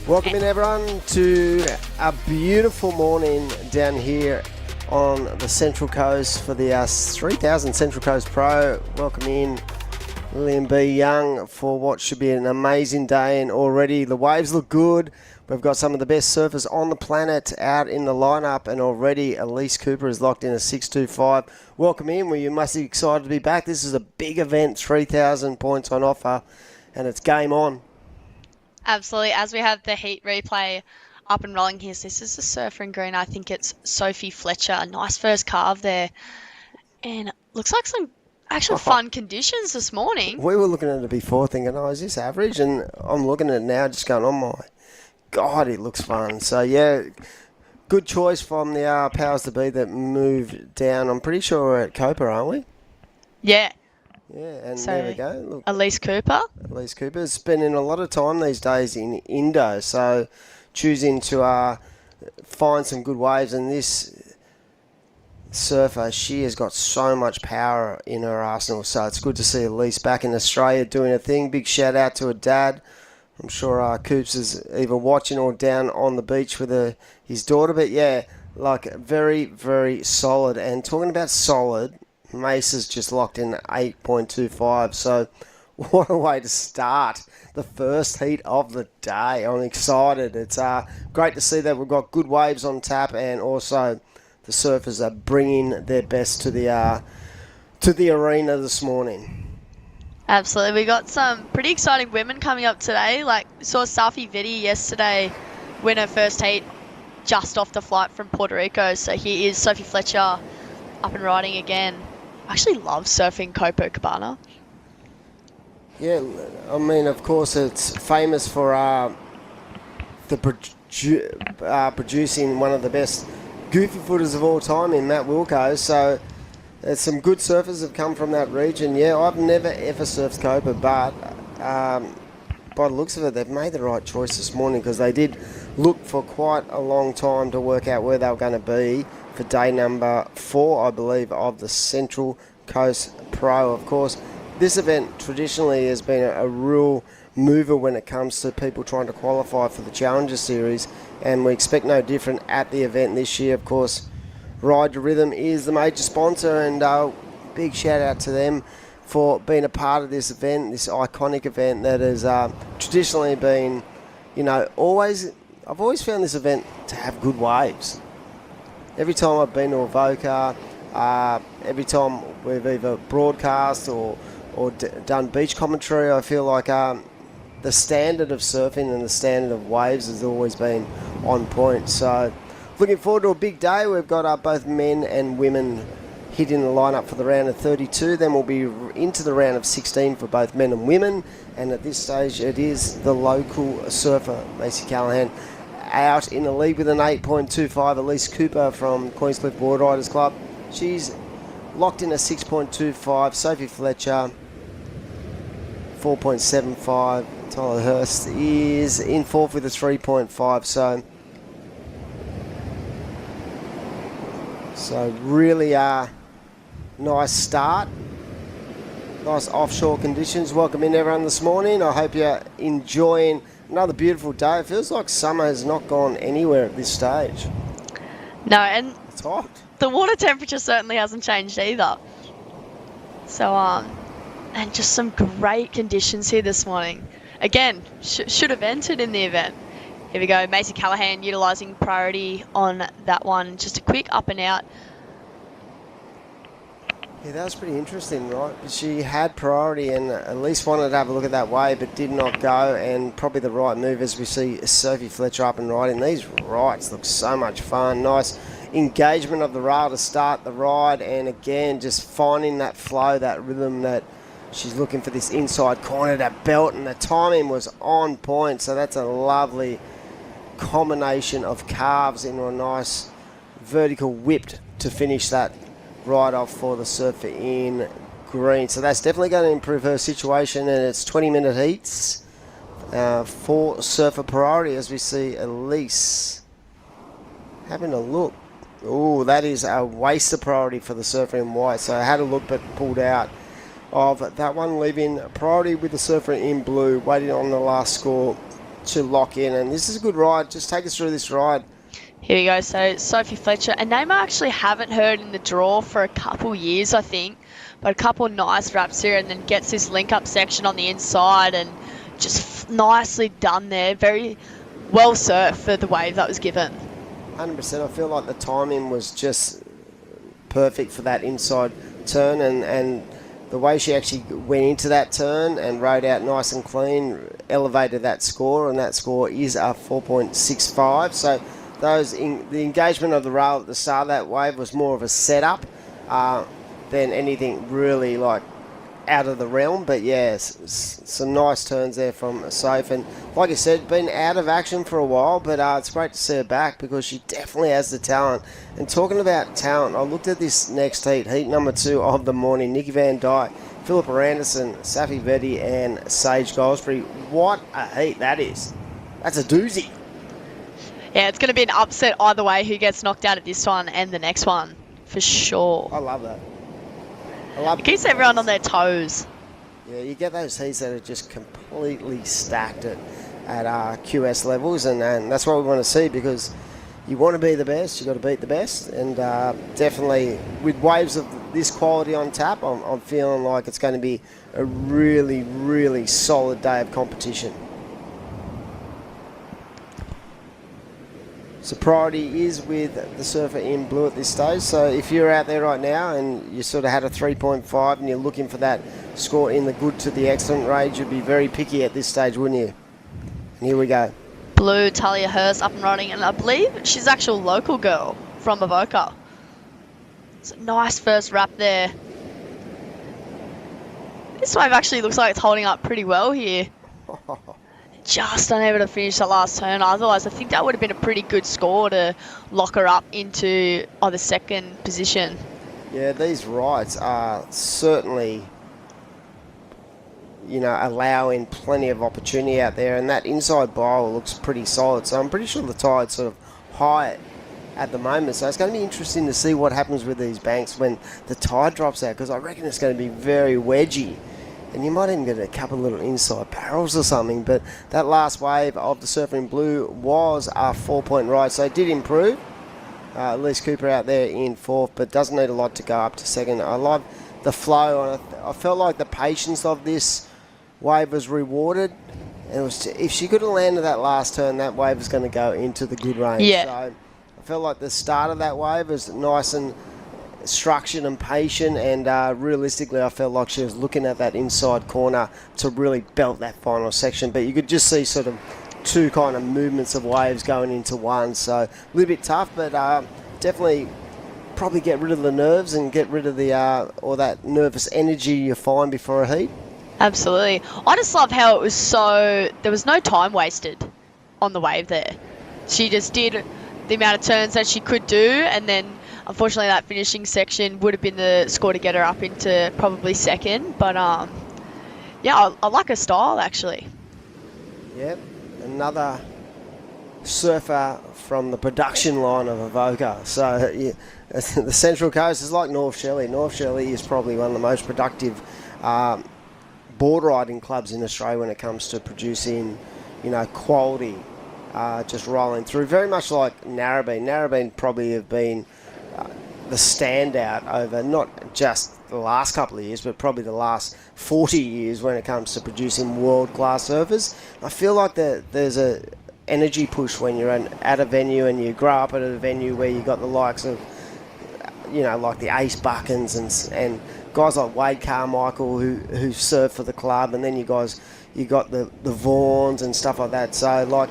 Welcome in everyone to a beautiful morning down here on the Central Coast for the 3000 Central Coast Pro. Welcome in Lillian B. Young for what should be an amazing day, and already the waves look good. We've got some of the best surfers on the planet out in the lineup, and already Elise Cooper is locked in a 625. Welcome in. Well, you must be excited to be back. This is a big event, 3,000 points on offer, and it's game on. Absolutely. As we have the heat replay up and rolling here, so this is the surfer in green. I think it's Sophie Fletcher. Nice first carve there. And looks like some actual fun conditions this morning. We were looking at it before thinking, oh, is this average? And I'm looking at it now just going, oh my God, it looks fun. So, yeah, good choice from the powers to be that moved down. I'm pretty sure we're at Copa, aren't we? Yeah. Yeah, and so, there we go. Look, Elise Cooper. Elise Cooper's spending a lot of time these days in Indo, so choosing to find some good waves. And this surfer, she has got so much power in her arsenal, so it's good to see Elise back in Australia doing her thing. Big shout out to her dad. I'm sure Coops is either watching or down on the beach with his daughter. But yeah, like very, very solid. And talking about solid, Mace has just locked in 8.25. So what a way to start the first heat of the day. I'm excited. It's great to see that we've got good waves on tap, and also the surfers are bringing their best to the arena this morning. Absolutely. We got some pretty exciting women coming up today. Like, saw Safi Vitti yesterday win her first heat just off the flight from Puerto Rico. So here is Sophie Fletcher up and riding again. I actually love surfing Copacabana. Yeah, I mean, of course, it's famous for producing one of the best goofy footers of all time in Matt Wilco. So there's some good surfers have come from that region. Yeah, I've never ever surfed Copa, but by the looks of it, they've made the right choice this morning, because they did look for quite a long time to work out where they were going to be for day number 4, I believe, of the Central Coast Pro. Of course, this event traditionally has been a real mover when it comes to people trying to qualify for the Challenger Series, and we expect no different at the event this year. Of course, Ryde Rhythm is the major sponsor, and big shout out to them for being a part of this event, this iconic event that has traditionally been, I've always found this event to have good waves. Every time I've been to Avoca, every time we've either broadcast or done beach commentary, I feel like the standard of surfing and the standard of waves has always been on point. So looking forward to a big day. We've got both men and women hitting the lineup for the round of 32. Then we'll be into the round of 16 for both men and women. And at this stage, it is the local surfer, Macy Callahan, out in the lead with an 8.25. Elise Cooper from Queenscliff Board Riders Club, she's locked in a 6.25. Sophie Fletcher, 4.75. Tyler Hurst is in fourth with a 3.5. So really nice start. Nice offshore conditions. Welcome in everyone this morning. I hope you're enjoying another beautiful day. It feels like summer has not gone anywhere at this stage. No, and it's hot. The water temperature certainly hasn't changed either. So, and just some great conditions here this morning. Again, should have entered in the event. Here we go, Macy Callahan utilising priority on that one. Just a quick up and out. Yeah, that was pretty interesting, right? She had priority and at least wanted to have a look at that wave, but did not go, and probably the right move as we see Sophie Fletcher up and riding. These rides look so much fun. Nice engagement of the rail to start the ride, and again, just finding that flow, that rhythm that she's looking for, this inside corner, that belt, and the timing was on point. So that's a lovely combination of carves into a nice vertical whip to finish that ride off for the surfer in green. So that's definitely going to improve her situation, and it's 20-minute heats for surfer priority as we see Elise having a look. Oh, that is a waste of priority for the surfer in white. So I had a look but pulled out of that one, leaving priority with the surfer in blue, waiting on the last score to lock in. And this is a good ride. Just take us through this ride. Here we go. So Sophie Fletcher, a name I actually haven't heard in the draw for a couple years, I think. But a couple nice wraps here, and then gets this link-up section on the inside, and just nicely done there. Very well surfed for the wave that was given. 100%. I feel like the timing was just perfect for that inside turn, and the way she actually went into that turn and rode out nice and clean elevated that score, and that score is a 4.65. So the engagement of the rail at the start of that wave was more of a setup than anything really like out of the realm. But yeah, some nice turns there from Soph, and like I said, been out of action for a while, but it's great to see her back because she definitely has the talent. And talking about talent, I looked at this next heat number 2 of the morning. Nikki Van Dyke, Philippa Anderson, Safi Vetti and Sage Goldsbury. What a heat that is. That's a doozy. Yeah, it's going to be an upset either way who gets knocked out at this one and the next one, for sure. I love that. It keeps everyone on their toes. Yeah, you get those heats that are just completely stacked at QS levels, and that's what we want to see, because you want to be the best, you've got to beat the best, and definitely with waves of this quality on tap, I'm feeling like it's going to be a really, really solid day of competition. So priority is with the surfer in blue at this stage. So if you're out there right now and you sort of had a 3.5 and you're looking for that score in the good to the excellent range, you'd be very picky at this stage, wouldn't you? And here we go. Blue, Talia Hurst up and running, and I believe she's actual local girl from Avoca. It's a nice first wrap there. This wave actually looks like it's holding up pretty well here. Just unable to finish that last turn. Otherwise, I think that would have been a pretty good score to lock her up into the second position. Yeah, these rides are certainly, allowing plenty of opportunity out there, and that inside bowl looks pretty solid. So I'm pretty sure the tide's sort of high at the moment. So it's going to be interesting to see what happens with these banks when the tide drops out, because I reckon it's going to be very wedgy. And you might even get a couple of little inside barrels or something. But that last wave of the surfer in blue was a 4-point ride, so it did improve. Elise Cooper out there in 4th, but doesn't need a lot to go up to 2nd. I love the flow, and I felt like the patience of this wave was rewarded. And it was if she could have landed that last turn, that wave was going to go into the good range. Yeah. So I felt like the start of that wave was nice and structured and patient, and realistically I felt like she was looking at that inside corner to really belt that final section, but you could just see sort of two kind of movements of waves going into one, so a little bit tough, but definitely probably get rid of the nerves and get rid of the or that nervous energy you find before a heat. Absolutely. I just love how it was there was no time wasted on the wave there. She just did the amount of turns that she could do, and then unfortunately, that finishing section would have been the score to get her up into probably 2nd. But, yeah, I like her style, actually. Yep, another surfer from the production line of Avoca. So, yeah, the Central Coast is like North Shelley. North Shelley is probably one of the most productive board riding clubs in Australia when it comes to producing, quality, just rolling through. Very much like Narrabeen. Narrabeen probably have been the standout over not just the last couple of years, but probably the last 40 years when it comes to producing world-class surfers. I feel like there's a energy push when you're at a venue and you grow up at a venue where you got the likes of, like the Ace Buckens and guys like Wade Carmichael who surf for the club, and then you got the Vaughns and stuff like that. So like,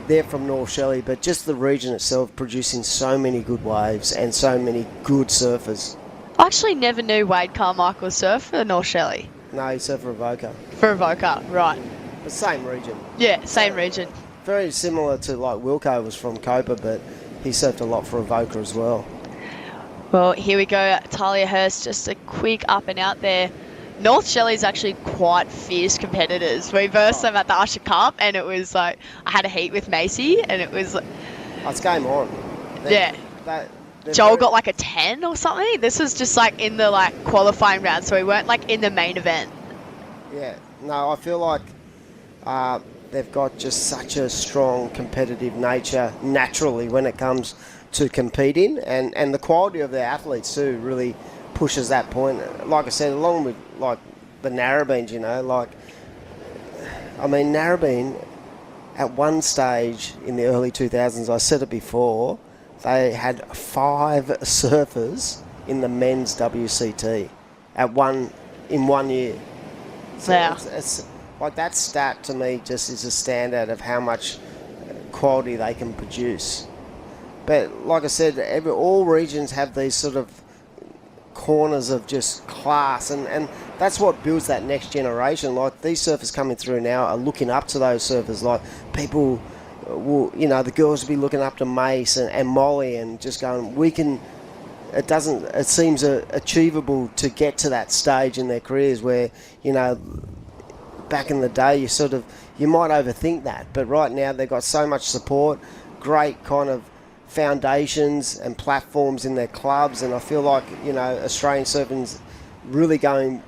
they're from North Shelley, but just the region itself producing so many good waves and so many good surfers. I actually never knew Wade Carmichael surfed for North Shelley. No, he surfed for Avoca. For Avoca, right. The same region. Yeah, same region. Very similar to like Wilco was from Copa, but he surfed a lot for Avoca as well. Well, here we go. Talia Hurst, just a quick up and out there. North Shelley's actually quite fierce competitors. We versed them at the Usher Cup, and it was like, I had a heat with Macy, and it was... It's game on. Joel got like a 10 or something. This was just like in the like qualifying round, so we weren't like in the main event. Yeah, no, I feel like they've got just such a strong competitive nature naturally when it comes to competing, and the quality of their athletes too really pushes that point. Like I said, along with like the Narrabeen, you know, like, I mean, Narrabeen at one stage in the early 2000s, I said it before, they had 5 surfers in the men's WCT in 1 year. So Wow. it's like, that stat to me just is a standout of how much quality they can produce. But like I said, all regions have these sort of corners of just class, and that's what builds that next generation. Like, these surfers coming through now are looking up to those surfers. Like, people will, you know, the girls will be looking up to Mace and Molly and just going, we can. It seems achievable to get to that stage in their careers where, you know, back in the day you might overthink that, but right now they've got so much support, great kind of foundations and platforms in their clubs, and I feel like, you know, Australian surfing's really going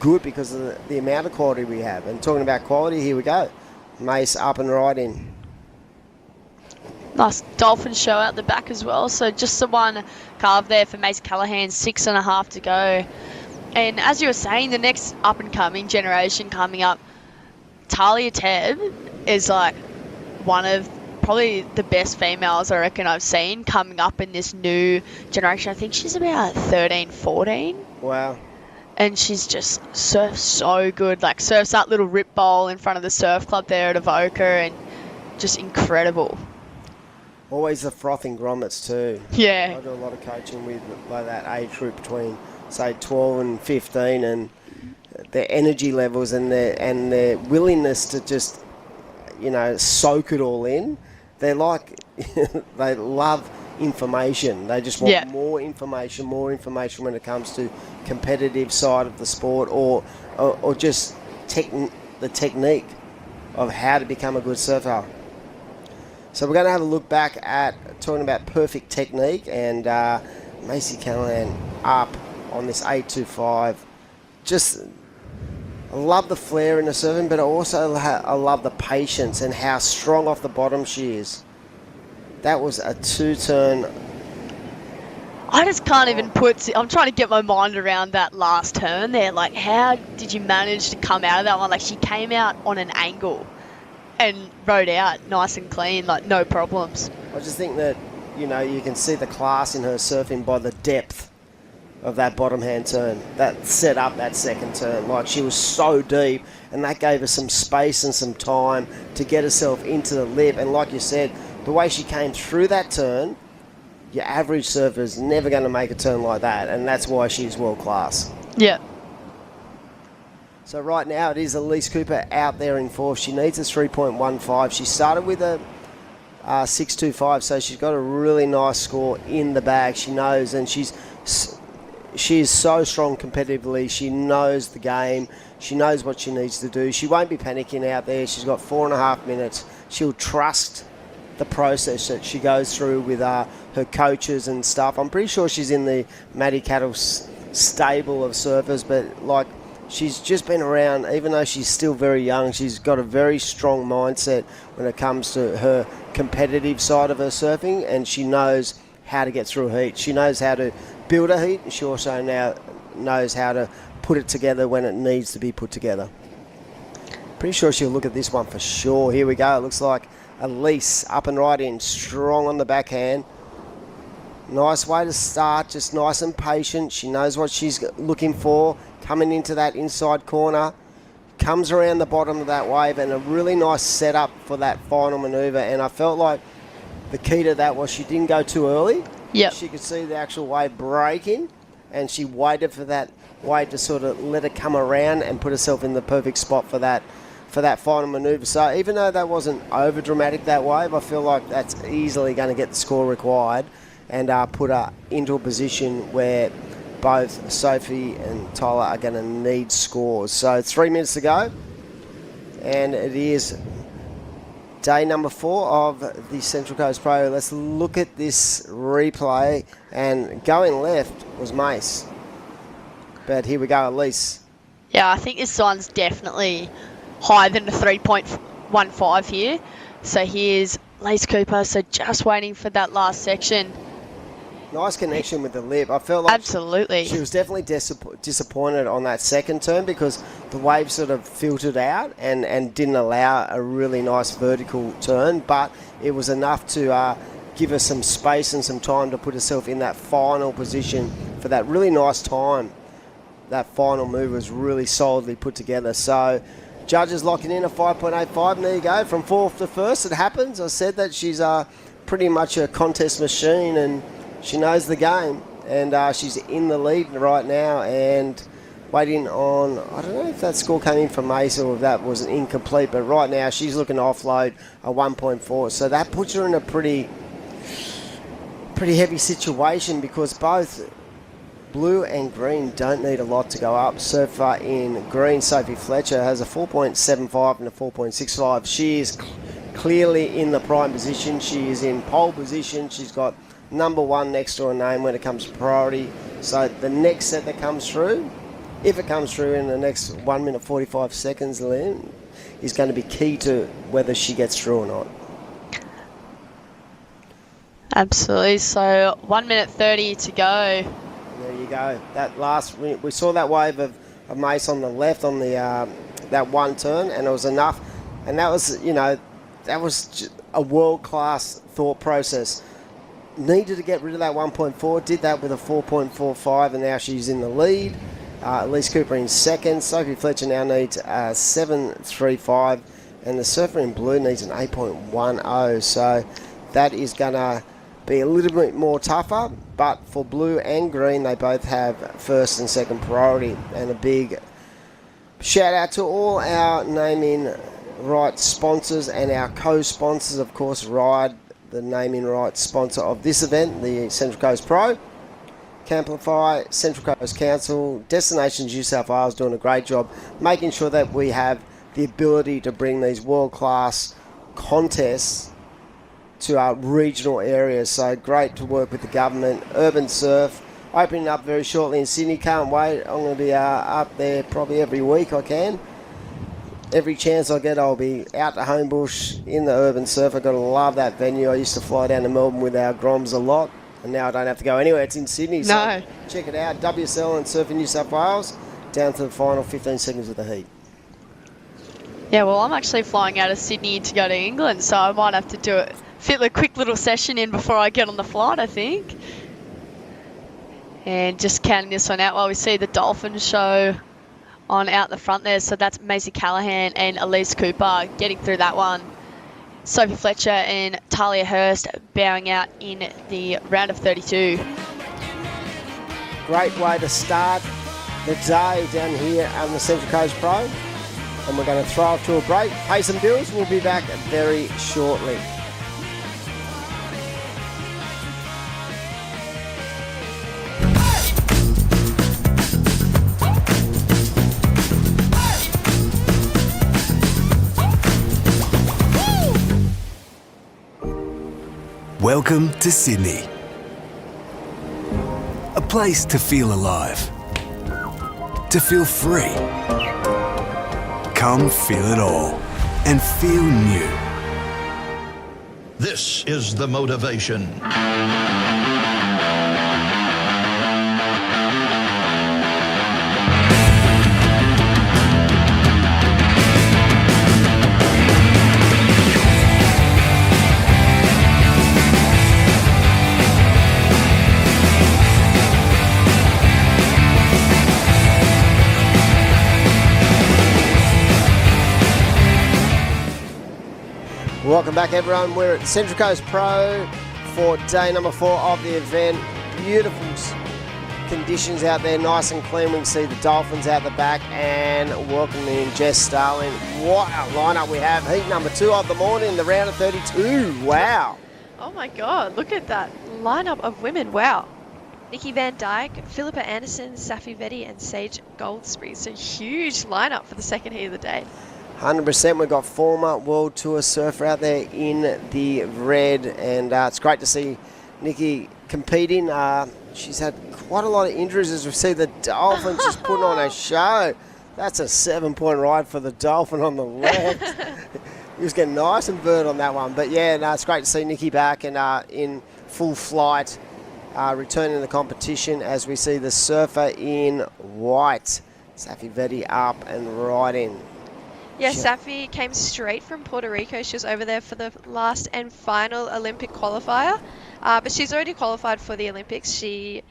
good because of the amount of quality we have. And talking about quality, here we go, Mace up and right in. Nice dolphin show out the back as well. So just the one carve there for Mace Callahan, 6.5 to go. And as you were saying, the next up-and-coming generation coming up, Talia Tebb is like one of probably the best females I reckon I've seen coming up in this new generation. I think she's about 13, 14. Wow. And she's just surfs so good. Like, surfs that little rip bowl in front of the surf club there at Avoca, and just incredible. Always the frothing grommets too. Yeah. I do a lot of coaching with like that age group between, say, 12 and 15, and their energy levels and their willingness to just, you know, soak it all in. They're like, they love information. They just want more information when it comes to competitive side of the sport, or just the technique of how to become a good surfer. So we're going to have a look back at talking about perfect technique, and Macy Callahan up on this 825. Just, I love the flair in the surfing, but I love the patience and how strong off the bottom she is. That was a 2-turn. I just can't even I'm trying to get my mind around that last turn there. Like, how did you manage to come out of that one? Like, she came out on an angle and rode out nice and clean, like no problems. I just think that, you know, you can see the class in her surfing by the depth of that bottom hand turn. That set up that second turn. Like, she was so deep, and that gave her some space and some time to get herself into the lip. And like you said, the way she came through that turn, your average surfer is never going to make a turn like that, and that's why she's world class. Yeah. So right now it is Elise Cooper out there in fourth. She needs a 3.15. She started with a 6.25, so she's got a really nice score in the bag. She knows, and she is so strong competitively. She knows the game. She knows what she needs to do. She won't be panicking out there. She's got 4.5 minutes. She'll trust the process that she goes through with her coaches and stuff. I'm pretty sure she's in the Maddie Cattle stable of surfers, but like, she's just been around, even though she's still very young, she's got a very strong mindset when it comes to her competitive side of her surfing, and she knows how to get through heat. She knows how to build a heat, and she also now knows how to put it together when it needs to be put together. Pretty sure she'll look at this one for sure. Here we go. It looks like Elise up and right in, strong on the backhand. Nice way to start, just nice and patient. She knows what she's looking for. Coming into that inside corner, comes around the bottom of that wave, and a really nice setup for that final manoeuvre. And I felt like the key to that was she didn't go too early. Yep. She could see the actual wave breaking, and she waited for that wave to sort of let her come around and put herself in the perfect spot for that final manoeuvre. So even though that wasn't over dramatic, that wave, I feel like that's easily going to get the score required and put her into a position where both Sophie and Tyler are going to need scores. So 3 minutes to go, and it is day number 4 of the Central Coast Pro. Let's look at this replay, and going left was Mace. But here we go, Elise. Yeah, I think this one's definitely higher than the 3.15 1.5 here. So here's Lace Cooper, so just waiting for that last section. Nice connection with the lip. I felt like Absolutely. she was definitely disappointed on that second turn because the wave sort of filtered out and didn't allow a really nice vertical turn, but it was enough to give her some space and some time to put herself in that final position for that really nice time. That final move was really solidly put together. So judges locking in a 5.85, and there you go, from fourth to first. It happens. I said that she's pretty much a contest machine, and she knows the game, and she's in the lead right now and waiting on, I don't know if that score came in from Mace or if that was incomplete, but right now she's looking to offload a 1.4. So that puts her in a pretty heavy situation because both blue and green don't need a lot to go up. Surfer in green, Sophie Fletcher, has a 4.75 and a 4.65. She is clearly in the prime position. She is in pole position. She's got number one next to her name when it comes to priority. So the next set that comes through, if it comes through in the next 1 minute 45 seconds, Lynn, is going to be key to whether she gets through or not. Absolutely. So 1 minute 30 to go. There you go. That last, we saw that wave of Mace on the left on the that one turn, and it was enough. And that was, that was a world-class thought process. Needed to get rid of that 1.4, did that with a 4.45, and now she's in the lead. Elise Cooper in second. Sophie Fletcher now needs a 7.35, and the surfer in blue needs an 8.10. So that is going to be a little bit more tougher, but for blue and green, they both have first and second priority. And a big shout out to all our naming rights sponsors and our co-sponsors, of course, Ryde, the naming rights sponsor of this event, the Central Coast Pro, Camplify, Central Coast Council, Destinations New South Wales doing a great job making sure that we have the ability to bring these world-class contests to our regional areas. So great to work with the government. WSL opening up very shortly in Sydney. Can't wait. I'm going to be up there probably every week I can. Every chance I get, I'll be out to Homebush in the WSL. I've got to love that venue. I used to fly down to Melbourne with our Groms a lot, and now I don't have to go anywhere. It's in Sydney. So No. check it out. WSL and Surfing New South Wales, down to the final 15 seconds of the heat. Yeah, well, I'm actually flying out of Sydney to go to England, so I might have to fit a quick little session in before I get on the flight, I think. And just counting this one out while we see the Dolphin show on out the front there. So that's Maisie Callahan and Elise Cooper getting through that one. Sophie Fletcher and Talia Hurst bowing out in the round of 32. Great way to start the day down here on the Central Coast Pro. And we're going to throw off to a break, pay some bills. We'll be back very shortly. Welcome to Sydney. A place to feel alive. To feel free. Come feel it all and feel new. This is the motivation. Welcome back, everyone. We're at Central Coast Pro for day number 4 of the event. Beautiful conditions out there, nice and clean. We can see the Dolphins out the back and welcoming in Jess Starling. What a lineup we have. Heat number 2 of the morning, the round of 32. Wow. Oh my God, look at that lineup of women. Wow. Nikki Van Dyke, Philippa Anderson, Safi Vetti, and Sage Goldspree. So huge lineup for the second heat of the day. 100%. We've got former World Tour surfer out there in the red, and it's great to see Nikki competing. She's had quite a lot of injuries as we see the Dolphins just putting on a show. That's a 7-point ride for the Dolphin on the left. he was getting nice and vert on that one. But yeah, no, it's great to see Nikki back and in full flight, returning to the competition as we see the surfer in white. Safi Vetti up and right in. Yeah, Safi came straight from Puerto Rico. She was over there for the last and final Olympic qualifier. But she's already qualified for the Olympics. She,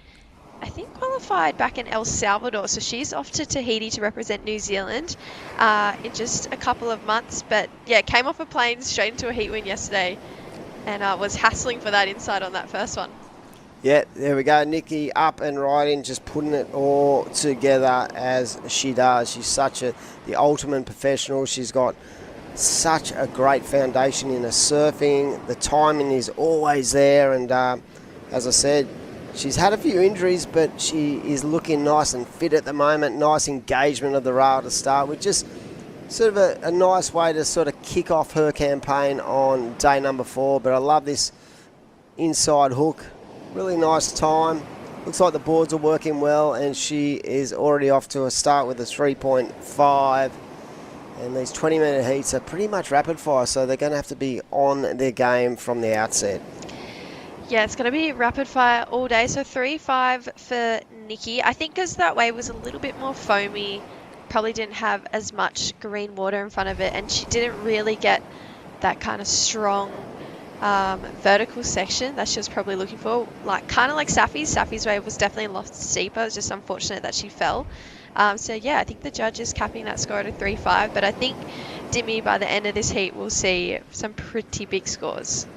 I think, qualified back in El Salvador. So she's off to Tahiti to represent New Zealand in just a couple of months. But yeah, came off a plane straight into a heat win yesterday and was hassling for that inside on that first one. Yeah, there we go. Nikki up and right in, just putting it all together as she does. She's the ultimate professional. She's got such a great foundation in her surfing. The timing is always there. And as I said, she's had a few injuries, but she is looking nice and fit at the moment. Nice engagement of the rail to start with. Just sort of a nice way to sort of kick off her campaign on day number 4. But I love this inside hook. Really nice time. Looks like the boards are working well, and she is already off to a start with a 3.5. And these 20-minute heats are pretty much rapid fire, so they're going to have to be on their game from the outset. Yeah, it's going to be rapid fire all day. So 3.5 for Nikki. I think because that wave was a little bit more foamy, probably didn't have as much green water in front of it, and she didn't really get that kind of strong vertical section that she was probably looking for, kind of like Safi's. Safi's wave was definitely a lot steeper. It was just unfortunate that she fell. So yeah, I think the judge is capping that score at a 3.5, but I think Dimmy by the end of this heat will see some pretty big scores.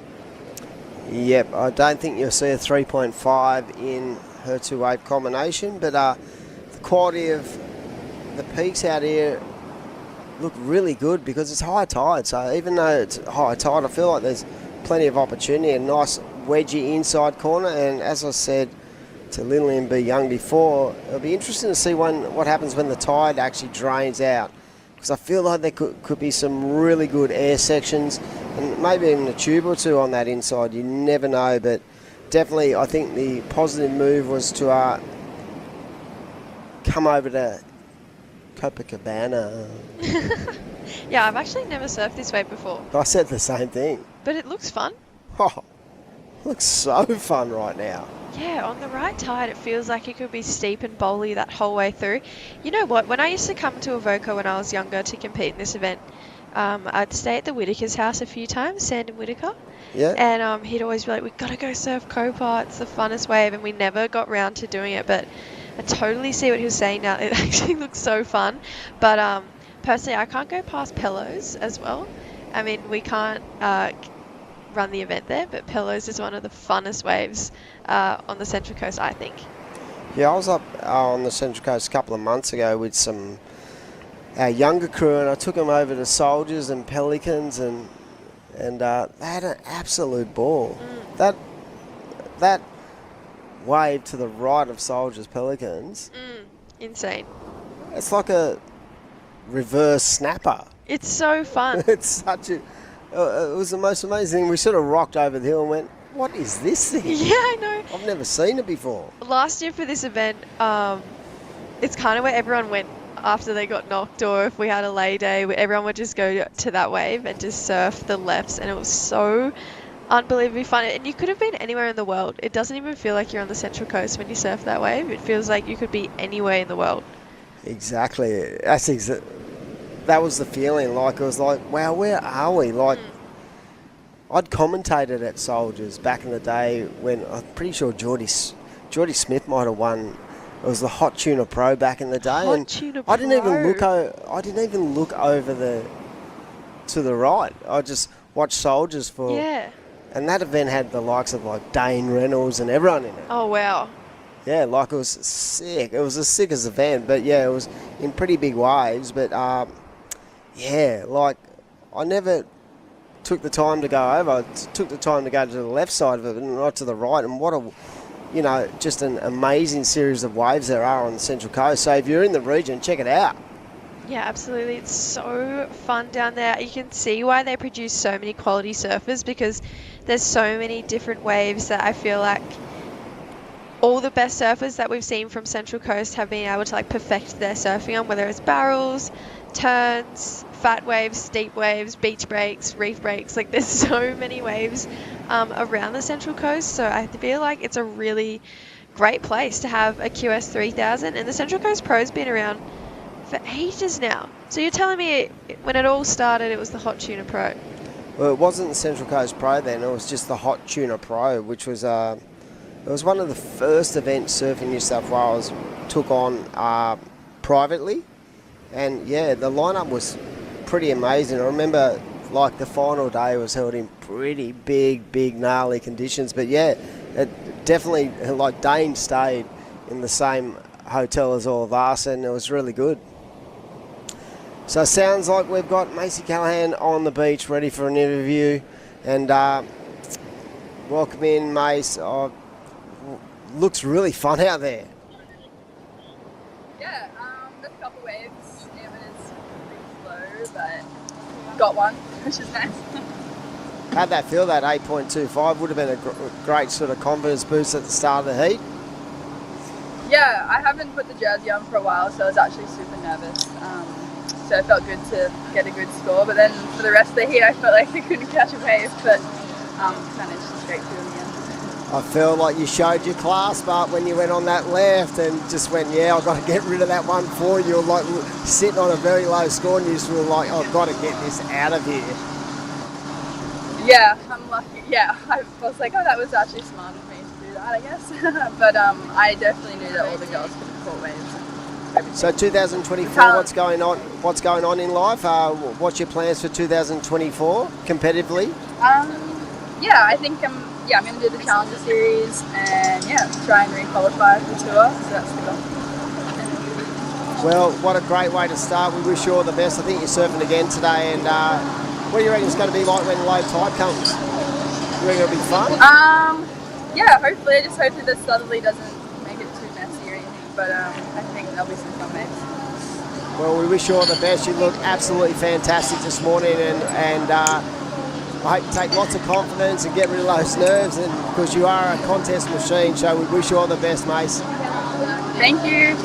Yep, I don't think you'll see a 3.5 in her 2-wave combination, but the quality of the peaks out here look really good because it's high tide. So even though it's high tide, I feel like there's plenty of opportunity. A nice wedgy inside corner, and as I said to Lillian B. Young before, it'll be interesting to see what happens when the tide actually drains out, because I feel like there could be some really good air sections and maybe even a tube or two on that inside. You never know, but definitely I think the positive move was to come over to Copacabana. Yeah, I've actually never surfed this way before. I said the same thing. But it looks fun. Oh, looks so fun right now. Yeah, on the right tide, it feels like it could be steep and bowly that whole way through. You know what? When I used to come to Avoca when I was younger to compete in this event, I'd stay at the Whitaker's house a few times, Sandon Whitaker. Yeah. And he'd always be like, we've got to go surf Copa. It's the funnest wave. And we never got round to doing it. But I totally see what he was saying now. It actually looks so fun. But personally, I can't go past Pillows as well. I mean, we can't run the event there, but Pillows is one of the funnest waves on the Central Coast, I think. Yeah, I was up on the Central Coast a couple of months ago with our younger crew, and I took them over to Soldiers and Pelicans, and they had an absolute ball. That wave to the right of Soldiers Pelicans, Insane. it's like a reverse snapper. It's so fun. It's such a... it was the most amazing thing. We sort of rocked over the hill and went, what is this thing? Yeah, I know. I've never seen it before. Last year for this event, it's kind of where everyone went after they got knocked, or if we had a lay day, where everyone would just go to that wave and just surf the lefts, and it was so unbelievably fun. And you could have been anywhere in the world. It doesn't even feel like you're on the Central Coast when you surf that wave. It feels like you could be anywhere in the world. Exactly. That was the feeling. Like, it was like, wow, where are we? Like, I'd commentated at Soldiers back in the day when I'm pretty sure Geordie Smith might have won. It was the Hot Tuna Pro back in the day. I didn't even look over to the right. I just watched Soldiers for. Yeah. And that event had the likes of like Dane Reynolds and everyone in it. Oh wow. Yeah, like, it was sick. It was the sickest event, but yeah, it was in pretty big waves. But yeah, like, I never took the time to go over. I took the time to go to the left side of it and not to the right. And what just an amazing series of waves there are on the Central Coast. So if you're in the region, check it out. Yeah, absolutely. It's so fun down there. You can see why they produce so many quality surfers, because there's so many different waves that I feel like all the best surfers that we've seen from Central Coast have been able to like perfect their surfing on, whether it's barrels, turns, fat waves, steep waves, beach breaks, reef breaks. Like there's so many waves around the Central Coast. So I feel like it's a really great place to have a QS 3000. And the Central Coast Pro's been around for ages now. So you're telling me when it all started, it was the Hot Tuna Pro? Well, it wasn't the Central Coast Pro then. It was just the Hot Tuna Pro, which was it was one of the first events Surfing New South Wales took on privately. And yeah, the lineup was pretty amazing. I remember like the final day was held in pretty big gnarly conditions. But yeah, it definitely, like Dane stayed in the same hotel as all of us, and it was really good. So it sounds like we've got Macy Callahan on the beach ready for an interview. And welcome in, Mace. Looks really fun out there. Yeah, there's a couple waves. Salmon is pretty slow, but got one, which is nice. How'd that feel, that 8.25? Would have been a great sort of confidence boost at the start of the heat. Yeah, I haven't put the jersey on for a while, so I was actually super nervous. So it felt good to get a good score, but then for the rest of the heat I felt like I couldn't catch a wave, but managed to straight through in the end. I feel like you showed your class, but when you went on that left and just went, yeah, I've got to get rid of that 1-4, you were like sitting on a very low score and you just were like, I've got to get this out of here. Yeah, I'm lucky. Yeah, I was like, oh, that was actually smart of me to do that, I guess. But I definitely knew that all the girls could have caught waves. So 2024, what's going on? What's going on in life? What's your plans for 2024 competitively? Yeah, I think I'm going to do the Challenger Series and try and re-qualify for the tour. So that's the goal. Well, what a great way to start. We wish you all the best. I think you're surfing again today, and what do you reckon it's going to be like when low tide comes? You reckon it'll be fun? Yeah, hopefully. I just hope that the southerly doesn't make it too messy or anything, but I think there'll be some fun waves. Well, we wish you all the best. You look absolutely fantastic this morning, and I hope you take lots of confidence and get rid of those nerves, and because you are a contest machine. So we wish you all the best, Mace. Thank you.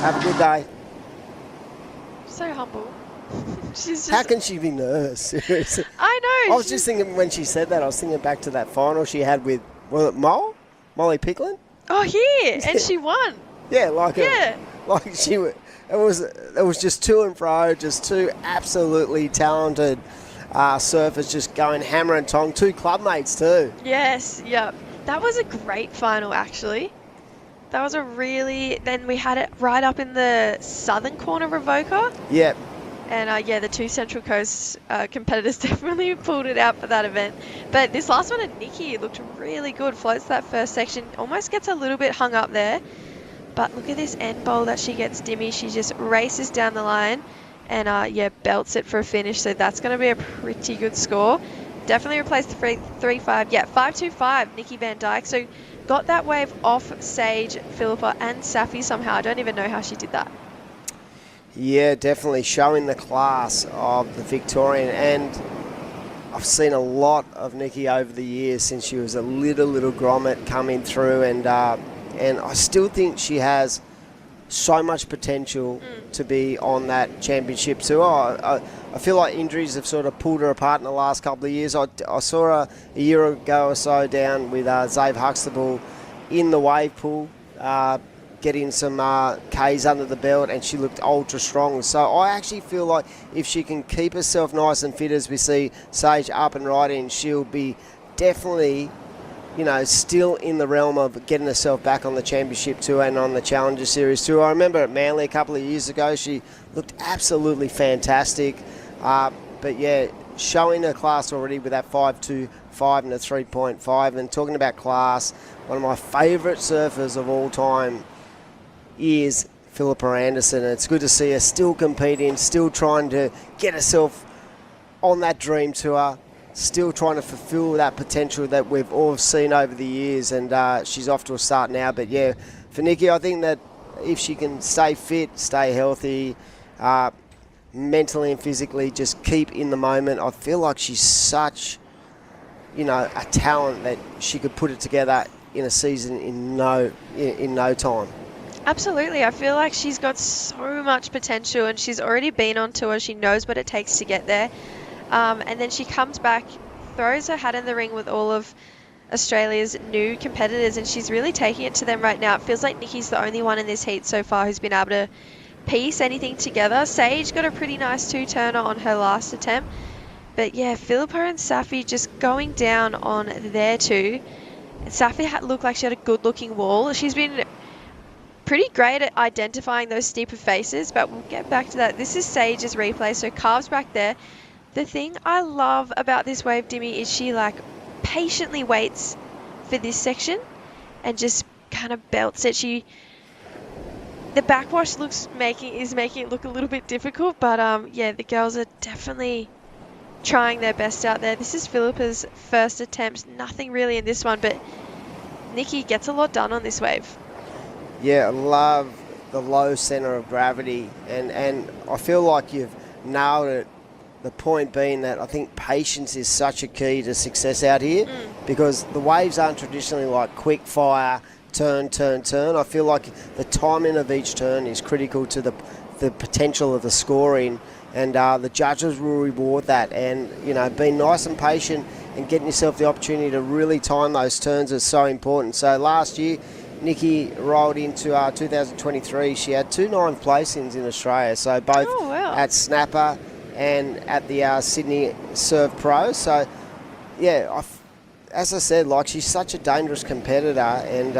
Have a good day. So humble. She's just... How can she be nervous? Seriously. I know. I was just thinking when she said that, I was thinking back to that final she had with, was it Molly Picklin? Oh, yeah, and she won. Yeah, like Yeah. it was just to and fro, just two absolutely talented surfers just going hammer and tong, two clubmates too. Yes, yep. That was a great final, actually. That was a really... Then we had it right up in the southern corner of Avoca. Yep. And the two Central Coast competitors definitely pulled it out for that event. But this last one at Nikki looked really good. Floats that first section. Almost gets a little bit hung up there. But look at this end bowl that she gets dimmy. She just races down the line and belts it for a finish. So that's going to be a pretty good score. Definitely replaced the 3.5. Yeah, 5.25, Nikki Van Dyke. So got that wave off Sage, Philippa and Safi somehow. I don't even know how she did that. Yeah, definitely showing the class of the Victorian, and I've seen a lot of Nikki over the years since she was a little grommet coming through, and I still think she has so much potential to be on that championship tour. I feel like injuries have sort of pulled her apart in the last couple of years. I saw her a year ago or so down with Zave Huxtable in the wave pool, getting some Ks under the belt, and she looked ultra strong. So I actually feel like if she can keep herself nice and fit as we see Sage up and riding, she'll be definitely, still in the realm of getting herself back on the championship tour and on the Challenger Series tour. I remember at Manly a couple of years ago, she looked absolutely fantastic. But yeah, showing her class already with that 5.25 and a 3.5. And talking about class, one of my favourite surfers of all time is Philippa Anderson. And it's good to see her still competing, still trying to get herself on that dream tour, still trying to fulfill that potential that we've all seen over the years. And she's off to a start now. But yeah, for Nikki, I think that if she can stay fit, stay healthy, mentally and physically, just keep in the moment, I feel like she's such, a talent that she could put it together in a season in no time. Absolutely. I feel like she's got so much potential, and she's already been on tour. She knows what it takes to get there. And then she comes back, throws her hat in the ring with all of Australia's new competitors, and she's really taking it to them right now. It feels like Nikki's the only one in this heat so far who's been able to piece anything together. Sage got a pretty nice two-turner on her last attempt. But yeah, Philippa and Safi just going down on their two. Safi looked like she had a good-looking wall. She's been pretty great at identifying those steeper faces, but we'll get back to that. This is Sage's replay, so calves back there. The thing I love about this wave, Dimmy, is she like patiently waits for this section and just kind of belts it. The backwash is making it look a little bit difficult, but yeah, the girls are definitely trying their best out there. This is Philippa's first attempt. Nothing really in this one, but Nikki gets a lot done on this wave. Yeah, I love the low centre of gravity, and I feel like you've nailed it. The point being that I think patience is such a key to success out here, because the waves aren't traditionally like quick fire, turn. I feel like the timing of each turn is critical to the potential of the scoring, and the judges will reward that. And, you know, being nice and patient and getting yourself the opportunity to really time those turns is so important. So last year, Nikki rolled into 2023. She had 2 9th placings in Australia, so both at Snapper and at the Sydney Surf Pro. So, yeah, as I said, like, she's such a dangerous competitor, and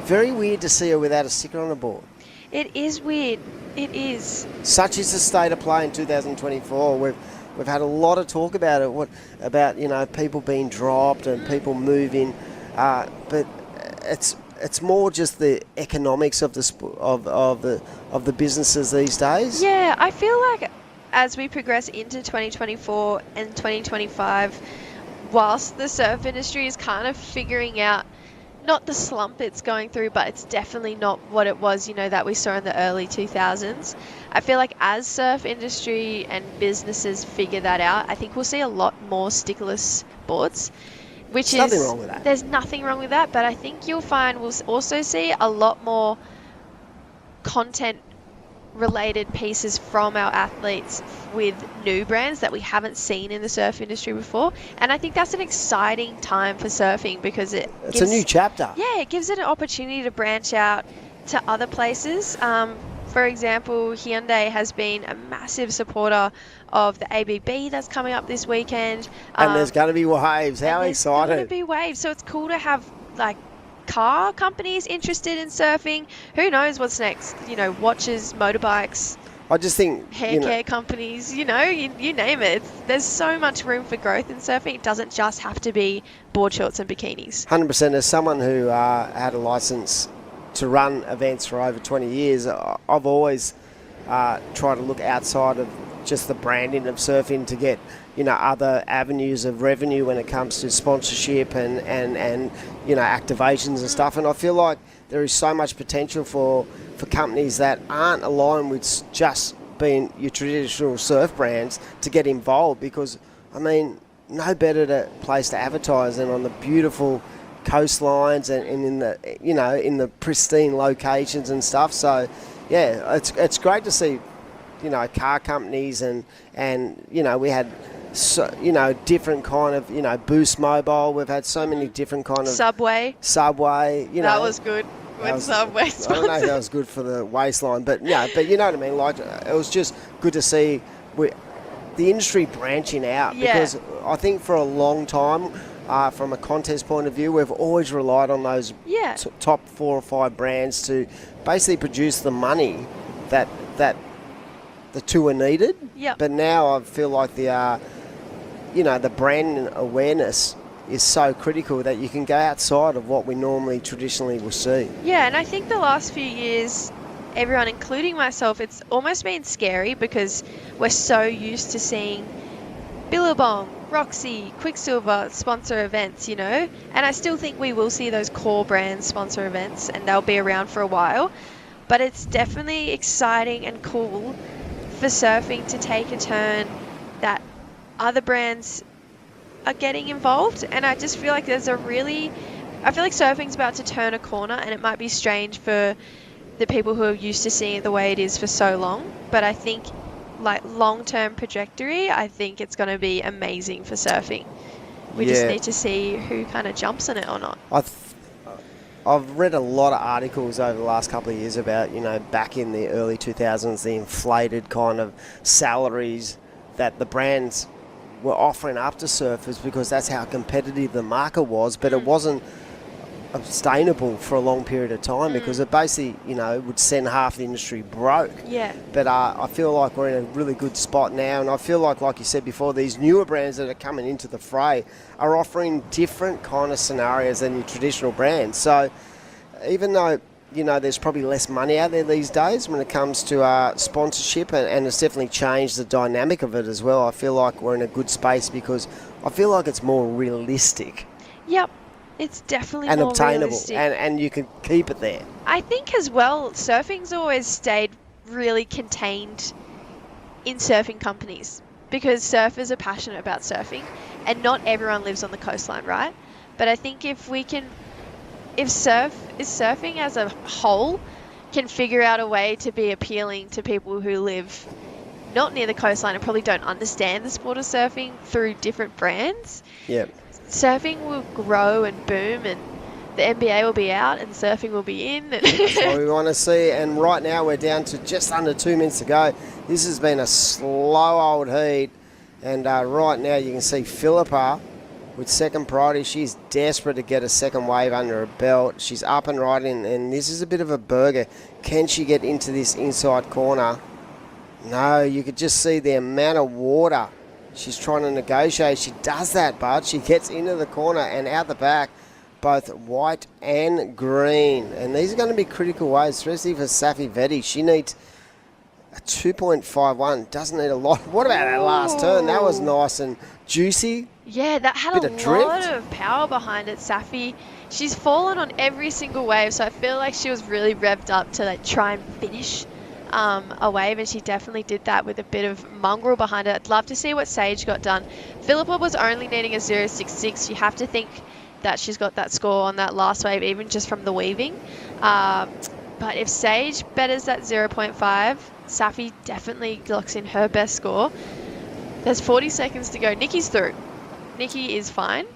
very weird to see her without a sticker on the board. It is weird. It is. Such is the state of play in 2024. We've had a lot of talk about it. About you know, people being dropped and people moving, but it's more just the economics of the businesses these days. Yeah, I feel like as we progress into 2024 and 2025, whilst the surf industry is kind of figuring out not the slump it's going through, but it's definitely not what it was, you know, that we saw in the early 2000s. I feel like as surf industry and businesses figure that out, I think we'll see a lot more stickless boards. There's nothing wrong with that. There's nothing wrong with that, but I think you'll find we'll also see a lot more content-related pieces from our athletes with new brands that we haven't seen in the surf industry before. And I think that's an exciting time for surfing, because it's a new chapter. Yeah, it gives it an opportunity to branch out to other places. For example, Hyundai has been a massive supporter of the ABB that's coming up this weekend. And there's going to be waves. How excited. There's going to be waves. So it's cool to have, like, car companies interested in surfing. Who knows what's next? You know, watches, motorbikes. I just think hair care companies, you name it. There's so much room for growth in surfing. It doesn't just have to be board shorts and bikinis. 100%. As someone who had a license to run events for over 20 years, I've always tried to look outside of just the branding of surfing to get, you know, other avenues of revenue when it comes to sponsorship and you know, activations and stuff. And I feel like there is so much potential for companies that aren't aligned with just being your traditional surf brands to get involved, because, I mean, no better place to advertise than on the beautiful coastlines and in the, you know, in the pristine locations and stuff. So yeah, it's great to see, you know, car companies and you know, we had you know, different kind of, you know, Boost Mobile. We've had so many different kind of Subway, you know, that was good when Subway sponsored. I don't know if that was good for the waistline, but yeah, but you know what I mean, like, it was just good to see the industry branching out, because I think for a long time, from a contest point of view, we've always relied on those top 4 or 5 brands to basically produce the money that the tour needed. Yep. But now I feel like the you know, the brand awareness is so critical that you can go outside of what we normally traditionally will see. Yeah, and I think the last few years, everyone, including myself, it's almost been scary, because we're so used to seeing Billabong, Roxy, Quicksilver sponsor events, you know, and I still think we will see those core brands sponsor events, and they'll be around for a while. But it's definitely exciting and cool for surfing to take a turn that other brands are getting involved, and I just feel like there's a really I feel like surfing's about to turn a corner, and it might be strange for the people who are used to seeing it the way it is for so long. But I think, like, long-term trajectory, I think it's going to be amazing for surfing. We just need to see who kind of jumps in it or not. I've read a lot of articles over the last couple of years about, back in the early 2000s, the inflated kind of salaries that the brands were offering up to surfers because that's how competitive the market was, but it wasn't sustainable for a long period of time because it basically, would send half the industry broke. Yeah. But I feel like we're in a really good spot now, and I feel like you said before, these newer brands that are coming into the fray are offering different kind of scenarios than your traditional brands. So even though, there's probably less money out there these days when it comes to sponsorship, and it's definitely changed the dynamic of it as well, I feel like we're in a good space because I feel like it's more realistic. Yep. It's definitely and more obtainable, realistic. and you can keep it there. I think as well, surfing's always stayed really contained in surfing companies because surfers are passionate about surfing, and not everyone lives on the coastline, right? But I think if surfing as a whole can figure out a way to be appealing to people who live not near the coastline and probably don't understand the sport of surfing through different brands. Yeah. Surfing will grow and boom, and the NBA will be out and surfing will be in. That's what we want to see. And right now we're down to just under 2 minutes to go. This has been a slow old heat. And right now you can see Philippa with second priority. She's desperate to get a second wave under her belt. She's up and riding, and this is a bit of a burger. Can she get into this inside corner? No, you could just see the amount of water. She's trying to negotiate. She does that, but she gets into the corner and out the back, both white and green. And these are going to be critical waves, especially for Safi Vetti. She needs a 2.51. Doesn't need a lot. What about that last turn? That was nice and juicy. Yeah, that had Bit a of drift. lot of power behind it, Safi. She's fallen on every single wave, so I feel like she was really revved up to try and finish a wave, and she definitely did that with a bit of mongrel behind it. I'd love to see what Sage got done. Philippa was only needing a 0.66. You have to think that she's got that score on that last wave, even just from the weaving. But if Sage betters that 0.5, Safi definitely locks in her best score. There's 40 seconds to go. Nikki's through. Nikki is fine,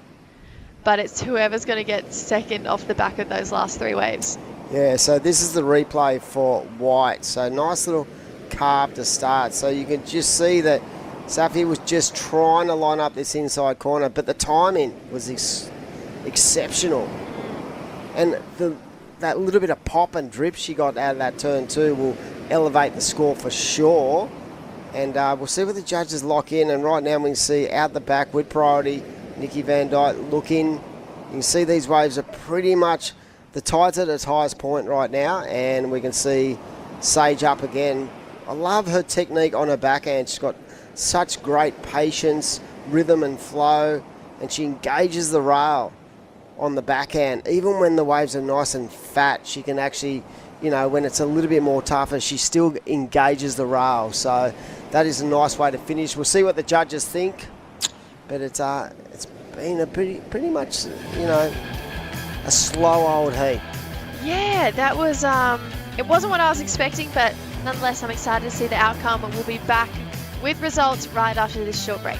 but it's whoever's going to get second off the back of those last three waves. Yeah, so this is the replay for white. So nice little carve to start. So you can just see that Safi was just trying to line up this inside corner, but the timing was exceptional. And that little bit of pop and drip she got out of that turn too will elevate the score for sure. And we'll see what the judges lock in. And right now we can see out the back with priority, Nikki Van Dyke looking. You can see these waves are pretty much... The tide's at its highest point right now, and we can see Sage up again. I love her technique on her backhand. She's got such great patience, rhythm and flow, and she engages the rail on the backhand. Even when the waves are nice and fat, she can actually, when it's a little bit more tougher, she still engages the rail. So that is a nice way to finish. We'll see what the judges think, but it's been a pretty much, a slow old heat. Yeah, that was, it wasn't what I was expecting, but nonetheless, I'm excited to see the outcome, and we'll be back with results right after this short break.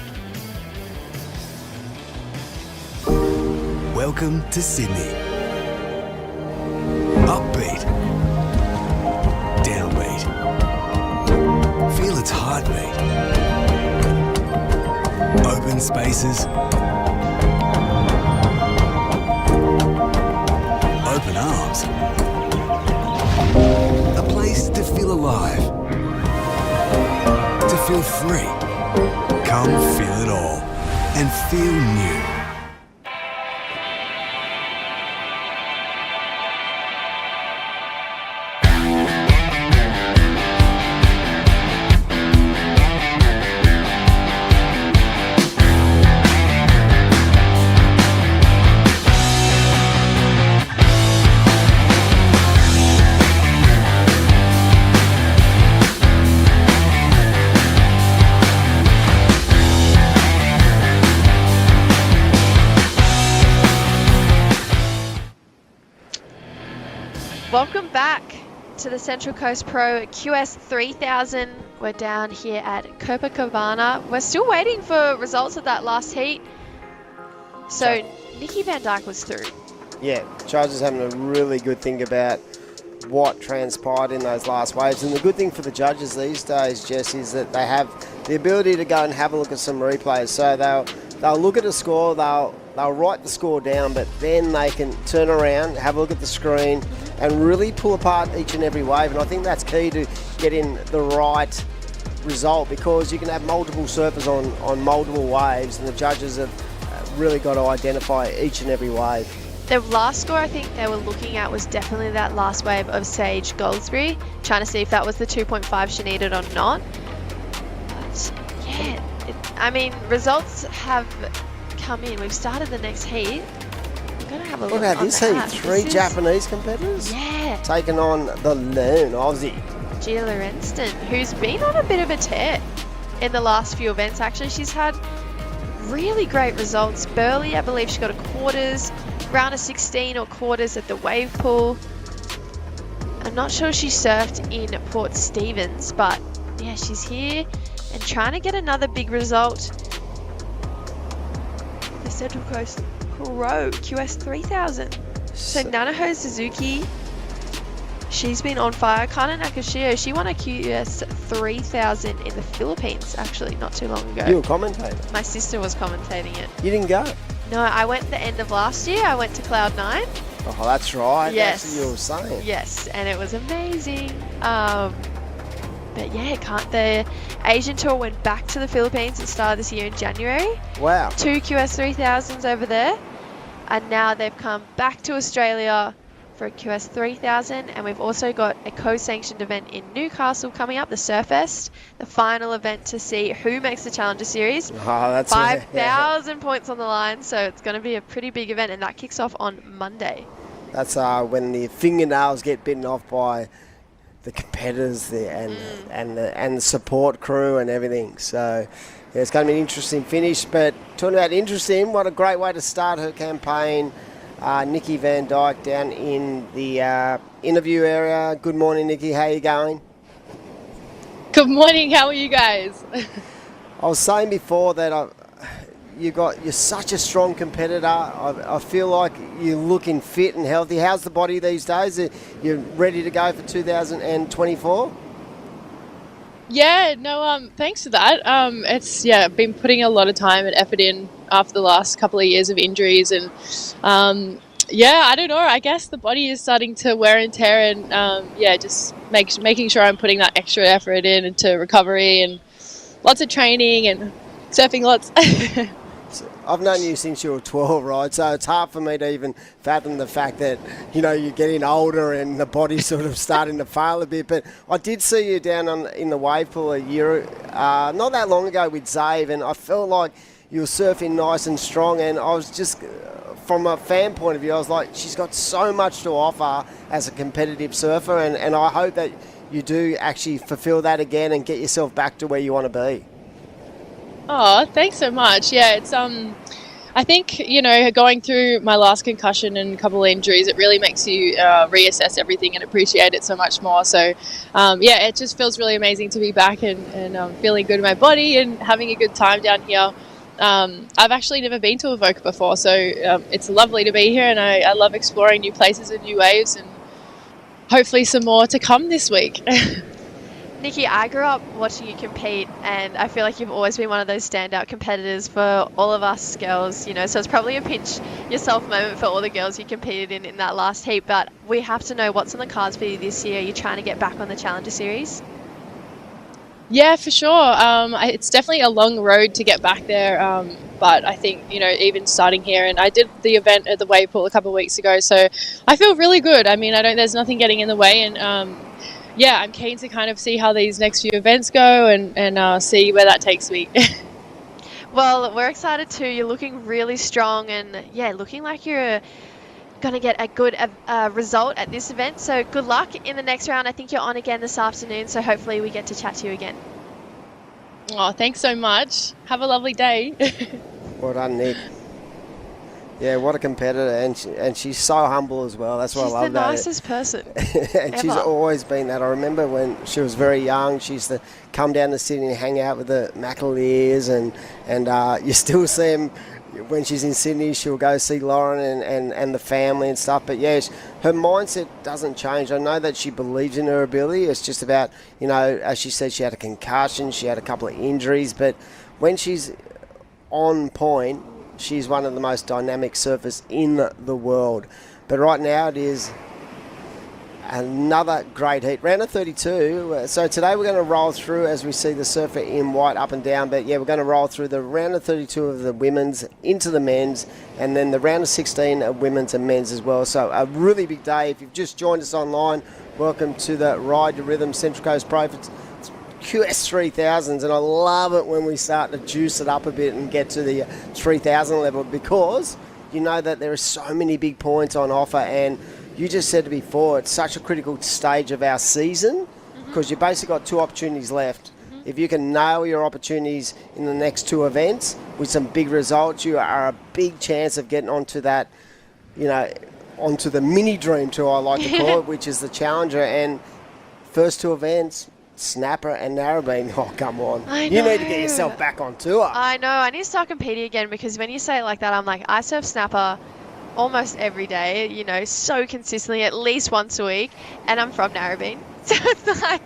Welcome to Sydney. Upbeat. Downbeat. Feel its heartbeat. Open spaces. Open arms. A place to feel alive. To feel free. Come feel it all and feel new. Welcome back to the Central Coast Pro QS 3000. We're down here at Copacabana. We're still waiting for results of that last heat. So Nikki Van Dijk was through. Yeah, judges having a really good think about what transpired in those last waves. And the good thing for the judges these days, Jess, is that they have the ability to go and have a look at some replays. So they'll look at a score, they'll write the score down, but then they can turn around, have a look at the screen, and really pull apart each and every wave. And I think that's key to getting the right result, because you can have multiple surfers on multiple waves, and the judges have really got to identify each and every wave. The last score I think they were looking at was definitely that last wave of Sage Goldsbury, trying to see if that was the 2.5 she needed or not. But yeah, I mean, results have come in. We've started the next heat. We're going to have a look. What about this heat? map. Three Japanese competitors? Yeah. Taking on the lone Aussie. Gia Lorenston, who's been on a bit of a tear in the last few events actually. She's had really great results. Burley, I believe she got a quarters, round of 16 or quarters at the wave pool. I'm not sure she surfed in Port Stephens, but yeah, she's here and trying to get another big result. The Central Coast Pro QS 3000. So Nanaho Suzuki, she's been on fire. Kana Nakashio, she won a QS 3000 in the Philippines actually not too long ago. You were commentating? My sister was commentating it. You didn't go? No, I went the end of last year. I went to Cloud9. Oh, that's right. Yes. That's what you were saying. Yes, and it was amazing. But yeah, the Asian tour went back to the Philippines. It started this year in January. Wow. 2 QS 3000s over there. And now they've come back to Australia for a QS 3000, and we've also got a co-sanctioned event in Newcastle coming up, the Surfest, the final event to see who makes the Challenger Series. Oh, that's 5,000 points on the line, so it's going to be a pretty big event, and that kicks off on Monday. That's when the fingernails get bitten off by the competitors and the support crew and everything. So yeah, it's going to be an interesting finish. But talking about interesting, what a great way to start her campaign. Nikki Van Dijk down in the interview area. Good morning, Nikki. How are you going? Good morning. How are you guys? I was saying before that you're such a strong competitor. I feel like you're looking fit and healthy. How's the body these days? You're ready to go for 2024? Yeah, no, thanks for that. I've been putting a lot of time and effort in after the last couple of years of injuries, and I don't know, I guess the body is starting to wear and tear, and just making sure I'm putting that extra effort in into recovery and lots of training and surfing lots. I've known you since you were 12, right? So it's hard for me to even fathom the fact that, you're getting older and the body's sort of starting to fail a bit. But I did see you down in the wave pool a year, not that long ago with Zave, and I felt like you were surfing nice and strong. And I was just, from a fan point of view, I was like, she's got so much to offer as a competitive surfer. And I hope that you do actually fulfill that again and get yourself back to where you want to be. Oh, thanks so much. Yeah, it's I think, going through my last concussion and a couple of injuries, it really makes you reassess everything and appreciate it so much more. So, it just feels really amazing to be back and feeling good in my body and having a good time down here. I've actually never been to Evoke before, so it's lovely to be here, and I love exploring new places and new waves, and hopefully some more to come this week. Nikki, I grew up watching you compete, and I feel like you've always been one of those standout competitors for all of us girls, so it's probably a pinch yourself moment for all the girls you competed in that last heat, but we have to know what's on the cards for you this year. Are you trying to get back on the Challenger Series? Yeah, for sure. It's definitely a long road to get back there, but I think, even starting here, and I did the event at the wave pool a couple of weeks ago, so I feel really good. I mean, there's nothing getting in the way, and I'm keen to kind of see how these next few events go and see where that takes me. Well, we're excited too. You're looking really strong, and looking like you're going to get a good result at this event. So good luck in the next round. I think you're on again this afternoon, so hopefully we get to chat to you again. Oh, thanks so much. Have a lovely day. Well done, Nick. Yeah, what a competitor, and she's so humble as well. That's what I love about it. She's the nicest person. And she's ever. always been that. I remember when she was very young, she used to come down to Sydney and hang out with the McAleers, and you still see them when she's in Sydney. She'll go see Lauren and the family and stuff. But yeah, her mindset doesn't change. I know that she believes in her ability. It's just about, as she said, she had a concussion, she had a couple of injuries, but when she's on point, she's one of the most dynamic surfers in the world. But right now it is another great heat. Round of 32. So today we're going to roll through as we see the surfer in white up and down. But yeah, we're going to roll through the round of 32 of the women's into the men's, and then the round of 16 of women's and men's as well. So a really big day. If you've just joined us online, welcome to the Ryde to Rhythm Central Coast Pro QS3000s, and I love it when we start to juice it up a bit and get to the 3000 level, because you know that there are so many big points on offer, and you just said it before, it's such a critical stage of our season because you've basically got 2 opportunities left. If you can nail your opportunities in the next 2 events with some big results, you are a big chance of getting onto that, onto the mini dream tour, I like to call it, which is the Challenger. And first 2 events, Snapper and Narrabeen. Oh, come on. You need to get yourself back on tour. I know. I need to start competing again, because when you say it like that, I'm like, I surf Snapper almost every day, so consistently, at least once a week, and I'm from Narrabeen. So it's like,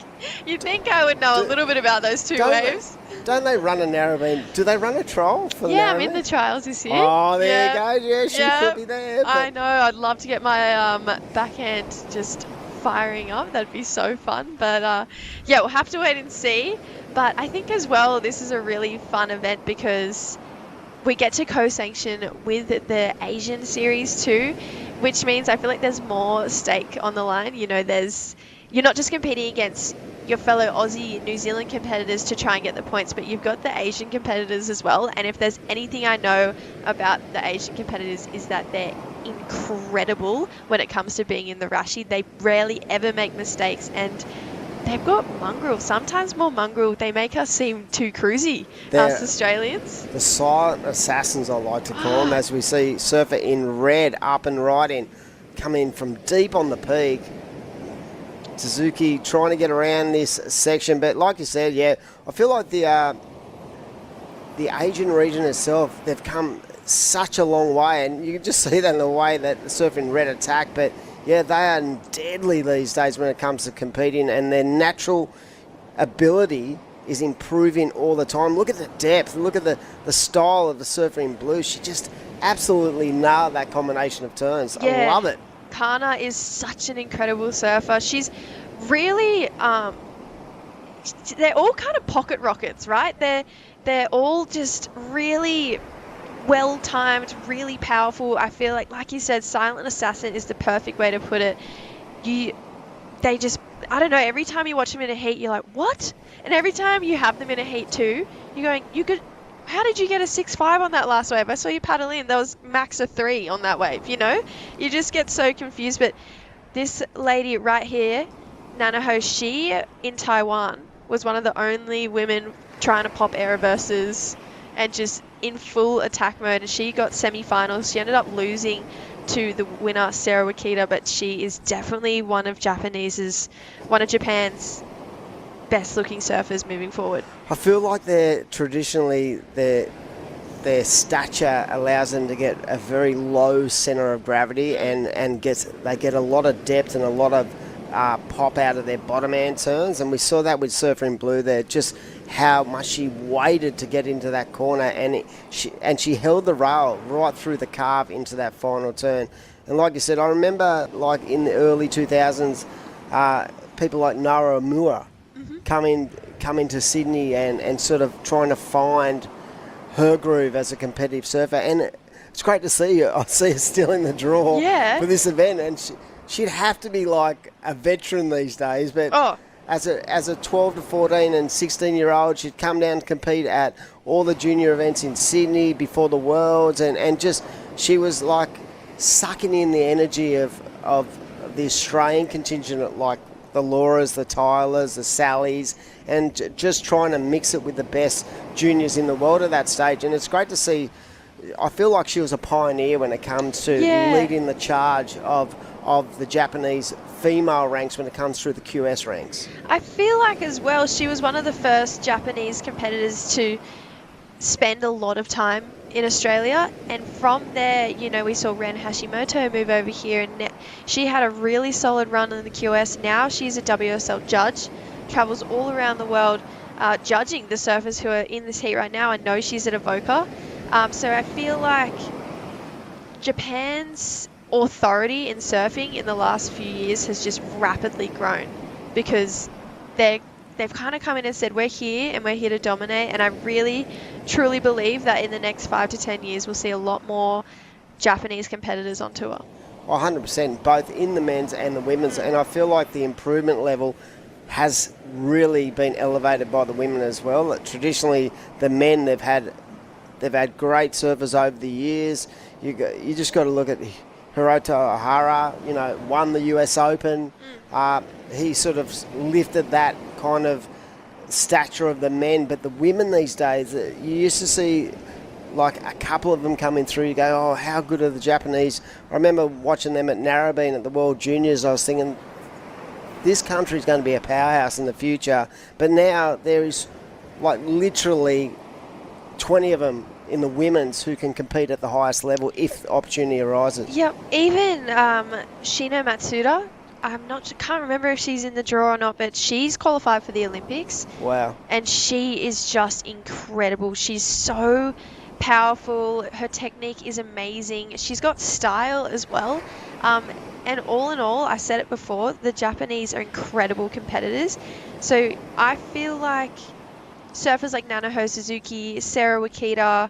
you'd think I would know a little bit about those 2 waves. Don't they run a Narrabeen? Do they run a trial for the Yeah, Narrabeen? I'm in the trials this year. Oh, there you go. Yeah, she could be there. I know. I'd love to get my backhand just firing up. That'd be so fun. But yeah, we'll have to wait and see. But I think as well, this is a really fun event because we get to co-sanction with the Asian series too, which means I feel like there's more stake on the line. You're not just competing against your fellow Aussie, New Zealand competitors to try and get the points, but you've got the Asian competitors as well. And if there's anything I know about the Asian competitors, is that they're incredible when it comes to being in the Rashi. They rarely ever make mistakes, and they've got mongrel, sometimes more mongrel. They make us seem too cruisy, us Australians. The silent assassins, I like to call them, as we see surfer in red up and right in, come in from deep on the peak. Suzuki trying to get around this section, but like you said, yeah, I feel like the Asian region itself, they've come such a long way, and you can just see that in the way that the surfing red attack. But yeah, they are deadly these days when it comes to competing, and their natural ability is improving all the time. Look at the depth, look at the style of the surfer in blue. She just absolutely nailed that combination of turns. Yeah. I love it. Kana is such an incredible surfer. She's really, they're all kind of pocket rockets, right? They're all just really well-timed, really powerful. I feel like you said, silent assassin is the perfect way to put it. I don't know, every time you watch them in a heat, you're like, what? And every time you have them in a heat too, you're going, how did you get a 6.5 on that last wave? I saw you paddle in. There was max a 3 on that wave, You just get so confused. But this lady right here, Nanaho, she in Taiwan was one of the only women trying to pop air reverses and just in full attack mode. And she got semi-finals. She ended up losing to the winner, Sarah Wakita, but she is definitely one of Japan's best looking surfers moving forward. I feel like they're traditionally their stature allows them to get a very low center of gravity, and they get a lot of depth and a lot of pop out of their bottom hand turns, and we saw that with Surfer in Blue there, just how much she waited to get into that corner, and she held the rail right through the carve into that final turn. And like you said, I remember like in the early 2000s, people like Nara Amura come into Sydney and sort of trying to find her groove as a competitive surfer, and it's great to see her. I see her still in the draw for this event, and she'd have to be like a veteran these days, but as a 12 to 14 and 16-year-old, she'd come down to compete at all the junior events in Sydney before the Worlds, and just she was like sucking in the energy of the Australian contingent, like the Lauras, the Tylers, the Sallys, and just trying to mix it with the best juniors in the world at that stage. And it's great to see I feel like she was a pioneer when it comes to Yeah. leading the charge of the Japanese female ranks when it comes through the QS ranks. I feel like as well, she was one of the first Japanese competitors to spend a lot of time in Australia, and from there, you know, we saw Ren Hashimoto move over here, and she had a really solid run in the QS. Now she's a WSL judge, travels all around the world judging the surfers who are in this heat right now. I know she's at Avoca, so I feel like Japan's authority in surfing in the last few years has just rapidly grown, because they've kind of come in and said, we're here and we're here to dominate. And I really truly believe that in the next 5 to 10 years we'll see a lot more Japanese competitors on tour. 100%, both in the men's and the women's, and I feel like the improvement level has really been elevated by the women as well. Traditionally, the men, they've had great surfers over the years. You just got to look at Hiroto Ohara, you know, won the US Open. He sort of lifted that kind of stature of the men, but the women these days, you used to see like a couple of them coming through, you go, oh, how good are the Japanese? I remember watching them at Narrabeen at the World Juniors. I was thinking, this country is going to be a powerhouse in the future. But now there is like literally 20 of them in the women's who can compete at the highest level if the opportunity arises. Yep, even Shino Matsuda, can't remember if she's in the draw or not, but she's qualified for the Olympics. Wow. And she is just incredible. She's so powerful. Her technique is amazing. She's got style as well. And all in all, I said it before, the Japanese are incredible competitors. So I feel like surfers like Nanaho Suzuki, Sarah Wakita,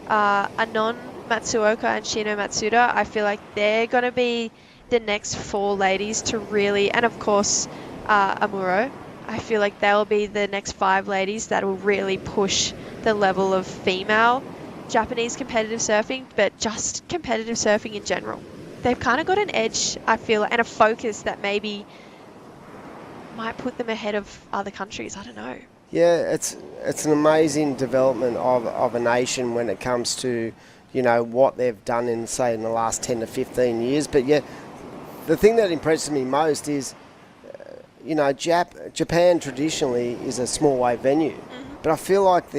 Anon Matsuoka and Shino Matsuda, I feel like they're going to be the next 4 ladies to really, and of course Amuro, I feel like they'll be the next 5 ladies that will really push the level of female Japanese competitive surfing, but just competitive surfing in general. They've kind of got an edge, I feel, and a focus that maybe might put them ahead of other countries. I don't know. Yeah, it's an amazing development of a nation when it comes to, you know, what they've done in, say, in the last 10 to 15 years. But yeah, the thing that impresses me most is, you know, Japan traditionally is a small wave venue. But I feel like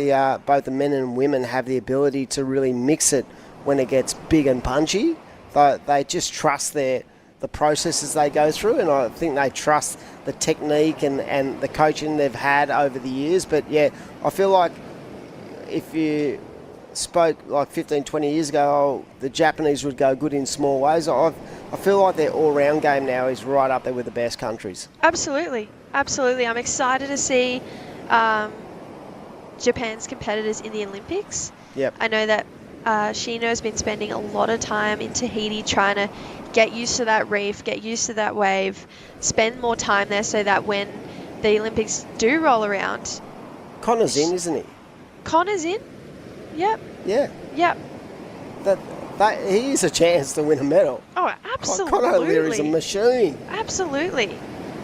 both the men and women have the ability to really mix it when it gets big and punchy. They just trust the processes they go through, and I think they trust the technique and the coaching they've had over the years. But yeah, I feel like if you spoke like 15, 20 years ago, oh, the Japanese would go good in small waves. I feel like their all-round game now is right up there with the best countries. Absolutely. Absolutely. I'm excited to see Japan's competitors in the Olympics. Yep. I know that Shino's been spending a lot of time in Tahiti trying to get used to that reef, get used to that wave, spend more time there so that when the Olympics do roll around... Connor's in, isn't he? Connor's in? Yep. Yeah. Yep. He is a chance to win a medal. Oh, absolutely. Connor O'Leary's a machine. Absolutely.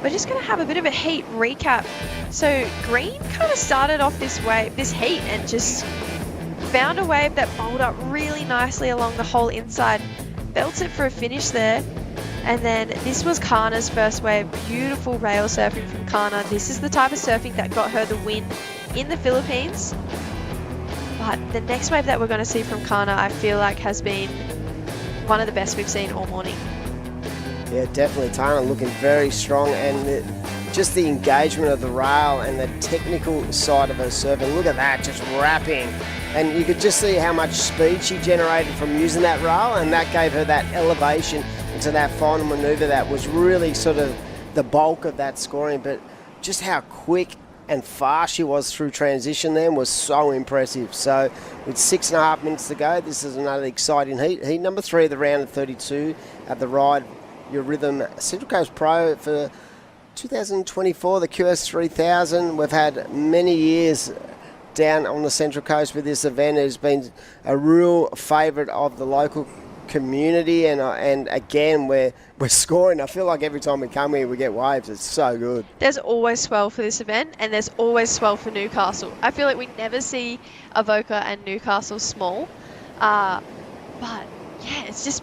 We're just going to have a bit of a heat recap. So Green kind of started off this heat, and just found a wave that bowled up really nicely along the whole inside, belts it for a finish there. And then this was Kana's first wave. Beautiful rail surfing from Kana. This is the type of surfing that got her the win in the Philippines. But the next wave that we're going to see from Kana, I feel like has been one of the best we've seen all morning. Yeah, definitely. Tana looking very strong, and just the engagement of the rail and the technical side of her surfing. Look at that, just wrapping. And you could just see how much speed she generated from using that rail, and that gave her that elevation into that final manoeuvre that was really sort of the bulk of that scoring. But just how quick and fast she was through transition then was so impressive. So with 6.5 minutes to go, this is another exciting heat. Heat number 3 of the round of 32 at the Ryde Your Rhythm Central Coast Pro for 2024, the QS 3000. We've had many years down on the Central Coast with this event. It has been a real favourite of the local community, and again we're scoring. I feel like every time we come here we get waves. It's so good. There's always swell for this event, and there's always swell for Newcastle. I feel like we never see Avoca and Newcastle small. But yeah, it's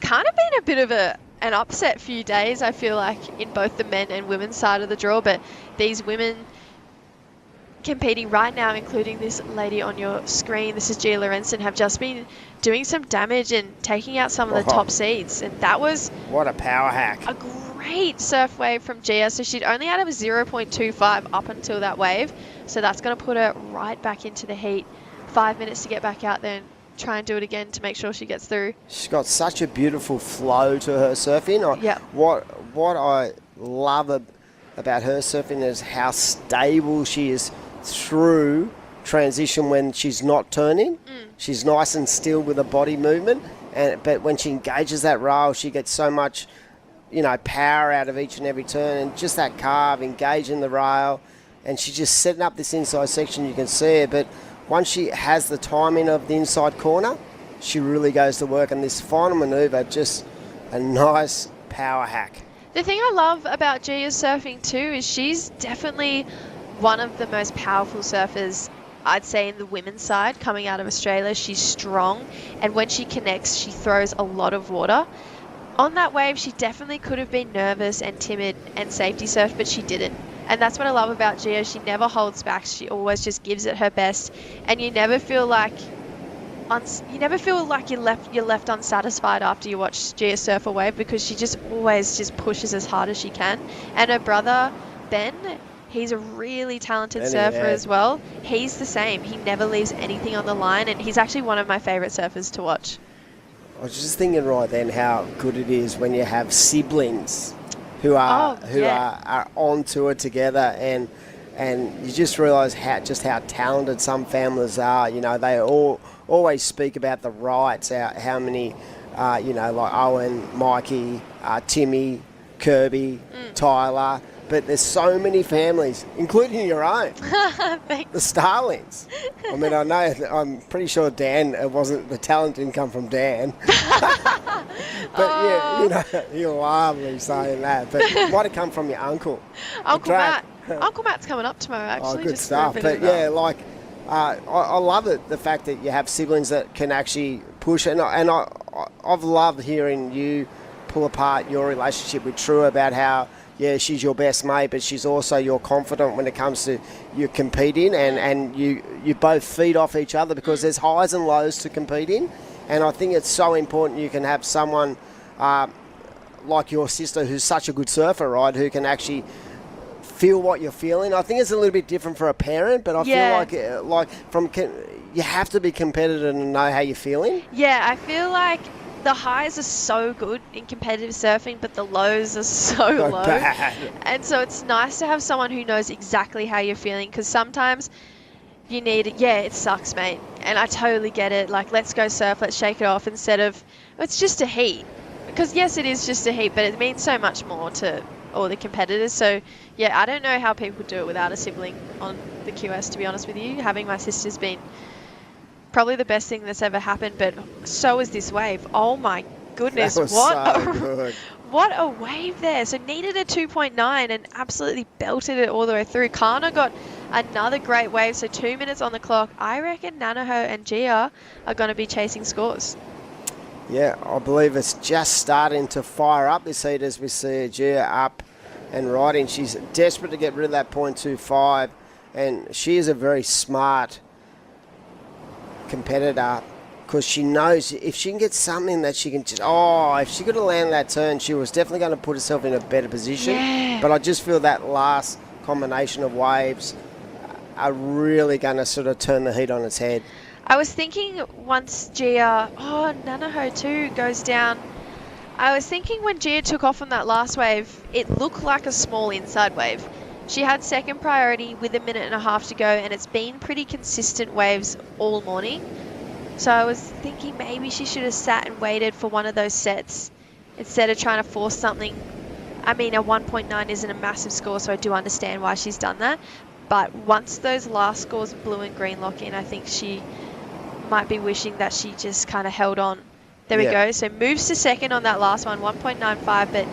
kind of been a bit of an upset few days, I feel like, in both the men and women's side of the draw. But these women competing right now, including this lady on your screen, this is Gia Lorenzen, have just been doing some damage and taking out some of the top seeds. And that was what a power hack. A great surf wave from Gia. So she'd only had a 0.25 up until that wave. So that's going to put her right back into the heat. 5 minutes to get back out there and try and do it again to make sure she gets through. She's got such a beautiful flow to her surfing. Yeah. What I love about her surfing is how stable she is through transition when she's not turning. She's nice and still with a body movement, but when she engages that rail, she gets so much, power out of each and every turn, and just that carve, engaging the rail, and she's just setting up this inside section. You can see her, but once she has the timing of the inside corner, she really goes to work, and this final manoeuvre, just a nice power hack. The thing I love about Gia's surfing too is she's definitely one of the most powerful surfers, I'd say, in the women's side coming out of Australia. She's strong, and when she connects, she throws a lot of water. On that wave, she definitely could have been nervous and timid and safety surfed, but she didn't. And that's what I love about Gia. She never holds back. She always just gives it her best, and you never feel like you're left unsatisfied after you watch Gia surf a wave, because she just always just pushes as hard as she can. And her brother Ben, he's a really talented surfer as well. He's the same. He never leaves anything on the line, and he's actually one of my favourite surfers to watch. I was just thinking right then how good it is when you have siblings who are on tour together, and you just realise how talented some families are. They always speak about the Rydes, how many, like Owen, Mikey, Timmy, Kirby, Tyler. But there's so many families, including your own, the Starlings. I mean, I'm pretty sure Dan, the talent didn't come from Dan. But you'll laugh me saying that. But it might have come from your uncle. Uncle Matt. Uncle Matt's coming up tomorrow, actually. Oh, good stuff. But I love it, the fact that you have siblings that can actually push. And I've loved hearing you pull apart your relationship with True about how, she's your best mate, but she's also your confidant when it comes to you competing, and you both feed off each other, because there's highs and lows to competing. And I think it's so important you can have someone like your sister, who's such a good surfer, right, who can actually feel what you're feeling. I think it's a little bit different for a parent, but I feel like you have to be competitive and know how you're feeling. Yeah, I feel like the highs are so good in competitive surfing, but the lows are so low. Bad. And so it's nice to have someone who knows exactly how you're feeling, because sometimes you need it. Yeah, it sucks, mate. And I totally get it. Like, let's go surf, let's shake it off, instead of, it's just a heat. Because yes, it is just a heat, but it means so much more to all the competitors. So yeah, I don't know how people do it without a sibling on the QS, to be honest with you. Having my sister's been probably the best thing that's ever happened, but so is this wave. Oh my goodness, what a wave there. So needed a 2.9 and absolutely belted it all the way through. Kana got another great wave, so 2 minutes on the clock. I reckon Nanaho and Gia are going to be chasing scores. Yeah, I believe it's just starting to fire up this heat as we see Gia up and riding. She's desperate to get rid of that 0.25, and she is a very smart competitor, because she knows if she can get something that she can just, if she could have landed that turn, she was definitely going to put herself in a better position. Yeah. But I just feel that last combination of waves are really going to sort of turn the heat on its head. I was thinking once Gia, Nanaho too goes down. I was thinking when Gia took off on that last wave, it looked like a small inside wave. She had second priority with a minute and a half to go, and it's been pretty consistent waves all morning. So I was thinking maybe she should have sat and waited for one of those sets instead of trying to force something. I mean, a 1.9 isn't a massive score, so I do understand why she's done that. But once those last scores of blue and green lock in, I think she might be wishing that she just kind of held on. There we go. So moves to second on that last one, 1.95, but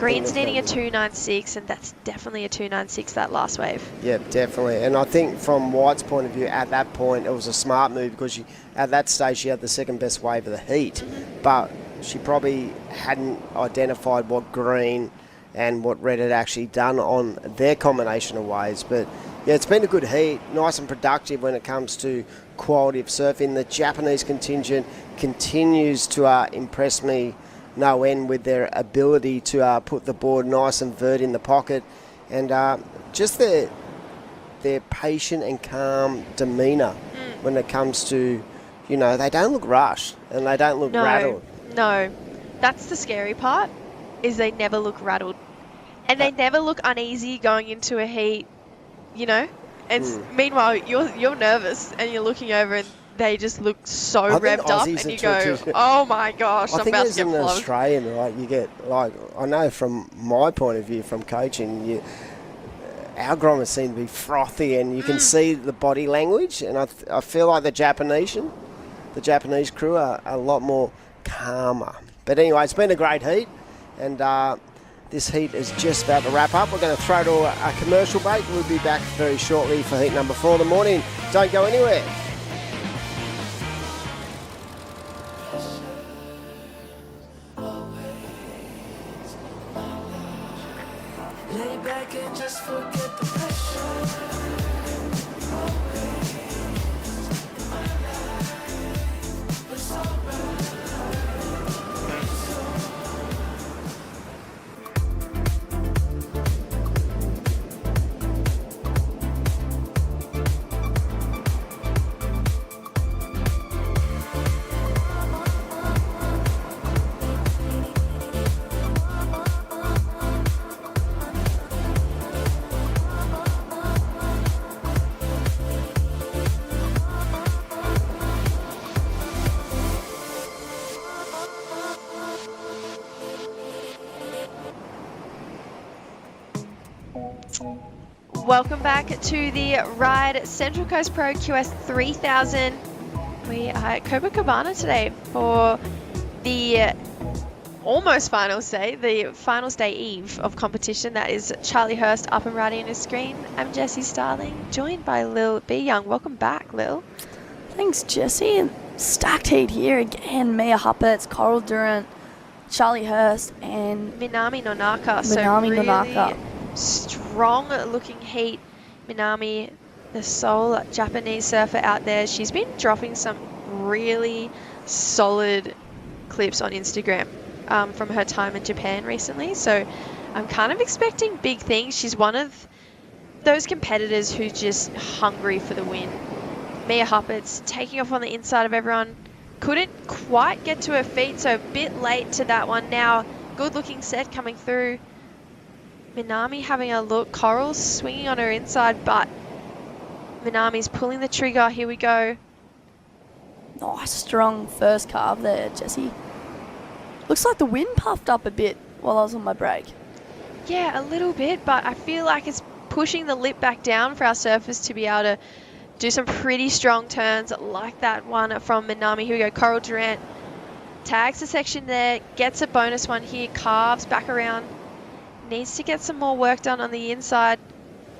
Green's there's needing a no- 296, and that's definitely a 296 that last wave. Yeah, definitely. And I think from White's point of view, at that point, it was a smart move because at that stage she had the second best wave of the heat, but she probably hadn't identified what Green and what Red had actually done on their combination of waves. But yeah, it's been a good heat, nice and productive when it comes to quality of surfing. The Japanese contingent continues to impress me no end with their ability to put the board nice and vert in the pocket, and just their patient and calm demeanour when it comes to, they don't look rushed and they don't look rattled. No, that's the scary part, is they never look rattled. And they never look uneasy going into a heat, And meanwhile, you're nervous and you're looking over and they just look so revved up and you go, oh my gosh, I'm about to get flogged. I think as an flogged. Australian, right, you get, I know from my point of view, from coaching, our grommers seem to be frothy and you can see the body language, and I feel like the Japanese crew are a lot more calmer. But anyway, it's been a great heat, and this heat is just about to wrap up. We're going to throw to a commercial break. We'll be back very shortly for heat number 4 in the morning. Don't go anywhere. Lay back and just forget the pressure. Welcome back to the Ryde Central Coast Pro QS 3000. We are at Copacabana today for the almost finals day, the finals day eve of competition. That is Charlie Hurst up and riding on his screen. I'm Jessie Starling, joined by Lil B. Young. Welcome back, Lil. Thanks, Jessie. And stacked heat here again. Mia Huppert's, Coral Durant, Charlie Hurst, and Minami Nonaka. Nonaka. Strong looking heat. Minami, the sole Japanese surfer out there, she's been dropping some really solid clips on Instagram from her time in Japan recently, so I'm kind of expecting big things. She's one of those competitors who's just hungry for the win. Mia Huppert's taking off on the inside of everyone, couldn't quite get to her feet, so a bit late to that one. Now good looking set coming through. Minami having a look. Coral's swinging on her inside, but Minami's pulling the trigger. Here we go. Nice, strong first carve there, Jessie. Looks like the wind puffed up a bit while I was on my break. Yeah, a little bit, but I feel like it's pushing the lip back down for our surfers to be able to do some pretty strong turns like that one from Minami. Here we go. Coral Durant tags the section there, gets a bonus one here, carves back around. Needs to get some more work done on the inside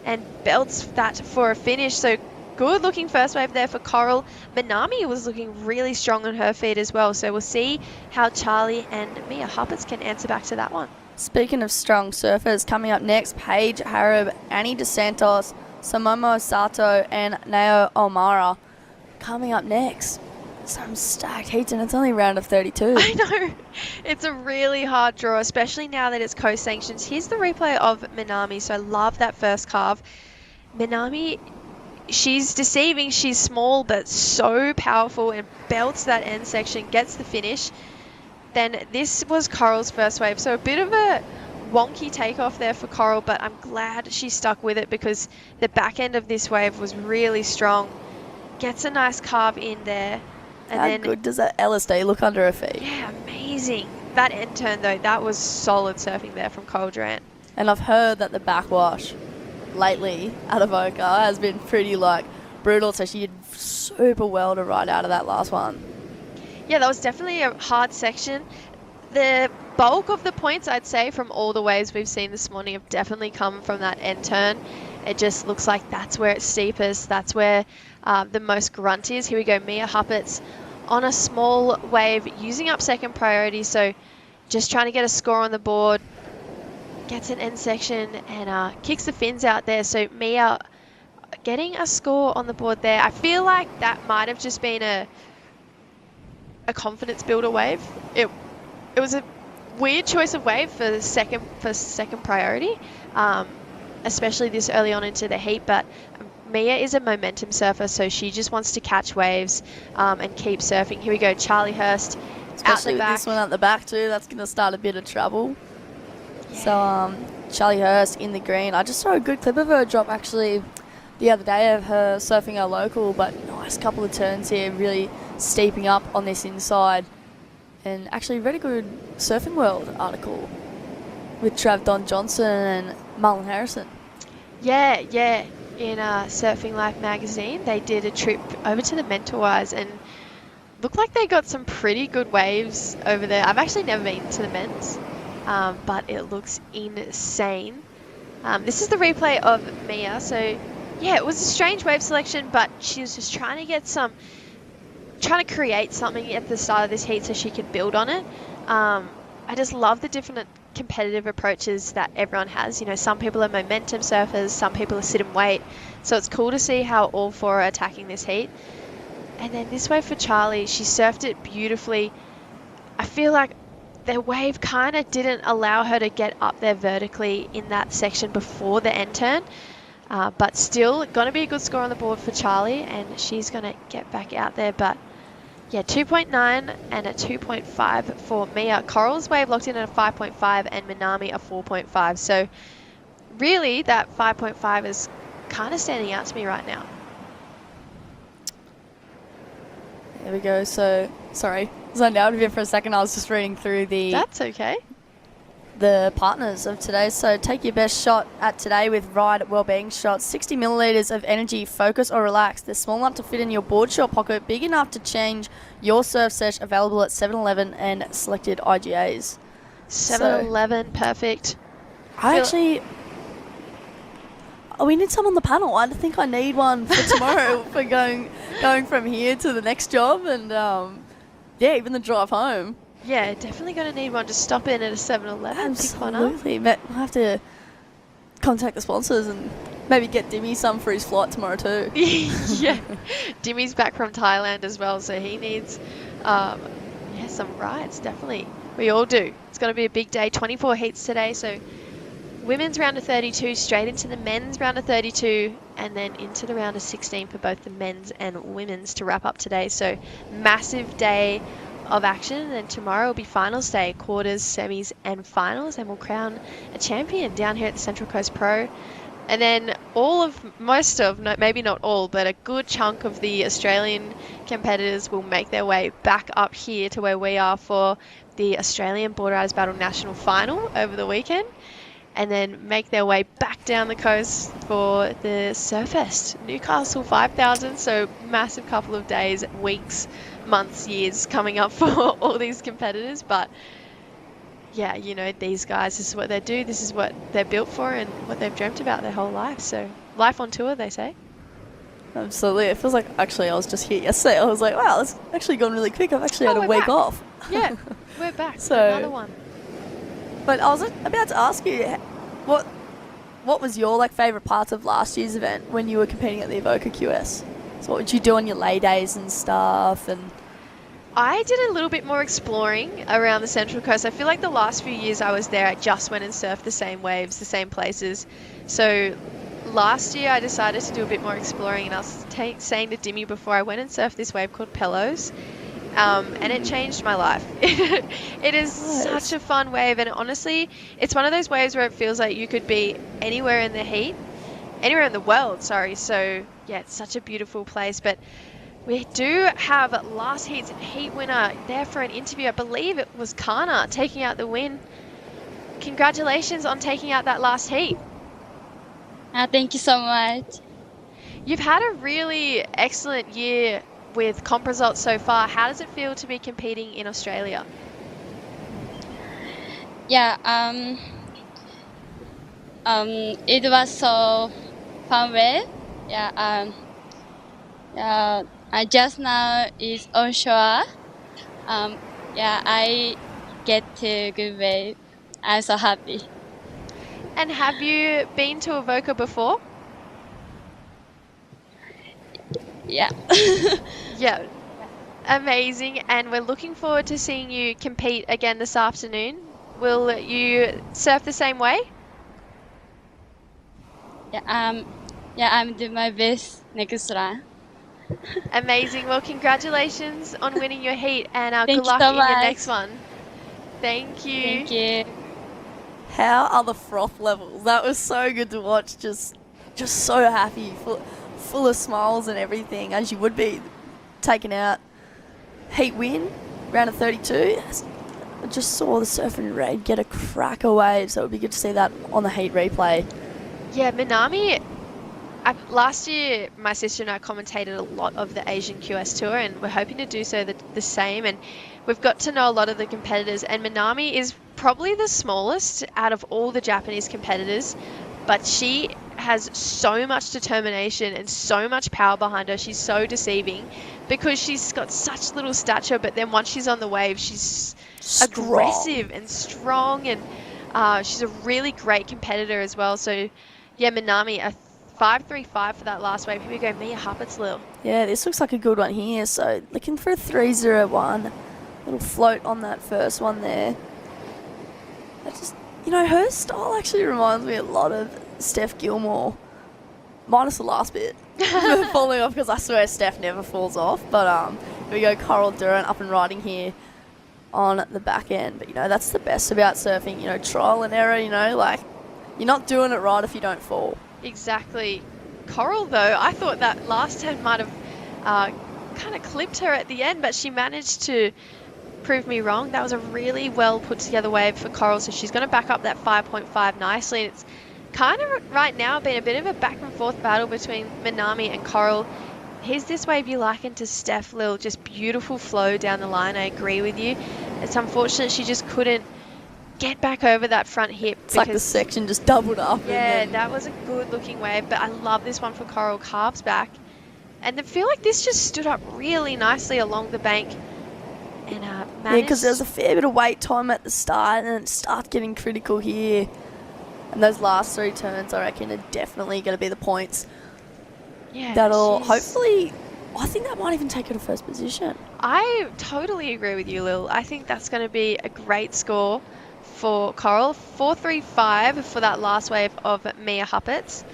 and belts that for a finish. So good looking first wave there for Coral. Minami was looking really strong on her feet as well. So we'll see how Charlie and Mia Hupperts can answer back to that one. Speaking of strong surfers, coming up next, Paige Harab, Annie DeSantos, Samomo Sato, and Nao O'Mara. Coming up next, some stacked heats, and it's only round of 32. I know. It's a really hard draw, especially now that it's co-sanctions. Here's the replay of Minami. So I love that first carve. Minami, she's deceiving. She's small, but so powerful and belts that end section, gets the finish. Then this was Coral's first wave. So a bit of a wonky takeoff there for Coral, but I'm glad she stuck with it because the back end of this wave was really strong. Gets a nice carve in there. And How then, good does that LSD look under her feet? yeah, amazing. That end turn, though, that was solid surfing there from Coral Durant. And I've heard that the backwash lately out of Oka has been pretty, brutal, so she did super well to ride out of that last one. Yeah, that was definitely a hard section. The bulk of the points, I'd say, from all the waves we've seen this morning have definitely come from that end turn. It just looks like that's where it's steepest. That's where the most grunt is. Here we go, Mia Huppets on a small wave, using up second priority. So just trying to get a score on the board. Gets an end section and kicks the fins out there. So Mia getting a score on the board there. I feel like that might have just been a confidence builder wave. It was a weird choice of wave for second priority, especially this early on into the heat. But Mia is a momentum surfer, so she just wants to catch waves and keep surfing. Here we go, Charlie Hurst, especially out the with back. this one at the back too. That's going to start a bit of trouble. Yeah. So Charlie Hurst in the green. I just saw a good clip of her drop actually the other day of her surfing her local, but nice couple of turns here, really steeping up on this inside. And actually read a good Surfing World article with Trav Don Johnson and Marlon Harrison. Yeah. In Surfing Life magazine, they did a trip over to the Mentawais and looked like they got some pretty good waves over there. I've actually never been to the men's, but it looks insane. This is the replay of Mia. So yeah, it was a strange wave selection, but she was just trying to create something at the start of this heat so she could build on it. I just love the different competitive approaches that everyone has. You know, some people are momentum surfers, some people are sit and wait. So it's cool to see how all four are attacking this heat. And then this wave for Charlie, she surfed it beautifully. I feel like the wave kind of didn't allow her to get up there vertically in that section before the end turn. But still, going to be a good score on the board for Charlie, and she's going to get back out there. But yeah, 2.9 and a 2.5 for Mia. Coral's wave locked in at a 5.5 and Minami a 4.5. So really, that 5.5 is kind of standing out to me right now. There we go. So, sorry, zoned out of it for a second. I was just reading through That's okay. The partners of today. So take your best shot at today with Ryde Wellbeing Shots. 60 milliliters of energy, focus or relax. They're small enough to fit in your board short pocket, big enough to change your surf sesh. Available at 7-Eleven and selected IGAs. 7-Eleven, perfect. We need some on the panel. I think I need one for tomorrow for going from here to the next job and even the drive home. Yeah, definitely going to need one. Just stop in at a 7-Eleven, pick one up. Absolutely. We'll have to contact the sponsors and maybe get Dimmy some for his flight tomorrow too. Yeah, Dimmy's back from Thailand as well, so he needs some rides, definitely. We all do. It's going to be a big day. 24 heats today, so women's round of 32, straight into the men's round of 32, and then into the round of 16 for both the men's and women's to wrap up today. So massive day of action, and then tomorrow will be finals day, quarters, semis and finals, and we'll crown a champion down here at the Central Coast Pro. And then maybe not all, but a good chunk of the Australian competitors will make their way back up here to where we are for the Australian Board Riders Battle National Final over the weekend, and then make their way back down the coast for the Surfest Newcastle 5000. So massive couple of days, weeks, months, years coming up for all these competitors. But yeah, you know, these guys, this is what they do, this is what they're built for and what they've dreamt about their whole life. So life on tour, they say. Absolutely. It feels like, actually, I was just here yesterday. I was like, wow, it's actually gone really quick. I've actually had a week off. Yeah, we're back. So, another one. But I was about to ask you, what was your favourite parts of last year's event when you were competing at the Evoca QS? So what would you do on your lay days and stuff? And I did a little bit more exploring around the Central Coast. I feel like the last few years I was there, I just went and surfed the same waves, the same places. So last year I decided to do a bit more exploring, and I was saying to Dimmy before, I went and surfed this wave called Pellos. And it changed my life. It is such a fun wave, and honestly, it's one of those waves where it feels like you could be anywhere in the heat, anywhere in the world, sorry. So yeah, it's such a beautiful place. But we do have last heat's heat winner there for an interview. I believe it was Kana taking out the win. Congratulations on taking out that last heat. Thank you so much. You've had a really excellent year with comp results so far. How does it feel to be competing in Australia? Yeah. It was so fun way. Yeah. I just now is onshore. Yeah. I get to good wave. I'm so happy. And have you been to Avoca before? Yeah. Yeah. Amazing. And we're looking forward to seeing you compete again this afternoon. Will you surf the same way? Yeah. I'm doing my best next round. Amazing. Well, congratulations on winning your heat, and Thank good you luck so in your much. next one. Thank you. Thank you. How are the froth levels? That was so good to watch. Just so happy, full of smiles and everything, as you would be. Taken out, heat win, round of 32. I just saw the Surfing Ryde get a cracker wave, so it would be good to see that on the heat replay. Yeah, Minami. Last year, my sister and I commentated a lot of the Asian QS Tour, and we're hoping to do so the same. And we've got to know a lot of the competitors, and Minami is probably the smallest out of all the Japanese competitors, but she has so much determination and so much power behind her. She's so deceiving because she's got such little stature, but then once she's on the wave, she's aggressive and strong, and she's a really great competitor as well. So, yeah, Minami, a 5.35 for that last wave. Here we go, Mia Huppert's Lil. Yeah, this looks like a good one here. So looking for a 3.01. Little float on that first one there. That just, her style actually reminds me a lot of Steph Gilmore, minus the last bit. Falling off, because I swear Steph never falls off. But here we go, Coral Durant up and riding here on the back end. But, that's the best about surfing, trial and error, like, you're not doing it right if you don't fall. Exactly. Coral, though, I thought that last turn might have kind of clipped her at the end, but she managed to prove me wrong. That was a really well put together wave for Coral, so she's going to back up that 5.5 nicely. And it's kind of right now been a bit of a back and forth battle between Minami and Coral. Here's this wave you liken to Steph Lil, just beautiful flow down the line. I agree with you. It's unfortunate she just couldn't get back over that front hip. It's like the section just doubled up. Yeah, that was a good looking wave, but I love this one for Coral. Calves back. And I feel like this just stood up really nicely along the bank. And yeah, because there's a fair bit of wait time at the start, and it starts getting critical here. And those last 3 turns, I reckon, are definitely going to be the points. Yeah, that'll hopefully, I think that might even take her to first position. I totally agree with you, Lil. I think that's going to be a great score for Coral. 4.35 for that last wave of Mia Huppert's.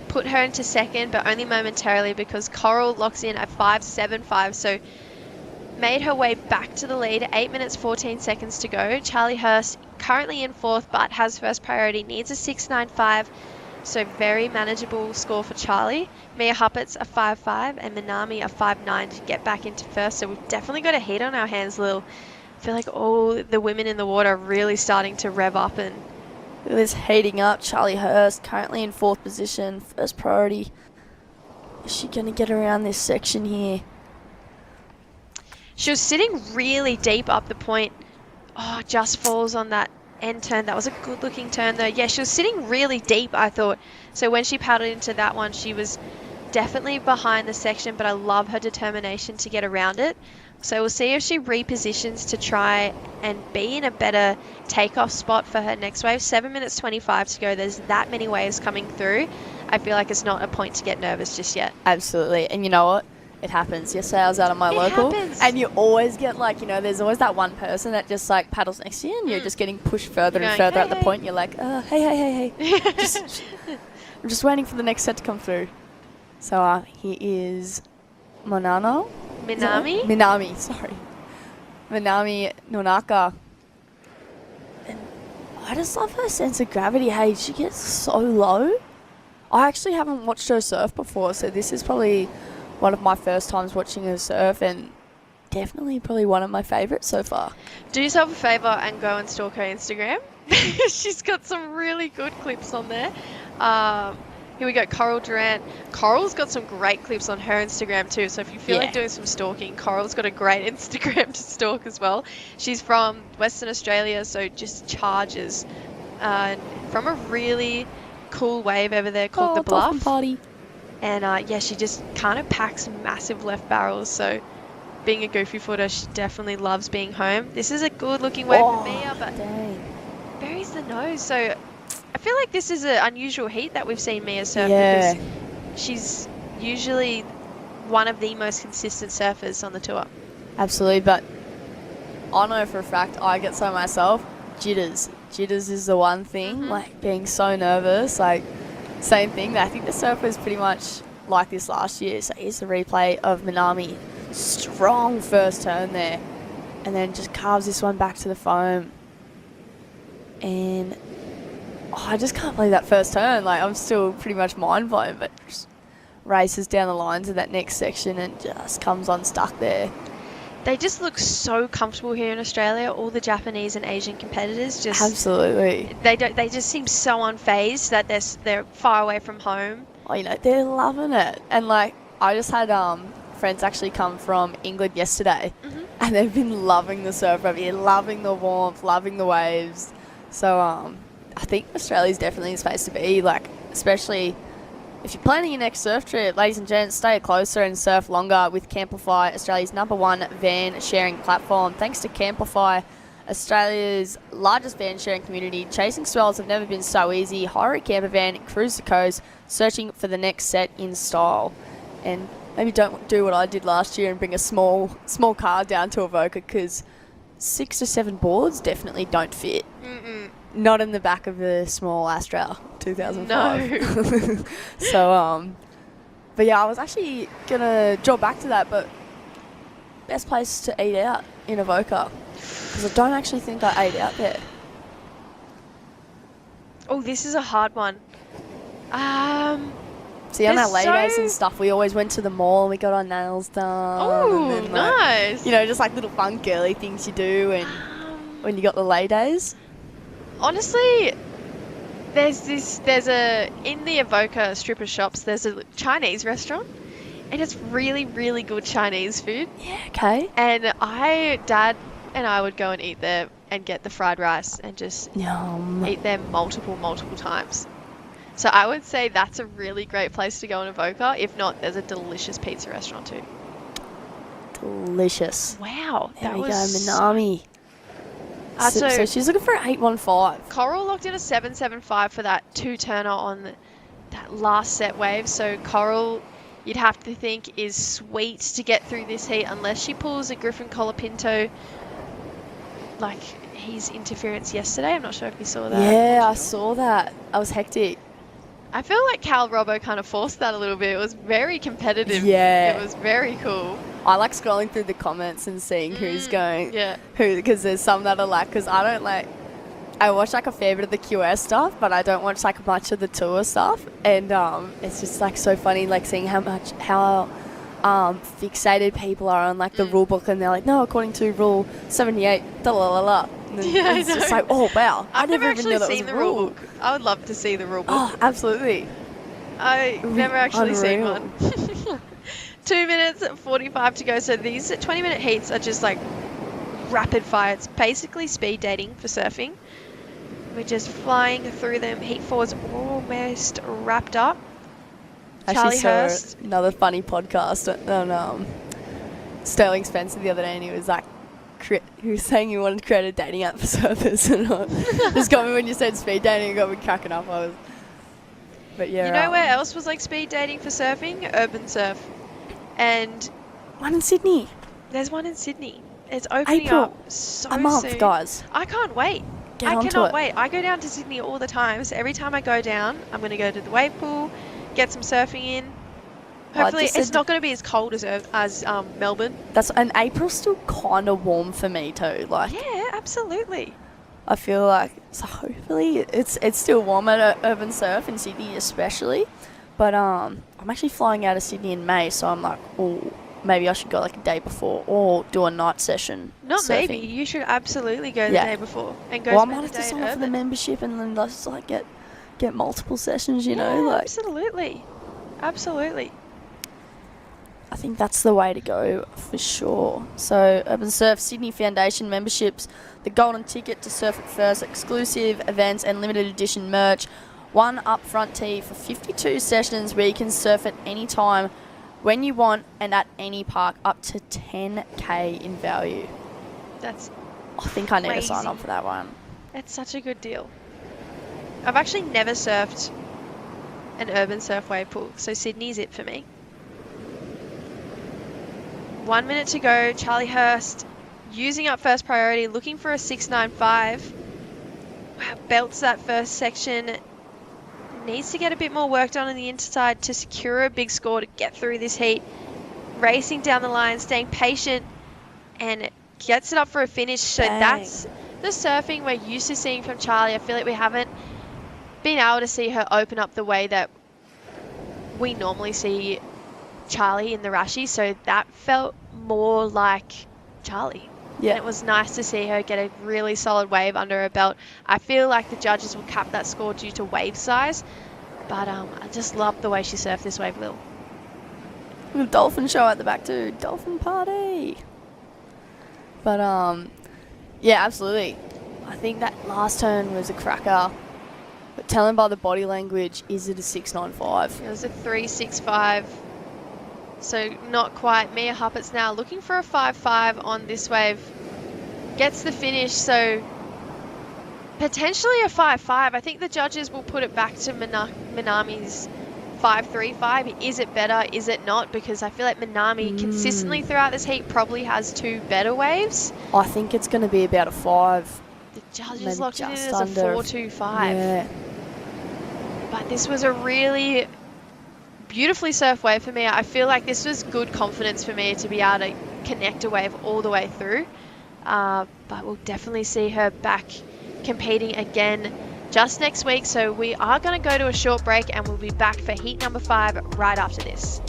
Put her into second, but only momentarily, because Coral locks in at 5.75, so made her way back to the lead. 8 minutes 14 seconds to go. Charlie Hurst currently in fourth, but has first priority, needs a 6.95, so very manageable score for Charlie. Mia Huppert's a 5.5 and Minami a 5.9 to get back into first, so we've definitely got a heat on our hands, Lil. I feel like all the women in the water are really starting to rev up. And look at this heating up. Charlie Hurst currently in fourth position, first priority. Is she going to get around this section here? She was sitting really deep up the point. Oh, just falls on that end turn. That was a good looking turn though. Yeah, she was sitting really deep, I thought. So when she paddled into that one, she was definitely behind the section, but I love her determination to get around it. So we'll see if she repositions to try and be in a better takeoff spot for her next wave. 7 minutes 25 to go. There's that many waves coming through. I feel like it's not a point to get nervous just yet. Absolutely. And you know what? It happens. Yesterday I was out on my local, and you always get like, there's always that one person that just like paddles next to you, and you're just getting pushed further and further at the point. You're like, hey. I'm just waiting for the next set to come through. So here is Minami, sorry. Minami Nonaka. And I just love her sense of gravity. Hey, she gets so low. I actually haven't watched her surf before, so this is probably one of my first times watching her surf, and definitely probably one of my favourites so far. Do yourself a favour and go and stalk her Instagram. She's got some really good clips on there. Here we go, Coral Durant. Coral's got some great clips on her Instagram too, so if you feel Yeah. like doing some stalking, Coral's got a great Instagram to stalk as well. She's from Western Australia, so just charges. From a really cool wave over there called the Dolphin Bluff. Party. And yeah, she just kind of packs massive left barrels, so being a goofy footer, she definitely loves being home. This is a good looking wave for Mia, but Dang. buries the nose, so I feel like this is an unusual heat that we've seen Mia surf Yeah. because she's usually one of the most consistent surfers on the tour. Absolutely, but I know for a fact I get so myself. Jitters. Jitters is the one thing, like being so nervous, like same thing. I think the surf was pretty much like this last year. So here's the replay of Minami. Strong first turn there. And then just carves this one back to the foam. And I just can't believe that first turn. Like, I'm still pretty much mind blown, but just races down the line to that next section and just comes unstuck there. They just look so comfortable here in Australia. All the Japanese and Asian competitors just Absolutely. They just seem so unfazed that they're far away from home. Oh, you know, they're loving it. And like, I just had friends actually come from England yesterday, and they've been loving the surf over here, loving the warmth, loving the waves. So I think Australia's definitely the space to be. Like, especially if you're planning your next surf trip, ladies and gents, stay closer and surf longer with Camplify, Australia's #1 van sharing platform. Thanks to Camplify, Australia's largest van sharing community, chasing swells have never been so easy. Hire a camper van, cruise the coast, searching for the next set in style. And maybe don't do what I did last year and bring a small car down to Avoca, because 6 to 7 boards definitely don't fit. Not in the back of a small Astra 2005. No. So, but yeah, I was actually going to draw back to that, but best place to eat out in Avoca, because I don't actually think I ate out there. Oh, this is a hard one. See, on our There's lay days so- and stuff, we always went to the mall and we got our nails done. Oh, and then, like, nice. you know, just like little fun girly things you do and when you got the lay days. Honestly, in the Avoca strip of shops, there's a Chinese restaurant, and it's really, really good Chinese food. Yeah, okay. And Dad and I would go and eat there and get the fried rice and just Yum. eat there multiple times. So I would say that's a really great place to go in Avoca. If not, there's a delicious pizza restaurant too. Delicious. Wow, There that we go, was Minami. So she's looking for 815. Coral locked in a 775 for that 2-turner on that last set wave. So Coral, you'd have to think, is sweet to get through this heat unless she pulls a Griffin Colapinto like his interference yesterday. I'm not sure if you saw that. Yeah, I saw that. That was hectic. I feel like Cal Robbo kind of forced that a little bit. It was very competitive. Yeah. It was very cool. I like scrolling through the comments and seeing who's going. Yeah. Because there's some that are like, because I don't like, I watch like a fair bit of the QS stuff, but I don't watch like much of the tour stuff. And it's just like so funny, like seeing how fixated people are on like the rule book, and they're like, no, according to rule 78, da la la la. And Yeah, it's I just know. like, oh wow, I've never never even knew actually that was seen a the rule book. I would love to see the rule book. Oh, absolutely. I've never actually seen Unreal. one. 2 minutes 45 to go. So these 20-minute heats are just like rapid fire. It's basically speed dating for surfing. We're just flying through them. Heat four's almost wrapped up. Actually Charlie saw Hurst. another funny podcast on Sterling Spencer the other day, and he was like, he was saying he wanted to create a dating app for surfers, and just got me when you said speed dating, it got me cracking up. But yeah, You know where else was like speed dating for surfing? Urban Surf. And one in Sydney. there's one in Sydney. It's opening April. up so A month, soon. guys. I can't wait. Get I onto cannot it. wait. I go down to Sydney all the time. So every time I go down, I'm going to go to the wave pool, get some surfing in. Hopefully, just it's said- not going to be as cold as Melbourne. And April's still kind of warm for me too. Like, Yeah, absolutely. I feel like, so hopefully it's still warm at Urban Surf in Sydney especially. But I'm actually flying out of Sydney in May, so I'm like, oh, maybe I should go like a day before or do a night session. Not surfing. maybe. You should absolutely go the Yeah. day before and go Well, I spend might the have to day in sign up for the Urban. membership and then just like get get multiple sessions, you know? Like, absolutely. Absolutely. I think that's the way to go for sure. So, Urban Surf Sydney Foundation memberships, the golden ticket to Surf It First, exclusive events and limited edition merch, one upfront tee for 52 sessions where you can surf at any time, when you want, and at any park, up to 10K in value. That's I think I need to crazy. sign up for that one. It's such a good deal. I've actually never surfed an urban surf wave pool, so Sydney's it for me. 1 minute to go. Charlie Hurst using up first priority, looking for a 695. Wow, belts that first section. Needs to get a bit more work done on the inside to secure a big score to get through this heat. Racing down the line, staying patient, and gets it up for a finish. So Bang. that's the surfing we're used to seeing from Charlie. I feel like we haven't been able to see her open up the way that we normally see Charlie in the Rashi, so that felt more like Charlie. Yeah. And it was nice to see her get a really solid wave under her belt. I feel like the judges will cap that score due to wave size, but I just love the way she surfed this wave, Lil. Dolphin show at the back too. Dolphin party. But yeah, absolutely. I think that last turn was a cracker. But telling by the body language, is it a 695? It was a 365. So not quite. Mia Huppert's now looking for a 5.5 on this wave. Gets the finish, so potentially a 5.5. I think the judges will put it back to Minami's 5.35. Is it better? Is it not? Because I feel like Minami consistently throughout this heat probably has two better waves. I think it's going to be about a 5. The judges Maybe locked it in just as a under. 4.25. Yeah. But this was a really beautifully surf wave for me. I feel like this was good confidence for me to be able to connect a wave all the way through. But we'll definitely see her back competing again just next week. So we are going to go to a short break and we'll be back for heat number 5 right after this.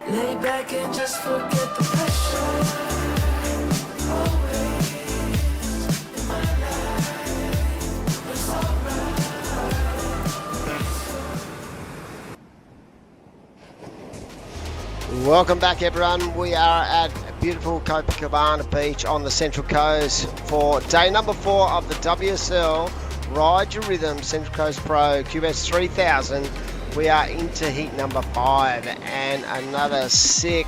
Lay back and just forget the pressure. Always in my life, it's alright. Welcome back, everyone. We are at beautiful Copacabana Beach on the Central Coast for day number 4 of the WSL Ride Your Rhythm Central Coast Pro QS 3000. We are into heat number 5 and another sick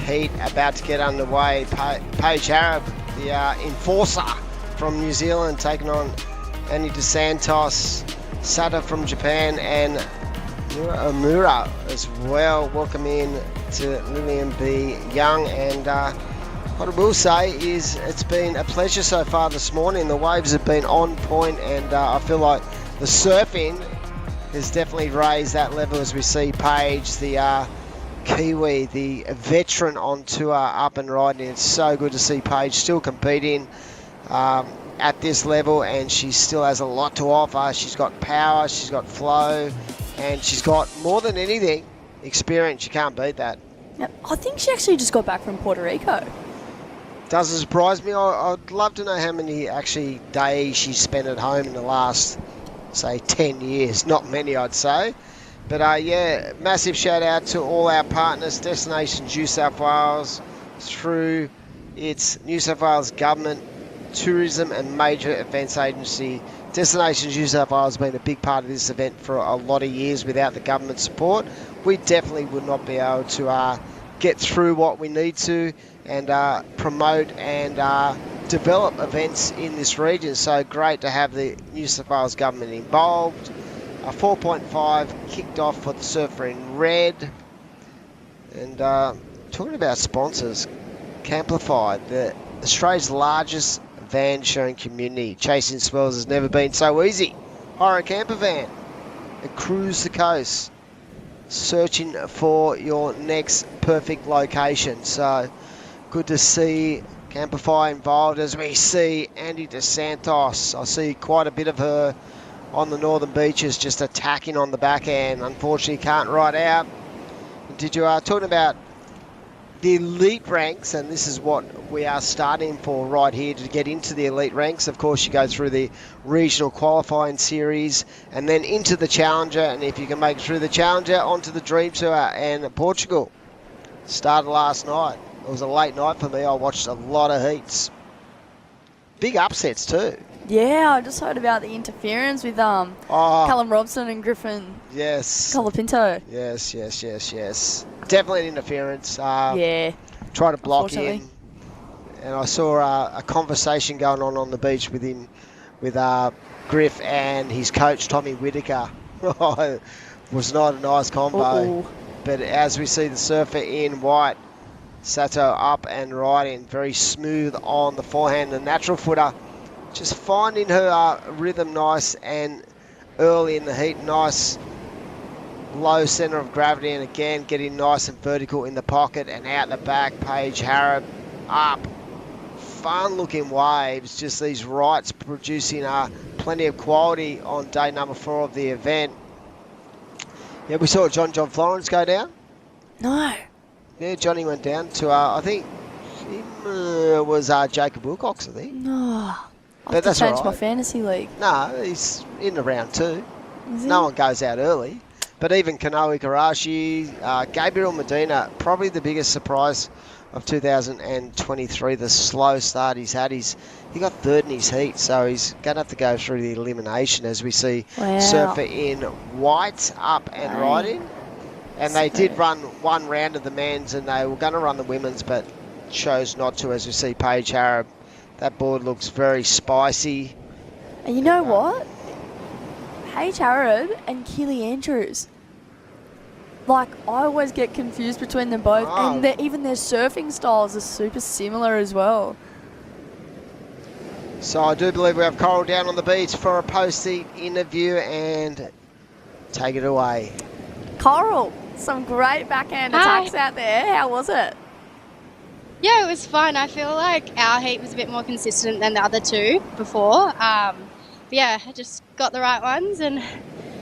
heat about to get underway. Paige Harrop, the enforcer from New Zealand, taking on Annie DeSantos, Sada from Japan, and Omura as well. Welcome in to Lillian B. Young, and what I will say is it's been a pleasure so far this morning. The waves have been on point, and I feel like the surfing has definitely raised that level as we see Paige, the Kiwi, the veteran on tour, up and riding. It's so good to see Paige still competing at this level, and she still has a lot to offer. She's got power, she's got flow, and she's got, more than anything, experience. You can't beat that. Yep. I think she actually just got back from Puerto Rico. Doesn't surprise me. I'd love to know how many actually days she's spent at home in the last, say, 10 years. Not many, I'd say. But yeah, massive shout out to all our partners, Destinations New South Wales, through its New South Wales Government, Tourism and Major Events Agency, Destinations New South Wales has been a big part of this event for a lot of years. Without the government support, we definitely would not be able to get through what we need to and promote and develop events in this region. So great to have the New South Wales Government involved. 4.5 kicked off for the surfer in red. And talking about sponsors, Camplify, Australia's largest van sharing community. Chasing swells has never been so easy. Hire a camper van and cruise the coast, searching for your next perfect location. So good to see Camplify involved as we see Andy DeSantos. I see quite a bit of her on the northern beaches just attacking on the backhand. Unfortunately can't ride out. Did you talking about the elite ranks, and this is what we are starting for right here to get into the elite ranks. Of course, you go through the regional qualifying series and then into the Challenger, and if you can make it through the Challenger, onto the Dream Tour and Portugal. Started last night. It was a late night for me. I watched a lot of heats. Big upsets too. Yeah, I just heard about the interference with Callum Robson and Griffin. Yes. Colapinto. Yes. Definitely an interference. Yeah. Try to block him. And I saw a conversation going on the beach with him, with Griff and his coach, Tommy Whitaker. It was not a nice combo. But as we see the surfer in white, Sato up and riding, very smooth on the forehand. The natural footer just finding her rhythm nice and early in the heat. Nice low centre of gravity, and again getting nice and vertical in the pocket and out the back. Paige Harrop up. Fun looking waves. Just these rights producing plenty of quality on day number 4 of the event. Yeah, we saw John Florence go down. No. Yeah, Johnny went down to, I think, it was Jacob Wilcox, I think. No. I But have to change all my right. fantasy league. No, he's in the round 2. Is he? No one goes out early. But even Kanoe Karashi, Gabriel Medina, probably the biggest surprise of 2023, the slow start he's had. He got 3rd in his heat, so he's going to have to go through the elimination as we see Surfer in white up and riding. And they did run one round of the men's, and they were going to run the women's, but chose not to, as we see Paige Harrop. That board looks very spicy. And you know what? Paige Harrod and Keely Andrews. Like, I always get confused between them both. And even their surfing styles are super similar as well. So I do believe we have Coral down on the beach for a post-heat interview, and take it away. Coral, some great backhand attacks out there. How was it? Yeah, it was fun. I feel like our heat was a bit more consistent than the other two before. But yeah, I just got the right ones and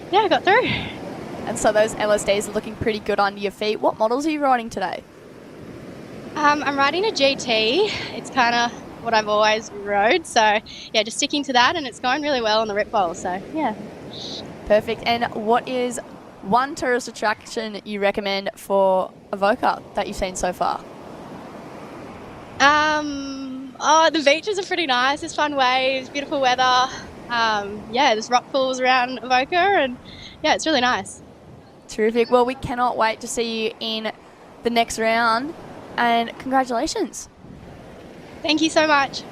yeah, I got through. And so those LSDs are looking pretty good under your feet. What models are you riding today? I'm riding a GT. It's kind of what I've always rode. So yeah, just sticking to that, and it's going really well on the Rip Bowl. So yeah. Perfect. And what is one tourist attraction you recommend for Avoca that you've seen so far? The beaches are pretty nice. There's fun waves, beautiful weather. Yeah, there's rock pools around Avoca, and yeah, it's really nice. Terrific. Well, we cannot wait to see you in the next round, and congratulations. Thank you so much.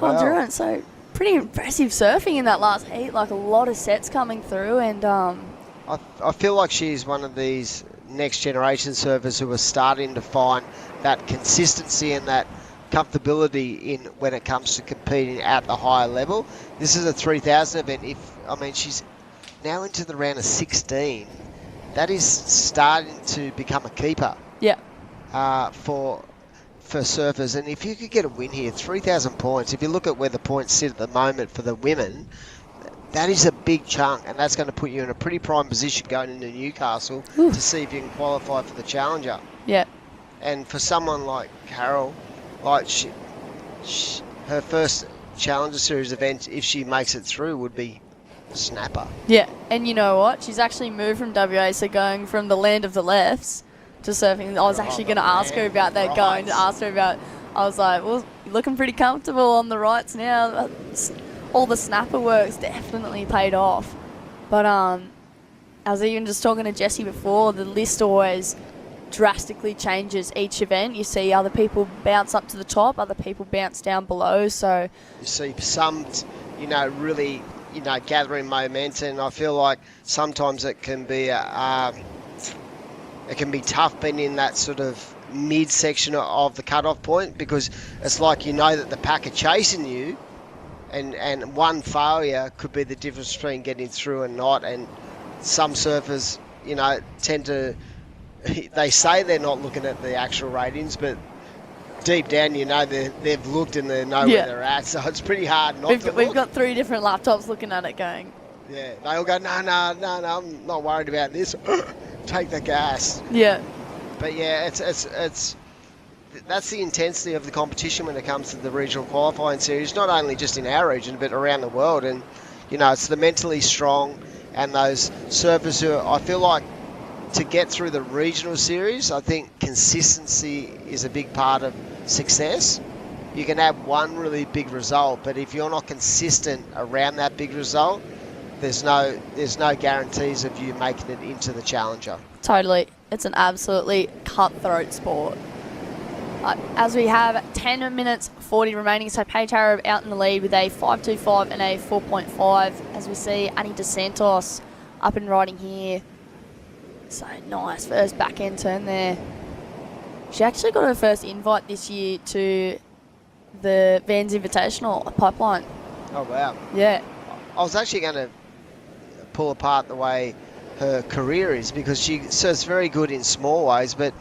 Endurance, so pretty impressive surfing in that last heat, like a lot of sets coming through, and I feel like she's one of these next generation surfers who are starting to find that consistency and that comfortability in when it comes to competing at the higher level. This is a 3000 event. She's now into the round of 16. That is starting to become a keeper. Yeah. For surfers, and if you could get a win here, 3,000 points. If you look at where the points sit at the moment for the women, that is a big chunk, and that's going to put you in a pretty prime position going into Newcastle to see if you can qualify for the Challenger. Yeah. And for someone like Carol, like her first Challenger Series event, if she makes it through, would be a snapper. Yeah, and you know what? She's actually moved from WA, so going from the land of the lefts to surfing. I was actually going to ask her about that, going to ask her about I was like, well, you're looking pretty comfortable on the rights now. All the snapper work's definitely paid off. But I was even just talking to Jessie before, the list always drastically changes each event. You see other people bounce up to the top, other people bounce down below. So you see some, really, gathering momentum. I feel like sometimes it can be tough being in that sort of mid-section of the cut-off point, because it's like that the pack are chasing you, and one failure could be the difference between getting through and not. And some surfers, tend to, they say they're not looking at the actual ratings, but deep down, they've looked and they know where they're at. So it's pretty hard not to look. We've got 3 different laptops looking at it going, yeah, they all go, no, I'm not worried about this. Take the gas. Yeah. But yeah, it's that's the intensity of the competition when it comes to the regional qualifying series, not only just in our region, but around the world. And, it's the mentally strong and those surfers who I feel like, to get through the regional series, I think consistency is a big part of success. You can have one really big result, but if you're not consistent around that big result, there's no guarantees of you making it into the Challenger. Totally. It's an absolutely cutthroat sport. As we have 10 minutes 40 remaining, so Paige Harrop out in the lead with a 5.25 and a 4.5. As we see Annie DeSantos up and riding here. So nice first back end turn there. She actually got her first invite this year to the Vans Invitational at Pipeline. Oh, wow. Yeah. I was actually going to pull apart the way her career is, because she surfs very good in small waves, but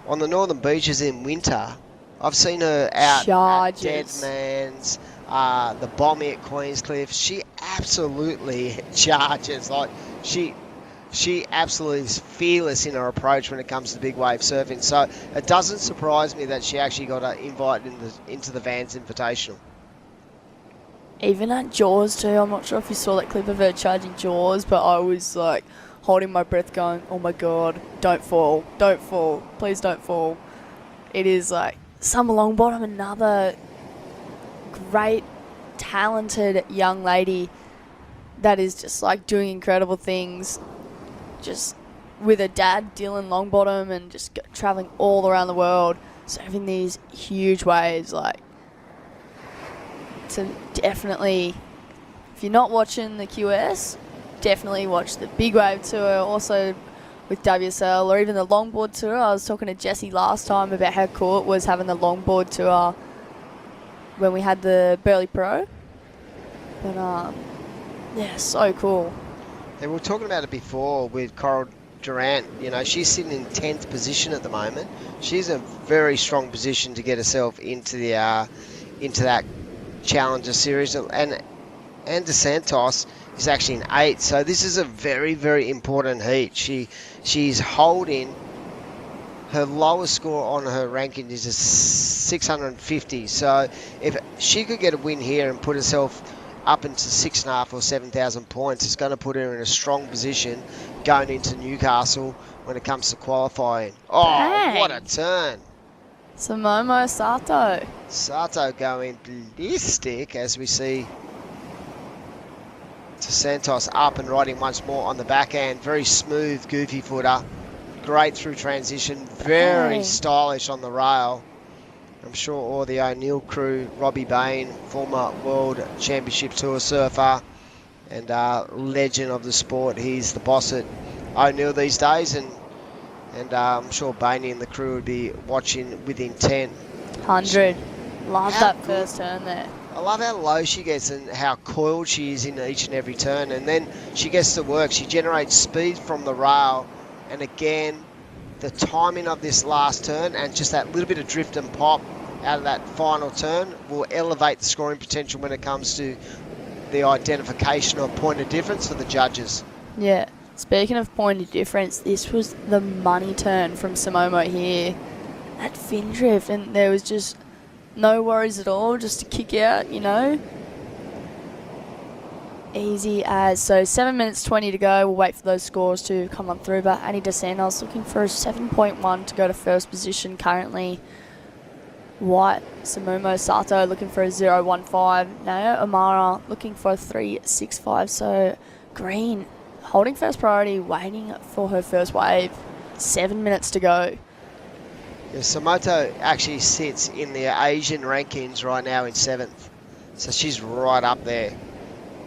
on the northern beaches in winter, I've seen her out at Deadman's, the Bommy at Queenscliff. She absolutely charges. Like, she absolutely is fearless in her approach when it comes to big wave surfing. So it doesn't surprise me that she actually got an invite into the Vans Invitational. Even at Jaws too, I'm not sure if you saw that clip of her charging Jaws, but I was like holding my breath going, oh my God, don't fall, please don't fall. It is like Summer Longbottom, another great, talented young lady that is just like doing incredible things, just with her dad, Dylan Longbottom, and just traveling all around the world, surfing these huge waves. Like, to definitely, if you're not watching the QS, definitely watch the Big Wave Tour, also with WSL, or even the Longboard Tour. I was talking to Jessie last time about how cool it was having the Longboard Tour when we had the Burley Pro. But, yeah, so cool. And we were talking about it before with Coral Durant. She's sitting in 10th position at the moment. She's in a very strong position to get herself into that Challenger Series. And DeSantos is actually in 8th. So this is a very, very important heat. She's holding, her lowest score on her ranking is a 650. So if she could get a win here and put herself up into 6,500 or 7,000 points, it's going to put her in a strong position going into Newcastle when it comes to qualifying. Oh, Dang. What a turn. Samomo Sato. Sato going ballistic as we see DeSantos up and riding once more on the backhand. Very smooth, goofy footer. Great through transition. Very stylish on the rail. I'm sure all the O'Neill crew, Robbie Bain, former World Championship Tour surfer and legend of the sport. He's the boss at O'Neill these days, and I'm sure Bainey and the crew would be watching with intent. 100. Love that first turn there. I love how low she gets and how coiled she is in each and every turn, and then she gets to work. She generates speed from the rail, and again, the timing of this last turn and just that little bit of drift and pop out of that final turn will elevate the scoring potential when it comes to the identification of point of difference for the judges. Yeah. Speaking of point of difference, this was the money turn from Samomo here at fin drift, and there was just no worries at all, just to kick out, Easy as. So 7 minutes 20 to go. We'll wait for those scores to come on through. But Annie DeSantos looking for a 7.1 to go to first position currently. White, Samumo Sato looking for a 0.15. Nao Amara looking for a 3.65. So green holding first priority, waiting for her first wave. 7 minutes to go. Yeah, Samoto actually sits in the Asian rankings right now in 7th. So she's right up there.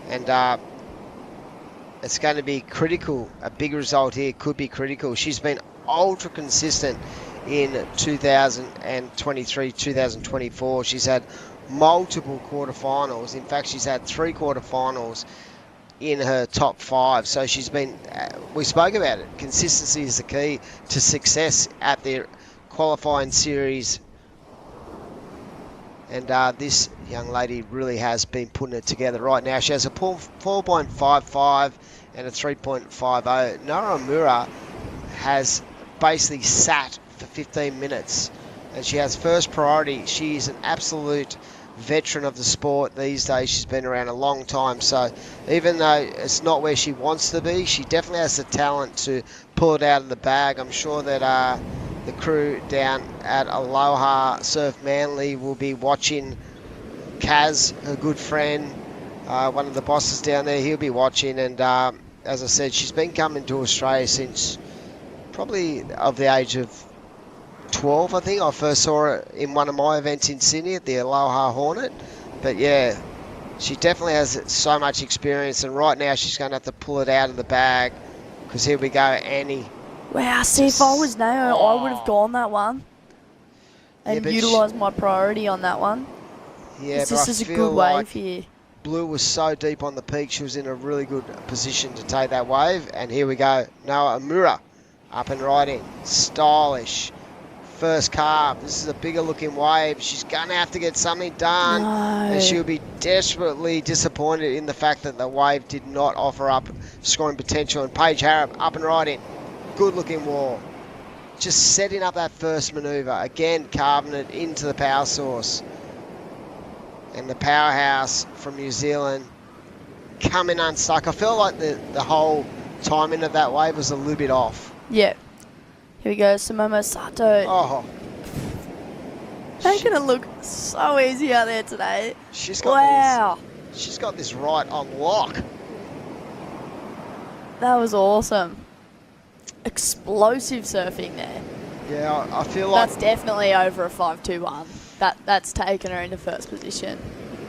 And it's going to be critical. A big result here could be critical. She's been ultra consistent in 2023, 2024. She's had multiple quarterfinals. In fact, she's had 3 quarterfinals in her top 5. So she's been, we spoke about it, consistency is the key to success at the qualifying series. And this young lady really has been putting it together right now. She has a 4.55 and a 3.50. Naramura has basically sat for 15 minutes and she has first priority. She is an absolute veteran of the sport these days. She's been around a long time, so even though it's not where she wants to be, she definitely has the talent to pull it out of the bag. I'm sure that the crew down at Aloha Surf Manly will be watching. Kaz, her good friend, one of the bosses down there, he'll be watching. And as I said, she's been coming to Australia since probably of the age of 12, I think. I first saw her in one of my events in Sydney at the Aloha Hornet. But yeah, she definitely has so much experience, and right now she's going to have to pull it out of the bag, because here we go, Annie. Wow, see, if I was Nao, I would have gone that one and utilised my priority on that one. Yeah, this is a good wave here. Blue was so deep on the peak, she was in a really good position to take that wave. And here we go, Noah Amura up and riding, stylish. First carve. This is a bigger looking wave. She's going to have to get something done. No. And she'll be desperately disappointed in the fact that the wave did not offer up scoring potential. And Paige Harrop up and riding. Good looking wall. Just setting up that first manoeuvre. Again, carving it into the power source. And the powerhouse from New Zealand coming unstuck. I felt like the whole timing of that wave was a little bit off. Yeah. Here we go, Samomo Sato. Oh. Making it look so easy out there today. She's got wow. She's got this right on lock. That was awesome. Explosive surfing there. Yeah, I feel like that's definitely over a 5.21. That's taken her into first position.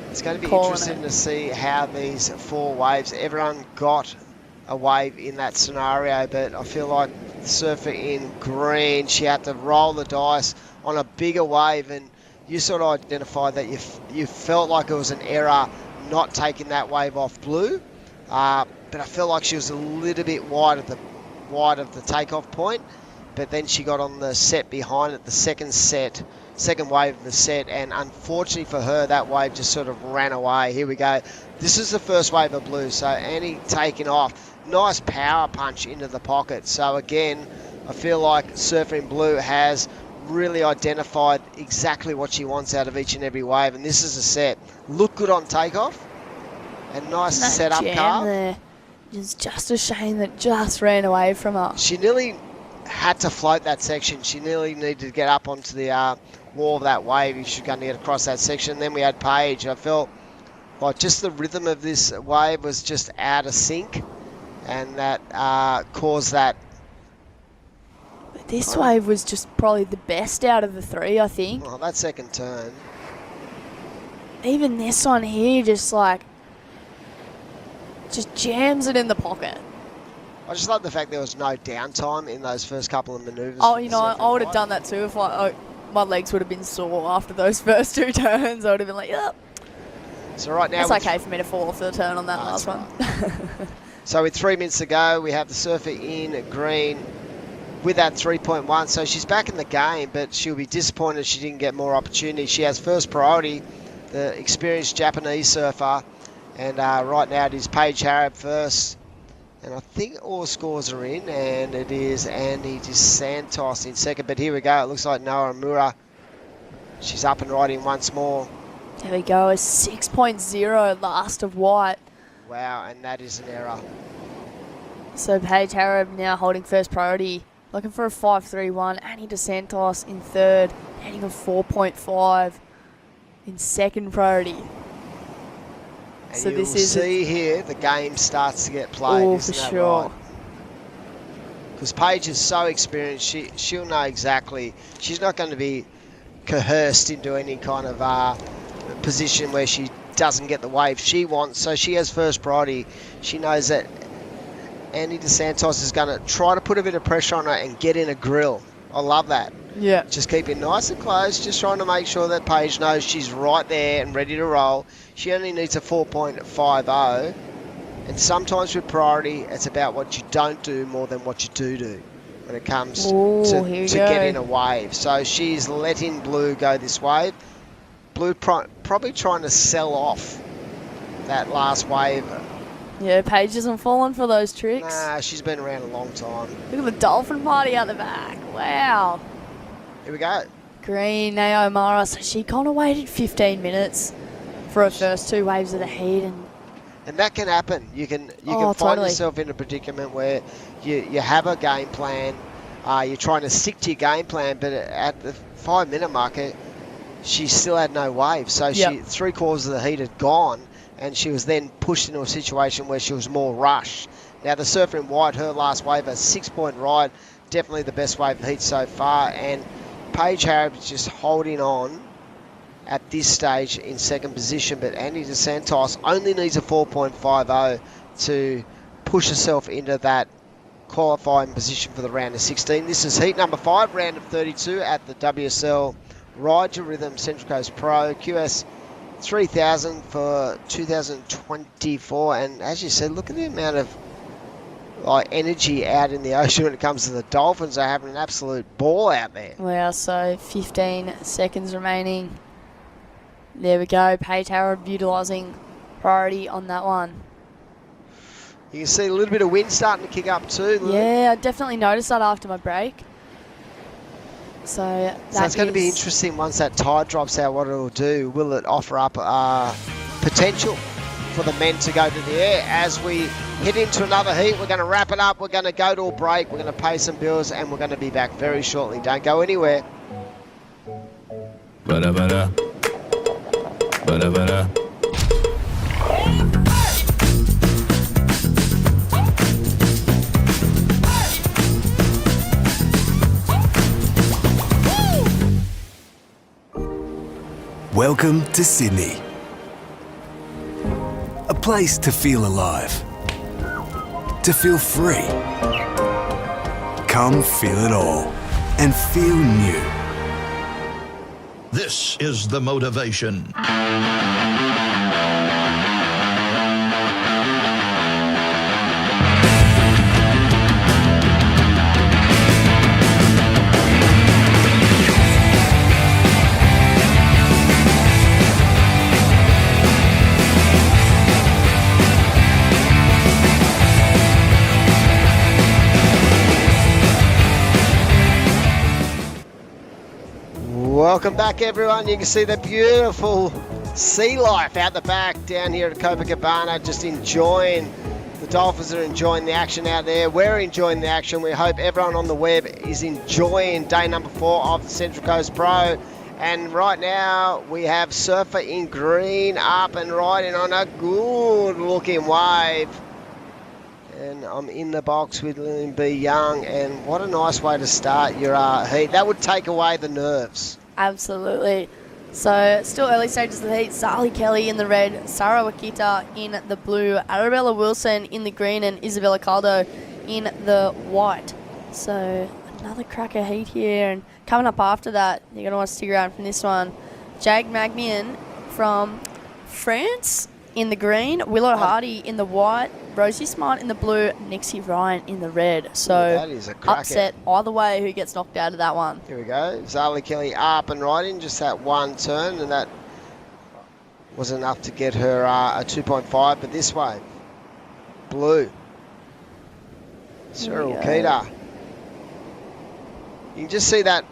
It's going to be interesting to see how these 4 waves, everyone got a wave in that scenario, but I feel like the surfer in green, she had to roll the dice on a bigger wave, and you sort of identified that you felt like it was an error not taking that wave off blue, but I felt like she was a little bit wide of the takeoff point, but then she got on the set behind it, the second wave of the set, and unfortunately for her, that wave just sort of ran away. Here we go. This is the first wave of blue, so Annie taking off. Nice power punch into the pocket. So again, I feel like Surfing Blue has really identified exactly what she wants out of each and every wave, and this is a set. Look good on takeoff, and nice setup carve. There. It's just a shame that just ran away from her. She nearly had to float that section. She nearly needed to get up onto the wall of that wave if she was going to get across that section. Then we had Paige. I felt like just the rhythm of this wave was just out of sync, and that caused that. This wave was just probably the best out of the 3, I think. Oh, that second turn. Even this one here just jams it in the pocket. I just love the fact there was no downtime in those first couple of manoeuvres. Oh, you know, I would have done that too if my legs would have been sore after those first 2 turns. I would have been like, yep. So right now... It's okay for me to fall off the turn on that last one. So with 3 minutes to go, we have the surfer in green with that 3.1. So she's back in the game, but she'll be disappointed she didn't get more opportunity. She has first priority, the experienced Japanese surfer. And right now it is Paige Harrop first. And I think all scores are in, and it is Andy DeSantos in second. But here we go. It looks like Noah Amura. She's up and riding once more. There we go. A 6.0 last of white. Wow, and that is an error. So Paige Harrop now holding first priority. Looking for a 5.31. Annie DeSantos in third, heading a 4.5 in second priority. And So you'll this is see here the game starts to get played, for isn't that sure. right? Because Paige is so experienced, she'll know exactly. She's not going to be coerced into any kind of position where she doesn't get the wave she wants. So she has first priority. She knows that Annie DeSantos is going to try to put a bit of pressure on her and get in a grill. I love that. Yeah. Just keep it nice and close, just trying to make sure that Paige knows she's right there and ready to roll. She only needs a 4.50. And sometimes with priority, it's about what you don't do more than what you do when it comes to get in a wave. So she's letting Blue go this wave. Blue probably trying to sell off that last wave. Yeah, Paige isn't falling for those tricks. Nah, she's been around a long time. Look at the dolphin party out the back. Wow. Here we go. Green, Nao Mara. So she kind of waited 15 minutes for her first two waves of the heat, and that can happen. You can find totally. yourself in a predicament where you have a game plan. You're trying to stick to your game plan, but at the 5-minute marker, she still had no wave. So she 3/4 of the heat had gone, and she was then pushed into a situation where she was more rushed. Now the surfer in white, her last wave, a 6-point ride, definitely the best wave of heat so far. And Paige Harrop is just holding on at this stage in second position, but Annie DeSantos only needs a 4.50 to push herself into that qualifying position for the round of 16. This is heat number 5, round of 32 at the WSL Ryde Rhythm Central Coast Pro QS 3000 for 2024. And as you said, look at the amount of energy out in the ocean when it comes to the dolphins. Are having an absolute ball out there. Wow, so 15 seconds remaining. There we go. Paige Harrod utilising priority on that one. You can see a little bit of wind starting to kick up too. Yeah, I definitely noticed that after my break. So it's going to be interesting once that tide drops out, what it'll do. Will it offer up potential for the men to go to the air? As we head into another heat, we're going to wrap it up. We're going to go to a break. We're going to pay some bills, and we're going to be back very shortly. Don't go anywhere. Ba-da-ba-da. Ba-da-ba-da. Welcome to Sydney. A place to feel alive. To feel free. Come feel it all and feel new. This is the motivation. Welcome back, everyone. You can see the beautiful sea life out the back down here at Copacabana, just enjoying. The Dolphins are enjoying the action out there. We're enjoying the action. We hope everyone on the web is enjoying day number 4 of the Central Coast Pro. And right now we have Surfer in green up and riding on a good looking wave. And I'm in the box with Lillian B. Young, and what a nice way to start your heat. That would take away the nerves. Absolutely. So, still early stages of the heat. Zali Kelly in the red, Sarah Wakita in the blue, Arabella Wilson in the green, and Isabella Caldo in the white. So, another cracker heat here. And coming up after that, you're going to want to stick around from this one. Jag Magmian from France in the green, Willow Hardy in the white, Rosie Smart in the blue, Nixie Ryan in the red. So that is a cracker. Upset either way who gets knocked out of that one. Here we go. Zali Kelly up and riding, just that one turn, and that was enough to get her a 2.5. But this way, blue. Cyril Keita. You can just see that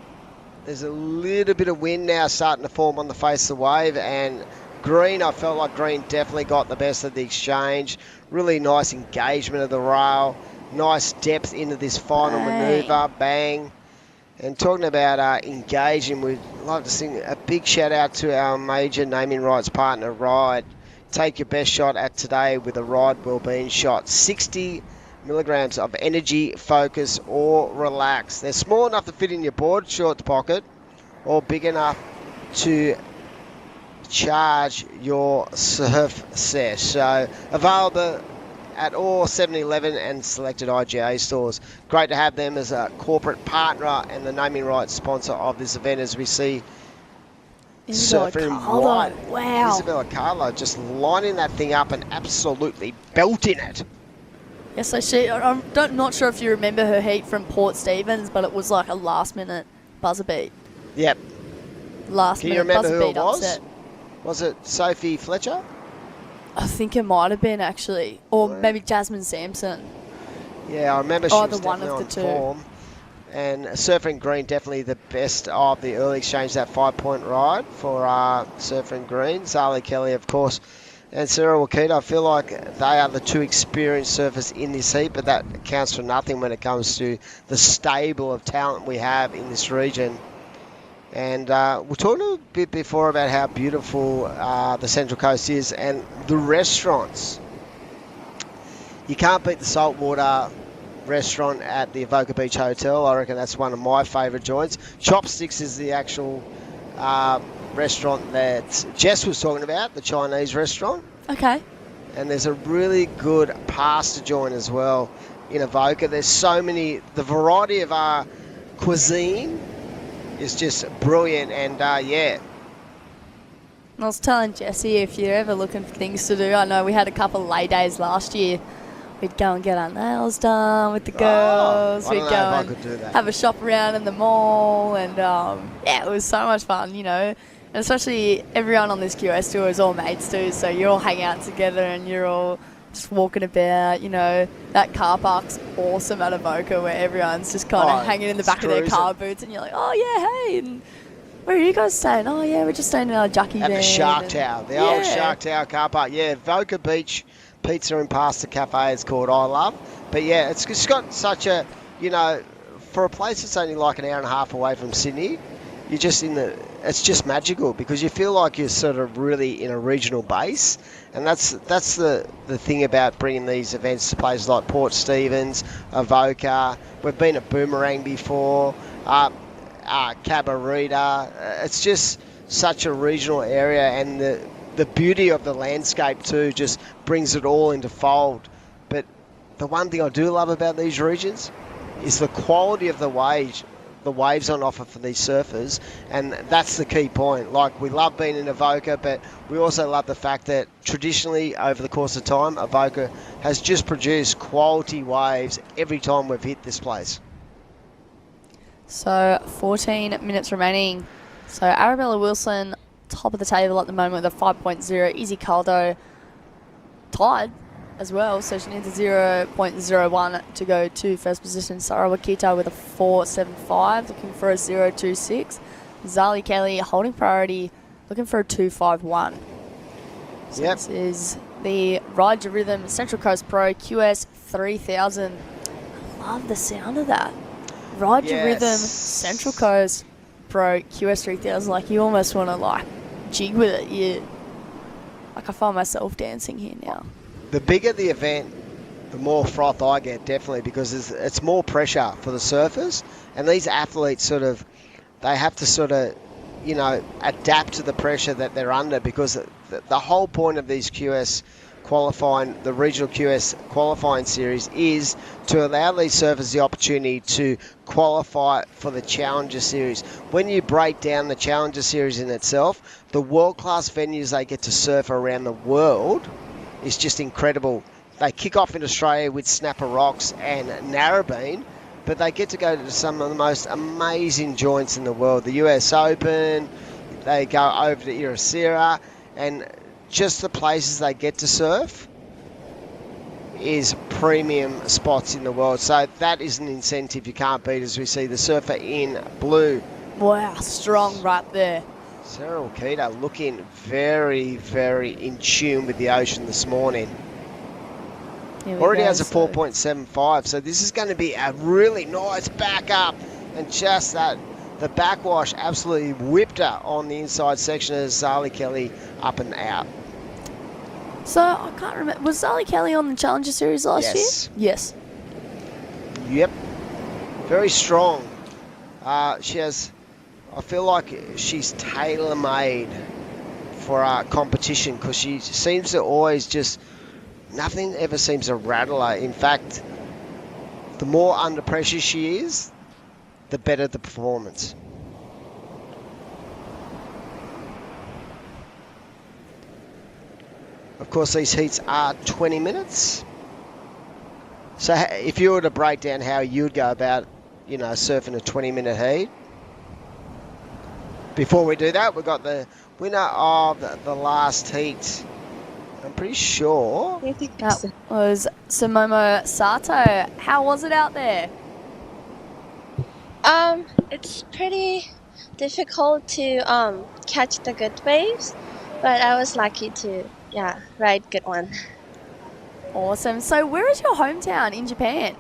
there's a little bit of wind now starting to form on the face of the wave, and green, I felt like green definitely got the best of the exchange. Really nice engagement of the rail. nice depth into this final manoeuvre. Bang. And talking about engaging, we'd like to sing a big shout out to our major naming rights partner, Ryde. Take your best shot at today with a Ryde Wellbeing shot. 60 milligrams of energy, focus, or relax. They're small enough to fit in your board shorts pocket, or big enough to charge your surf set. So available at all 7-Eleven and selected IGA stores. Great to have them as a corporate partner and the naming rights sponsor of this event, as we see Surfer in white. Wow. Isabella Carlo just lining that thing up and absolutely belting it. Yeah, so I'm not sure if you remember her heat from Port Stephens, but it was like a last-minute buzzer beat. Yep. Last-minute Can you remember buzzer who beat it was? upset. Was it Sophie Fletcher? I think it might have been, actually. Or maybe Jasmine Sampson. Yeah, I remember she was one definitely of the on two. form. And Surfing Green, definitely the best of the early exchange, that 5-point ride for Surfing Green. Zali Kelly, of course, and Sarah Wakita. I feel like they are the two experienced surfers in this heat, but that counts for nothing when it comes to the stable of talent we have in this region. And we talked a bit before about how beautiful the Central Coast is and the restaurants. You can't beat the saltwater restaurant at the Avoca Beach Hotel. I reckon that's one of my favourite joints. Chopsticks is the actual restaurant that Jess was talking about, the Chinese restaurant. Okay. And there's a really good pasta joint as well in Avoca. There's so many, the variety of our cuisine is just brilliant, and yeah. I was telling Jessie, if you're ever looking for things to do, I know we had a couple of lay days last year. We'd go and get our nails done with the girls. I We'd don't go know if I and could do that. have a shop around in the mall, and yeah, it was so much fun, you know. And especially everyone on this QS tour is all mates too, so you're all hanging out together and you're all just walking about, you know. That car park's awesome at Avoca, where everyone's just kind of hanging in the back of their car boots, and you're like, oh yeah, hey, and where are you guys staying? Oh yeah, we're just staying in our Jucky van. At the Shark Tower, the old Shark Tower car park. Yeah, Avoca Beach Pizza and Pasta Cafe it's called, I love. But yeah, it's got such a, you know, for a place that's only like an hour and a half away from Sydney, you're just it's just magical, because you feel like you're sort of really in a regional base. And that's the thing about bringing these events to places like Port Stephens, Avoca. We've been at Boomerang before, Cabarita. It's just such a regional area, and the beauty of the landscape too just brings it all into fold. But the one thing I do love about these regions is the quality of the waves on offer for these surfers, and that's the key point. Like, we love being in Avoca, but we also love the fact that traditionally over the course of time, Avoca has just produced quality waves every time we've hit this place. So 14 minutes remaining. So Arabella Wilson, top of the table at the moment with a 5.0. Izzy Caldo tied as well, so she needs a 0.01 to go to first position. Sarah Wakita with a 4.75, looking for a 0.26. Zali Kelly holding priority, looking for a 2.51. So this is the Ride Your Rhythm Central Coast Pro QS 3000. I love the sound of that. Ride Your Rhythm Central Coast Pro QS 3000. Like, you almost want to like jig with it. Like, I find myself dancing here now. The bigger the event, the more froth I get, definitely, because it's more pressure for the surfers, and these athletes they have to you know, adapt to the pressure that they're under, because the whole point of these QS qualifying, the regional QS qualifying series, is to allow these surfers the opportunity to qualify for the Challenger Series. When you break down the Challenger Series in itself, the world-class venues they get to surf around the world is just incredible. They kick off in Australia with Snapper Rocks and Narrabeen, but they get to go to some of the most amazing joints in the world. The US Open, they go over to Irasira, and just the places they get to surf is premium spots in the world. So that is an incentive you can't beat, as we see the surfer in blue. Wow, strong right there. Sarah Wakita looking very, very in tune with the ocean this morning. Here we Already go, has a so- 4.75, so this is going to be a really nice backup, and just that the backwash absolutely whipped her on the inside section as Zali Kelly up and out. So I can't remember. Was Zali Kelly on the Challenger Series last Yes. year? Yes. Yep, very strong. She has, I feel like she's tailor-made for competition, because she seems to always just, nothing ever seems to rattle her. In fact, the more under pressure she is, the better the performance. Of course, these heats are 20 minutes. So if you were to break down how you'd go about, surfing a 20-minute heat. Before we do that, we've got the winner of the last heat. I'm pretty sure. That was Sumomo Sato. How was it out there? It's pretty difficult to catch the good waves, but I was lucky to ride good one. Awesome. So where is your hometown in Japan?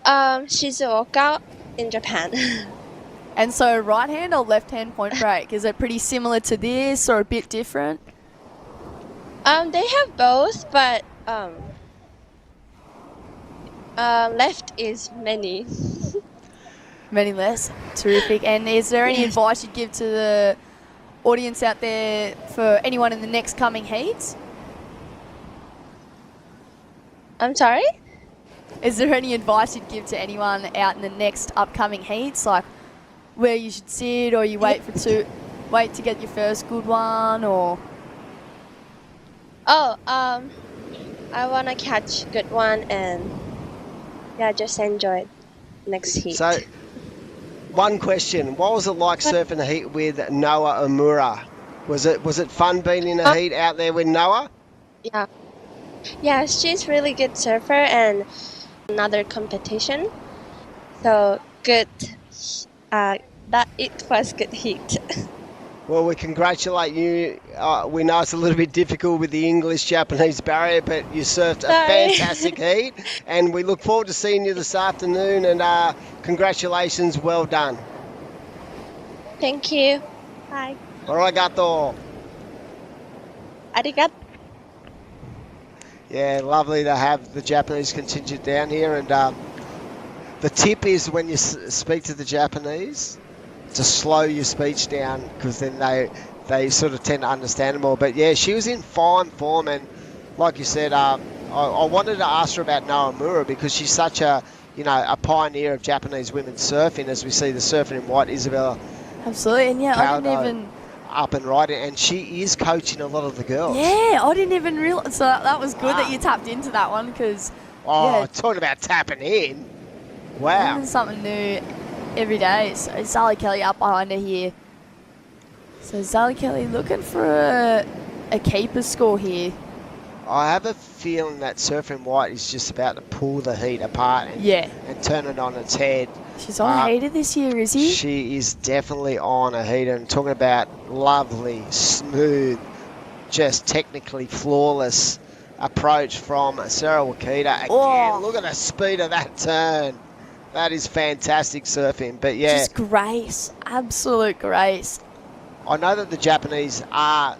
Shizuoka in Japan. And so right hand or left hand point break? Is it pretty similar to this or a bit different? They have both, but left is many. Many less. Terrific. And is there any advice you'd give to the audience out there for anyone in the next coming heats? I'm sorry? Is there any advice you'd give to anyone out in the next upcoming heats, like where you should sit, or you wait to get your first good one, or? I want to catch good one and just enjoy next heat. So, one question: what was it like surfing a heat with Noah Omura? Was it fun being in a heat out there with Noah? Yeah, she's really good surfer and another competition. So good. That it was good heat. Well, we congratulate you. We know it's a little bit difficult with the English-Japanese barrier, but you surfed a fantastic heat, and we look forward to seeing you this afternoon, and congratulations, well done. Thank you. Bye. Arigato. Arigato. Yeah, lovely to have the Japanese contingent down here, and the tip is when you speak to the Japanese, to slow your speech down, because then they sort of tend to understand it more. But yeah, she was in fine form, and like you said, I wanted to ask her about Noah Omura, because she's such a pioneer of Japanese women's surfing, as we see the surfing in white Isabella. Absolutely, and I didn't even up and riding, and she is coaching a lot of the girls. Yeah, I didn't even realize. So that was good that you tapped into that one, because talking about tapping in. Wow. Learning something new every day. So Zali Kelly up behind her here. So Zali Kelly looking for a keeper score here. I have a feeling that Surfing White is just about to pull the heat apart and turn it on its head. She's on a heater this year, is he? She is definitely on a heater. And talking about lovely, smooth, just technically flawless approach from Sarah Wakita. Again, look at the speed of that turn. That is fantastic surfing. But yeah. Just grace. Absolute grace. I know that the Japanese are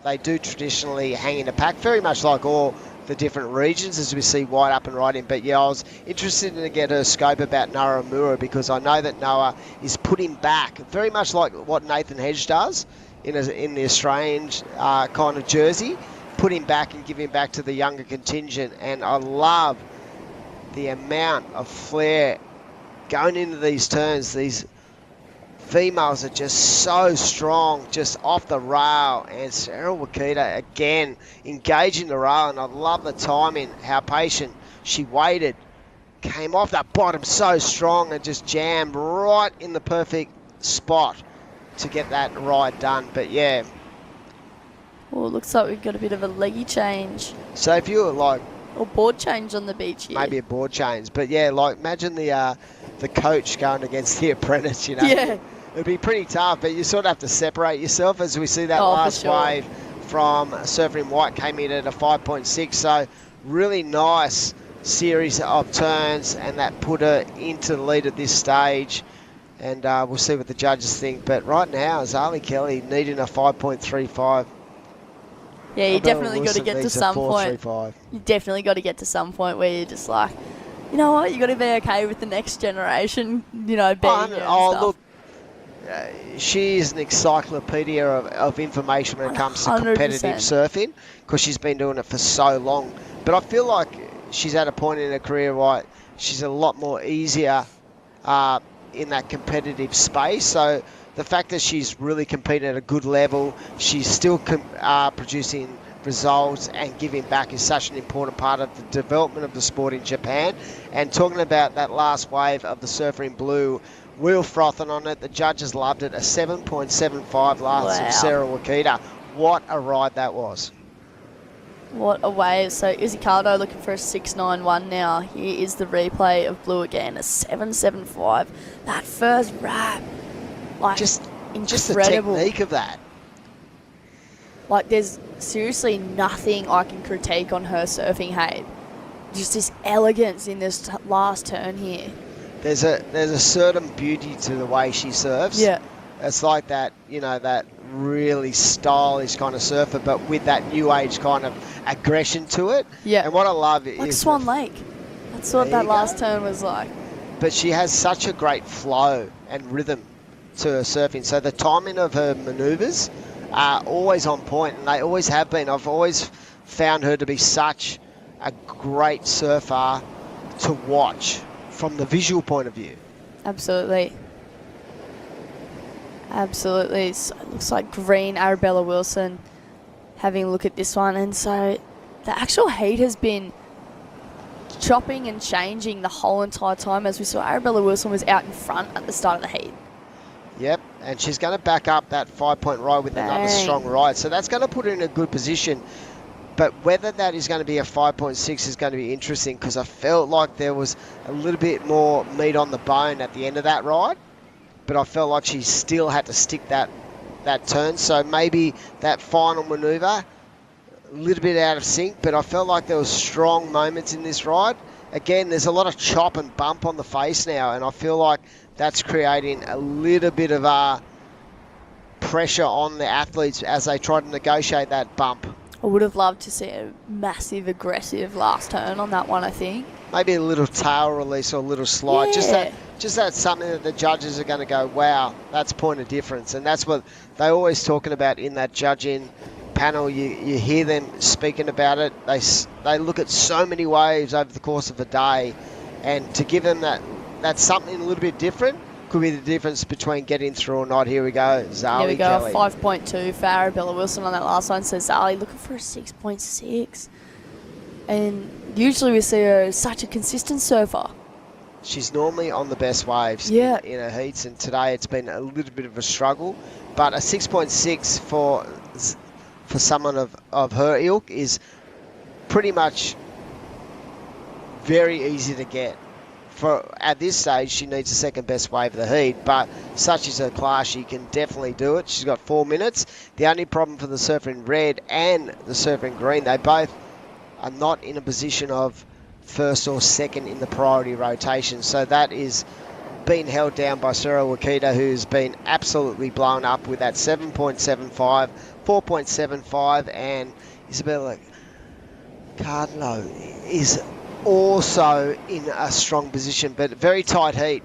they do traditionally hang in a pack, very much like all the different regions, as we see White up and riding. But yeah, I was interested to get her scope about Noah Omura, because I know that Noah is putting back, very much like what Nathan Hedge does in the Australian kind of jersey, putting back and giving back to the younger contingent. And I love the amount of flair going into these turns. These females are just so strong, just off the rail, and Sarah Wakita again engaging the rail, and I love the timing, how patient she waited, came off that bottom so strong and just jammed right in the perfect spot to get that ride done. But yeah. Well, it looks like we've got a bit of a leggy change. So if you were or board change on the beach here. Maybe a board change, but yeah, imagine the coach going against the apprentice, Yeah. It'd be pretty tough, but you sort of have to separate yourself, as we see that last wave from Surfing White came in at a 5.6. So really nice series of turns, and that put her into the lead at this stage. And we'll see what the judges think. But right now, Zali Kelly needing a 5.35. Yeah, you Arbella definitely got to Wilson get to needs a some point. 4.35. You definitely got to get to some point where you're just like, you know what, you got to be okay with the next generation, you know, being here and stuff. Look, she is an encyclopedia of information when it comes to 100%. competitive surfing, because she's been doing it for so long. But I feel like she's at a point in her career where she's a lot more easier in that competitive space. So the fact that she's really competing at a good level, she's still producing results and giving back is such an important part of the development of the sport in Japan. And talking about that last wave of the surfer in blue, wheel frothing on it, the judges loved it. A 7.75 last from Sarah Wakita. What a ride that was. What a wave. So Izzy Caldo looking for a 6.91 now. Here is the replay of blue again, a 7.75. That first wrap, like, just incredible. The technique of that. Like, there's seriously nothing I can critique on her surfing, hey. Just this elegance in this last turn here. There's a certain beauty to the way she surfs. Yeah. It's like that, you know, that really stylish kind of surfer, but with that new age kind of aggression to it. Yeah. And what I love like is Swan Lake. That's what that last turn was like. But she has such a great flow and rhythm to her surfing. So the timing of her manoeuvres are always on point, and they always have been. I've always found her to be such a great surfer to watch from the visual point of view. Absolutely. Absolutely. So it looks like green Arabella Wilson having a look at this one. And so the actual heat has been chopping and changing the whole entire time. As we saw, Arabella Wilson was out in front at the start of the heat. Yep, and she's going to back up that 5-point ride with another strong ride. So that's going to put her in a good position. But whether that is going to be a 5.6 is going to be interesting, because I felt like there was a little bit more meat on the bone at the end of that ride. But I felt like she still had to stick that turn. So maybe that final manoeuvre, a little bit out of sync, but I felt like there was strong moments in this ride. Again, there's a lot of chop and bump on the face now, and I feel like that's creating a little bit of pressure on the athletes as they try to negotiate that bump. I would have loved to see a massive, aggressive last turn on that one, I think. Maybe a little tail release or a little slide. Yeah. Just that's something that the judges are going to go, wow, that's point of difference. And that's what they're always talking about in that judging panel. You hear them speaking about it. They look at so many waves over the course of a day, and to give them that's something a little bit different could be the difference between getting through or not. Here we go, Zali Here we go, Kelly. 5.2 for Arabella Wilson on that last one. So Zali looking for a 6.6. And usually we see her as such a consistent surfer. She's normally on the best waves in her heats, and today it's been a little bit of a struggle. But a 6.6 for someone of her ilk is pretty much very easy to get. At this stage, she needs the second best wave of the heat, but such is her class, she can definitely do it. She's got 4 minutes. The only problem for the surfer in red and the surfer in green, they both are not in a position of first or second in the priority rotation. So that is being held down by Sarah Wakita, who's been absolutely blown up with that 7.75, 4.75, and Isabella Cardinal is also in a strong position, but very tight heat.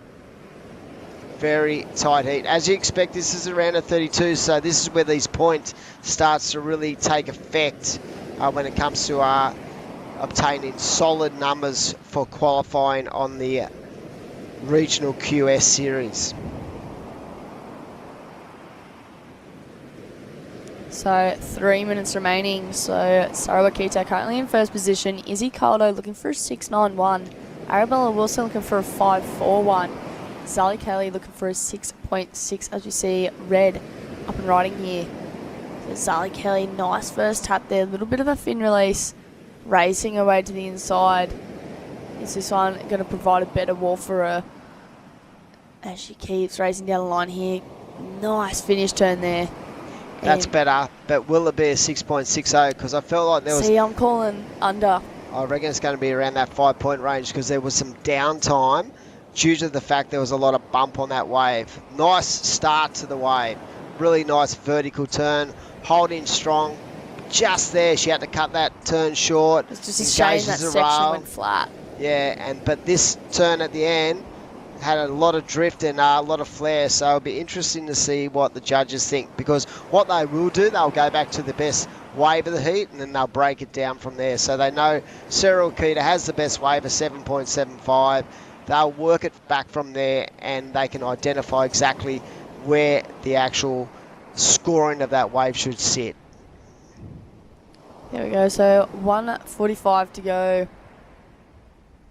Very tight heat. As you expect, this is around a 32, so this is where these points starts to really take effect when it comes to obtaining solid numbers for qualifying on the regional QS series. So 3 minutes remaining. So Sarah Wakita currently in first position. Izzy Caldo looking for a 6.91. Arabella Wilson looking for a 5.41. Zali Kelly looking for a 6.6, as you see red up and riding here. So Zali Kelly, nice first tap there. A little bit of a fin release. Racing her way to the inside. Is this one going to provide a better wall for her? As she keeps racing down the line here. Nice finish turn there. That's better, but will it be a 6.60? Because I felt like there was... See, I'm calling under. I reckon it's going to be around that 5-point range because there was some downtime due to the fact there was a lot of bump on that wave. Nice start to the wave. Really nice vertical turn. Holding strong. Just there, she had to cut that turn short. It's just a shame that section went flat. Yeah, but this turn at the end had a lot of drift and a lot of flare, so it'll be interesting to see what the judges think, because what they will do, they'll go back to the best wave of the heat and then they'll break it down from there. So they know Sarah Okita has the best wave of 7.75. They'll work it back from there and they can identify exactly where the actual scoring of that wave should sit. There we go. So 1:45 to go.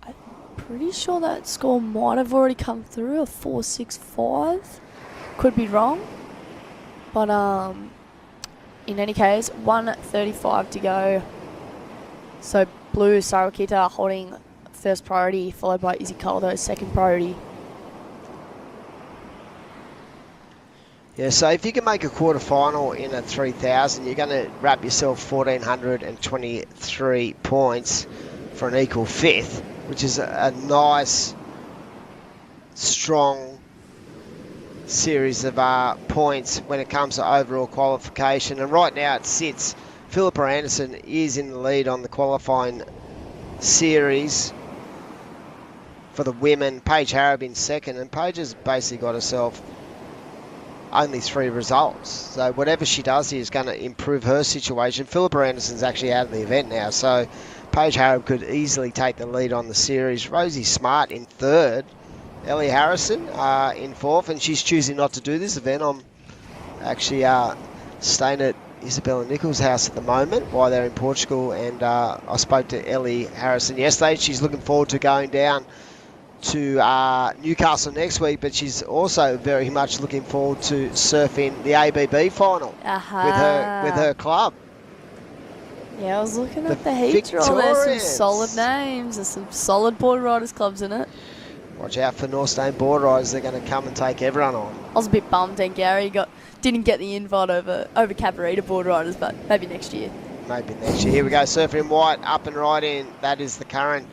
I'm pretty sure that score might have already come through, a 4.65. Could be wrong. But in any case, 1:35 to go. So blue, Sarah Okita holding first priority, followed by Izzy Caldo, second priority. Yeah, so if you can make a quarterfinal in a 3,000, you're going to wrap yourself 1,423 points for an equal fifth, which is a nice, strong series of points when it comes to overall qualification. And right now it sits, Philippa Anderson is in the lead on the qualifying series for the women. Paige Harrop in second, and Paige has basically got herself only 3 results. So whatever she does here is going to improve her situation. Philippa Anderson's actually out of the event now, so Paige Harrop could easily take the lead on the series. Rosie Smart in third. Ellie Harrison in fourth, and she's choosing not to do this event. I'm actually staying at Isabella Nichols' house at the moment while they're in Portugal, and I spoke to Ellie Harrison yesterday. She's looking forward to going down to Newcastle next week, but she's also very much looking forward to surfing the ABB final with her club. Yeah, I was looking at the heat draw. There's some solid names. There's some solid board riders clubs in it. Watch out for Northstone board riders. They're going to come and take everyone on. I was a bit bummed then Gary didn't get the invite over Cabarita board riders, but maybe next year. Maybe next year. Here we go, surfing in white, up and right in. That is the current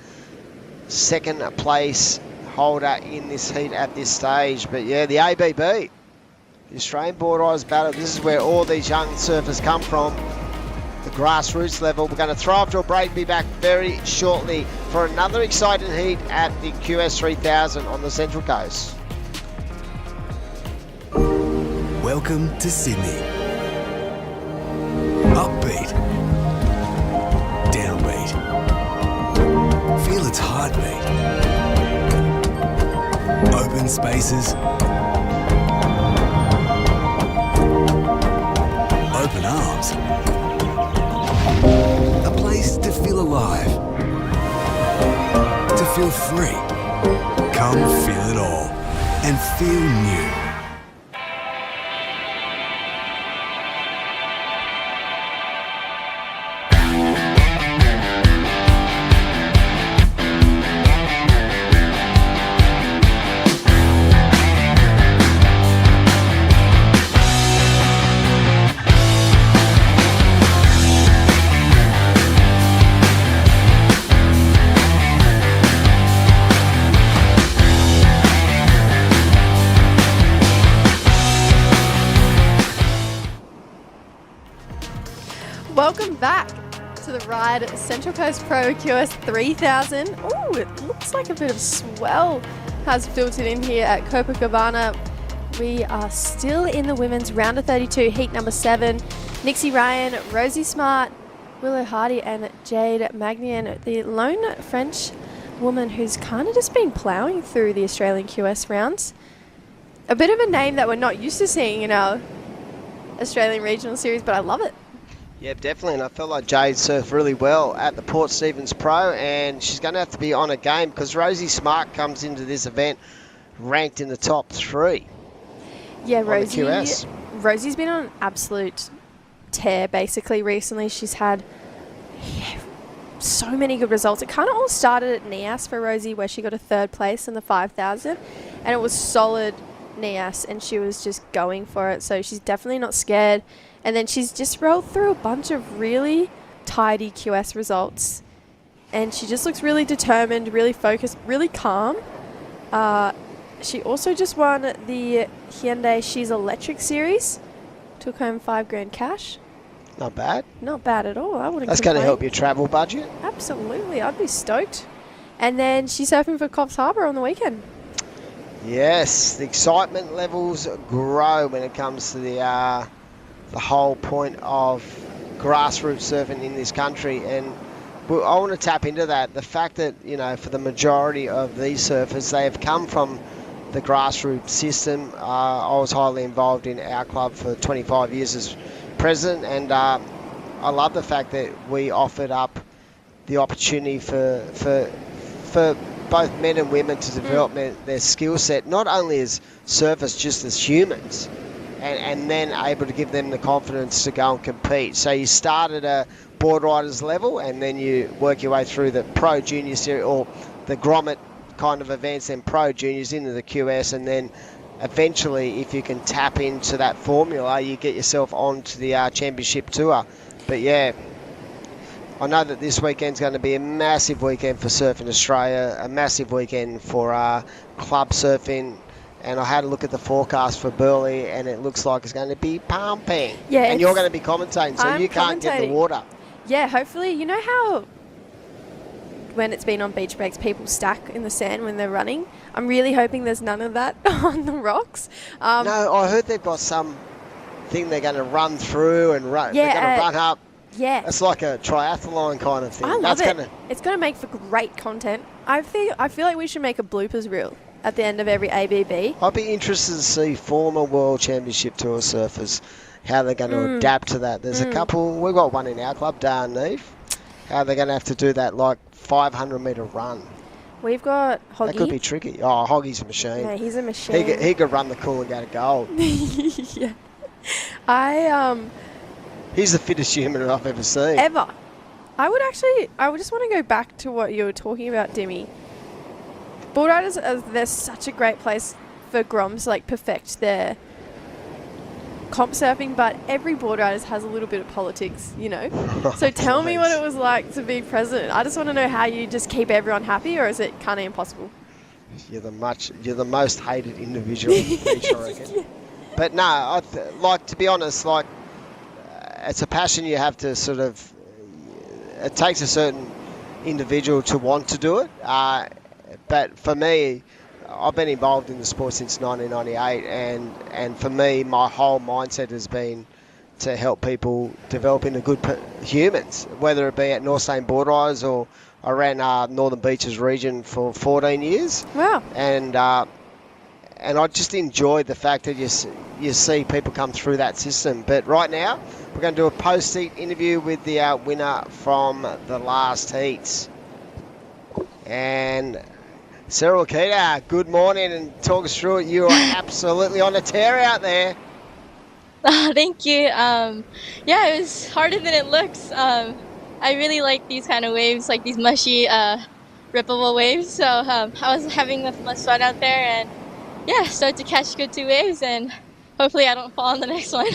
second place holder in this heat at this stage. But yeah, the ABB, the Australian Board Riders Battle, this is where all these young surfers come from, the grassroots level. We're going to throw after a break, be back very shortly for another exciting heat at the QS 3000 on the Central Coast. Welcome to Sydney. Upbeat. Downbeat. Feel its heartbeat. Open spaces. Open arms. A place to feel alive. To feel free. Come feel it all and feel new. Welcome back to the Ryde Central Coast Pro QS 3000. Ooh, it looks like a bit of swell has filtered in here at Copacabana. We are still in the women's round of 32, heat number 7. Nixie Ryan, Rosie Smart, Willow Hardy and Jade Magnian, the lone French woman who's kind of just been ploughing through the Australian QS rounds. A bit of a name that we're not used to seeing in our Australian regional series, but I love it. Yeah, definitely, and I felt like Jade surfed really well at the Port Stephens Pro, and she's going to have to be on her game because Rosie Smart comes into this event ranked in the top 3. Yeah, Rosie's been on an absolute tear basically recently. She's had so many good results. It kind of all started at NIAS for Rosie, where she got a 3rd place in the 5,000, and it was solid NIAS, and she was just going for it. So she's definitely not scared. And then she's just rolled through a bunch of really tidy QS results and she just looks really determined, really focused, really calm. She also just won the Hyundai She's Electric Series. Took home $5,000 cash. Not bad. Not bad at all. I wouldn't That's going to complain. help your travel budget. Absolutely. I'd be stoked. And then she's surfing for Coffs Harbour on the weekend. Yes, the excitement levels grow when it comes to the whole point of grassroots surfing in this country, and I want to tap into that. The fact that, you know, for the majority of these surfers, they have come from the grassroots system. I was highly involved in our club for 25 years as president, and I love the fact that we offered up the opportunity for both men and women to develop their skill set, not only as surfers, just as humans, and then able to give them the confidence to go and compete. So you start at a board riders level, and then you work your way through the pro junior series or the grommet kind of events, and pro juniors into the QS, and then eventually, if you can tap into that formula, you get yourself onto the championship tour. But yeah, I know that this weekend's going to be a massive weekend for Surfing Australia, a massive weekend for club surfing, and I had a look at the forecast for Burleigh, and it looks like it's going to be pumping. Yeah, and you're going to be commentating, so you can't get in the water. Yeah, hopefully. You know how when it's been on beach breaks, people stack in the sand when they're running? I'm really hoping there's none of that on the rocks. No, I heard they've got some thing they're going to run through and run. Yeah, they're going to run up. Yeah. It's like a triathlon kind of thing. I love it. It's going to make for great content. I feel like we should make a bloopers reel at the end of every ABB. I'd be interested to see former World Championship Tour surfers, how they're going to adapt to that. There's a couple, we've got one in our club, Dan Neve, how they're going to have to do that like 500-metre run. We've got Hoggy. That could be tricky. Oh, Hoggy's a machine. Yeah, he's a machine. He could run the cool and go to gold. Yeah. He's the fittest human I've ever seen. Ever. I would just want to go back to what you were talking about, Dimmy. Board riders, they're such a great place for Groms to like perfect their comp surfing, but every board rider has a little bit of politics, you know. So tell me what it was like to be president. I just want to know how you just keep everyone happy, or is it kind of impossible? You're the most hated individual on the beach, I reckon. Yeah. But no, to be honest, it's a passion you have to sort of. It takes a certain individual to want to do it. But for me, I've been involved in the sport since 1998, and for me, my whole mindset has been to help people develop into good humans, whether it be at North Saint Board Riders or I ran Northern Beaches region for 14 years. Wow. And I just enjoyed the fact that you see people come through that system. But right now, we're going to do a post-heat interview with the winner from the last heats. And Sarah Keita, good morning, and talk us through it. You are absolutely on a tear out there. Thank you. Yeah, it was harder than it looks. I really like these kind of waves, like these mushy, rippable waves. So I was having the most fun out there, and yeah, started to catch good two waves, and hopefully I don't fall on the next one.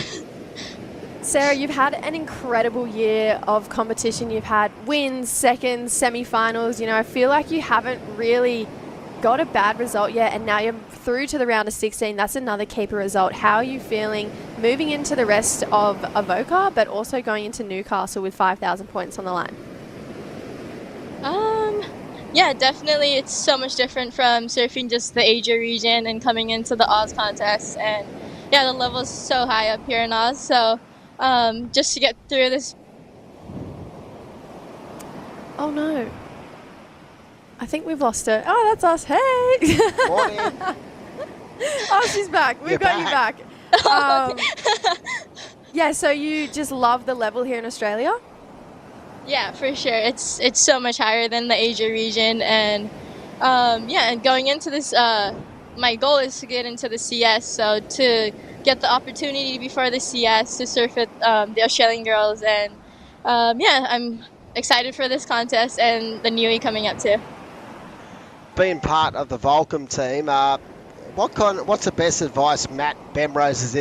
Sarah, you've had an incredible year of competition. You've had wins, seconds, semi-finals. You know, I feel like you haven't really got a bad result yet, and now you're through to the round of 16. That's another keeper result. How are you feeling moving into the rest of Avoca, but also going into Newcastle with 5,000 points on the line? Yeah, definitely. It's so much different from surfing just the Asia region and coming into the Oz contest. And yeah, the level's so high up here in Oz. So just to get through this. Oh no. I think we've lost her. Oh, that's us. Hey. Morning. Oh, she's back. We've got you back. Yeah, so you just love the level here in Australia? Yeah, for sure. It's so much higher than the Asia region, and yeah, and going into this, my goal is to get into the CS. So to get the opportunity before the CS to surf with the Australian girls, and yeah, I'm excited for this contest and the Nui coming up too. Being part of the Volcom team, what's the best advice Matt Bemrose has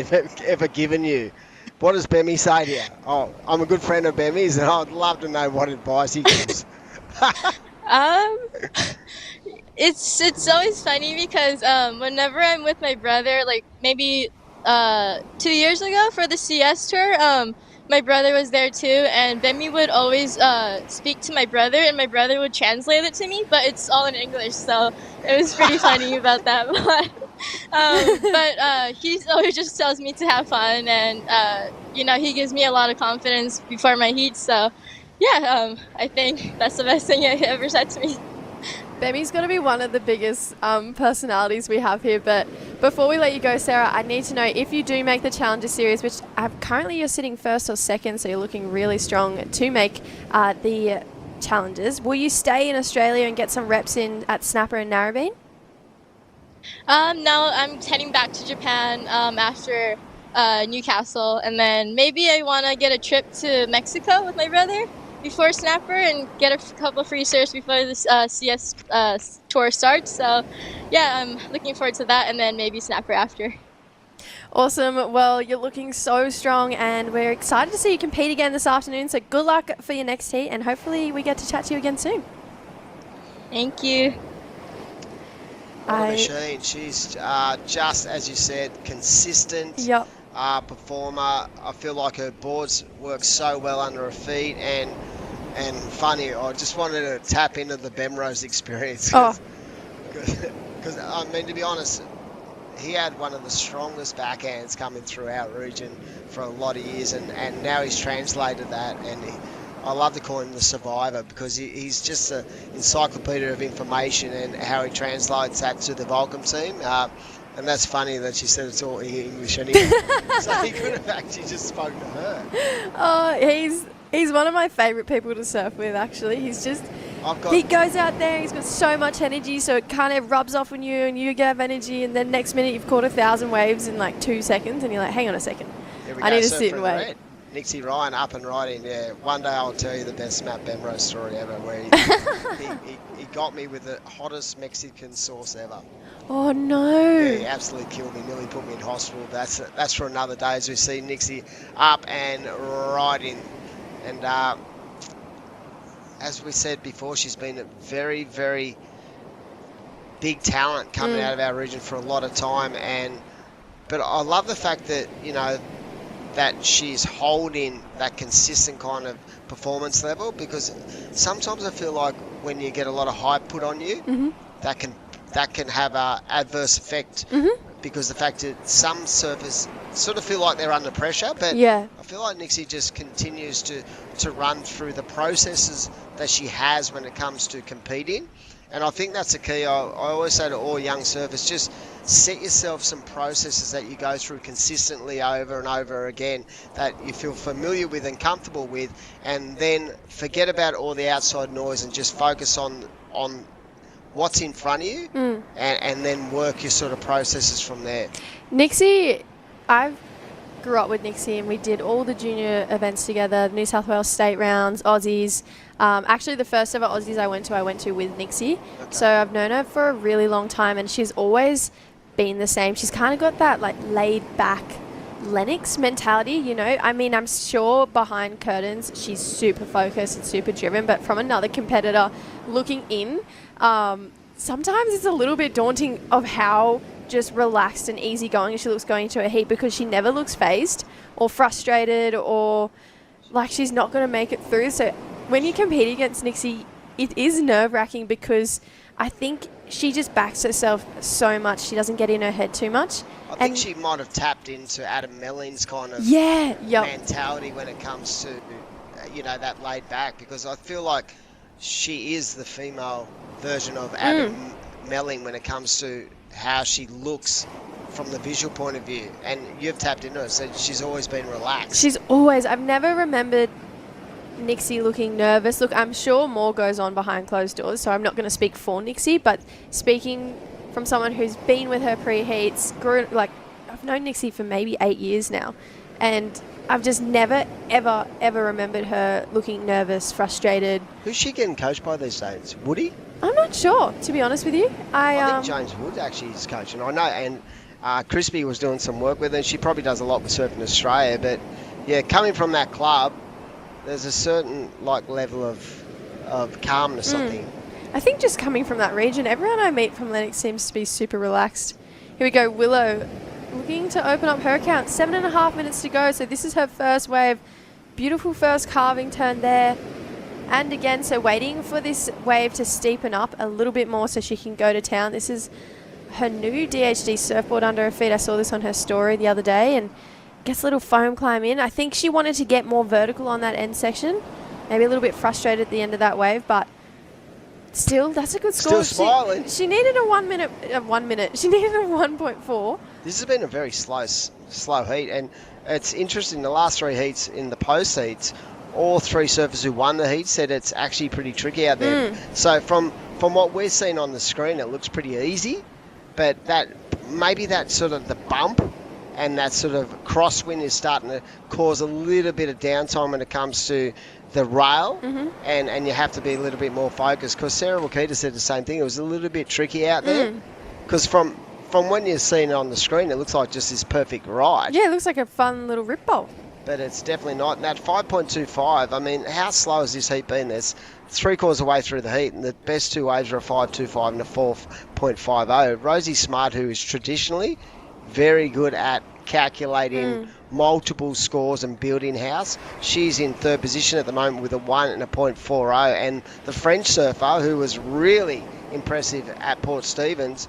ever given you? What does Bemmy say to you? Oh, I'm a good friend of Bemmy's, and I'd love to know what advice he gives. It's always funny because whenever I'm with my brother, like maybe 2 years ago for the CS tour, my brother was there too, and Bemi would always speak to my brother, and my brother would translate it to me, but it's all in English, so it was pretty funny about that. But he always just tells me to have fun, and he gives me a lot of confidence before my heat. So yeah, I think that's the best thing he ever said to me. Bemi's got to be one of the biggest personalities we have here. But before we let you go, Sarah, I need to know if you do make the Challenger Series, which currently you're sitting first or second, so you're looking really strong to make the Challengers. Will you stay in Australia and get some reps in at Snapper and Narrabeen? No, I'm heading back to Japan after Newcastle, and then maybe I want to get a trip to Mexico with my brother before Snapper and get a couple free surfs before this CS tour starts. So yeah, I'm looking forward to that, and then maybe Snapper after. Awesome. Well, you're looking so strong, and we're excited to see you compete again this afternoon. So good luck for your next heat, and hopefully we get to chat to you again soon. Thank you. What a machine. She's just, as you said, consistent. Yep. Performer. I feel like her boards work so well under her feet, and funny. I just wanted to tap into the Bemrose experience. Because I mean, to be honest, he had one of the strongest backhands coming through our region for a lot of years, and now he's translated that, and I love to call him the survivor because he's just an encyclopedia of information and how he translates that to the Volcom team. And that's funny that she said it's all English anyway. So he could have actually just spoken to her. Oh, he's one of my favourite people to surf with, actually. He's just... he goes out there, he's got so much energy, so it kind of rubs off on you and you have energy, and then next minute you've caught 1,000 waves in like 2 seconds and you're like, hang on a second. I need to sit and wait. Nixie Ryan up and riding, yeah. One day I'll tell you the best Matt Bemrose story ever, where he got me with the hottest Mexican sauce ever. Oh no! Yeah, he absolutely killed me, nearly put me in hospital. That's for another day, as we see Nixie up and riding. And as we said before, she's been a very, very big talent coming out of our region for a lot of time. But I love the fact that, that she's holding that consistent kind of performance level, because sometimes I feel like when you get a lot of hype put on you, that can have a adverse effect, because the fact that some surfers sort of feel like they're under pressure, but I feel like Nixie just continues to run through the processes that she has when it comes to competing. And I think that's the key. I always say to all young surfers, just set yourself some processes that you go through consistently over and over again that you feel familiar with and comfortable with, and then forget about all the outside noise and just focus on what's in front of you, and then work your sort of processes from there. Nixie, I grew up with Nixie and we did all the junior events together, New South Wales state rounds, Aussies. Actually, the first ever Aussies I went to with Nixie. Okay. So I've known her for a really long time, and she's always been the same. She's kind of got that like laid back Lennox mentality, I mean, I'm sure behind curtains she's super focused and super driven, but from another competitor looking in, sometimes it's a little bit daunting of how just relaxed and easygoing she looks going into a heat, because she never looks phased or frustrated or like she's not going to make it through. So when you compete against Nixie, it is nerve-wracking, because I think she just backs herself so much. She doesn't get in her head too much. I think she might have tapped into Adam Melling's kind of mentality when it comes to, that laid back, because I feel like she is the female version of Adam Melling when it comes to how she looks from the visual point of view. And you've tapped into her, so she's always been relaxed. I've never remembered Nixie looking nervous. Look, I'm sure more goes on behind closed doors, so I'm not going to speak for Nixie, but speaking from someone who's been with her pre-heats, I've known Nixie for maybe 8 years now, and I've just never, ever, ever remembered her looking nervous, frustrated. Who's she getting coached by these days? Woody? I'm not sure, to be honest with you. I think James Wood actually is coaching. I know, and Crispy was doing some work with her, and she probably does a lot with Surfing Australia, but yeah, coming from that club, there's a certain level of of calmness, I think. I think just coming from that region, everyone I meet from Lennox seems to be super relaxed. Here we go, Willow looking to open up her account. 7.5 minutes to go, so this is her first wave. Beautiful first carving turn there. And again, so waiting for this wave to steepen up a little bit more so she can go to town. This is her new DHD surfboard under her feet. I saw this on her story the other day, and gets a little foam climb in. I think she wanted to get more vertical on that end section. Maybe a little bit frustrated at the end of that wave, but still, that's a good score. Still smiling. She needed a 1 minute. She needed a 1.4. This has been a very slow heat, and it's interesting. The last 3 heats in the post heats, all 3 surfers who won the heat said it's actually pretty tricky out there. So from what we're seeing on the screen, it looks pretty easy, but maybe that sort of the bump and that sort of crosswind is starting to cause a little bit of downtime when it comes to the rail, and you have to be a little bit more focused, because Sarah Wakita said the same thing. It was a little bit tricky out there, because from when you're seeing it on the screen, it looks like just this perfect ride. Yeah, it looks like a fun little rip bowl. But it's definitely not. And that 5.25, I mean, how slow has this heat been? There's 3/4 of the way through the heat, and the best 2 waves are a 5.25 and a 4.50. Rosie Smart, who is traditionally very good at calculating multiple scores and building house, she's in 3rd position at the moment with a 1 and a 0.40. And the French surfer, who was really impressive at Port Stephens,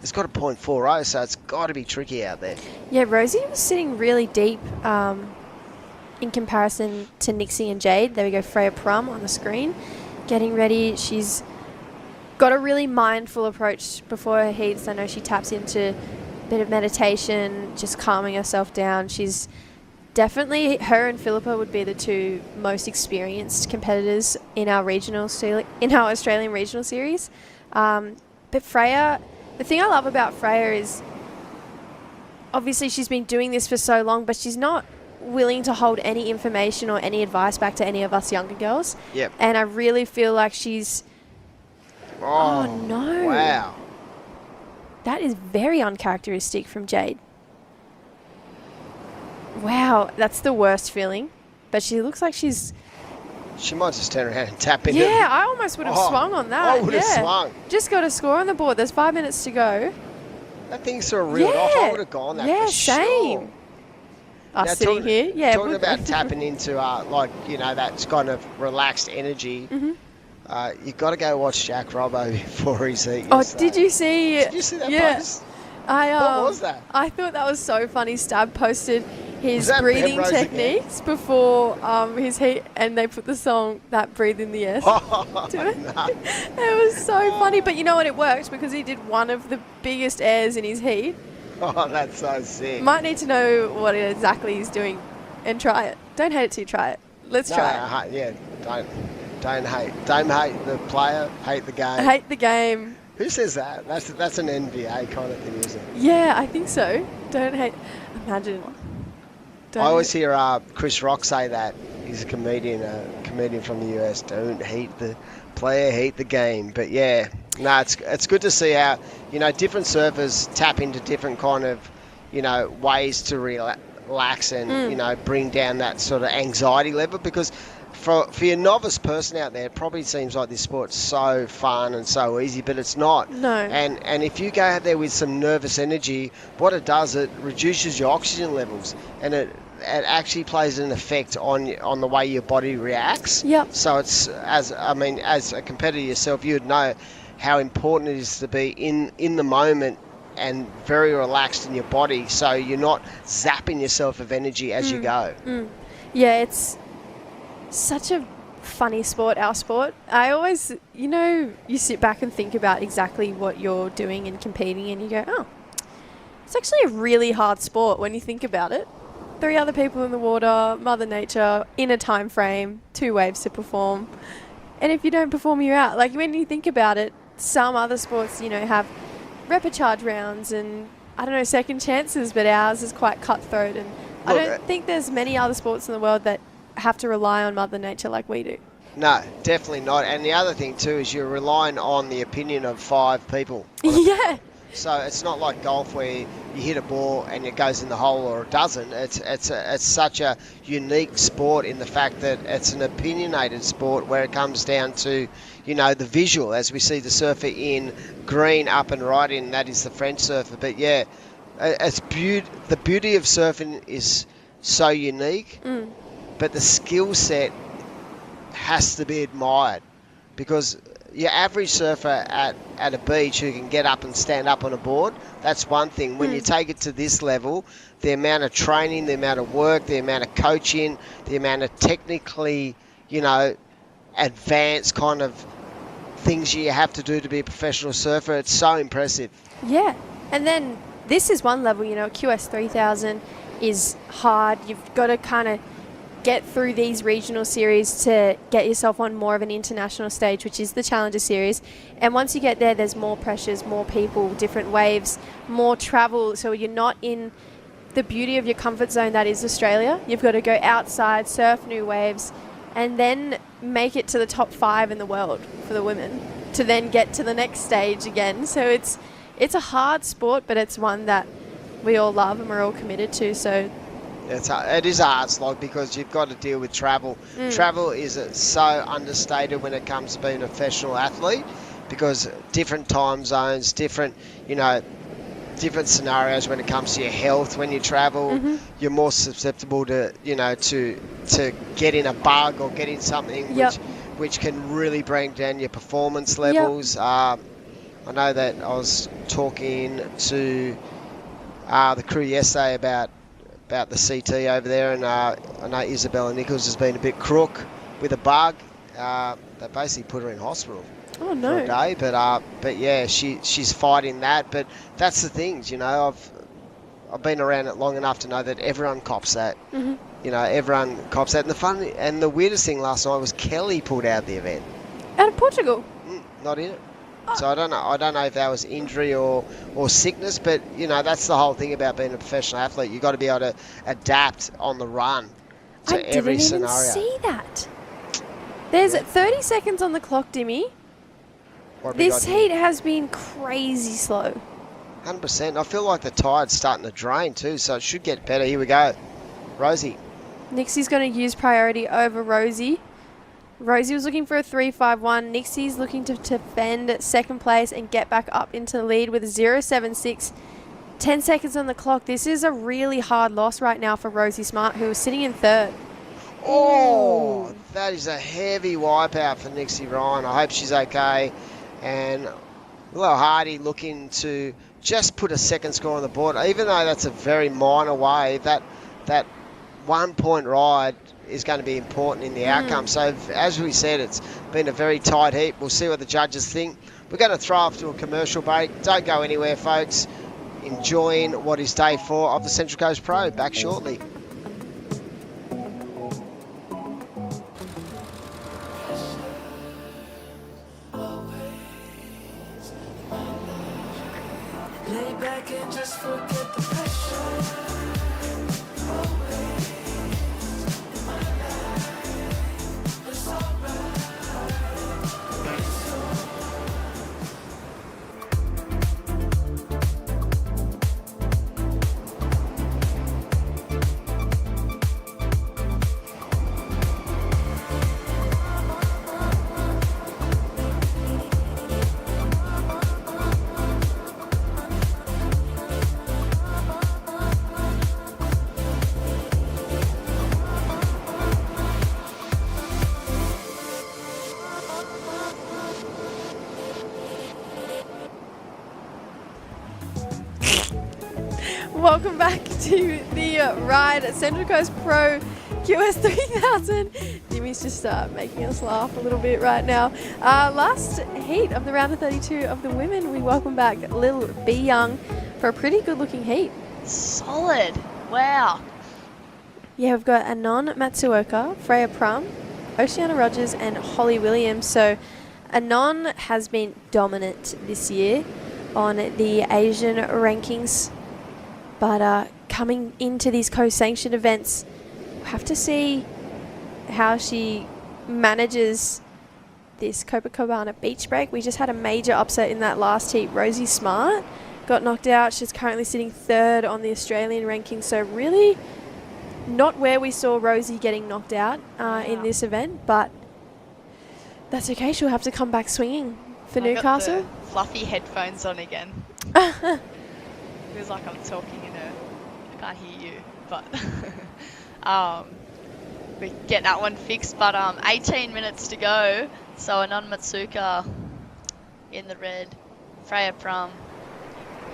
has got a 0.40, so it's got to be tricky out there. Yeah, Rosie was sitting really deep in comparison to Nixie and Jade. There we go, Freya Prum on the screen, getting ready. She's got a really mindful approach before her heats. I know she taps into a bit of meditation, just calming herself down. She's definitely, her and Philippa would be the 2 most experienced competitors in our Australian regional series. But Freya, the thing I love about Freya is obviously she's been doing this for so long, but she's not willing to hold any information or any advice back to any of us younger girls. Yep. And I really feel like she's... Oh, no. Wow. That is very uncharacteristic from Jade. Wow, that's the worst feeling. But she looks like she's... She might just turn around and tap into Yeah, I almost would have swung on that. I would have swung. Just got a score on the board. There's 5 minutes to go. That thing's sort of reeled off. I would have gone that for same. sure. Us sitting here. Yeah, talking about tapping into, that kind of relaxed energy. You've got to go watch Jack Robbo before his heat. Did you see? Did you see that post? What was that? I thought that was so funny. Stab posted his breathing techniques before his heat, and they put the song "That Breathe in the Air" to it. No. It was so funny, but you know what? It worked because he did one of the biggest airs in his heat. Oh, that's so sick. Might need to know what exactly he's doing and try it. Don't hate it till you try it. Let's try it. Yeah, don't hate. Don't hate the player, hate the game. Hate the game. Who says that? That's an NBA kind of thing, isn't it? Yeah, I think so. Don't hate. Imagine. I always hear Chris Rock say that. He's a comedian from the US. Don't hate the player, hate the game. But yeah, no, it's good to see how different surfers tap into different kind of ways to relax and bring down that sort of anxiety level, because for your novice person out there, it probably seems like this sport's so fun and so easy, but it's not. No. And if you go out there with some nervous energy, what it does, it reduces your oxygen levels, and it actually plays an effect on the way your body reacts. Yep. So it's as a competitor yourself, you would know how important it is to be in the moment and very relaxed in your body, so you're not zapping yourself of energy as you go. Yeah, it's such a funny sport, our sport. I always, you sit back and think about exactly what you're doing and competing, and you go, oh, it's actually a really hard sport when you think about it. 3 other people in the water, Mother Nature, in a time frame, 2 waves to perform. And if you don't perform, you're out. Like, when you think about it, some other sports, have repechage rounds and, second chances, but ours is quite cutthroat. And I don't think there's many other sports in the world that have to rely on Mother Nature like we do. No, definitely not. And the other thing too is you're relying on the opinion of 5 people. Yeah. So it's not like golf where you hit a ball and it goes in the hole or it doesn't. It's such a unique sport in the fact that it's an opinionated sport where it comes down to, you know, the visual, as we see the surfer in green up and right in, that is the French surfer. But yeah, the beauty of surfing is so unique, but the skill set has to be admired, because your average surfer at a beach who can get up and stand up on a board, that's one thing. When you take it to this level, the amount of training, the amount of work, the amount of coaching, the amount of technically, you know, advanced kind of things you have to do to be a professional surfer, it's so impressive. Yeah, and then this is one level, you know, QS 3000 is hard. You've got to kind of get through these regional series to get yourself on more of an international stage, which is the Challenger Series. And once you get there, there's more pressures, more people, different waves, more travel. So you're not in the beauty of your comfort zone that is Australia. You've got to go outside, surf new waves, and then make it to the top 5 in the world for the women to then get to the next stage again. So it's a hard sport, but it's one that we all love and we're all committed to. So it is a hard slog because you've got to deal with travel. Travel is so understated when it comes to being a professional athlete, because different time zones, different scenarios when it comes to your health. When you travel, you're more susceptible to, you know, to getting a bug or getting something which can really bring down your performance levels. I know that I was talking to the crew yesterday about the CT over there, and I know Isabella Nichols has been a bit crook with a bug. They basically put her in hospital for a day, but yeah, she's fighting that. But that's the things, you know, I've been around it long enough to know that everyone cops that. You know, everyone cops that. And the weirdest thing last night was Kelly pulled out the event. Out of Portugal? Not in it. So I don't know if that was injury or sickness, but you know, that's the whole thing about being a professional athlete. You've got to be able to adapt on the run to every scenario. I didn't even see that. There's 30 seconds on the clock, Dimmy. This heat has been crazy slow. 100%. I feel like the tide's starting to drain too, so it should get better. Here we go. Rosie. Nixie's going to use priority over Rosie. Rosie was looking for a 3.51. Nixie's looking to defend second place and get back up into the lead with a 0.76. 10 seconds on the clock. This is a really hard loss right now for Rosie Smart, who is sitting in third. Oh, that is a heavy wipeout for Nixie Ryan. I hope she's okay. And Will Hardy looking to just put a second score on the board, even though that's a very minor wave. That 1 point ride is going to be important in the outcome. So as we said, it's been a very tight heat. We'll see what the judges think. We're going to throw off to a commercial break. Don't go anywhere, folks. Enjoying what is day 4 of the Central Coast Pro. Back shortly. Lay back and just forget the pressure. Welcome back to the Ryde Central Coast Pro QS 3000. Jimmy's just making us laugh a little bit right now. Last heat of the round of 32 of the women, we welcome back Lil B Young for a pretty good looking heat. Solid. Wow. Yeah, we've got Anon Matsuoka, Freya Prum, Oceana Rogers and Holly Williams. So Anon has been dominant this year on the Asian rankings. But coming into these co-sanctioned events, we'll have to see how she manages this Copacabana beach break. We just had a major upset in that last heat. Rosie Smart got knocked out. She's currently sitting 3rd on the Australian ranking. So really not where we saw Rosie getting knocked out in this event, but that's okay. She'll have to come back swinging for Newcastle. Got the fluffy headphones on again. Feels like I'm talking in I can't hear you, but we get that one fixed. But 18 minutes to go. So Anon Matsuka in the red, Freya Prum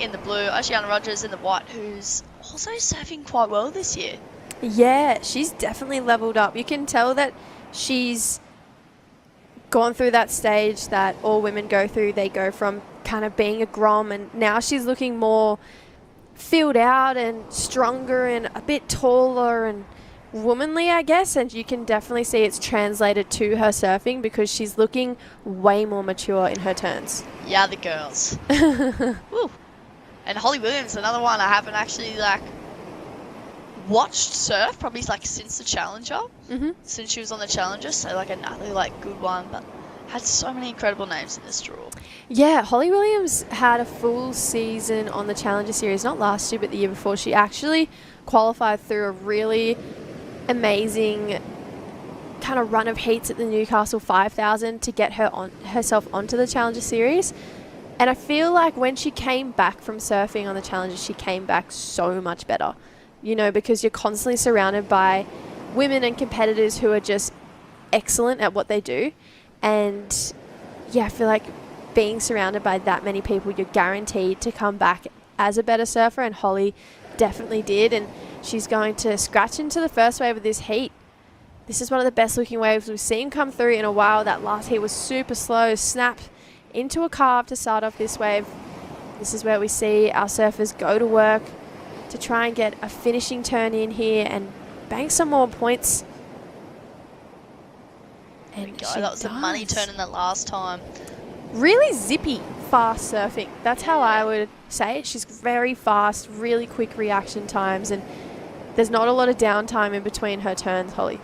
in the blue, Oceana Rogers in the white, who's also surfing quite well this year. Yeah, she's definitely leveled up. You can tell that she's gone through that stage that all women go through. They go from kind of being a grom, and now she's looking more filled out and stronger and a bit taller and womanly, I guess. And you can definitely see it's translated to her surfing because she's looking way more mature in her turns. Yeah, the girls. Woo. And Holly Williams, another one I haven't actually watched surf probably since the Challenger, since she was on the Challenger. So another good one, but had so many incredible names in this draw. Yeah, Holly Williams had a full season on the Challenger Series, not last year, but the year before. She actually qualified through a really amazing kind of run of heats at the Newcastle 5000 to get herself onto the Challenger Series. And I feel like when she came back from surfing on the Challenger, she came back so much better, because you're constantly surrounded by women and competitors who are just excellent at what they do. And yeah, I feel like being surrounded by that many people, you're guaranteed to come back as a better surfer, and Holly definitely did. And she's going to scratch into the first wave of this heat. This is one of the best looking waves we've seen come through in a while. That last heat was super slow, snap into a carve to start off this wave. This is where we see our surfers go to work to try and get a finishing turn in here and bank some more points. And that was a money turn in the last time. Really zippy, fast surfing. That's how I would say it. She's very fast, really quick reaction times, and there's not a lot of downtime in between her turns, Holly.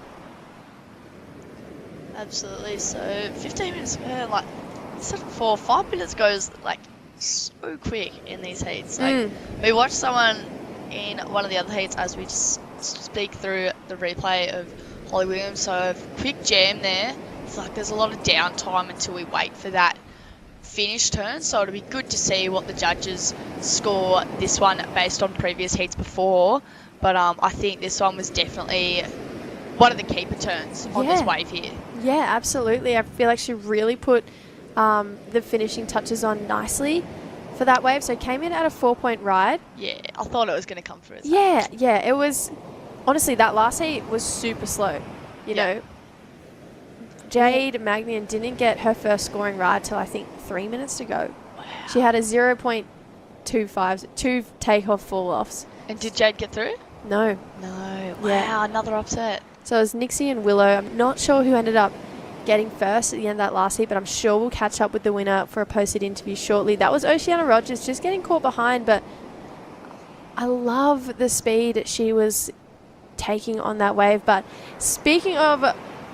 Absolutely. So 15 minutes, 5 minutes goes so quick in these heats. We watched someone in one of the other heats as we just speak through the replay of Holly Williams. So a quick jam there. It's there's a lot of downtime until we wait for that finish turn. So it'll be good to see what the judges score this one based on previous heats before. But I think this one was definitely one of the keeper turns on this wave here. Yeah, absolutely. I feel like she really put the finishing touches on nicely for that wave. So came in at a 4-point ride. Yeah, I thought it was going to come through. Yeah, it was. Honestly, that last heat was super slow. You know, Jade Magnian didn't get her first scoring ride till I think 3 minutes to go. Wow. She had a 0.25, 2 takeoff fall-offs. And did Jade get through? No. Wow, another upset. So it was Nixie and Willow. I'm not sure who ended up getting first at the end of that last heat, but I'm sure we'll catch up with the winner for a posted interview shortly. That was Oceana Rogers, just getting caught behind, but I love the speed she was taking on that wave. But speaking of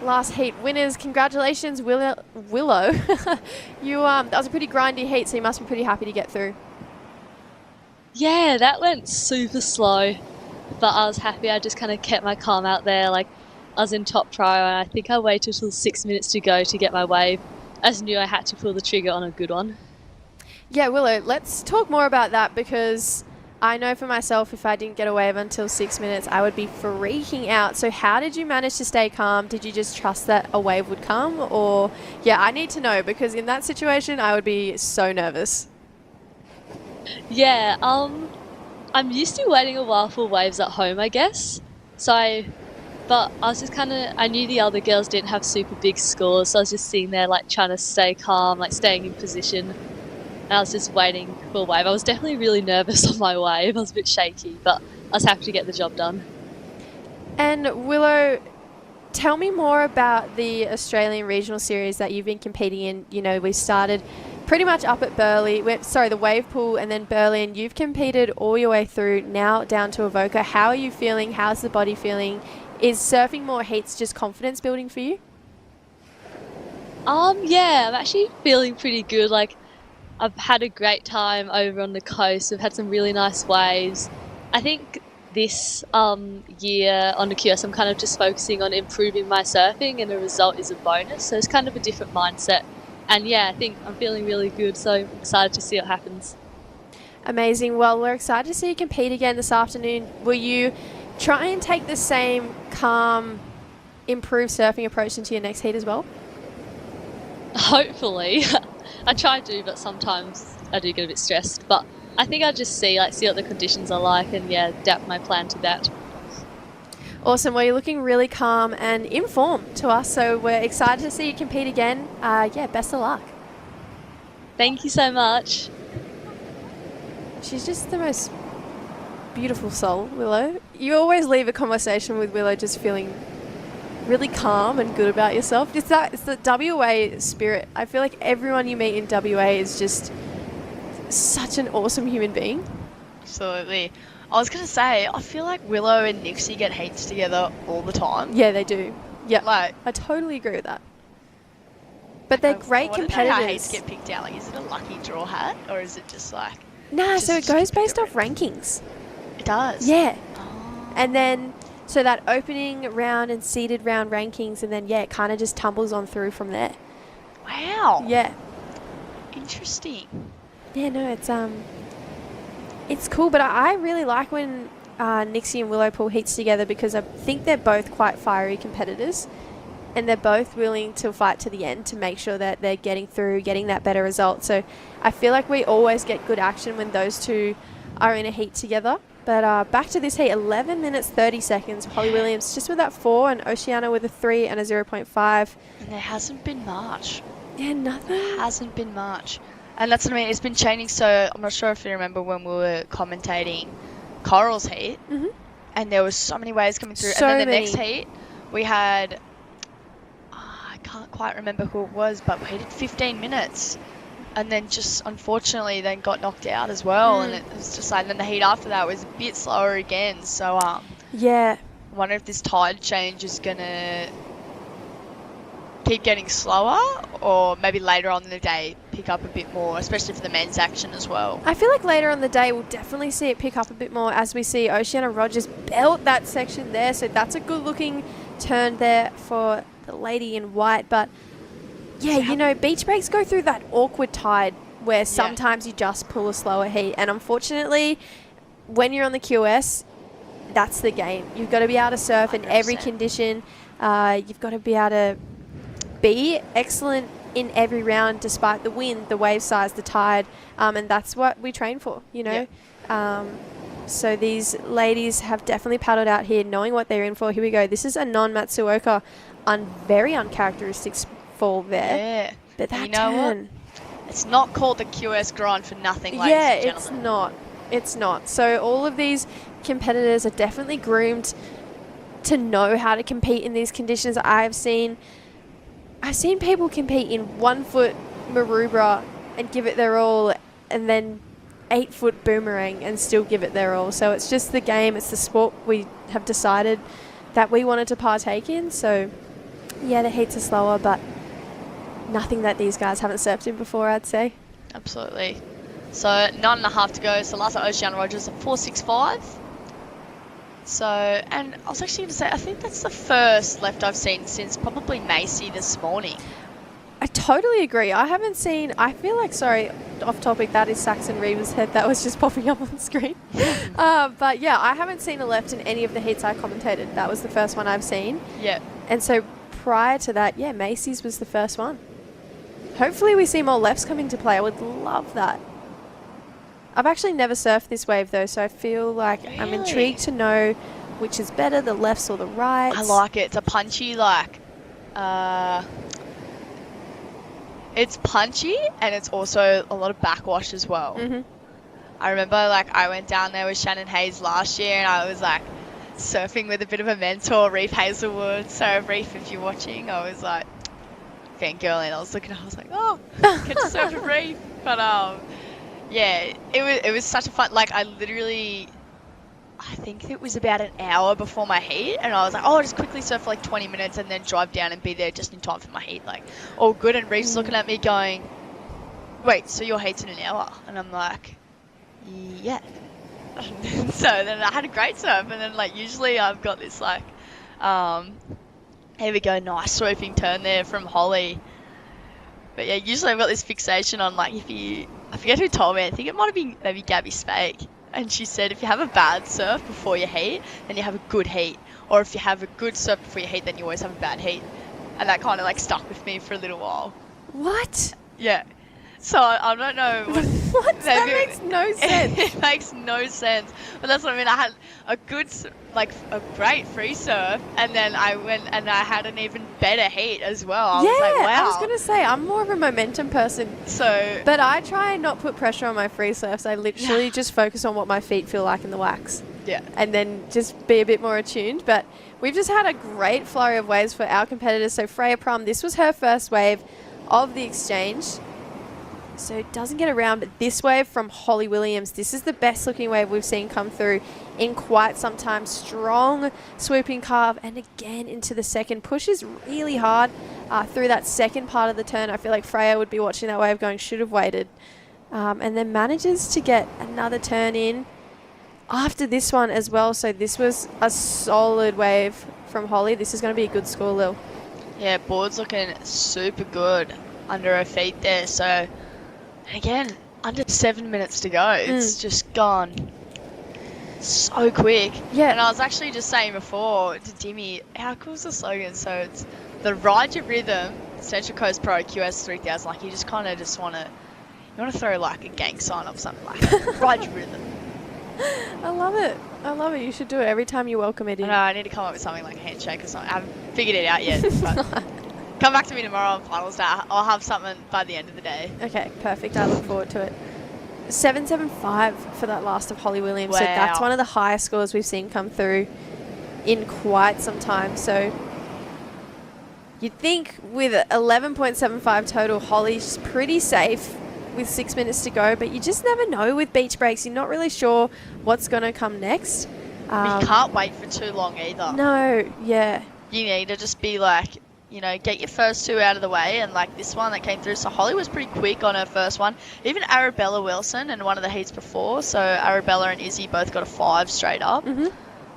last heat winners, congratulations, Willow. You that was a pretty grindy heat, so you must be pretty happy to get through. Yeah, that went super slow, but I was happy. I just kind of kept my calm out there. I was in top trio, and I think I waited till 6 minutes to go to get my wave. I just knew I had to pull the trigger on a good one. Yeah, Willow, let's talk more about that, because I know for myself, if I didn't get a wave until 6 minutes, I would be freaking out. So how did you manage to stay calm? Did you just trust that a wave would come? Or, yeah, I need to know, because in that situation, I would be so nervous. Yeah, I'm used to waiting a while for waves at home, I guess. But I was just I knew the other girls didn't have super big scores, so I was just sitting there trying to stay calm, staying in position. And I was just waiting for a wave. I was definitely really nervous on my wave. I was a bit shaky, but I was happy to get the job done. And Willow, tell me more about the Australian Regional Series that you've been competing in. You know, we started pretty much up at Burleigh, the wave pool, and then Burleigh, and you've competed all your way through, now down to Avoca. How are you feeling? How's the body feeling? Is surfing more heats just confidence building for you? Yeah, I'm actually feeling pretty good. I've had a great time over on the coast. We've had some really nice waves. I think this year on the QS, I'm kind of just focusing on improving my surfing, and the result is a bonus. So it's kind of a different mindset. And yeah, I think I'm feeling really good, so I'm excited to see what happens. Amazing. Well, we're excited to see you compete again this afternoon. Will you try and take the same calm, improved surfing approach into your next heat as well? Hopefully. I try to, but sometimes I do get a bit stressed. But I think I'll just see what the conditions are like, and yeah, adapt my plan to that. Awesome. Well, you're looking really calm and in form to us, so we're excited to see you compete again. Yeah, best of luck. Thank you so much. She's just the most beautiful soul, Willow. You always leave a conversation with Willow just feeling really calm and good about yourself. It's the WA spirit. I feel like everyone you meet in WA is just such an awesome human being. Absolutely. I was going to say, I feel like Willow and Nixie get heats together all the time. Yeah, they do. Yeah, like, I totally agree with that. But they're great competitors. How heats get picked out? Like, is it a lucky draw hat, or is it just like... Nah, so it goes based off rankings. It does? Yeah. Oh. And then, so that opening round and seeded round rankings, and then, yeah, it kind of just tumbles on through from there. Wow. Yeah. Interesting. Yeah, no, it's cool, but I really like when Nixie and Willow pull heats together, because I think they're both quite fiery competitors, and they're both willing to fight to the end to make sure that they're getting through, getting that better result. So I feel like we always get good action when those two are in a heat together. But back to this heat, 11 minutes 30 seconds. Holly Williams just with that 4, and Oceana with a 3 and a 0.5. And there hasn't been much. Yeah, nothing. There hasn't been much. And that's what I mean. It's been changing. So I'm not sure if you remember when we were commentating Coral's heat, and there was so many waves coming through. So and then the many. next heat, we had, I can't quite remember who it was, but we did 15 minutes. And then just unfortunately then got knocked out as well. And it was just like, then the heat after that was a bit slower again. So yeah, I wonder if this tide change is going to keep getting slower, or maybe later on in the day pick up a bit more, especially for the men's action as well. I feel like later on the day we'll definitely see it pick up a bit more as we see Oceana Rogers belt that section there. So that's a good looking turn there for the lady in white. But yeah, you know, beach breaks go through that awkward tide where sometimes you just pull a slower heat. And unfortunately, when you're on the QS, that's the game. You've got to be able to surf 100%. In every condition. You've got to be able to be excellent in every round despite the wind, the wave size, the tide, and that's what we train for, you know. So these ladies have definitely paddled out here knowing what they're in for. Here we go. This is a non-Matsuoka, very uncharacteristic fall there. Yeah. But that you know turn, what? It's not called the QS grind for nothing, ladies yeah, and gentlemen. it's not. It's not. So all of these competitors are definitely groomed to know how to compete in these conditions. I've seen people compete in 1 foot Maroubra and give it their all, and then 8 foot boomerang and still give it their all. So it's just the game, it's the sport we have decided that we wanted to partake in. So yeah, the heats are slower, but nothing that these guys haven't surfed in before, I'd say. Absolutely. So 9.5 to go. So last Oceana Rogers at 4.65. So, and I was actually going to say, I think that's the first left I've seen since probably Macy this morning. I totally agree. I haven't seen, I feel like, sorry, off topic, that is Saxon Reeves' head that was just popping up on the screen. But yeah, I haven't seen a left in any of the heats I commentated. That was the first one I've seen. Yeah. And so prior to that, yeah, Macy's was the first one. Hopefully we see more lefts come into play. I would love that. I've actually never surfed this wave though, so I feel like I'm intrigued to know which is better, the lefts or the rights. I like it. It's a punchy, like, it's punchy, and it's also a lot of backwash as well. I remember, like, I went down there with Shannon Hayes last year, and I was like surfing with a bit of a mentor, Reef Hazelwood. So Reef, if you're watching, I was like fangirling. I was looking, I was like, oh, get to surf with Reef. But yeah, it was such a fun, like, I think it was about an hour before my heat, and I was like, oh, I'll just quickly surf for like 20 minutes and then drive down and be there just in time for my heat, like, all good. And Reef's looking at me going, wait, so your heat's in an hour? And I'm like, yeah. So then I had a great surf, and then like usually I've got this like, here we go, nice swooping turn there from Holly. But yeah, usually I've got this fixation on like I forget who told me, I think it might have been maybe Gabby Spake. And she said if you have a bad surf before your heat, then you have a good heat. Or if you have a good surf before your heat, then you always have a bad heat. And that kind of like stuck with me for a little while. What? Yeah. So I don't know. What? That makes no sense. It makes no sense. But that's what I mean. I had a good, like a great free surf, and then I went and I had an even better heat as well. I was like, wow. I was going to say, I'm more of a momentum person. But I try and not put pressure on my free surfs. I literally just focus on what my feet feel like in the wax. Yeah. And then just be a bit more attuned. But we've just had a great flurry of waves for our competitors. So Freya Prum, this was her first wave of the exchange. So it doesn't get around, but this wave from Holly Williams, this is the best looking wave we've seen come through in quite some time. Strong swooping carve, and again into the second. Pushes really hard through that second part of the turn. I feel like Freya would be watching that wave going, should have waited. And then manages to get another turn in after this one as well. So this was a solid wave from Holly. This is going to be a good score, Lil. Yeah, board's looking super good under her feet there. So again, under 7 minutes to go. It's just gone so quick. Yeah. And I was actually just saying before to Dimmy, how cool is the slogan? So it's the Ride Your Rhythm Central Coast Pro QS 3000. Like you just kind of just want to throw like a gang sign up, something like that. Ride Your Rhythm. I love it. I love it. You should do it every time you welcome it in. I know, I need to come up with something like a handshake or something. I haven't figured it out yet. But come back to me tomorrow on finals day. I'll have something by the end of the day. Okay, perfect. I look forward to it. 7.75 for that last of Holly Williams. Wow. So that's one of the highest scores we've seen come through in quite some time. So you'd think with 11.75 total, Holly's pretty safe with 6 minutes to go, but you just never know with beach breaks. You're not really sure what's going to come next. You can't wait for too long either. No, yeah. You need to just be like, you know, get your first two out of the way, and like this one that came through. So Holly was pretty quick on her first one. Even Arabella Wilson in one of the heats before. So Arabella and Izzy both got a 5 straight up.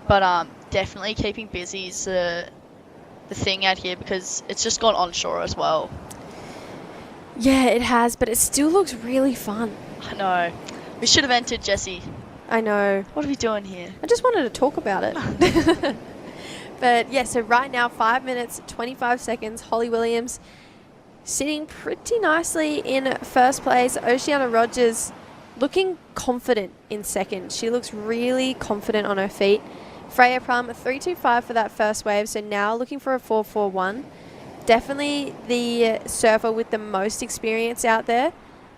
But definitely keeping busy is the thing out here, because it's just gone onshore as well. Yeah, it has, but it still looks really fun. I know. We should have entered, Jessie. I know. What are we doing here? I just wanted to talk about it. But yeah, so right now, 5 minutes, 25 seconds. Holly Williams sitting pretty nicely in first place. Oceana Rogers looking confident in second. She looks really confident on her feet. Freya Prum, a 3.25 for that first wave. So now looking for a 4.41. Definitely the surfer with the most experience out there.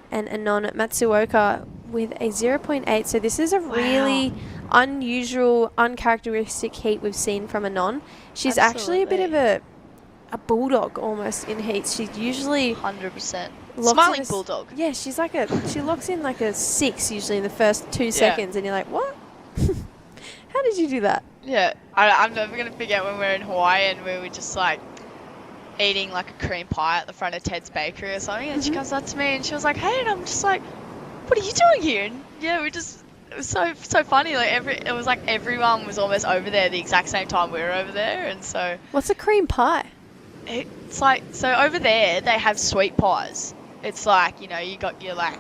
And Anon Matsuoka with a 0.8. So this is a really unusual, uncharacteristic heat we've seen from Anon. She's actually a bit of a bulldog almost in heats. She's usually 100% smiling bulldog. Yeah, she's like she locks in like a 6 usually in the first 2 seconds, and you're like, what? How did you do that? Yeah, I'm never gonna forget when we were in Hawaii and we were just like eating like a cream pie at the front of Ted's Bakery or something, and she comes up to me and she was like, hey, and I'm just like, what are you doing here? And yeah, it was so funny. Like it was like everyone was almost over there the exact same time we were over there. And so what's a cream pie? It's like, so over there they have sweet pies. It's like, you know, you got your like,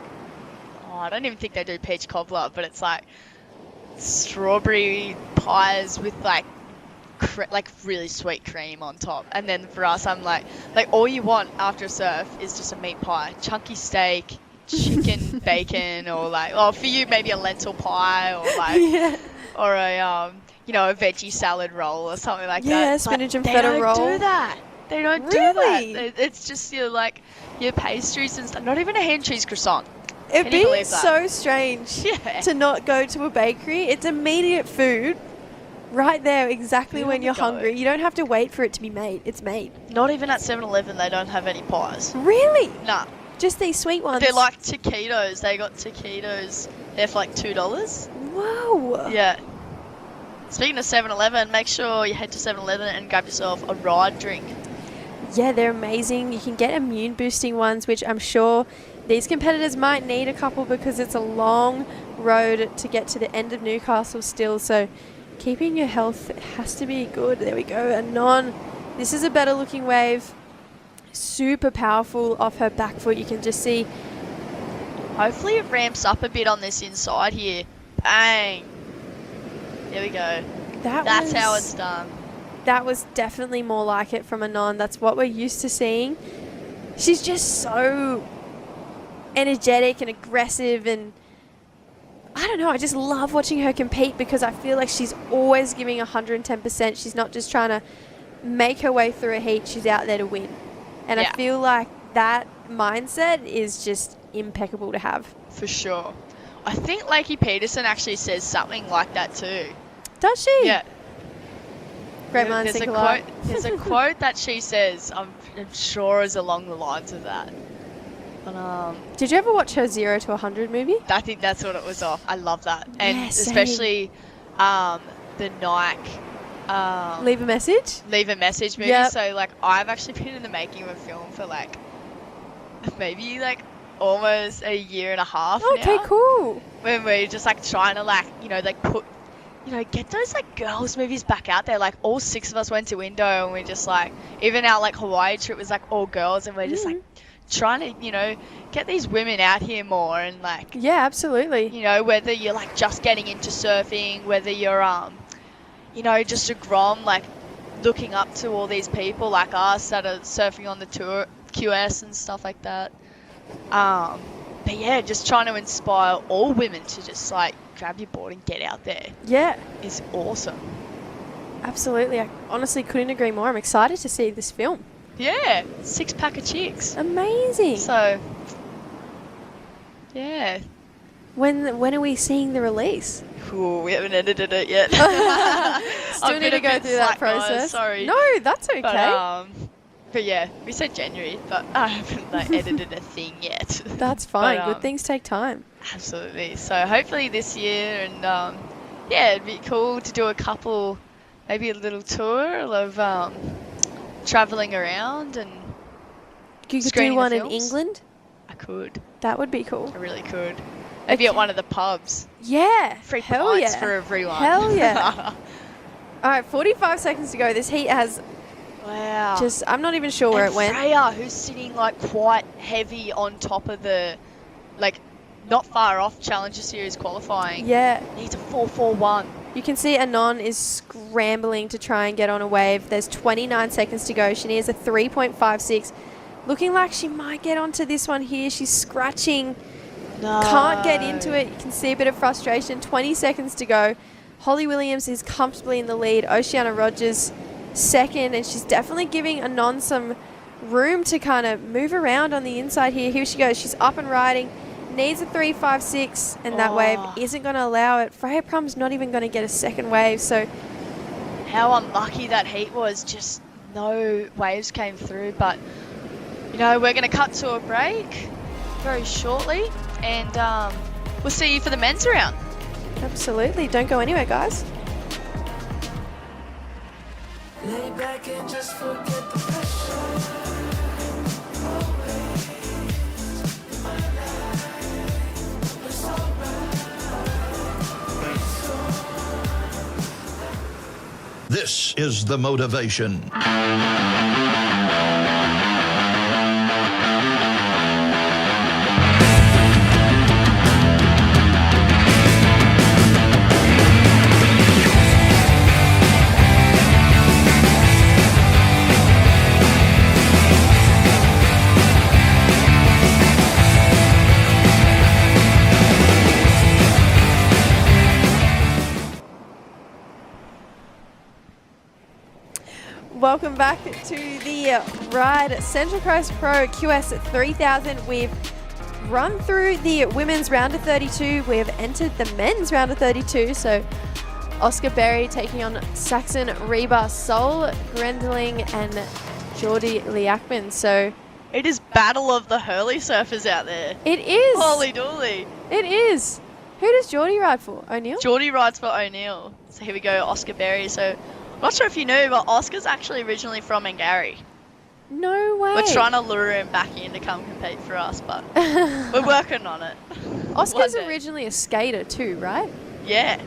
I don't even think they do peach cobbler, but it's like strawberry pies with like really sweet cream on top. And then for us, I'm like all you want after a surf is just a meat pie, chunky steak, chicken bacon, or like, well, for you maybe a lentil pie, or like or a you know, a veggie salad roll or something like that. Yeah, spinach and feta roll. They don't do that. They don't do that. It's just your like your pastries and stuff. Not even a hand cheese croissant. It'd be so strange to not go to a bakery. It's immediate food. Right there, exactly when you're hungry. You don't have to wait for it to be made. It's made. Not even at 7-Eleven they don't have any pies. Really? Nah. Just these sweet ones? They're like taquitos. They got taquitos. They're for like $2. Whoa. Yeah. Speaking of 7-Eleven, make sure you head to 7-Eleven and grab yourself a Ryde drink. Yeah, they're amazing. You can get immune boosting ones, which I'm sure These competitors might need a couple because it's a long road to get to the end of Newcastle still, so keeping your health has to be good. There we go. Anon. This is a better looking wave. Super powerful off her back foot. You can just see. Hopefully it ramps up a bit on this inside here. Bang. There we go. That's how it's done. That was definitely more like it from Anon. That's what we're used to seeing. She's just so energetic and aggressive, and I don't know, I just love watching her compete because I feel like she's always giving 110%. She's not just trying to make her way through a heat, she's out there to win. And I feel like that mindset is just impeccable to have. For sure. I think Lakey Peterson actually says something like that too. Does she? Yeah. Great minds think alike. There's a quote that she says, I'm sure is along the lines of that. But, did you ever watch her 0 to 100 movie? I think that's what it was off. I love that. And Yeah, same. especially the Nike Leave a Message? Leave a Message movie. Yep. So like I've actually been in the making of a film for like maybe like almost a year and a half Okay, now. cool. When we're just like trying to like, you know, like put, you know, get those like girls movies back out there. Like all 6 of us went to Window and we just like, even our like Hawaii trip was like all girls, and we're just like trying to, you know, get these women out here more. And like, yeah, absolutely. You know, whether you're like just getting into surfing, whether you're you know, just a grom, like looking up to all these people like us that are surfing on the tour, QS and stuff like that. But yeah, just trying to inspire all women to just like grab your board and get out there. Yeah. Is awesome. Absolutely. I honestly couldn't agree more. I'm excited to see this film. Yeah. 6-pack of chicks. Amazing. So, yeah. When are we seeing the release? Ooh, we haven't edited it yet. Still need to go through that process. Sorry. No, that's okay. But yeah, we said January, but I haven't like edited a thing yet. That's fine. But, Good things take time. Absolutely. So hopefully this year, and yeah, it'd be cool to do a couple, maybe a little tour of traveling around and You could do screening the one in films. England? I could. That would be cool. I really could. Maybe at one of the pubs. Yeah. Free Hell pints yeah. for everyone. Hell yeah. All right, 45 seconds to go. This heat has Wow. just, I'm not even sure where And it went. Freya, who's sitting like quite heavy on top of the, like, not far off Challenger Series qualifying. Yeah. Needs a 4.41. You can see Anon is scrambling to try and get on a wave. There's 29 seconds to go. She needs a 3.56. Looking like she might get onto this one here. She's scratching. No. Can't get into it. You can see a bit of frustration. 20 seconds to go. Holly Williams is comfortably in the lead. Oceana Rogers second, and she's definitely giving Anon some room to kind of move around on the inside here. Here she goes. She's up and riding. Needs a 3.56, and that wave isn't going to allow it. Freya Prum's not even going to get a second wave, so How unlucky that heat was. Just no waves came through, but you know, we're going to cut to a break very shortly, and we'll see you for the men's round. absolutely. Don't go anywhere, guys. Lay back and just forget the pressure. This is the motivation. Welcome back to the Ryde Central Coast Pro QS 3000. We've run through the women's round of 32. We have entered the men's round of 32. So Oscar Berry taking on Saxon Reba, Sol Grendling, and Geordie Liakman. So it is battle of the Hurley surfers out there. It is. Holy dooly. It is. Who does Geordie ride for? O'Neill? Geordie rides for O'Neill. So here we go, Oscar Berry. So I'm not sure if you knew, but Oscar's actually originally from Mangary. No way. We're trying to lure him back in to come compete for us, but we're working on it. Oscar's One day. originally a skater too, right? Yeah.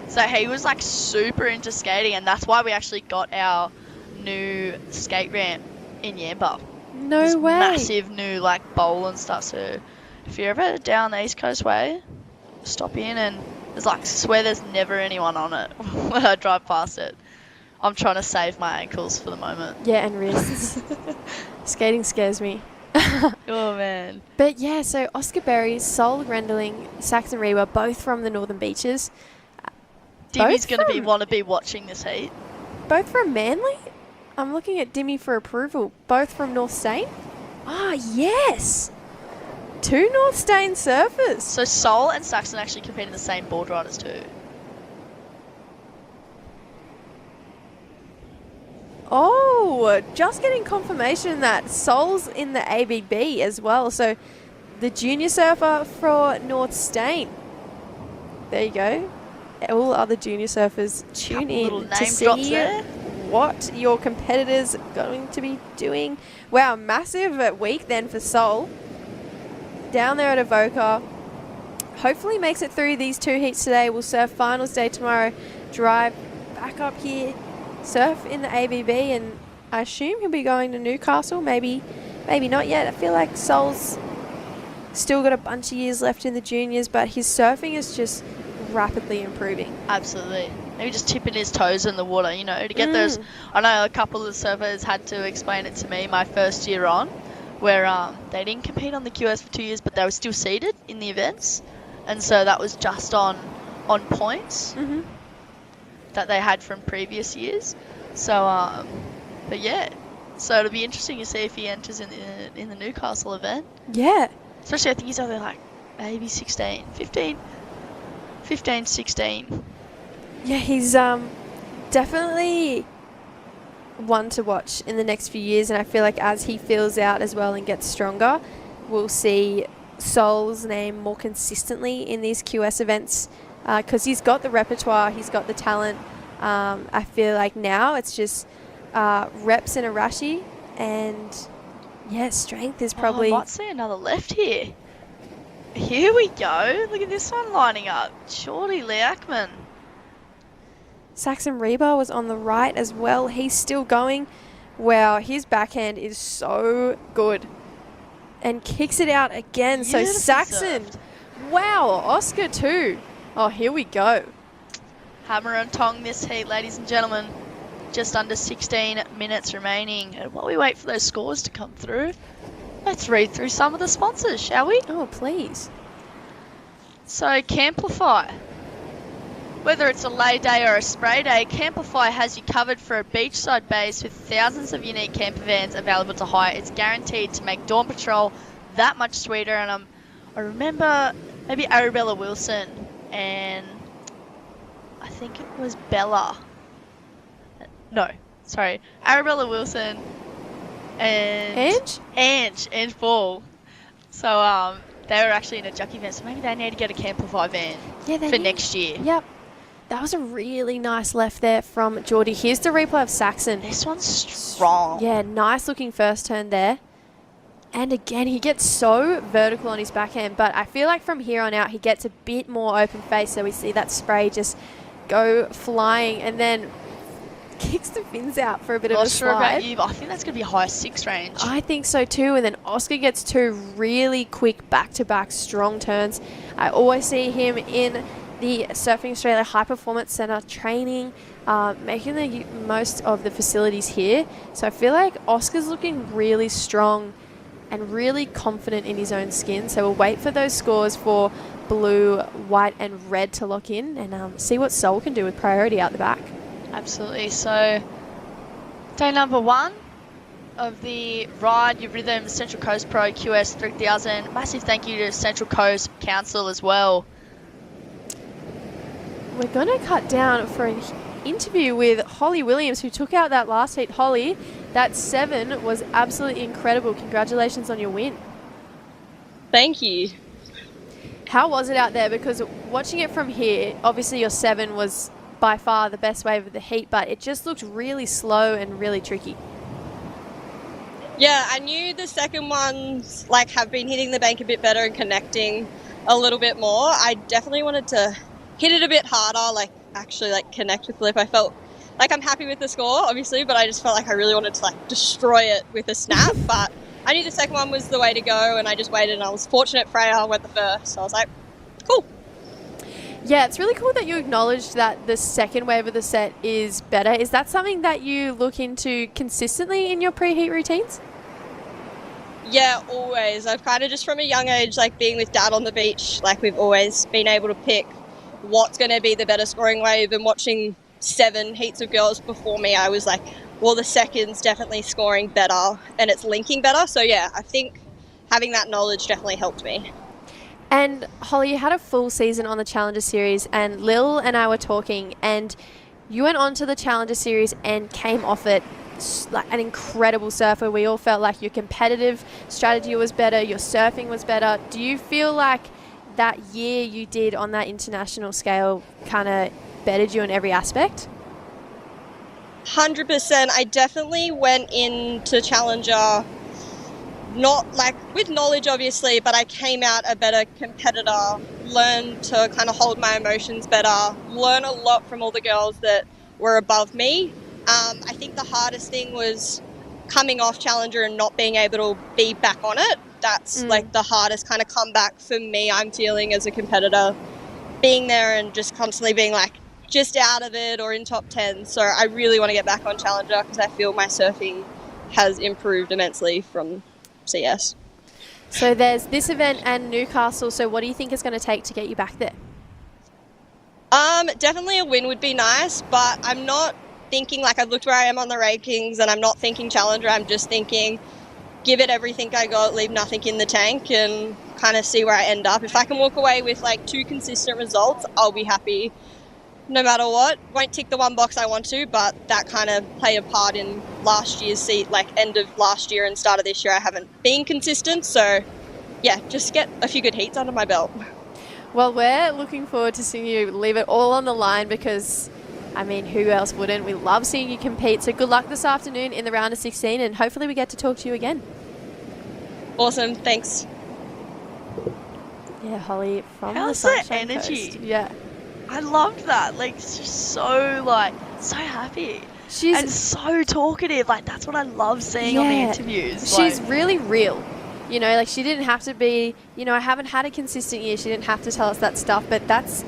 So he was like super into skating, and that's why we actually got our new skate ramp in Yamba. No This way. massive new like bowl and stuff. So if you're ever down the East Coast way, stop in, and there's like, I swear there's never anyone on it when I drive past it. I'm trying to save my ankles for the moment. Yeah, and wrists. Skating scares me. Oh man. But yeah, so Oscar Berry, Sol Grendeling, Saxon Reber, both from the Northern Beaches. Dimmy's Both going to from- want to be watching this heat. Both from Manly? I'm looking at Dimmy for approval. Both from North Stain? Ah, yes! 2 North Stain surfers. So Sol and Saxon actually compete in the same board riders too. Oh, just getting confirmation that Sol's in the ABB as well. So the junior surfer for North Stain. There you go. All other junior surfers tune Little in to name drops see there. what your competitors are going to be doing. Wow, massive week then for Sol. Down there at Avoca. Hopefully makes it through these 2 heats today. We'll surf finals day tomorrow. Drive back up here. Surf in the ABB, and I assume he'll be going to Newcastle. Maybe not yet. I feel like Sol's still got a bunch of years left in the juniors, but his surfing is just rapidly improving. Absolutely. Maybe just tipping his toes in the water, you know, to get those. I know a couple of surfers had to explain it to me my first year on, where they didn't compete on the QS for 2 years, but they were still seeded in the events, and so that was just on points that they had from previous years. So, but yeah, so it'll be interesting to see if he enters in the Newcastle event. Yeah. Especially I think he's only like maybe 16, 15, 16. Yeah, he's definitely one to watch in the next few years, and I feel like as he fills out as well and gets stronger, we'll see Sol's name more consistently in these QS events, because he's got the repertoire, he's got the talent. I feel like now it's just reps in Arashi, and yeah, strength is probably... I might see another left here. Here we go. Look at this one lining up. Shorty Liakman. Saxon Reber was on the right as well. He's still going. Wow, his backhand is so good. And kicks it out again. So Beautifully Saxon. served. Wow, Oscar too. Oh, here we go. Hammer and tong this heat, ladies and gentlemen. Just under 16 minutes remaining. And while we wait for those scores to come through, let's read through some of the sponsors, shall we? Oh, please. So, Camplify. Whether it's a lay day or a spray day, Camplify has you covered for a beachside base with thousands of unique camper vans available to hire. It's guaranteed to make Dawn Patrol that much sweeter. And I remember maybe Arabella Wilson and I think it was Bella. No, sorry. Arabella Wilson and Ange Ball. So they were actually in a jockey van, so maybe they need to get a Camplify van for next year. Yep. That was a really nice left there from Geordie. Here's the replay of Saxon. This one's strong. Yeah, nice looking first turn there. And again, he gets so vertical on his backhand, but I feel like from here on out, he gets a bit more open face, so we see that spray just go flying and then kicks the fins out for a bit of a Not sure slide. about you, but I think that's going to be a high 6 range. I think so too, and then Oscar gets 2 really quick back-to-back strong turns. I always see him in the Surfing Australia High Performance Centre training, making the most of the facilities here. So I feel like Oscar's looking really strong and really confident in his own skin. So we'll wait for those scores for blue, white and red to lock in and see what Sol can do with priority out the back. Absolutely. So day number 1 of the Ryde Your Rhythm Central Coast Pro QS 3000. Massive thank you to Central Coast Council as well. We're going to cut down for an interview with Holly Williams, who took out that last heat. Holly, that 7 was absolutely incredible. Congratulations on your win. Thank you. How was it out there? Because watching it from here, obviously your 7 was by far the best wave of the heat, but it just looked really slow and really tricky. Yeah, I knew the second ones like have been hitting the bank a bit better and connecting a little bit more. I definitely wanted to hit it a bit harder, like actually like connect with the lip. I felt like I'm happy with the score, obviously, but I just felt like I really wanted to like destroy it with a snap. But I knew the second one was the way to go, and I just waited, and I was fortunate Freya went the first. So I was like, cool. Yeah, it's really cool that you acknowledged that the second wave of the set is better. Is that something that you look into consistently in your preheat routines? Yeah, always. I've kind of just from a young age, like being with Dad on the beach, like we've always been able to pick what's going to be the better scoring wave. And watching 7 heats of girls before me, I was like, well, the second's definitely scoring better and it's linking better. So yeah, I think having that knowledge definitely helped me. And Holly, you had a full season on the Challenger Series, and Lil and I were talking, and you went on to the Challenger Series and came off it like an incredible surfer. We all felt like your competitive strategy was better, your surfing was better. Do you feel like that year you did on that international scale kind of bettered you in every aspect? 100%. I definitely went into Challenger not like with knowledge, obviously, but I came out a better competitor, learned to kind of hold my emotions better, learn a lot from all the girls that were above me. I think the hardest thing was coming off Challenger and not being able to be back on it. That's like the hardest kind of comeback for me, I'm feeling as a competitor, being there and just constantly being like just out of it or in top 10. So I really want to get back on Challenger because I feel my surfing has improved immensely from CS. So there's this event and Newcastle. So what do you think it's going to take to get you back there? Definitely a win would be nice, but I'm not thinking like I've looked where I am on the rankings and I'm not thinking Challenger. I'm just thinking give it everything I got, leave nothing in the tank and kind of see where I end up. If I can walk away with like 2 consistent results, I'll be happy no matter what. Won't tick the one box I want to, but that kind of played a part in last year's seat, like end of last year and start of this year. I haven't been consistent, so yeah, just get a few good heats under my belt. Well, we're looking forward to seeing you leave it all on the line because, I mean, who else wouldn't? We love seeing you compete. So good luck this afternoon in the round of 16 and hopefully we get to talk to you again. Awesome, thanks. Yeah, Holly from How's the Sunshine the energy? Coast. Yeah. I loved that. Like, she's so, like, so happy. And so talkative. Like, that's what I love seeing on the interviews. She's really real. You know, like she didn't have to be, you know, I haven't had a consistent year. She didn't have to tell us that stuff, but that's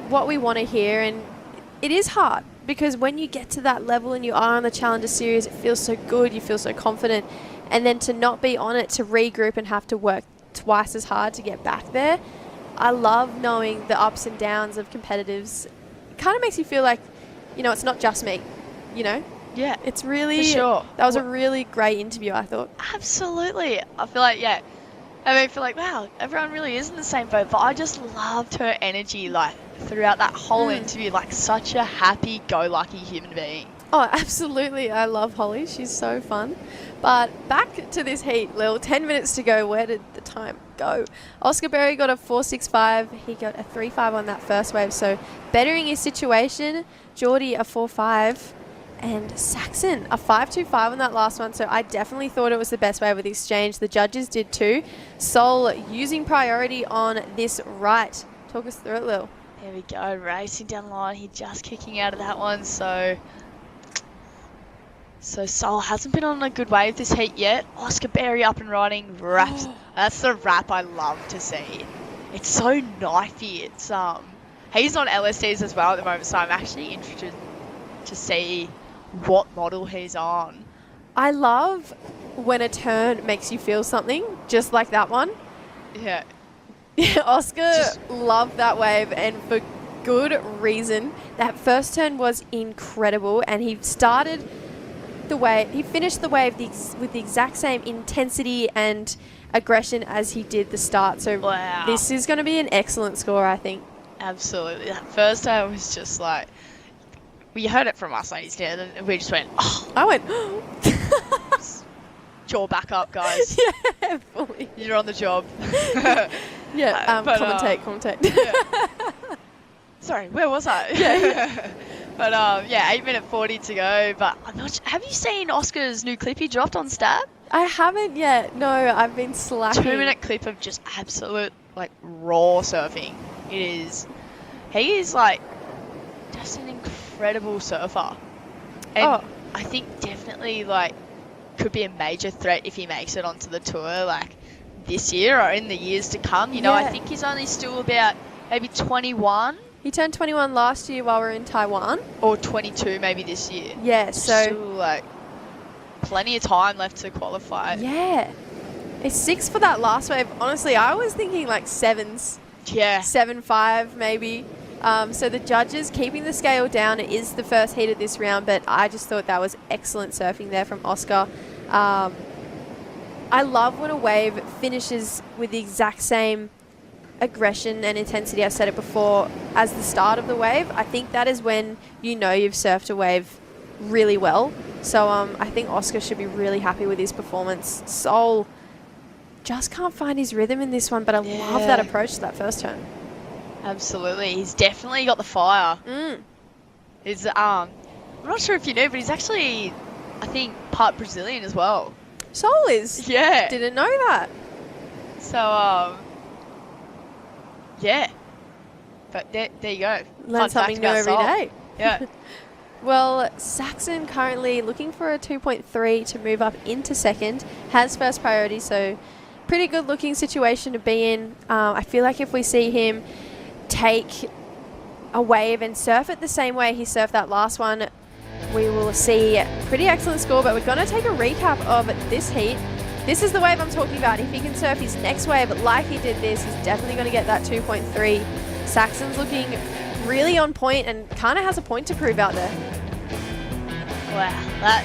what we want to hear. And it is hard because when you get to that level and you are on the Challenger Series, it feels so good. You feel so confident. And then to not be on it, to regroup and have to work twice as hard to get back there. I love knowing the ups and downs of competitives. It kind of makes you feel like, you know, it's not just me, you know? Yeah. It's really, for sure. That was a really great interview, I thought. Absolutely. I feel like, yeah. I feel like, wow, everyone really is in the same boat. But I just loved her energy, like, throughout that whole interview. Like, such a happy-go-lucky human being. Oh, absolutely. I love Holly. She's so fun. But back to this heat, Lil. 10 minutes to go. Where did the time go? Oscar Berry got a 4.65. He got a 3.5 on that first wave. So bettering his situation. Geordie a 4.5. And Saxon a 5.25 on that last one. So I definitely thought it was the best wave of the exchange. The judges did too. Sol using priority on this right. Talk us through it, Lil. There we go. Racing down the line. He just kicking out of that one. So Sol hasn't been on a good wave this heat yet. Oscar Berry up and riding. Wraps. That's the wrap I love to see. It's so knifey. It's he's on LSDs as well at the moment, so I'm actually interested to see what model he's on. I love when a turn makes you feel something, just like that one. Yeah. Oscar loved that wave, and for good reason. That first turn was incredible, and he started the wave, he finished the wave with the exact same intensity and aggression as he did the start. So wow. This is going to be an excellent score, I think. Absolutely. That first turn was just like, we heard it from us ladies there, and we just went, oh. I went, jaw back up, guys. Yeah, fully. You're on the job. Yeah, commentate. Yeah. Sorry, where was I? Yeah. But yeah, 8 minute 40 to go. But I'm not. Have you seen Oscar's new clip he dropped on Stab? I haven't yet. No, I've been slacking. 2-minute clip of just absolute like raw surfing. He is like just an incredible surfer. And I think definitely like could be a major threat if he makes it onto the tour like this year or in the years to come. You know, I think he's only still about maybe 21. He turned 21 last year while we were in Taiwan. Or 22 maybe this year. Yeah, so still like plenty of time left to qualify. Yeah. It's 6 for that last wave. Honestly, I was thinking like 7s. Yeah. 7-5 maybe. So the judges keeping the scale down. It is the first heat of this round, but I just thought that was excellent surfing there from Oscar. I love when a wave finishes with the exact same aggression and intensity, I've said it before, as the start of the wave. I think that is when you know you've surfed a wave really well. So I think Oscar should be really happy with his performance. Sol just can't find his rhythm in this one, but I love that approach to that first turn. Absolutely. He's definitely got the fire. He's, I'm not sure if you know, but he's actually, I think, part Brazilian as well. Sol is? Yeah. Didn't know that. So, yeah. But there you go. Learn something new every day. Yeah. Well, Saxon currently looking for a 2.3 to move up into second. Has first priority, so pretty good looking situation to be in. I feel like if we see him take a wave and surf it the same way he surfed that last one, we will see a pretty excellent score. But we're going to take a recap of this heat. This is the wave I'm talking about. If he can surf his next wave like he did this, he's definitely going to get that 2.3. Saxon's looking really on point and kind of has a point to prove out there. Wow,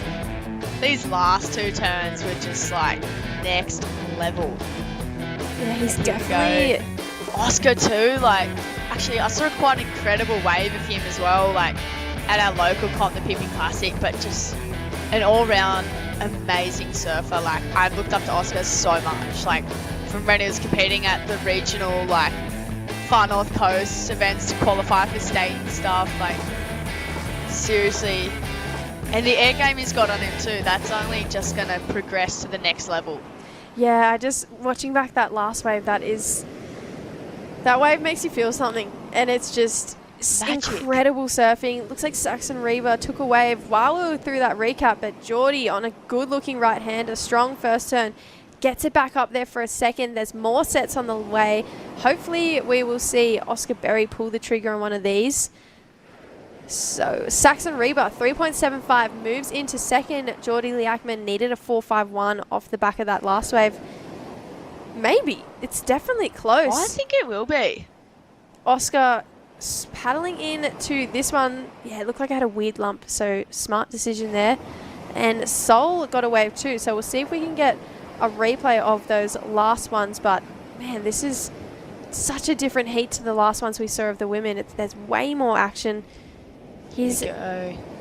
these last two turns were just like next level. Yeah, he's definitely... Oscar too, like, actually I saw quite an incredible wave of him as well, like at our local comp, the Pippin Classic, but just an all-round amazing surfer. Like, I've looked up to Oscar so much, like from when he was competing at the regional, like, Far North Coast events to qualify for state and stuff, like, seriously. And the air game he's got on him too, that's only just going to progress to the next level. Yeah, I just, watching back that last wave, that wave makes you feel something. And it's just incredible surfing. Looks like Saxon Reba took a wave while we were through that recap, but Geordie on a good looking right hand, a strong first turn, gets it back up there for a second. There's more sets on the way. Hopefully we will see Oscar Berry pull the trigger on one of these. So Saxon Reba, 3.75, moves into second. Geordie Liakman needed a 4.51 off the back of that last wave. Maybe. It's definitely close. I think it will be. Oscar paddling in to this one. Yeah, it looked like I had a weird lump, so smart decision there. And Sol got a wave too, so we'll see if we can get a replay of those last ones. But, man, this is such a different heat to the last ones we saw of the women. There's way more action. Here's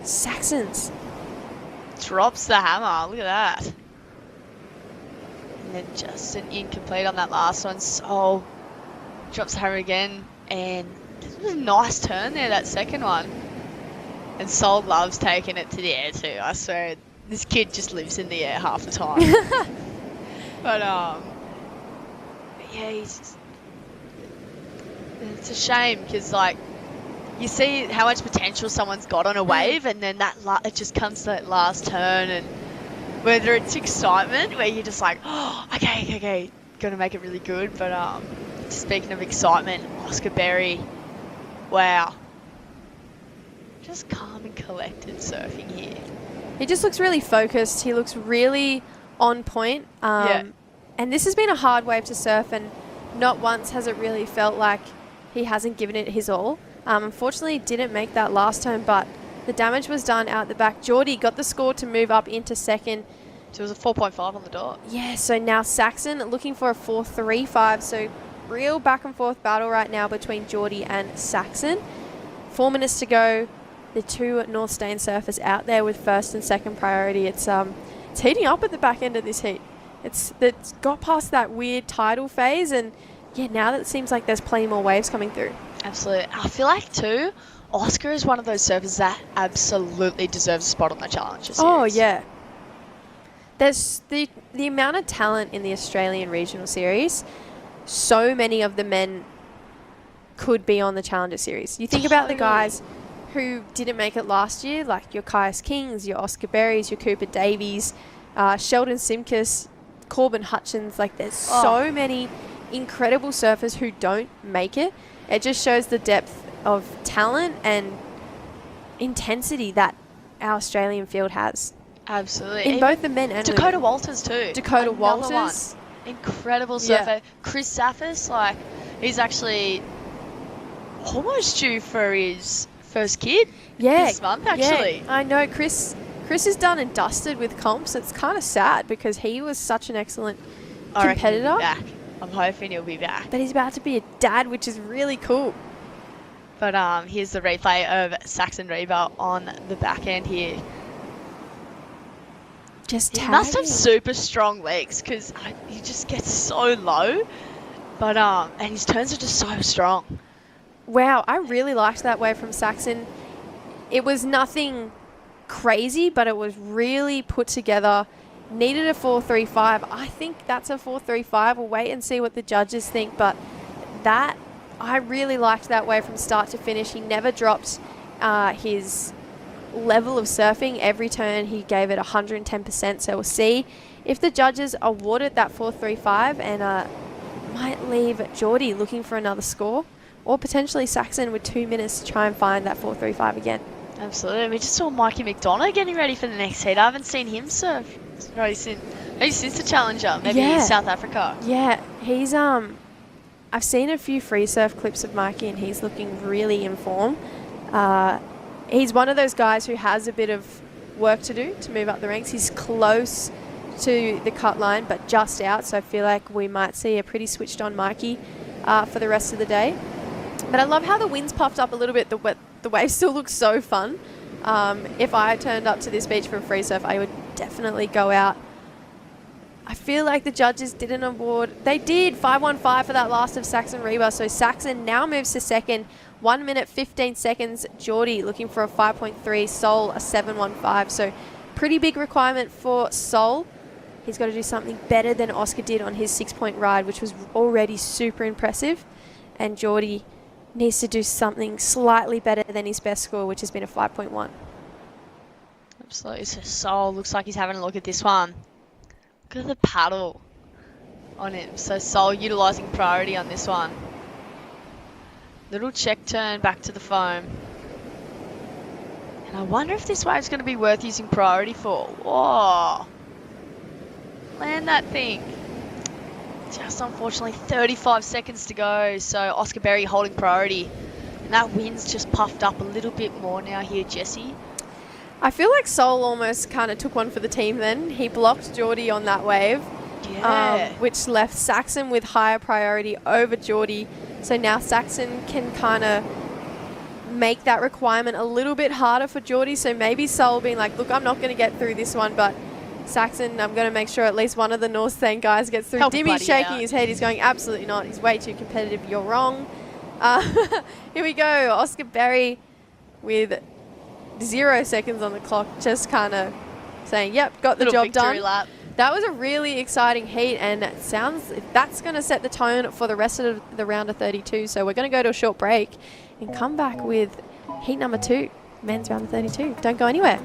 Saxon's. Drops the hammer. Look at that. And then just an incomplete on that last one. Sol drops the hammer again. And this was a nice turn there, that second one. And Sol loves taking it to the air too. I swear, this kid just lives in the air half the time. But, yeah, he's just... It's a shame because, like, you see how much potential someone's got on a wave, and then it just comes to that last turn, and whether it's excitement where you're just like, oh, okay, gonna make it really good. But speaking of excitement, Oscar Berry, wow, just calm and collected surfing here. He just looks really focused. He looks really on point. And this has been a hard wave to surf, and not once has it really felt like he hasn't given it his all. Unfortunately, didn't make that last turn, but the damage was done out the back. Geordie got the score to move up into second. So it was a 4.5 on the dot. Yeah, so now Saxon looking for a 4.35. So real back and forth battle right now between Geordie and Saxon. 4 minutes to go. The two North Stain surfers out there with first and second priority. It's heating up at the back end of this heat. It's got past that weird tidal phase, and yeah, now that it seems like there's plenty more waves coming through. Absolutely. I feel like, too, Oscar is one of those surfers that absolutely deserves a spot on the Challenger Series. Oh, yeah. There's the amount of talent in the Australian Regional Series. So many of the men could be on the Challenger Series. You think about the guys who didn't make it last year, like your Caius Kings, your Oscar Berries, your Cooper Davies, Sheldon Simkus, Corbin Hutchins. Like, there's so many incredible surfers who don't make it. It just shows the depth of talent and intensity that our Australian field has. Absolutely. In both the men and Dakota women. Walters too. Dakota Another Walters. one. Incredible surfer. Yeah. Chris Saffis, like, he's actually almost due for his first kid this month, actually. Yeah, I know. Chris is done and dusted with comps. It's kind of sad because he was such an excellent I reckon competitor. he'll be back. I'm hoping he'll be back. But he's about to be a dad, which is really cool. But here's the replay of Saxon Reba on the back end here. Just he must have tagging. super strong legs because he just gets so low. But and his turns are just so strong. Wow, I really liked that wave from Saxon. It was nothing crazy, but it was really put together. Needed a 4.35. I think that's a 4.35. We'll wait and see what the judges think, but I really liked that wave from start to finish. He never dropped his level of surfing. Every turn he gave it 110%, so we'll see if the judges award it that 4.35 and might leave Geordie looking for another score, or potentially Saxon with 2 minutes to try and find that 4.35 again. Absolutely. We just saw Mikey McDonough getting ready for the next heat. I haven't seen him surf since the Challenger, maybe South Africa. Yeah, he's I've seen a few free surf clips of Mikey and he's looking really in form. He's one of those guys who has a bit of work to do to move up the ranks. He's close to the cut line, but just out, so I feel like we might see a pretty switched on Mikey for the rest of the day. But I love how the wind's puffed up a little bit. The wave still looks so fun. If I turned up to this beach for a free surf, I would definitely go out. I feel like the judges didn't award. They did 5.15 for that last of Saxon Reba. So Saxon now moves to second. 1 minute 15 seconds. Geordie looking for a 5.3. Sol a 7.15. So pretty big requirement for Sol. He's got to do something better than Oscar did on his 6-point ride, which was already super impressive. And Geordie needs to do something slightly better than his best score, which has been a 5.1. Absolutely. So Sol looks like he's having a look at this one. Look at the paddle on him. So Sol utilising priority on this one. Little check turn back to the foam. And I wonder if this wave's going to be worth using priority for. Whoa. Land that thing. Just unfortunately 35 seconds to go. So Oscar Berry holding priority. And that wind's just puffed up a little bit more now here, Jesse. I feel like Sol almost kind of took one for the team then. He blocked Geordie on that wave, which left Saxon with higher priority over Geordie. So now Saxon can kind of make that requirement a little bit harder for Geordie. So maybe Sol being like, look, I'm not going to get through this one, but Saxon, I'm going to make sure at least one of the North Stand guys gets through. Dimmy's shaking his head. He's going, absolutely not. He's way too competitive. You're wrong. Here we go. Oscar Berry with 0 seconds on the clock, just kind of saying, yep, got the job done. Lap. That was a really exciting heat, and it sounds that's going to set the tone for the rest of the round of 32. So we're going to go to a short break and come back with heat number 2, men's round of 32. Don't go anywhere.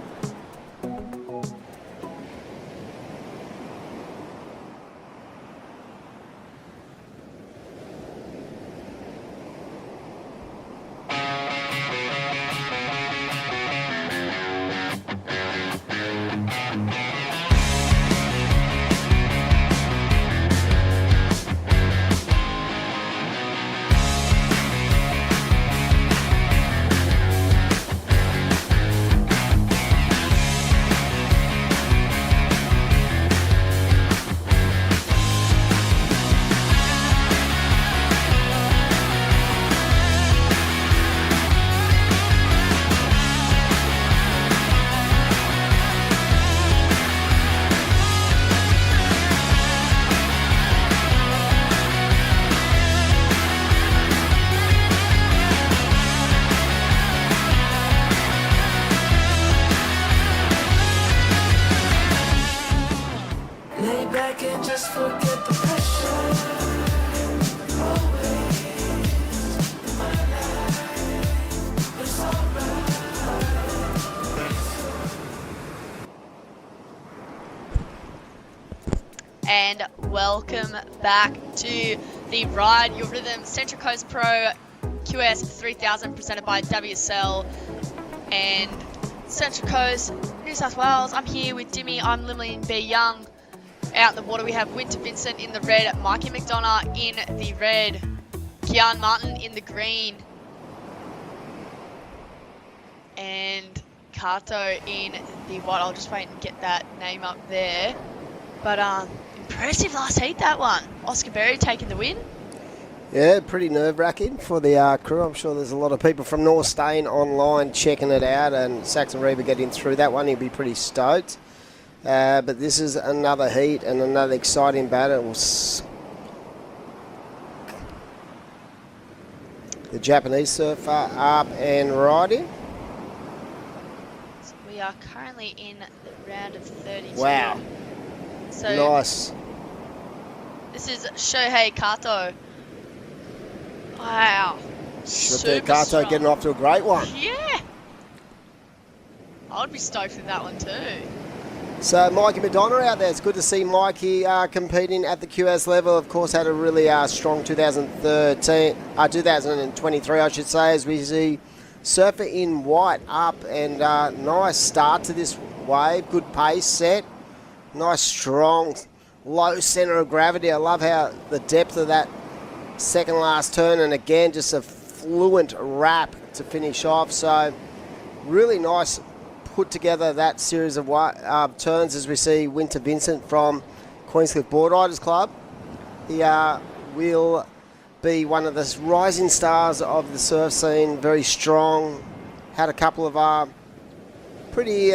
welcome back to the Ryde Your Rhythm Central Coast Pro QS 3000 presented by WSL and Central Coast, New South Wales. I'm here with Dimmy. I'm Lillian B. Young. Out in the water we have Winter Vincent in the red, Mikey McDonough in the red, Kian Martin in the green, and Kato in the white. I'll just wait and get that name up there. But impressive last heat, that one. Oscar Berry taking the win. Yeah, pretty nerve-wracking for the crew. I'm sure there's a lot of people from North Stain online checking it out, and Saxon Reaver getting through that one. He'll be pretty stoked. But this is another heat and another exciting battle. The Japanese surfer up and riding. So we are currently in the round of 32. Wow. So nice. This is Shohei Kato. Wow. Shohei Kato getting off to a great one. Yeah. I would be stoked with that one too. So Mikey McDonough out there. It's good to see Mikey competing at the QS level. Of course, had a really strong 2023, I should say, as we see surfer in white up and nice start to this wave. Good pace set. Nice, strong, low centre of gravity. I love how the depth of that second last turn, and again, just a fluent wrap to finish off. So really nice put together that series of turns as we see Winter Vincent from Queenscliff Board Riders Club. He will be one of the rising stars of the surf scene, very strong. Had a couple of pretty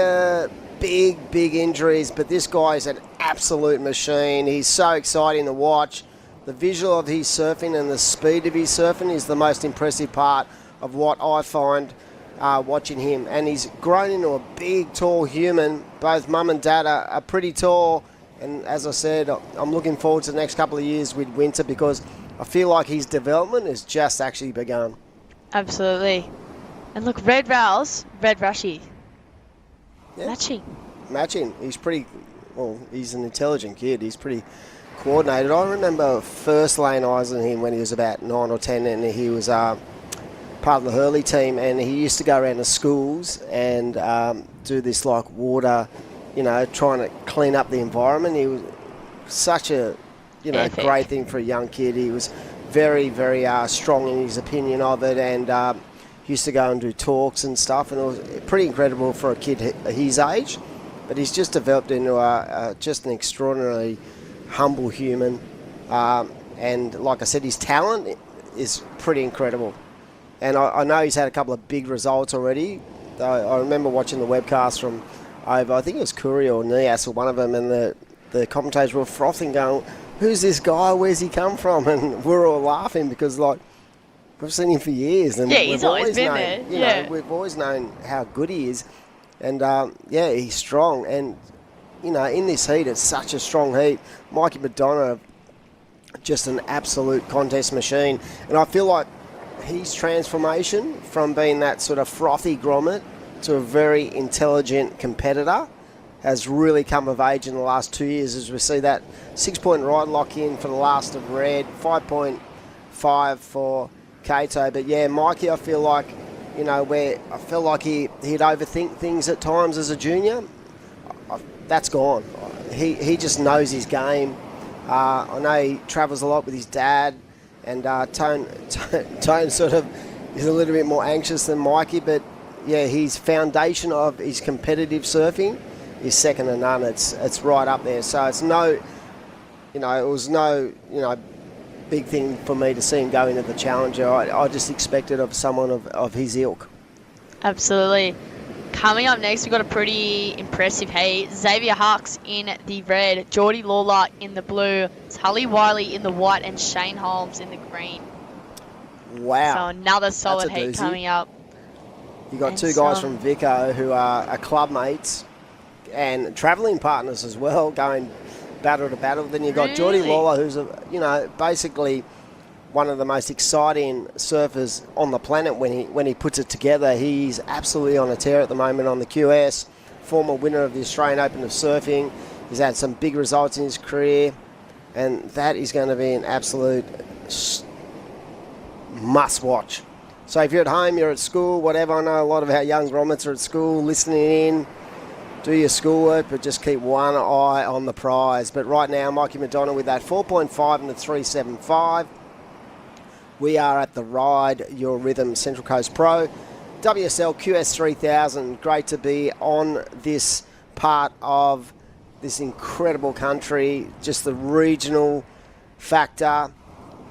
big injuries, but this guy is an absolute machine. He's so exciting to watch. The visual of his surfing and the speed of his surfing is the most impressive part of what I find watching him. And he's grown into a big, tall human. Both mum and dad are pretty tall. And as I said, I'm looking forward to the next couple of years with Winter because I feel like his development has just actually begun. Absolutely. And look, Red Rouse, Red Rushy. Yeah. Matching. He's pretty, well, he's an intelligent kid. He's pretty coordinated. I remember first laying eyes on him when he was about 9 or 10 and he was part of the Hurley team, and he used to go around to schools and do this like water, trying to clean up the environment. He was such a, great thing for a young kid. He was very, very strong in his opinion of it, and used to go and do talks and stuff, and it was pretty incredible for a kid his age. But he's just developed into just an extraordinarily humble human, and like I said, his talent is pretty incredible. And I know he's had a couple of big results already. I remember watching the webcast from over, I think it was Curry or Nias or one of them, and the commentators were frothing going, who's this guy, where's he come from? And we're all laughing because we've seen him for years. And he's always been there. You know, we've always known how good he is. And, he's strong. And, in this heat, it's such a strong heat. Mikey McDonough, just an absolute contest machine. And I feel like his transformation from being that sort of frothy grommet to a very intelligent competitor has really come of age in the last 2 years, as we see that 6-point ride lock in for the last of Red, 5.5 for Kato. But yeah, Mikey, I feel like, he'd overthink things at times as a junior. That's gone. He just knows his game. I know he travels a lot with his dad, and Tone sort of is a little bit more anxious than Mikey, but yeah, his foundation of his competitive surfing is second to none. It's right up there. So it's it was no big thing for me to see him go into the Challenger. I just expected of someone of his ilk. Absolutely. Coming up next, we've got a pretty impressive heat. Xavier Hux in the red, Geordie Lawler in the blue, Tully Wiley in the white, and Shane Holmes in the green. Wow. So another solid heat coming up. You got two guys from Vico who are club mates and travelling partners as well, going battle to battle. Then you've got Geordie Lawler, who's basically one of the most exciting surfers on the planet when he puts it together. He's absolutely on a tear at the moment on the QS, former winner of the Australian Open of Surfing. He's had some big results in his career. And that is going to be an absolute must-watch. So if you're at home, you're at school, whatever, I know a lot of our young grommets are at school listening in. Do your schoolwork, but just keep one eye on the prize. But right now, Mikey McDonald with that 4.5 and the 3.75. We are at the Ryde Your Rhythm Central Coast Pro. WSL QS 3000. Great to be on this part of this incredible country. Just the regional factor.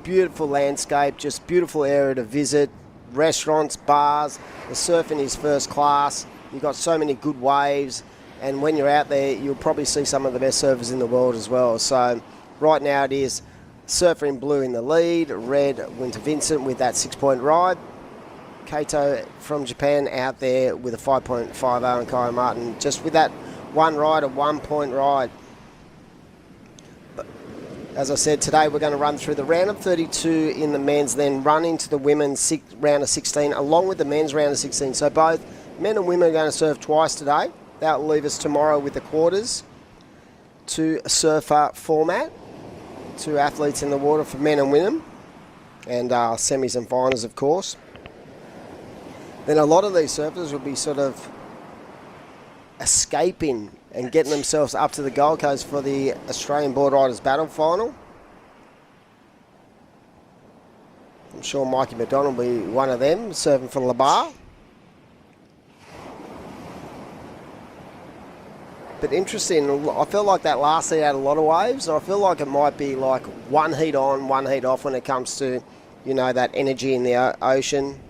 Beautiful landscape, just beautiful area to visit. Restaurants, bars. The surfing is first class. You've got so many good waves. And when you're out there, you'll probably see some of the best surfers in the world as well. So right now it is Surfer in Blue in the lead, red Winter Vincent with that 6-point ride. Kato from Japan out there with a 5.50 and Kyle Martin just with that one ride, a 1-point ride. But as I said, today we're going to run through the round of 32 in the men's, then run into the women's round of 16 along with the men's round of 16. So both men and women are going to surf twice today. That will leave us tomorrow with the quarters to surfer format. 2 athletes in the water for men and women. And semis and finals, of course. Then a lot of these surfers will be sort of escaping and getting themselves up to the Gold Coast for the Australian Board Riders Battle Final. I'm sure Mikey McDonald will be one of them, surfing for Labar. But interesting, I feel like that last heat had a lot of waves. I feel like it might be like one heat on, one heat off when it comes to, you know, that energy in the ocean.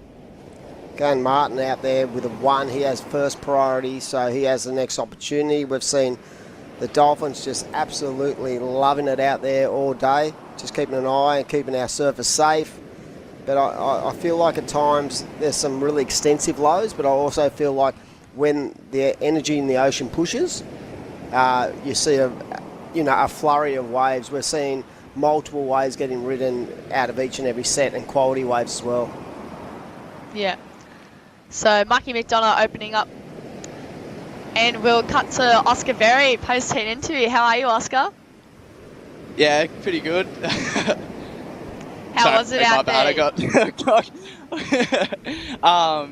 Going Martin out there with a 1, he has first priority, so he has the next opportunity. We've seen the Dolphins just absolutely loving it out there all day, just keeping an eye and keeping our surfers safe. But I feel like at times there's some really extensive lows, but I also feel like when the energy in the ocean pushes, you see a flurry of waves. We're seeing multiple waves getting ridden out of each and every set, and quality waves as well. Yeah. So Mikey McDonough opening up, and we'll cut to Oscar Berry post-heat interview. How are you, Oscar? Yeah, pretty good. How was it out there? I got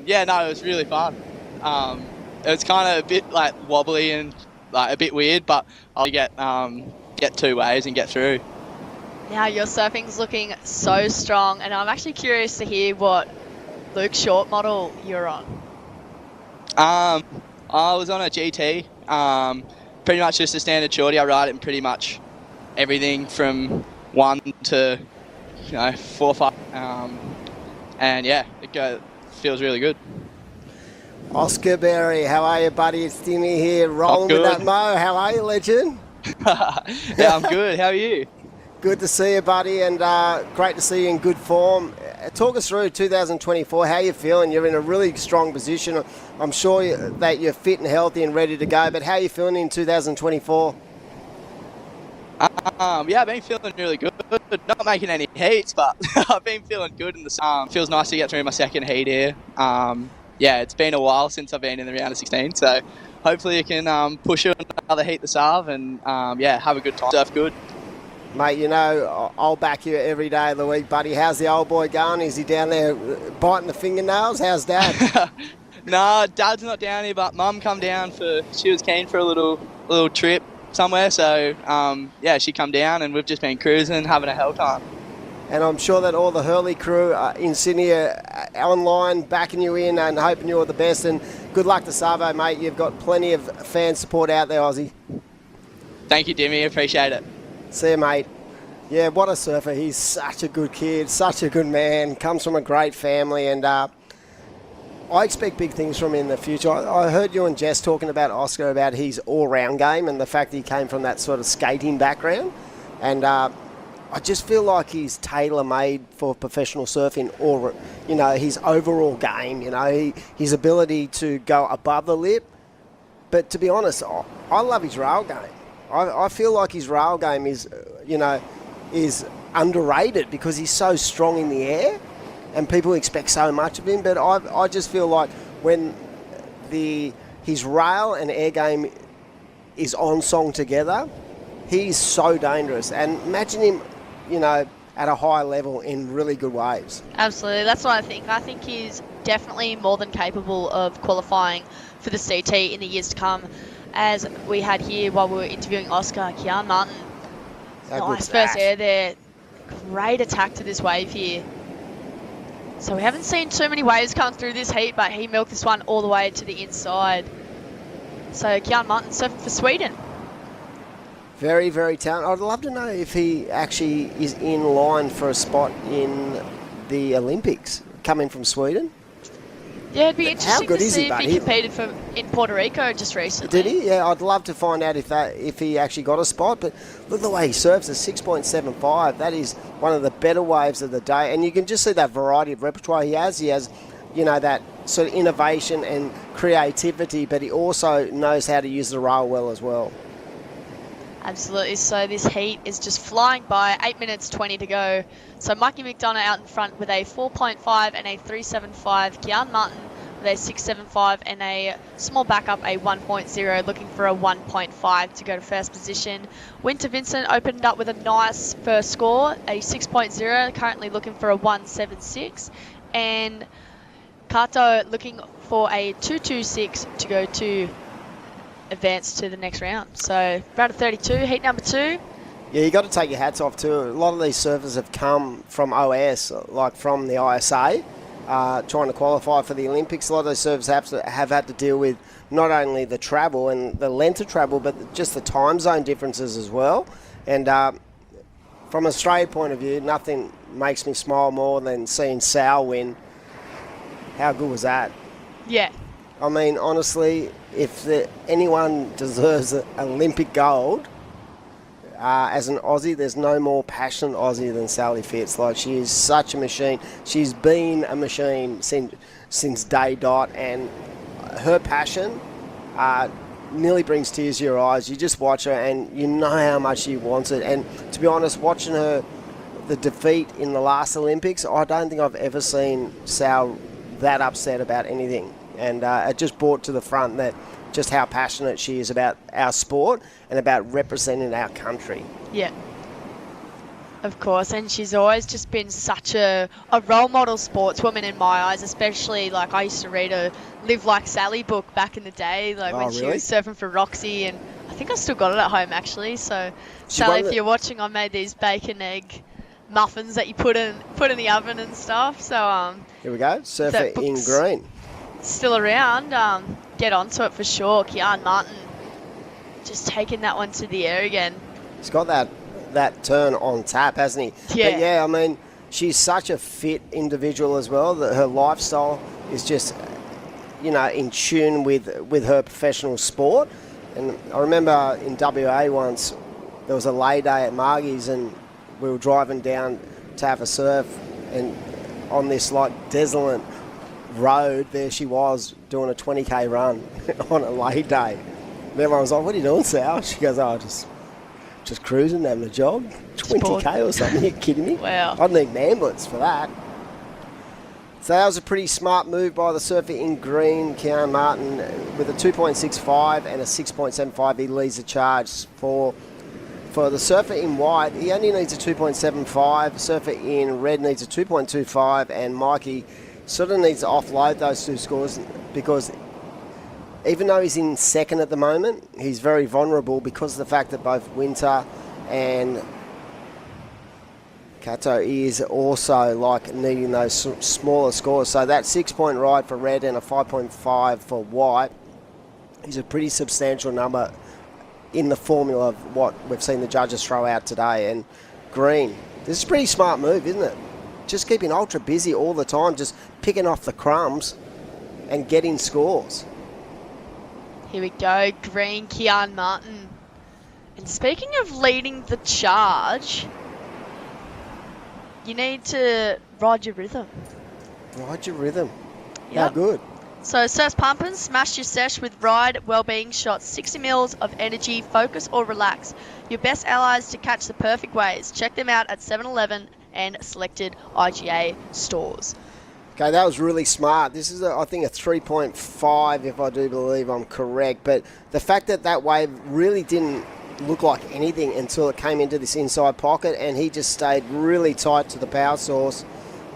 yeah, no, it was really fun. It was kind of a bit like wobbly and like a bit weird, but I'll get 2 waves and get through. Now your surfing's looking so strong, and I'm actually curious to hear what Luke Short model you're on. I was on a GT, pretty much just a standard shorty. I ride it in pretty much everything from 1 to 4, 5, and yeah, it feels really good. Oscar Berry, how are you, buddy? It's Timmy here, rolling with that Mo. How are you, legend? Yeah, I'm good. How are you? Good to see you, buddy, and great to see you in good form. Talk us through 2024. How are you feeling? You're in a really strong position. I'm sure that you're fit and healthy and ready to go, but how are you feeling in 2024? Yeah, I've been feeling really good. Not making any heats, but I've been feeling good in the feels nice to get through my second heat here. Yeah, it's been a while since I've been in the round of 16, so hopefully you can push another heat this half and yeah, have a good time. Surf good. Mate, you know, I'll back you every day of the week, buddy. How's the old boy going? Is he down there biting the fingernails? How's Dad? No, Dad's not down here, but Mum come down she was keen for a little trip somewhere, so yeah, she come down and we've just been cruising, having a hell time. And I'm sure that all the Hurley crew in Sydney are online backing you in and hoping you're the best. And good luck to Savo, mate. You've got plenty of fan support out there, Aussie. Thank you, Dimmy. Appreciate it. See you, mate. Yeah, what a surfer. He's such a good kid, such a good man, comes from a great family, and I expect big things from him in the future. I heard you and Jess talking about Oscar, about his all-round game and the fact that he came from that sort of skating background. And I just feel like he's tailor-made for professional surfing, or, you know, his overall game, you know, his ability to go above the lip. But to be honest, I love his rail game. I feel like his rail game is, you know, is underrated because he's so strong in the air and people expect so much of him. But I just feel like when his rail and air game is on song together, He's so dangerous. And imagine him, you know, at a high level in really good waves. Absolutely, that's what I think. I think he's definitely more than capable of qualifying for the CT in the years to come. As we had here while we were interviewing Oscar, Kian Martin, nice first air there. Great attack to this wave here. So we haven't seen too many waves come through this heat, but he milked this one all the way to the inside. So Kian Martin surfing for Sweden. Very, very talented. I'd love to know if he actually is in line for a spot in the Olympics, coming from Sweden. Yeah, it'd be interesting to see if he He competed in Puerto Rico just recently. Did he? Yeah, I'd love to find out if he actually got a spot. But look at the way he surfs at 6.75. That is one of the better waves of the day. And you can just see that variety of repertoire he has. He has, you know, that sort of innovation and creativity, but he also knows how to use the rail well as well. Absolutely. So this heat is just flying by. 8 minutes 20 to go. So Mikey McDonough out in front with a 4.5 and a 3.75. Kian Martin with a 6.75 and a small backup, a 1.0, looking for a 1.5 to go to first position. Winter Vincent opened up with a nice first score, a 6.0, currently looking for a 1.76. And Kato looking for a 2.26 to go to advance to the next round. So round of 32, heat number 2. Yeah, you got to take your hats off too. A lot of these surfers have come from OS, like from the ISA, trying to qualify for the Olympics. A lot of those surfers have had to deal with not only the travel and the length of travel, but just the time zone differences as well. And from an Australia point of view, nothing makes me smile more than seeing Sal win. How good was that? Yeah. I mean, honestly, if anyone deserves an Olympic gold, as an Aussie, there's no more passionate Aussie than Sally Fitz. Like, she is such a machine. She's been a machine since day dot, and her passion nearly brings tears to your eyes. You just watch her, and you know how much she wants it. And to be honest, watching her, the defeat in the last Olympics, I don't think I've ever seen Sal that upset about anything. And it just brought to the front that just how passionate she is about our sport and about representing our country. Yeah. Of course, and she's always just been such a role model sportswoman in my eyes, especially like I used to read a Live Like Sally book back in the day, like when she was surfing for Roxy, and I think I still got it at home actually. So Sally, if you're watching, I made these bacon egg muffins that you put in the oven and stuff. So here we go, Surfer in Green. Still around, get onto it for sure. Kian Martin just taking that one to the air again. He's got that turn on tap, hasn't he? Yeah. But yeah, I mean, she's such a fit individual as well, that her lifestyle is just, you know, in tune with her professional sport. And I remember in WA once, there was a lay day at Margie's, and we were driving down to have a surf, and on this like desolate road, there she was doing a 20k run on a lay day. And everyone was like, "What are you doing, Sal?" She goes, "Oh, just cruising, having a jog, 20k or something." Are you kidding me? Wow. I'd need an ambulance for that. So that was a pretty smart move by the surfer in green, Kian Martin, with a 2.65 and a 6.75. He leads the charge for the surfer in white. He only needs a 2.75. Surfer in red needs a 2.25, and Mikey sort of needs to offload those two scores, because even though he's in second at the moment, he's very vulnerable because of the fact that both Winter and Kato is also like needing those smaller scores. So that 6-point ride for red and a 5.5 for white is a pretty substantial number in the formula of what we've seen the judges throw out today. And green, this is a pretty smart move, isn't it? Just keeping ultra busy all the time, just picking off the crumbs and getting scores. Here we go, green, Kian Martin. And speaking of leading the charge, you need to ride your rhythm. Ride your rhythm. Yep. How good. So surf's pumping, smash your sesh with Ryde Wellbeing Shots. 60 mils of energy, focus or relax. Your best allies to catch the perfect waves. Check them out at 7-Eleven and selected IGA stores. Okay, that was really smart. This is, I think, a 3.5, if I do believe I'm correct. But the fact that wave really didn't, look like anything until it came into this inside pocket, and he just stayed really tight to the power source.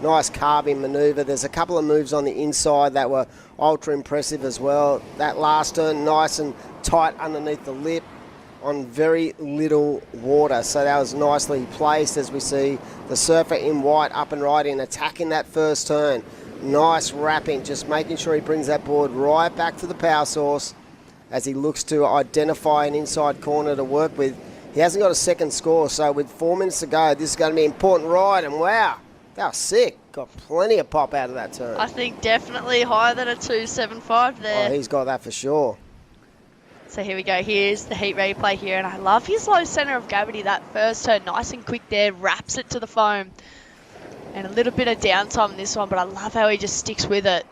Nice carving manoeuvre. There's a couple of moves on the inside that were ultra impressive as well. That last turn, nice and tight underneath the lip on very little water. So that was nicely placed as we see the surfer in white up and right in, attacking that first turn. Nice wrapping, just making sure he brings that board right back to the power source as he looks to identify an inside corner to work with. He hasn't got a second score, so with 4 minutes to go, this is going to be an important ride, and wow, that was sick. Got plenty of pop out of that turn. I think definitely higher than a 2.75 there. Oh, he's got that for sure. So here we go. Here's the heat replay here, and I love his low centre of gravity. That first turn, nice and quick there, wraps it to the foam. And a little bit of downtime in this one, but I love how he just sticks with it.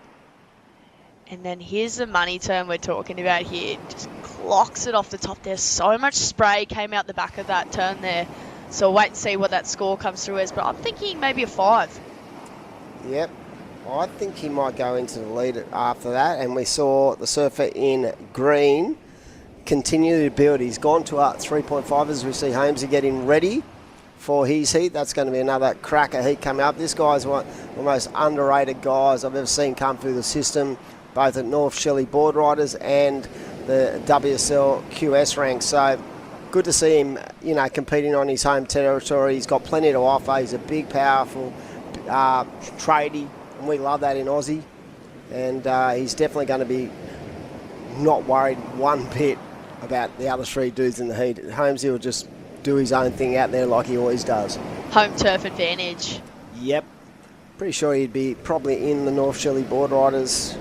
And then here's the money turn we're talking about here. Just clocks it off the top there. So much spray came out the back of that turn there. So we'll wait and see what that score comes through as, but I'm thinking maybe a 5. Yep. I think he might go into the lead after that, and we saw the surfer in green continue to build. He's gone to 3.5 as we see Holmesy getting ready for his heat. That's going to be another cracker heat coming up. This guy's one of the most underrated guys I've ever seen come through the system, both at North Shelley Board Riders and the WSL QS ranks. So good to see him, competing on his home territory. He's got plenty to offer. He's a big, powerful tradie, and we love that in Aussie. And he's definitely going to be not worried one bit about the other 3 dudes in the heat. Holmesy will just do his own thing out there like he always does. Home turf advantage. Yep. Pretty sure he'd be probably in the North Shelley Board Riders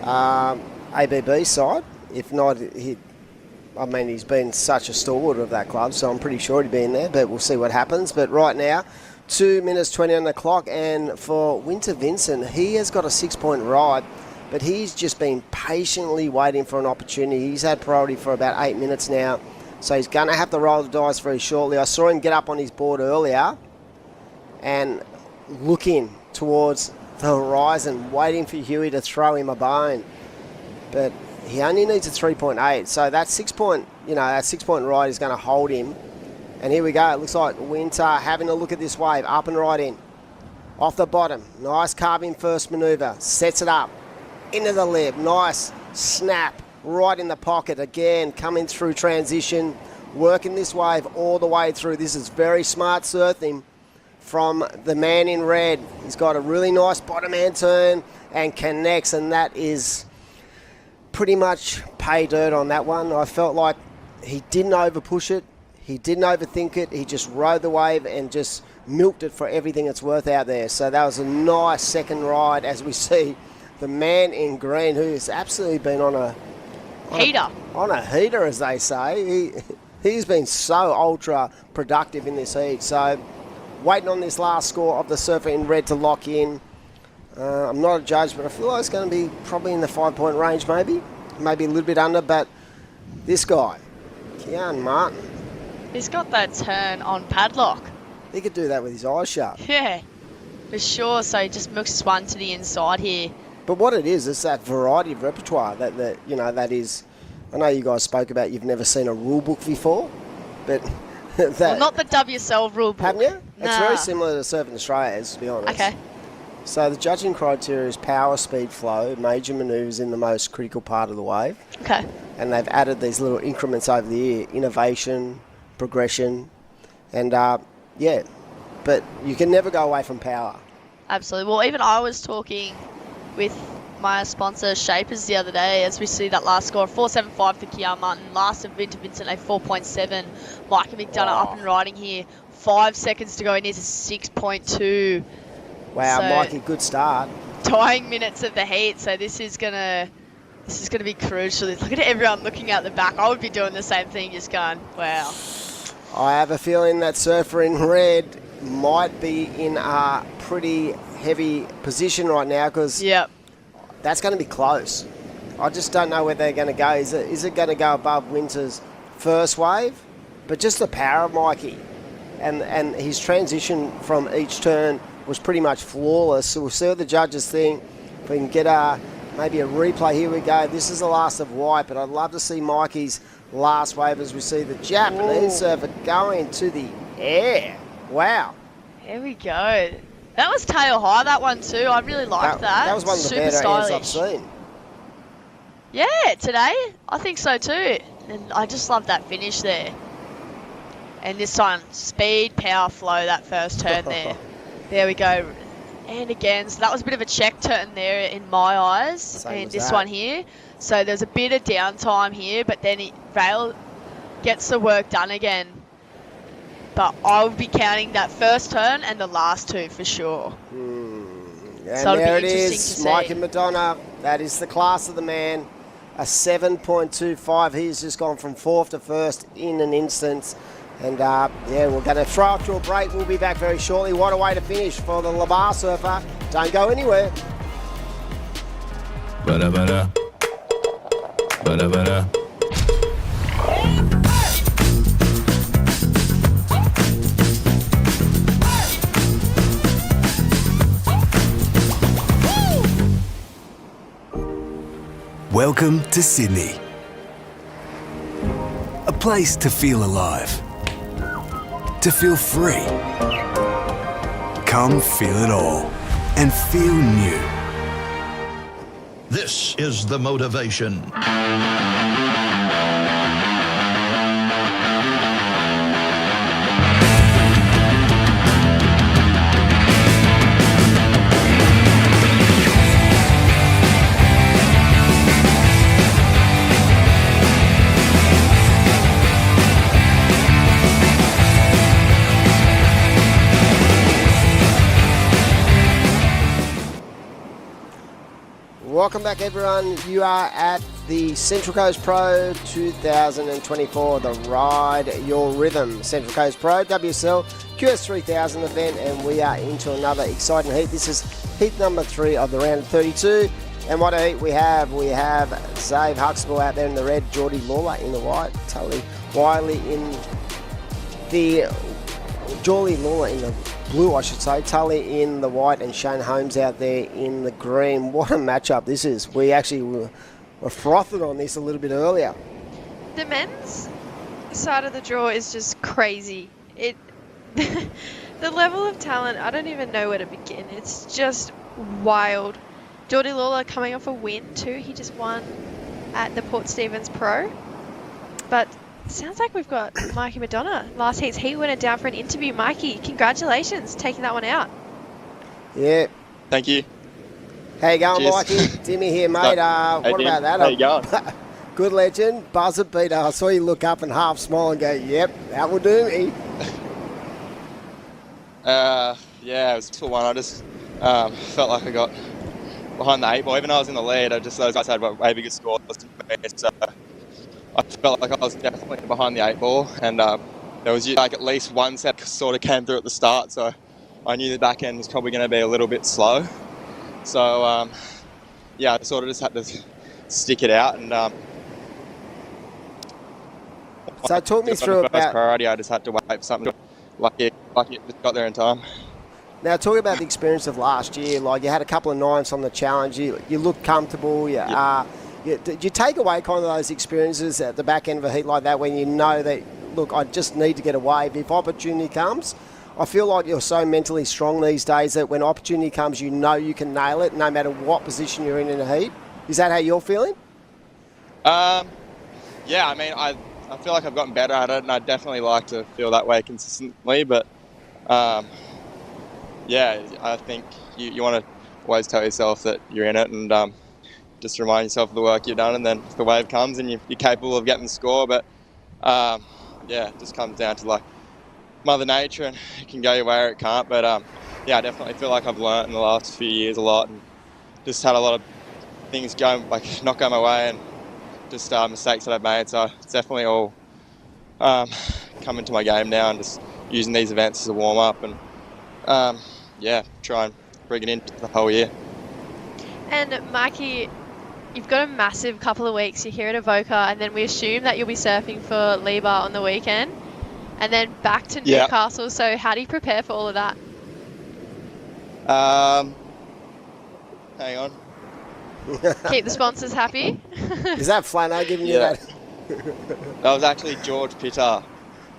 ABB side. If not, he's been such a stalwart of that club, so I'm pretty sure he'd be in there, but we'll see what happens. But right now, 2 minutes 20 on the clock, and for Winter Vincent, he has got a 6-point ride, but he's just been patiently waiting for an opportunity. He's had priority for about 8 minutes now, so he's going to have to roll the dice very shortly. I saw him get up on his board earlier and looking towards the horizon, waiting for Huey to throw him a bone, but he only needs a 3.8, so that 6-point, that 6-point ride is going to hold him. And here we go. It looks like Winter having a look at this wave, up and right in, off the bottom. Nice carving first manoeuvre, sets it up into the lip. Nice snap right in the pocket again, coming through transition, working this wave all the way through. This is very smart surfing from the man in red. He's got a really nice bottom hand turn and connects, and that is pretty much pay dirt on that one. I felt like he didn't over push it. He didn't overthink it. He just rode the wave and just milked it for everything it's worth out there. So that was a nice second ride as we see the man in green, who has absolutely been on a heater, as they say. He's been so ultra productive in this heat. So waiting on this last score of the surfer in red to lock in. I'm not a judge, but I feel like it's going to be probably in the 5-point range, maybe a little bit under. But this guy, Kean Martin, he's got that turn on padlock. He could do that with his eyes shut. Yeah, for sure. So he just mooks one to the inside here. But what it is that variety of repertoire that is. I know you guys spoke about you've never seen a rule book before, but well, not the WSL rule book. Haven't you? Nah. It's very similar to Surfing Australia, to be honest. Okay. So the judging criteria is power, speed, flow, major manoeuvres in the most critical part of the wave. Okay. And they've added these little increments over the year: innovation, progression, and but you can never go away from power. Absolutely. Well, even I was talking with my sponsor Shapers the other day as we see that last score, 4.75 for Kean Martin, last of Winter Vincent, a 4.7. Mikey McDonough up and riding here, 5 seconds to go, and here's a 6.2. Wow, so, Mikey, good start. Dying minutes of the heat, so this is gonna be crucial. Look at everyone looking out the back. I would be doing the same thing, just going, wow. I have a feeling that surfer in red might be in a pretty heavy position right now, because that's going to be close. I just don't know where they're going to go. Is it going to go above Winter's first wave? But just the power of Mikey and his transition from each turn was pretty much flawless. So we'll see what the judges think. If we can get maybe a replay. Here we go. This is the last of white, but I'd love to see Mikey's last wave as we see the Japanese surfer going to the air. Wow. Here we go. That was tail high, that one too. I really liked that. That was one of the Super better stylish. ends I've seen. Yeah, today I think so too. And I just love that finish there. And this time, speed, power, flow, that first turn there. There we go. And again, so that was a bit of a check turn there in my eyes. Same and as this that. one here. So there's a bit of downtime here, but then Vale gets the work done again. But I'll be counting that first turn and the last two for sure. And So it'll there it be interesting is, to see. Mikey Madonna. That is the class of the man. A 7.25. He's just gone from 4th to 1st in an instance. And yeah, we're going to throw up to a break. We'll be back very shortly. What a way to finish for the Labar surfer. Don't go anywhere. Ba-da-ba-da. Ba-da-ba-da. Welcome to Sydney. A place to feel alive. To feel free. Come feel it all and feel new. This is the motivation. Welcome back, everyone. You are at the Central Coast Pro 2024, the Ride Your Rhythm Central Coast Pro WSL QS3000 event, and we are into another exciting heat. This is heat number 3 of the round of 32. And what a heat we have. We have Zave Huxtable out there in the red, Geordie Lawler in the white, Tully Wiley in the Geordie Lawler in the blue, I should say, Tully in the white, and Shane Holmes out there in the green. What a matchup this is. We actually were frothing on this a little bit earlier. The men's side of the draw is just crazy. The level of talent, I don't even know where to begin. It's just wild. Geordie Lawler coming off a win too. He just won at the Port Stephens Pro. But sounds like we've got Mikey Madonna. Last heat's heat winner down for an interview. Mikey, congratulations taking that one out. Yeah. Thank you. How you going, Cheers. Mikey? Dimmy here, mate. Hey, What Dim. about that? How you going? Good legend. Buzzer beater. I saw you look up and half smile and go, yep, that will do me. Yeah, it was 2-1. I just felt like I got behind the 8 ball. Even though I was in the lead, those guys had way bigger scores than me. So I felt like I was definitely behind the 8 ball, and there was like at least one set sort of came through at the start, so I knew the back end was probably going to be a little bit slow. So yeah, I sort of just had to stick it out, and So talk me through first about... priority. I just had to wait for something. Lucky just got there in time. Now, talk about the experience of last year. Like, you had a couple of ninths on the challenge. You looked comfortable. Did you take away kind of those experiences at the back end of a heat like that when you know that, look, I just need to get a wave if opportunity comes? I feel like you're so mentally strong these days that when opportunity comes, you know you can nail it no matter what position you're in a heat. Is that how you're feeling? Yeah, I mean, I feel like I've gotten better at it, and I definitely like to feel that way consistently. But yeah, I think you want to always tell yourself that you're in it, and just remind yourself of the work you've done, and then if the wave comes and you're capable of getting the score. But yeah, it just comes down to like Mother Nature, and it can go your way or it can't. But yeah, I definitely feel like I've learnt in the last few years a lot, and just had a lot of things going, like not going my way, and just mistakes that I've made. So it's definitely all coming to my game now, and just using these events as a warm up, and yeah, try and bring it into the whole year. And Mikey, you've got a massive couple of weeks. You're here at Avoca, and then we assume that you'll be surfing for Liba on the weekend, and then back to Newcastle. So how do you prepare for all of that? Hang on. Keep the sponsors happy. Is that Flano giving you that? That was actually George Pitter.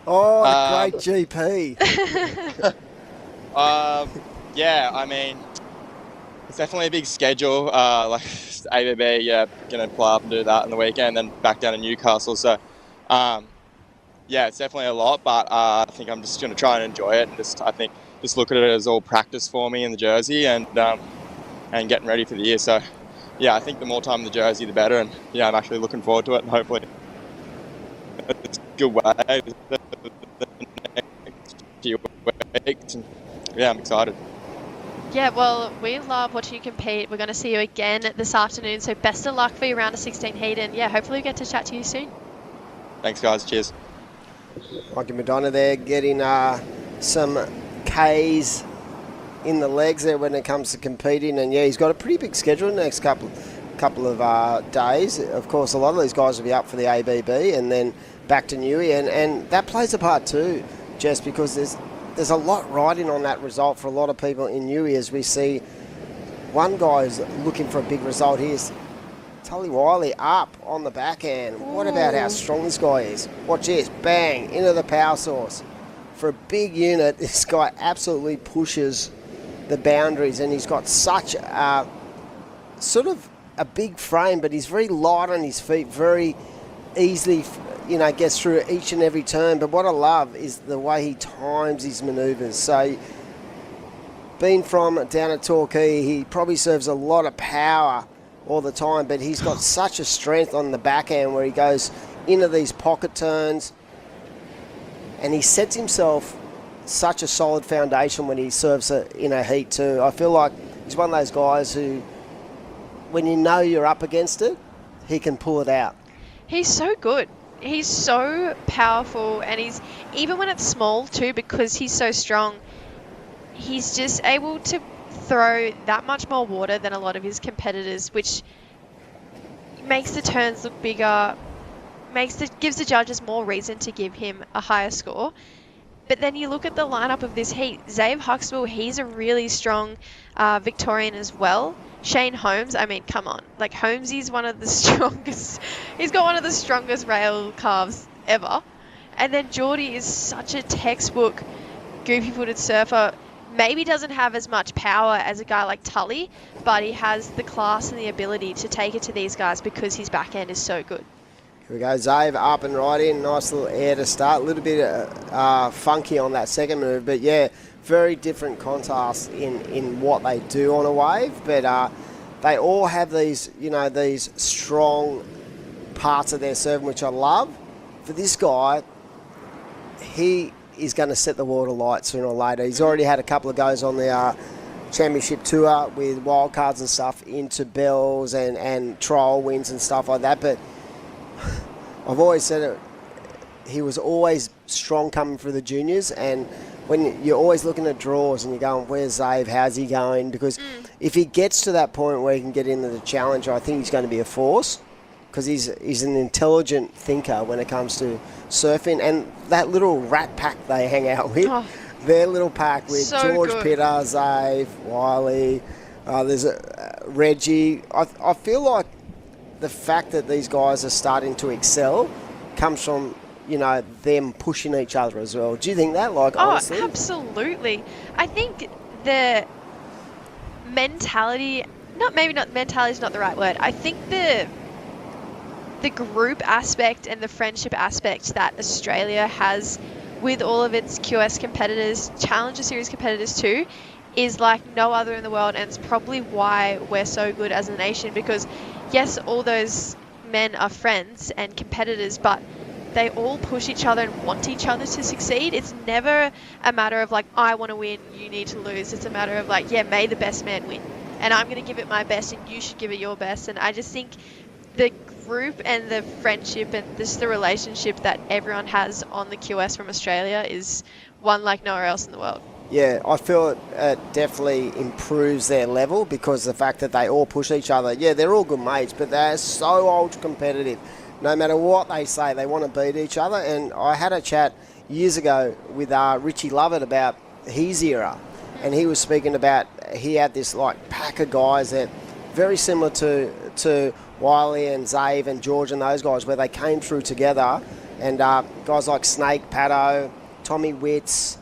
Oh, the great GP. Yeah, I mean, it's definitely a big schedule. Like ABB, going to fly up and do that on the weekend, then back down to Newcastle. So, yeah, it's definitely a lot, but I think I'm just going to try and enjoy it, and just look at it as all practice for me in the jersey, and getting ready for the year. So, yeah, I think the more time in the jersey, the better, and yeah, I'm actually looking forward to it, and hopefully it's a good way the next few weeks. And, yeah, I'm excited. Yeah, well, we love watching you compete. We're going to see you again this afternoon, so best of luck for your round of 16 heat, and yeah, hopefully we get to chat to you soon. Thanks, guys. Cheers. Mikey Madonna there getting some Ks in the legs there when it comes to competing, and yeah, he's got a pretty big schedule in the next couple of days. Of course, a lot of these guys will be up for the ABB and then back to Newey, and that plays a part too, Jess, because there's a lot riding on that result for a lot of people in Newey, as we see one guy who's looking for a big result. Here's Tully Wiley up on the backhand. What about how strong this guy is? Watch this, bang, into the power source. For a big unit, this guy absolutely pushes the boundaries, and he's got such a sort of a big frame, but he's very light on his feet, very easily, gets through each and every turn. But what I love is the way he times his manoeuvres. So, being from down at Torquay, he probably serves a lot of power all the time, but he's got such a strength on the backhand where he goes into these pocket turns, and he sets himself such a solid foundation when he serves in a heat too. I feel like he's one of those guys who, when you know you're up against it, he can pull it out. He's so good. He's so powerful, and he's, even when it's small too, because he's so strong, he's just able to throw that much more water than a lot of his competitors, which makes the turns look bigger, gives the judges more reason to give him a higher score. But then you look at the lineup of this heat. Zave Huxtable, he's a really strong Victorian as well. Shane Holmes, I mean, come on. Like, Holmesy's one of the strongest. He's got one of the strongest rail calves ever. And then Geordie is such a textbook goofy-footed surfer. Maybe doesn't have as much power as a guy like Tully, but he has the class and the ability to take it to these guys because his backhand is so good. Here we go, Zave up and right in. Nice little air to start. A little bit funky on that second move, but yeah, very different contrast in what they do on a wave. But they all have these, these strong parts of their serving, which I love. For this guy, he is going to set the water light sooner or later. He's already had a couple of goes on the championship tour with wildcards and stuff into bells and trial wins and stuff like that. But I've always said it, he was always strong coming through the juniors, and when you're always looking at draws and you're going, where's Zave, how's he going? Because if he gets to that point where he can get into the Challenger, I think he's going to be a force, because he's an intelligent thinker when it comes to surfing. And that little rat pack they hang out with, their little pack with so George Pitter, Zave, Wiley, there's Reggie. I feel like the fact that these guys are starting to excel comes from, them pushing each other as well. Do you think that? Honestly? Absolutely. I think the mentality, mentality is not the right word. I think the group aspect and the friendship aspect that Australia has with all of its QS competitors, Challenger Series competitors too, is like no other in the world, and it's probably why we're so good as a nation, because yes, all those men are friends and competitors, but they all push each other and want each other to succeed. It's never a matter of like, I want to win, you need to lose. It's a matter of like, yeah, may the best man win, and I'm going to give it my best and you should give it your best. And I just think the group and the friendship and just the relationship that everyone has on the QS from Australia is one like nowhere else in the world. Yeah, I feel it definitely improves their level, because the fact that they all push each other. Yeah, they're all good mates, but they're so ultra competitive. No matter what they say, they want to beat each other. And I had a chat years ago with Richie Lovett about his era, and he was speaking about he had this like pack of guys that very similar to Wiley and Zave and George and those guys, where they came through together, and guys like Snake, Paddo, Tommy Witts,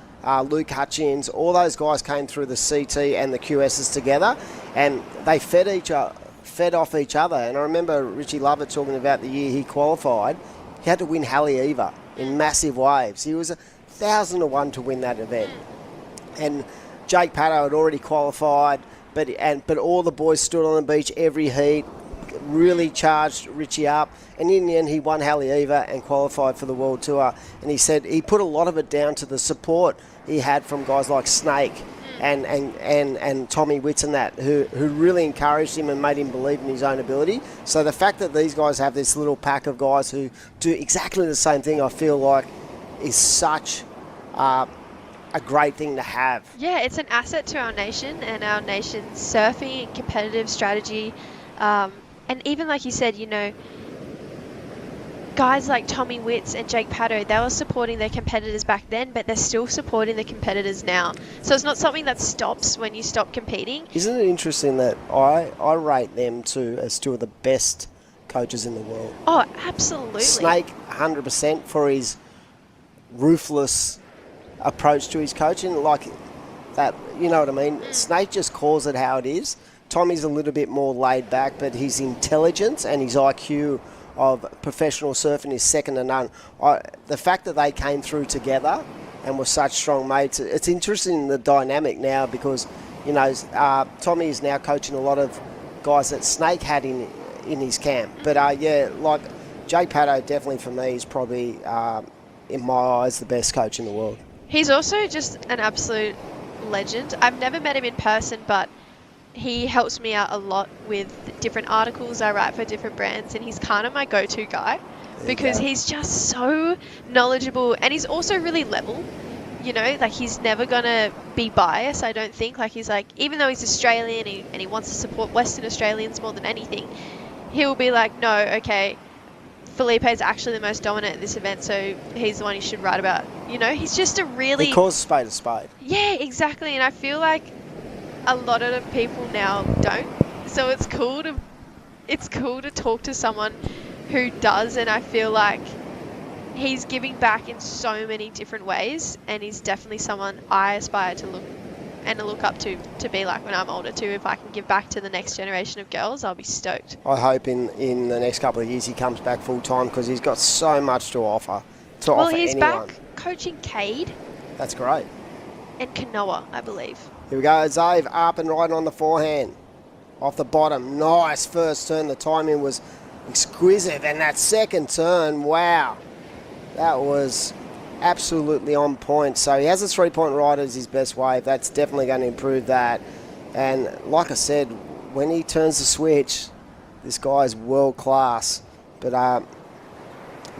Luke Hutchins, all those guys came through the CT and the QSs together, and they fed off each other. And I remember Richie Lovett talking about the year he qualified. He had to win Haleiwa in massive waves. He was 1,000 to 1 to win that event. And Jake Paddo had already qualified, but all the boys stood on the beach every heat, really charged Richie up, and in the end he won Haleiwa and qualified for the World Tour. And he said he put a lot of it down to the support he had from guys like Snake and Tommy Witts and that, who really encouraged him and made him believe in his own ability. So the fact that these guys have this little pack of guys who do exactly the same thing, I feel like is such a great thing to have. Yeah, it's an asset to our nation and our nation's surfing and competitive strategy. And even like you said, you know, guys like Tommy Witts and Jake Paddo, they were supporting their competitors back then, but they're still supporting the competitors now. So it's not something that stops when you stop competing. Isn't it interesting that I rate them too as two of the best coaches in the world? Oh, absolutely. Snake, 100% for his ruthless approach to his coaching, like that, you know what I mean? Snake just calls it how it is. Tommy's a little bit more laid back, but his intelligence and his IQ of professional surfing is second to none. The fact that they came through together and were such strong mates, it's interesting the dynamic now, because, you know, Tommy is now coaching a lot of guys that Snake had in his camp. But yeah, like Jake Paddo, definitely for me, is probably, in my eyes, the best coach in the world. He's also just an absolute legend. I've never met him in person, but he helps me out a lot with different articles I write for different brands, and he's kind of my go-to guy because he's just so knowledgeable, and he's also really level. You know, like he's never gonna be biased, I don't think. Like he's like, even though he's Australian and he wants to support Western Australians more than anything, he'll be like, no, okay, Felipe is actually the most dominant at this event, so he's the one you should write about. You know, he's just a really... He calls a spade a spade. Yeah, exactly, and I feel like a lot of the people now don't. So it's cool to talk to someone who does, and I feel like he's giving back in so many different ways, and he's definitely someone I aspire to look up to be like when I'm older too. If I can give back to the next generation of girls, I'll be stoked. I hope in the next couple of years he comes back full time, because he's got so much to offer. Well, he's back coaching Cade. That's great. And Kanoa, I believe. Here we go, Zave up and right on the forehand. Off the bottom, nice first turn. The timing was exquisite, and that second turn, wow. That was absolutely on point. So he has a 3-point ride as his best wave. That's definitely going to improve that. And like I said, when he turns the switch, this guy's world class. But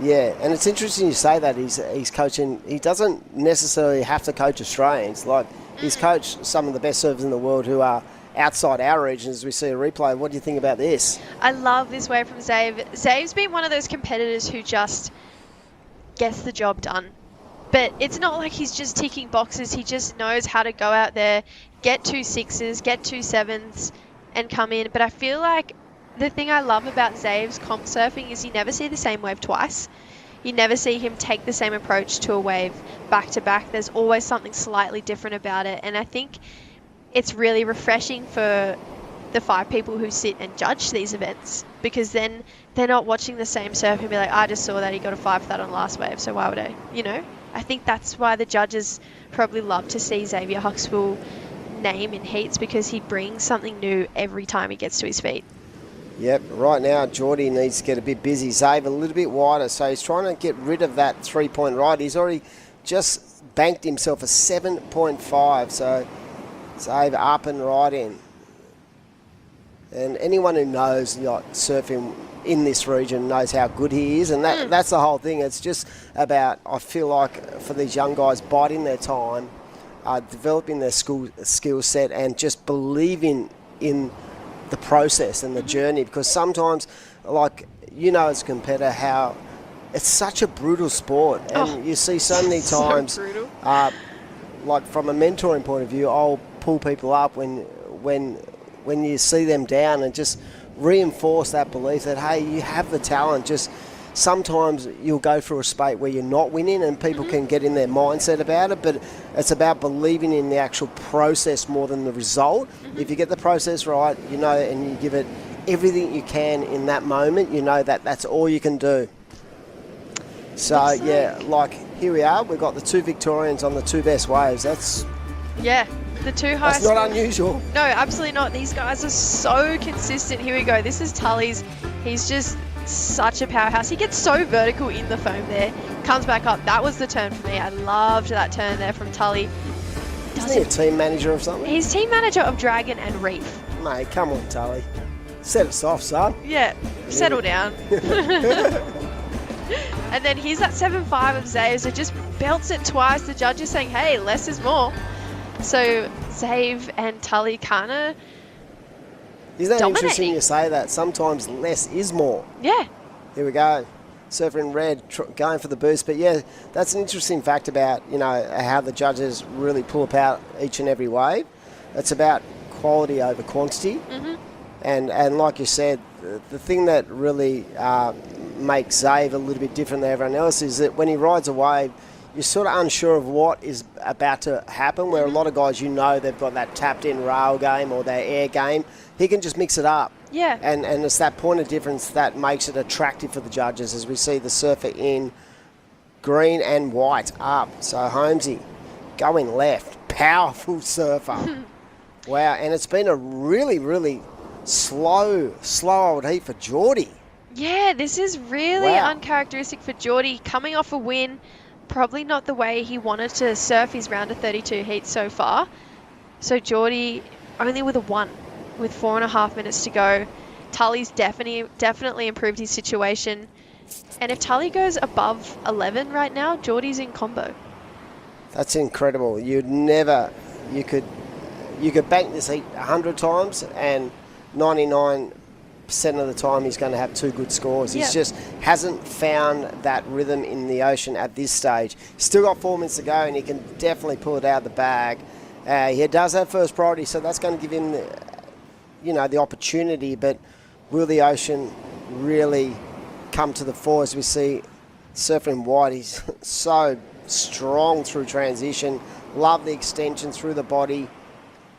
yeah, and it's interesting you say that he's coaching. He doesn't necessarily have to coach Australians. Like he's coached some of the best surfers in the world who are outside our region, as we see a replay. What do you think about this? I love this wave from Zave. Zave's been one of those competitors who just gets the job done. But it's not like he's just ticking boxes. He just knows how to go out there, get 2 6s, get 2 7s, and come in. But I feel like the thing I love about Zave's comp surfing is you never see the same wave twice. You never see him take the same approach to a wave back to back. There's always something slightly different about it. And I think it's really refreshing for the 5 people who sit and judge these events, because then they're not watching the same surf and be like, I just saw that he got a 5 for that on the last wave, so why would I, you know? I think that's why the judges probably love to see Xavier Huxtable name in heats, because he brings something new every time he gets to his feet. Yep, right now Geordie needs to get a bit busy. Zave a little bit wider, so he's trying to get rid of that 3-point ride. He's already just banked himself a 7.5, so Zave up and right in. And anyone who knows like surfing in this region knows how good he is, and that's the whole thing. It's just about, I feel like, for these young guys, biding their time, developing their skill set, and just believing in the process and the journey. Because sometimes, like, you know, as a competitor, how it's such a brutal sport, and you see so many times, so like from a mentoring point of view, I'll pull people up when you see them down and just reinforce that belief that, hey, you have the talent. Just sometimes you'll go through a spate where you're not winning and people can get in their mindset about it, but it's about believing in the actual process more than the result. If you get the process right, you know, and you give it everything you can in that moment, you know that that's all you can do. So, yeah, like here we are. We've got the 2 Victorians on the 2 best waves. That's... Yeah, the 2 highest. That's not unusual. No, absolutely not. These guys are so consistent. Here we go. This is Tully's. He's just such a powerhouse. He gets so vertical in the foam there. Comes back up. That was the turn for me. I loved that turn there from Tully. Isn't he a team manager or something? He's team manager of Dragon and Reef. Mate, come on, Tully. Set us off, son. Yeah, settle down. And then here's that 7.5 of Zave, so just belts it twice. The judge is saying, hey, less is more. So Zave and Tully kind of Isn't that interesting you say that? Sometimes less is more. Yeah. Here we go. Surfer in red, going for the boost. But yeah, that's an interesting fact about, you know, how the judges really pull apart each and every wave. It's about quality over quantity. And like you said, the thing that really makes Zave a little bit different than everyone else is that when he rides a wave, you're sort of unsure of what is about to happen, where a lot of guys, you know, they've got that tapped-in rail game or their air game. He can just mix it up. Yeah. And it's that point of difference that makes it attractive for the judges, as we see the surfer in green and white up. So Holmesy going left. Powerful surfer. Wow. And it's been a really, really slow old heat for Geordie. Yeah, this is really uncharacteristic for Geordie. Coming off a win, probably not the way he wanted to surf his round of 32 heats so far. So Geordie only with a 1 with 4.5 minutes to go. Tully's definitely improved his situation. And if Tully goes above 11 right now, Geordie's in combo. That's incredible. You could bank this heat 100 times and 99% of the time he's going to have 2 good scores. He just hasn't found that rhythm in the ocean at this stage. Still got 4 minutes to go and he can definitely pull it out of the bag. He does have first priority, so that's going to give him the opportunity, but will the ocean really come to the fore? As we see surfing white, he's so strong through transition. Love the extension through the body.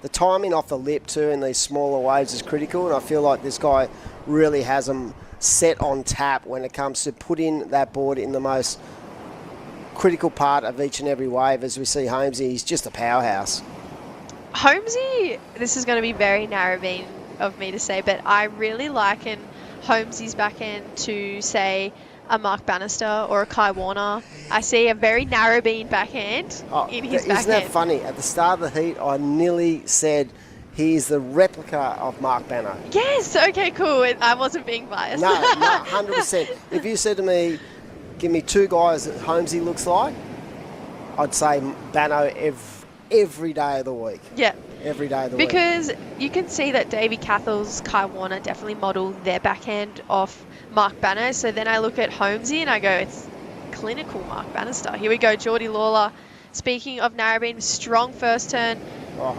The timing off the lip too in these smaller waves is critical, and I feel like this guy really has them set on tap when it comes to putting that board in the most critical part of each and every wave. As we see Holmesy, he's just a powerhouse. Holmesy, this is going to be very narrowbeam of me to say, but I really liken Holmesy's backhand to, say, a Mark Bannister or a Kai Warner. I see a very narrowbeam backhand in his backhand. Isn't that funny? At the start of the heat, I nearly said he's the replica of Mark Banner. Yes, okay, cool. I wasn't being biased. No, 100%. If you said to me, give me 2 guys that Holmesy looks like, I'd say Banner every day of the week. Yeah. Every day of the week. Because you can see that Davey Cathal's Kai Warner definitely modelled their backhand off Mark Banner. So then I look at Holmesy and I go, it's clinical Mark Bannister. Here we go, Geordie Lawler. Speaking of narrowbeam, strong first turn.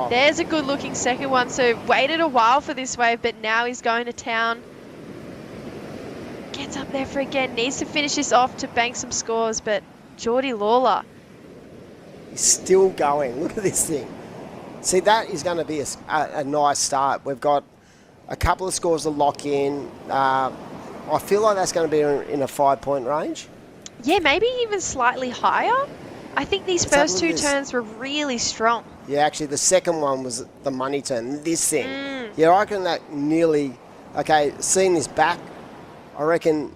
There's a good looking second one. So waited a while for this wave, but now he's going to town. Gets up there for again. Needs to finish this off to bank some scores, but Geordie Lawler. He's still going. Look at this thing. See, that is going to be a nice start. We've got a couple of scores to lock in. I feel like that's going to be in a 5-point range. Yeah, maybe even slightly higher. I think these first 2 turns were really strong. Yeah, actually, the second one was the money turn. This thing. Yeah, I reckon that nearly... Okay, seeing this back, I reckon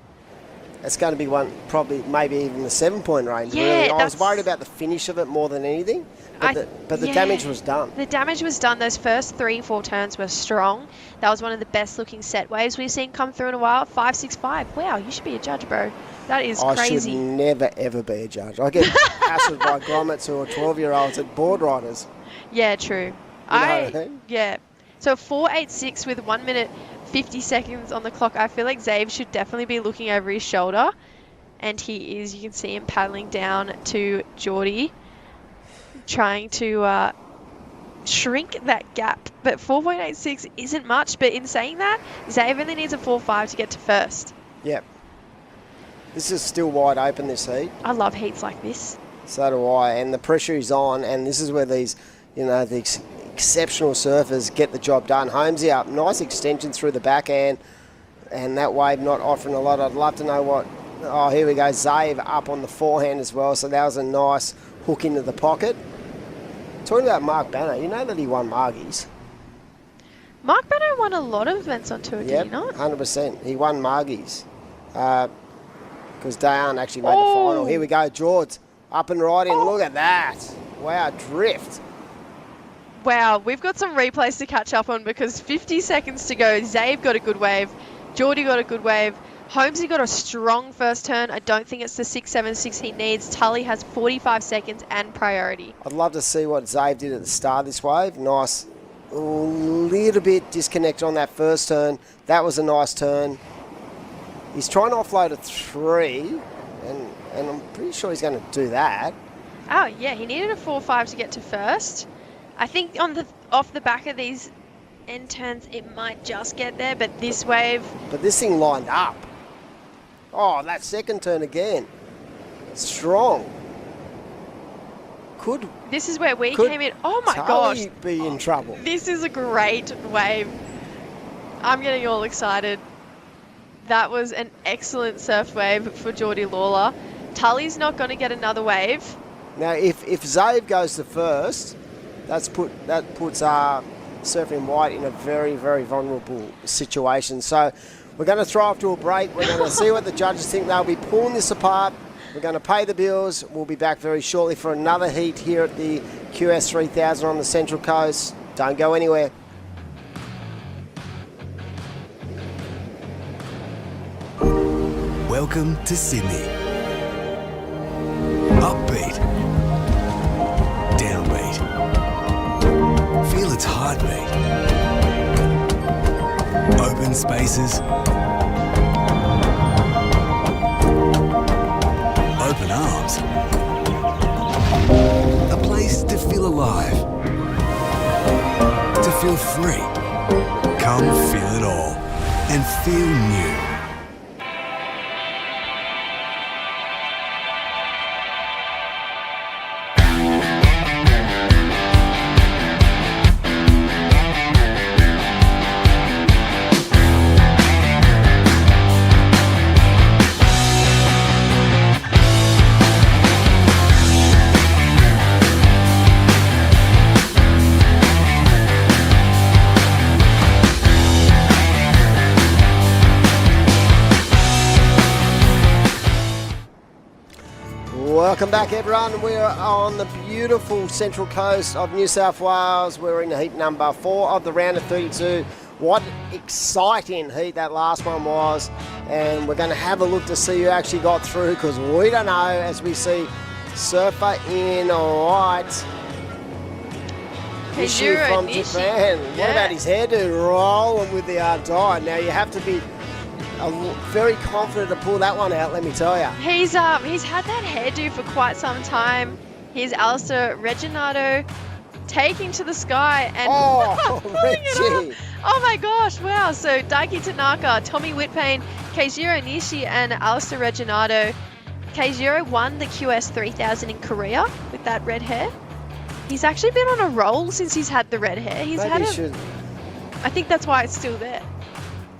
it's going to be one, probably maybe even the 7-point range. Yeah, really. I was worried about the finish of it more than anything. But the damage was done. The damage was done. Those first 3-4 turns were strong. That was one of the best looking set waves we've seen come through in a while. 5.65. Wow, you should be a judge, bro. That is crazy. I should never, ever be a judge. I get hassled by grommets who are 12-year-olds at board riders. Yeah, true. Yeah. So 4.86 with 1 minute 50 seconds on the clock. I feel like Zave should definitely be looking over his shoulder. And he is. You can see him paddling down to Geordie, trying to shrink that gap. But 4.86 isn't much. But in saying that, Zabe only needs a 4.5 to get to first. Yep. This is still wide open, this heat. I love heats like this. So do I. And the pressure is on, and this is where these, these exceptional surfers get the job done. Holmesy up, nice extension through the backhand, and that wave not offering a lot. I'd love to know what... Oh, here we go. Zave up on the forehand as well, so that was a nice hook into the pocket. Talking about Mark Banner, you know that he won Margies. Mark Banner won a lot of events on tour, did he not? 100%. He won Margies. Because Dayan actually made the final. Here we go, George. Up and right in. Look at that. Wow, drift. Wow, we've got some replays to catch up on because 50 seconds to go. Zabe got a good wave. Geordie got a good wave. Holmesy got a strong first turn. I don't think it's the 6.76 he needs. Tully has 45 seconds and priority. I'd love to see what Zabe did at the start of this wave. Nice. A little bit disconnect on that first turn. That was a nice turn. He's trying to offload a 3, and I'm pretty sure he's going to do that. Oh, yeah, he needed a 4.5 to get to first. I think off the back of these end turns, it might just get there, but this wave... But this thing lined up. Oh, that second turn again. Strong. This is where we came in. Oh, my gosh. Be in trouble. This is a great wave. I'm getting all excited. That was an excellent surf wave for Geordie Lawler. Tully's not going to get another wave. Now, if Zabe goes to first, that puts Surfing White in a very, very vulnerable situation. So we're going to throw off to a break. We're going to see what the judges think. They'll be pulling this apart. We're going to pay the bills. We'll be back very shortly for another heat here at the QS 3000 on the Central Coast. Don't go anywhere. Welcome to Sydney. Upbeat. Downbeat. Feel its heartbeat. Open spaces. Open arms. A place to feel alive. To feel free. Come feel it all and feel new. Welcome back, everyone. We're on the beautiful Central Coast of New South Wales. We're in heat number 4 of the round of 32. What exciting heat that last one was. And we're going to have a look to see who actually got through, because we don't know, as we see surfer in white. Issue from Japan. Yeah. What about his hairdo? Rolling with the dye. Now, you have to be very confident to pull that one out, let me tell you. He's had that hairdo for quite some time. Here's Alistair Reginado taking to the sky and pulling it off. Oh my gosh, wow. So Daiki Tanaka, Tommy Whitpain, Keizuro Nishi and Alistair Reginado. Keizuro won the QS 3000 in Korea with that red hair. He's actually been on a roll since he's had the red hair. I think that's why it's still there.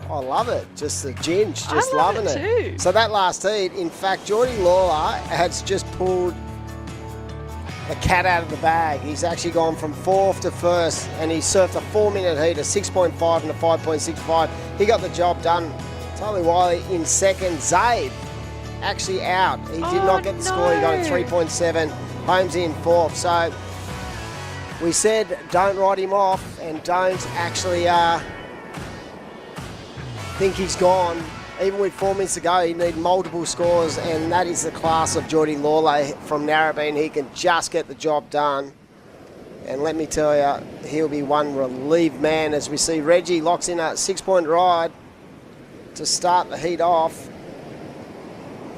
I love it. Just the ginge, just loving it too. So that last heat, in fact, Geordie Lawler has just pulled the cat out of the bag. He's actually gone from 4th to 1st, and he surfed a 4-minute heat, a 6.5 and a 5.65. He got the job done. Totally Wiley in 2nd. Zabe actually out. He did not get the score. He got a 3.7. Holmes in 4th. So we said don't write him off and don't actually think he's gone. Even with 4 minutes to go, he need multiple scores, and that is the class of Geordie Lawler from Narrabeen. He can just get the job done. And let me tell you, he'll be one relieved man as we see Reggie locks in a 6-point ride to start the heat off.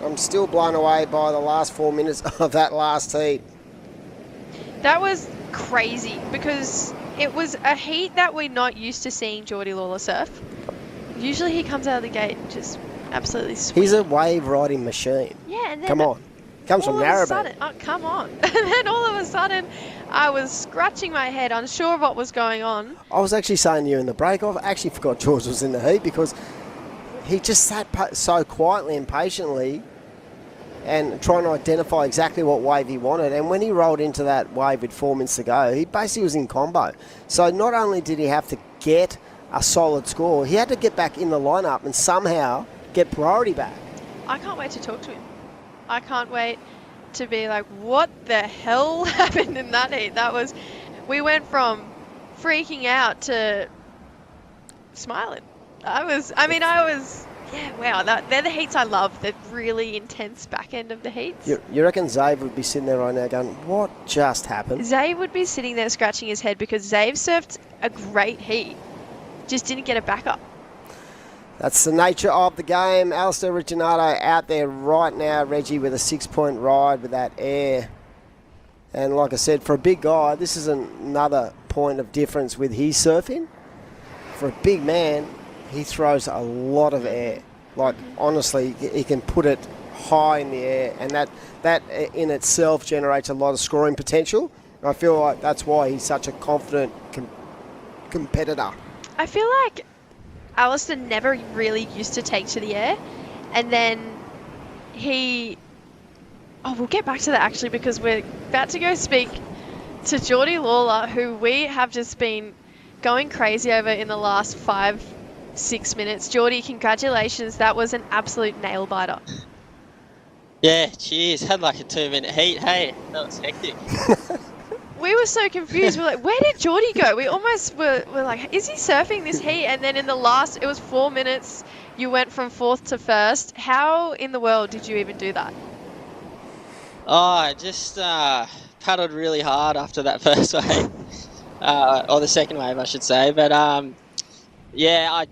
I'm still blown away by the last 4 minutes of that last heat. That was crazy because it was a heat that we're not used to seeing Geordie Lawler surf. Usually he comes out of the gate just absolutely sweet. He's a wave riding machine. Yeah, and then Come on. Comes from Narrabeen. Oh, come on. And then all of a sudden, I was scratching my head, unsure of what was going on. I was actually saying to you in the break, I actually forgot George was in the heat because he just sat so quietly and patiently and trying to identify exactly what wave he wanted. And when he rolled into that wave with 4 minutes to go, he basically was in combo. So not only did he have to get a solid score, he had to get back in the lineup and somehow get priority back. I can't wait to talk to him. I can't wait to be like, what the hell happened in that heat? We went from freaking out to smiling. Yeah, wow. They're the heats I love, the really intense back end of the heats. You reckon Zave would be sitting there right now going, what just happened? Zave would be sitting there scratching his head because Zave surfed a great heat, just didn't get a backup. That's the nature of the game. Alistair Ricciardo out there right now, Reggie, with a 6-point ride with that air. And like I said, for a big guy, this is another point of difference with his surfing. For a big man, he throws a lot of air. Like, honestly, he can put it high in the air, and that in itself generates a lot of scoring potential. And I feel like that's why he's such a confident competitor. I feel like Alistair never really used to take to the air, and then we'll get back to that actually because we're about to go speak to Geordie Lawler, who we have just been going crazy over in the last 5-6 minutes. Geordie, congratulations. That was an absolute nail biter. Yeah, cheers. Had like a 2-minute heat. Hey, that was hectic. We were so confused. We're like, where did Geordie go? We almost were like, is he surfing this heat? And then in the last, it was 4 minutes, you went from 4th to 1st. How in the world did you even do that? Oh, I just paddled really hard after that first wave. Or the second wave, I should say. But yeah,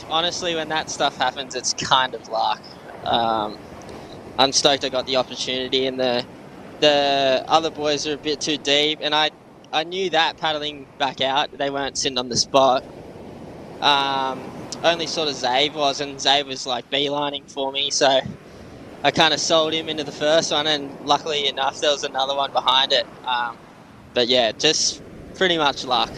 honestly, when that stuff happens, it's kind of luck. I'm stoked I got the opportunity, and the other boys are a bit too deep, and I knew that paddling back out, they weren't sitting on the spot. Only sort of Zave was, and Zave was like beelining for me, so I kind of sold him into the first one, and luckily enough there was another one behind it. But yeah, just pretty much luck.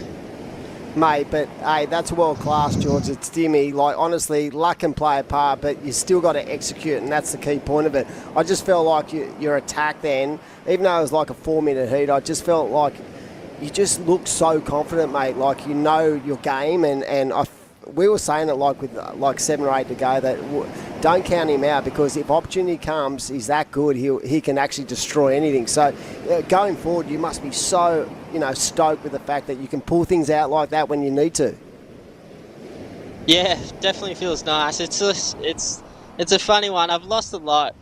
Mate, but hey, that's world class, George. It's Dimmy. Like, honestly, luck can play a part, but you still got to execute, and that's the key point of it. I just felt like your attack then, even though it was like a 4-minute heat, I just felt like you just looked so confident, mate. Like, you know your game, and we were saying it like with like 7 or 8 to go that don't count him out, because if opportunity comes, he's that good. He can actually destroy anything. So going forward, you must be so stoked with the fact that you can pull things out like that when you need to. Yeah, definitely feels nice. It's a funny one. I've lost a lot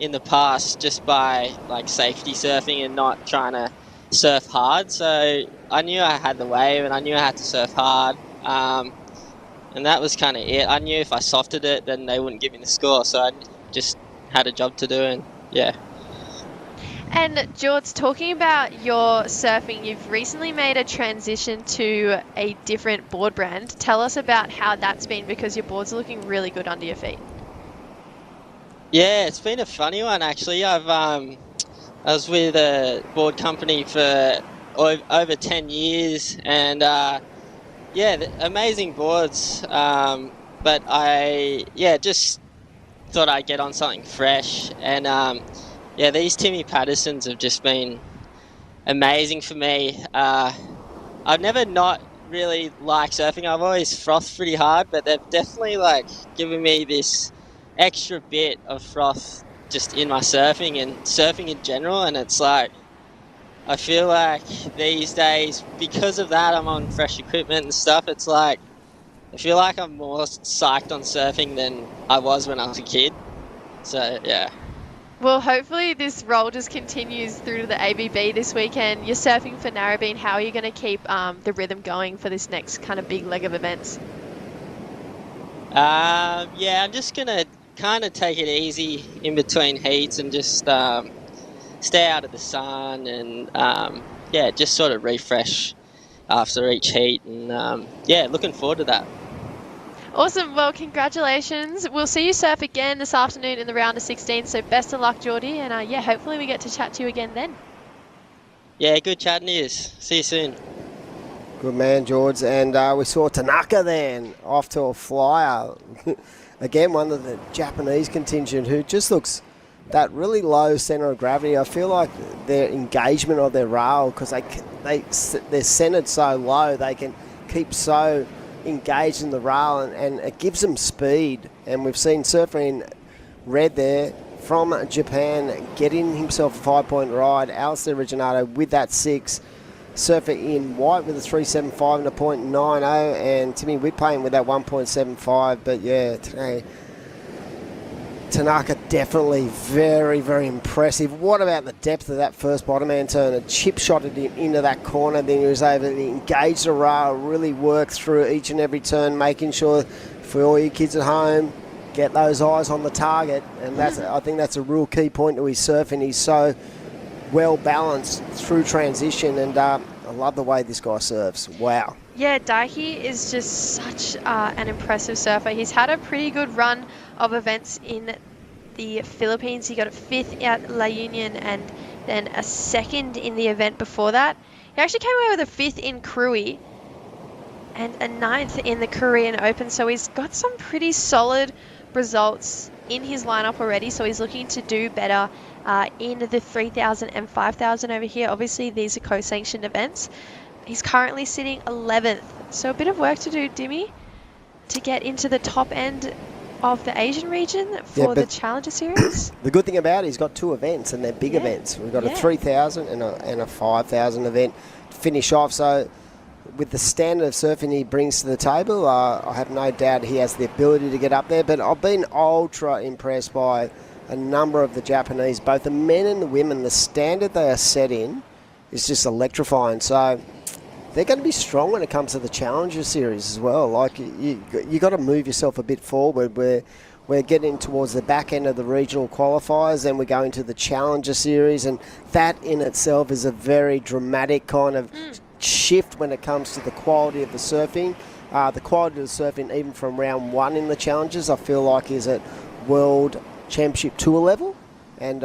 in the past just by like safety surfing and not trying to surf hard. So I knew I had the wave and I knew I had to surf hard. And that was kind of it. I knew if I softed it, then they wouldn't give me the score. So I just had a job to do, and yeah. And George, talking about your surfing, you've recently made a transition to a different board brand. Tell us about how that's been, because your boards are looking really good under your feet. Yeah, it's been a funny one actually. I was with a board company for over 10 years, and yeah, amazing boards. But I just thought I'd get on something fresh, and yeah, these Timmy Pattersons have just been amazing for me. I've never not really liked surfing. I've always frothed pretty hard, but they've definitely like given me this extra bit of froth just in my surfing and surfing in general. And it's like, I feel like these days, because of that, I'm on fresh equipment and stuff. It's like, I feel like I'm more psyched on surfing than I was when I was a kid. So yeah. Well, hopefully this roll just continues through to the ABB this weekend. You're surfing for Narrabeen. How are you going to keep the rhythm going for this next kind of big leg of events? Yeah, I'm just going to kind of take it easy in between heats and just stay out of the sun and just sort of refresh after each heat, and looking forward to that. Awesome. Well, congratulations. We'll see you surf again this afternoon in the round of 16. So best of luck, Geordie. And hopefully we get to chat to you again then. Yeah, good chatting to you. See you soon. Good man, George. And we saw Tanaka then off to a flyer. Again, one of the Japanese contingent who just looks that really low centre of gravity. I feel like their engagement of their rail, because they're centred so low, they can keep so engaged in the rail, and it gives them speed. And we've seen surfer in red there from Japan getting himself a 5-point ride. Alistair Reginato with that 6. Surfer in white with a 3.75 and a .90, and Timmy Whitpain with that 1.75. But yeah, today Tanaka definitely very, very impressive. What about the depth of that first bottom hand turn? A chip shotted him into that corner, then he was able to engage the rail, really work through each and every turn, making sure for all you kids at home, get those eyes on the target. And I think that's a real key point to his surfing. He's so well balanced through transition, and I love the way this guy surfs. Wow. Yeah, Daiki is just such an impressive surfer. He's had a pretty good run of events in the Philippines. He got a 5th at La Union and then a 2nd in the event before that. He actually came away with a 5th in Krui and a 9th in the Korean Open. So he's got some pretty solid results in his lineup already. So he's looking to do better in the 3,000 and 5,000 over here. Obviously, these are co-sanctioned events. He's currently sitting 11th. So a bit of work to do, Dimmy, to get into the top end of the Asian region for the Challenger Series. The good thing about it, he's got 2 events, and they're big events. We've got a 3,000 and a 5,000 event to finish off. So with the standard of surfing he brings to the table, I have no doubt he has the ability to get up there. But I've been ultra impressed by a number of the Japanese, both the men and the women. The standard they are set in is just electrifying. So they're going to be strong when it comes to the Challenger Series as well. Like, you got to move yourself a bit forward. We're getting towards the back end of the regional qualifiers, and we're going to the Challenger Series, and that in itself is a very dramatic kind of shift when it comes to the quality of the surfing. The quality of the surfing, even from round 1 in the Challengers, I feel like is at World Championship Tour level. And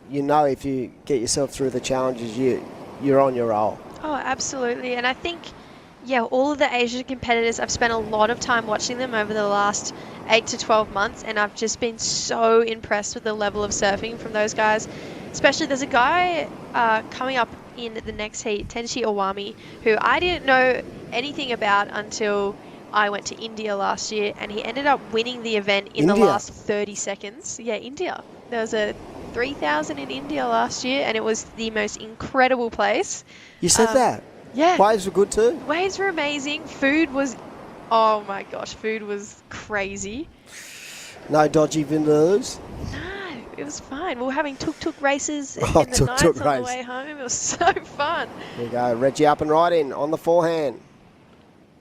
if you get yourself through the Challengers, you're on your roll. Oh, absolutely. And I think, all of the Asian competitors, I've spent a lot of time watching them over the last 8 to 12 months, and I've just been so impressed with the level of surfing from those guys. Especially, there's a guy coming up in the next heat, Tenshi Owami, who I didn't know anything about until I went to India last year, and he ended up winning the event in the last 30 seconds. Yeah, India. There was a 3,000 in India last year, and it was the most incredible place. You said that? Yeah. Waves were good too? Waves were amazing. Food was, oh my gosh, food was crazy. No dodgy vendors? No, it was fine. We were having tuk-tuk races in the nights on the way home. It was so fun. There you go. Reggie up and right in on the forehand.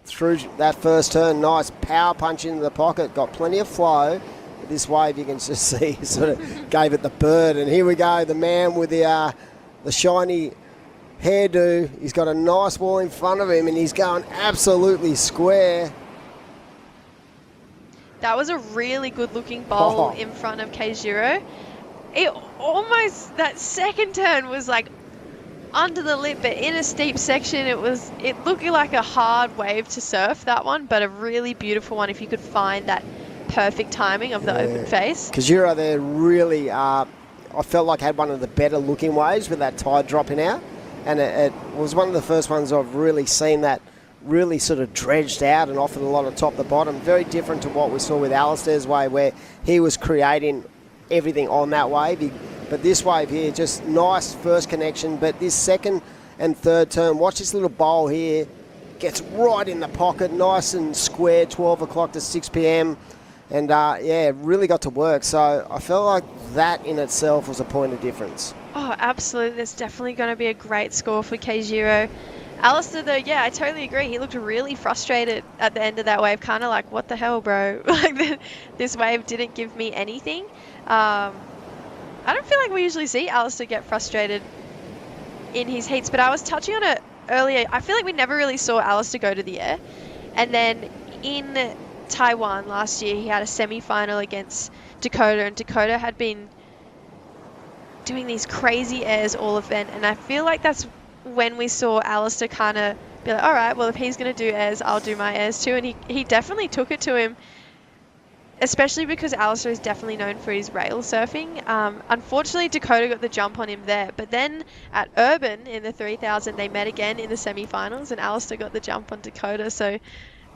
Through that first turn, nice power punch into the pocket. Got plenty of flow. This wave you can just see sort of gave it the bird. And here we go, the man with the shiny hairdo. He's got a nice wall in front of him, and he's going absolutely square. That was a really good-looking bowl in front of Keijiro. It almost, that second turn was like under the lip, but in a steep section, it looked like a hard wave to surf, that one, but a really beautiful one if you could find that perfect timing of the open face. Keijiro there really, I felt like had one of the better looking waves with that tide dropping out, and it was one of the first ones I've really seen that really sort of dredged out and offered a lot of top to bottom. Very different to what we saw with Alistair's wave, where he was creating everything on that wave. But this wave here, just nice first connection, but this second and third turn, watch this little bowl here, gets right in the pocket, nice and square, 12 o'clock to 6 p.m. And really got to work. So I felt like that in itself was a point of difference. Oh, absolutely. There's definitely going to be a great score for Keijiro. Alistair, though, yeah, I totally agree. He looked really frustrated at the end of that wave, kind of like, what the hell, bro? Like, this wave didn't give me anything. I don't feel like we usually see Alistair get frustrated in his heats. But I was touching on it earlier. I feel like we never really saw Alistair go to the air. And then in Taiwan last year, he had a semi-final against Dakota, and Dakota had been doing these crazy airs all event. And I feel like that's when we saw Alistair kind of be like, all right, well, if he's going to do airs, I'll do my airs too. And he definitely took it to him, especially because Alistair is definitely known for his rail surfing. Unfortunately, Dakota got the jump on him there. But then at Urban in the 3000, they met again in the semi-finals, and Alistair got the jump on Dakota. So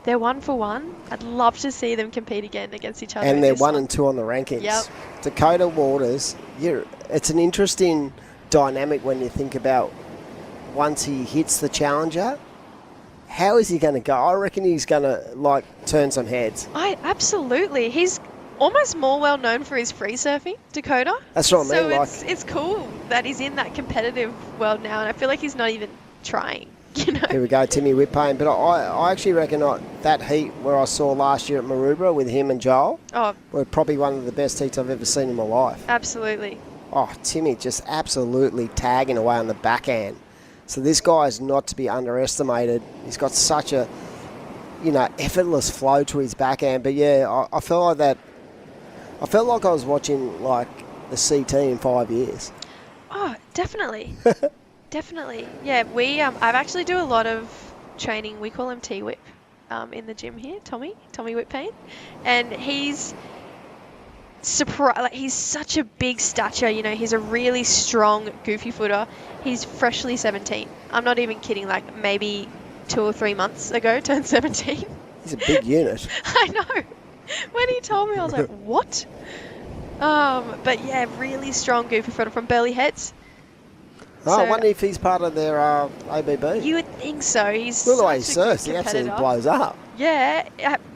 they're 1 for 1. I'd love to see them compete again against each other. And they're 1 and 2 on the rankings. Yep. Dakota Waters, it's an interesting dynamic when you think about once he hits the Challenger, how is he going to go? I reckon he's going to turn some heads. Absolutely. He's almost more well known for his free surfing, Dakota. That's what I mean. So it's cool that he's in that competitive world now, and I feel like he's not even trying. You know? Here we go, Timmy Whitpain. But I actually reckon that heat where I saw last year at Maroubra with him and Joel were probably one of the best heats I've ever seen in my life. Absolutely. Oh, Timmy just absolutely tagging away on the backhand. So this guy is not to be underestimated. He's got such a, effortless flow to his backhand. But yeah, I felt like that. I felt like I was watching the CT in 5 years. Oh, definitely. Definitely. Yeah, I've actually do a lot of training. We call him T-Whip in the gym here, Tommy Whitpain. And he's he's such a big stature, he's a really strong goofy footer. He's freshly 17. I'm not even kidding, maybe 2 or 3 months ago turned 17. He's a big unit. I know. When he told me, I was like, what? But yeah, really strong goofy footer from Burleigh Heads. I wonder if he's part of their ABB. You would think so. He's the way he such a surfs, good he absolutely competitor. blows up. Yeah,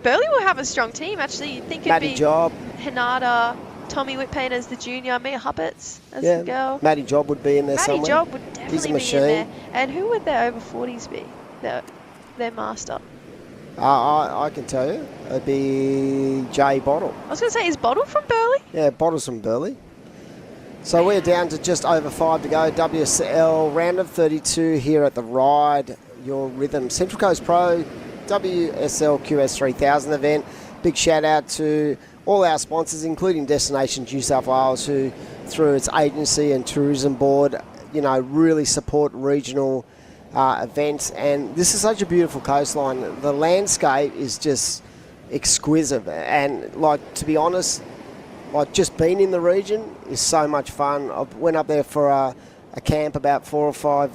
Burleigh will have a strong team. Actually, you'd think it'd Maddie be Job. Hinata, Tommy Whitpain as the junior, Mia Huppets as the girl. Maddie Job would be in there somewhere. Maddie Job would definitely He's a be machine. in there. And who would their over 40s be? Their master. I can tell you. It'd be Jay Bottle. I was going to say, is Bottle from Burleigh? Yeah, Bottle's from Burleigh. So we're down to just over 5 to go. WSL round of 32 here at the Ryde, your rhythm. Central Coast Pro WSL QS 3000 event. Big shout out to all our sponsors, including Destinations New South Wales, who through its agency and tourism board, really support regional events. And this is such a beautiful coastline. The landscape is just exquisite. And to be honest, just being in the region is so much fun. I went up there for a camp about 4 or 5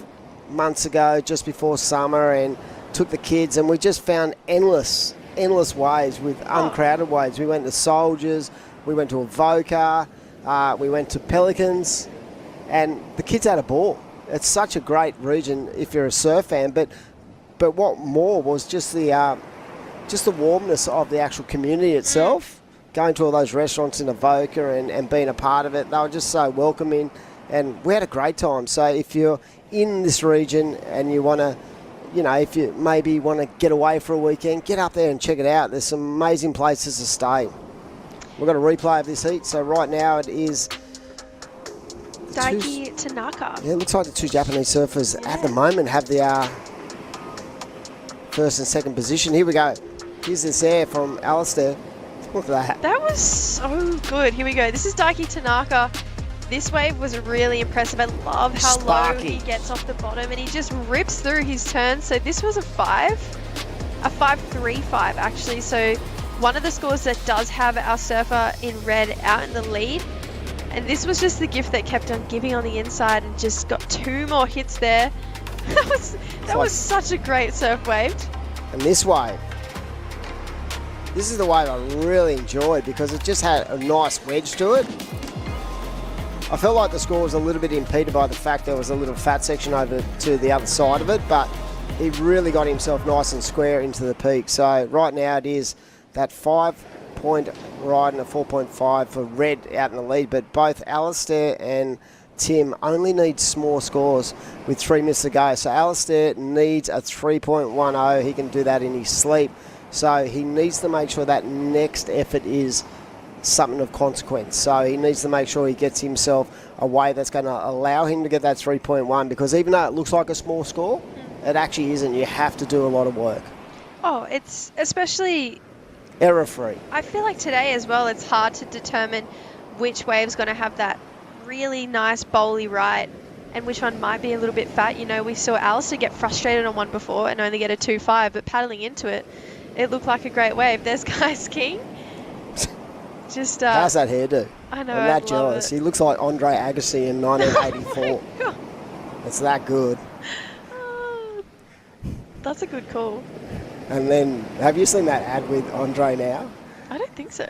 months ago, just before summer, and took the kids, and we just found endless waves with uncrowded waves. We went to Soldiers, we went to Avoca, we went to Pelicans, and the kids had a ball. It's such a great region if you're a surf fan, but what more was just the warmness of the actual community itself. Going to all those restaurants in Avoca and being a part of it, they were just so welcoming, and we had a great time. So if you're in this region and you want to, if you maybe want to get away for a weekend, get up there and check it out. There's some amazing places to stay. We've got a replay of this heat. So right now it is Daiki Tanaka. Yeah, it looks like the 2 Japanese surfers at the moment have the first and second position. Here we go. Here's this air from Alistair. Look at that. That was so good. Here we go. This is Daiki Tanaka. This wave was really impressive. I love how low he gets off the bottom, and he just rips through his turns. So this was a 5.35 actually. So one of the scores that does have our surfer in red out in the lead. And this was just the gift that kept on giving on the inside and just got 2 more hits there. That was such a great surf wave. And this wave. This is the wave I really enjoyed because it just had a nice wedge to it. I felt like the score was a little bit impeded by the fact there was a little fat section over to the other side of it, but he really got himself nice and square into the peak. So right now it is that 5-point ride and a 4.5 for red out in the lead, but both Alistair and Tim only need small scores with 3 minutes to go. So Alistair needs a 3.10. He can do that in his sleep. So he needs to make sure that next effort is something of consequence. So he needs to make sure he gets himself a wave that's going to allow him to get that 3.1, because even though it looks like a small score, it actually isn't. You have to do a lot of work. Oh, it's especially Error-free. I feel like today as well, it's hard to determine which wave's going to have that really nice bowly right and which one might be a little bit fat. You know, we saw Alistair get frustrated on one before and only get a 2.5, but paddling into it, it looked like a great wave. There's Guy's King. Just how's that hairdo? I know, I'm that jealous. He looks like Andre Agassi in 1984. It's that good. That's a good call. And then, have you seen that ad with Andre now? I don't think so.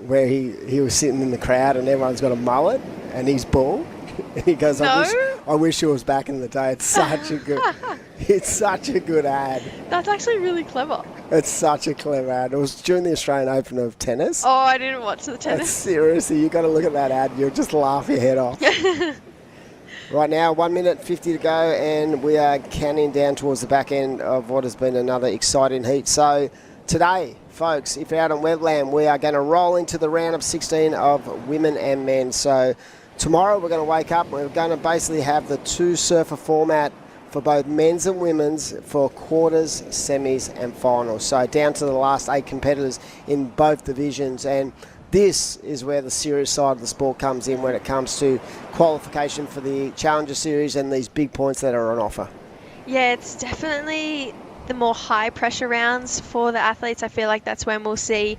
Where he was sitting in the crowd and everyone's got a mullet and he's bald. And he goes, I wish it was back in the day. It's such a good ad. That's actually really clever. It's such a clever ad. It was during the Australian Open of tennis. Oh, I didn't watch the tennis. And seriously, you got to look at that ad. You'll just laugh your head off. Right now, 1 minute 50 to go, and we are counting down towards the back end of what has been another exciting heat. So today, folks, if you're out on wetland, we are going to roll into the round of 16 of women and men. So tomorrow we're going to wake up. We're going to basically have the two surfer format for both men's and women's for quarters, semis and finals. So down to the last 8 competitors in both divisions. And this is where the serious side of the sport comes in when it comes to qualification for the Challenger Series and these big points that are on offer. Yeah, it's definitely the more high pressure rounds for the athletes. I feel like that's when we'll see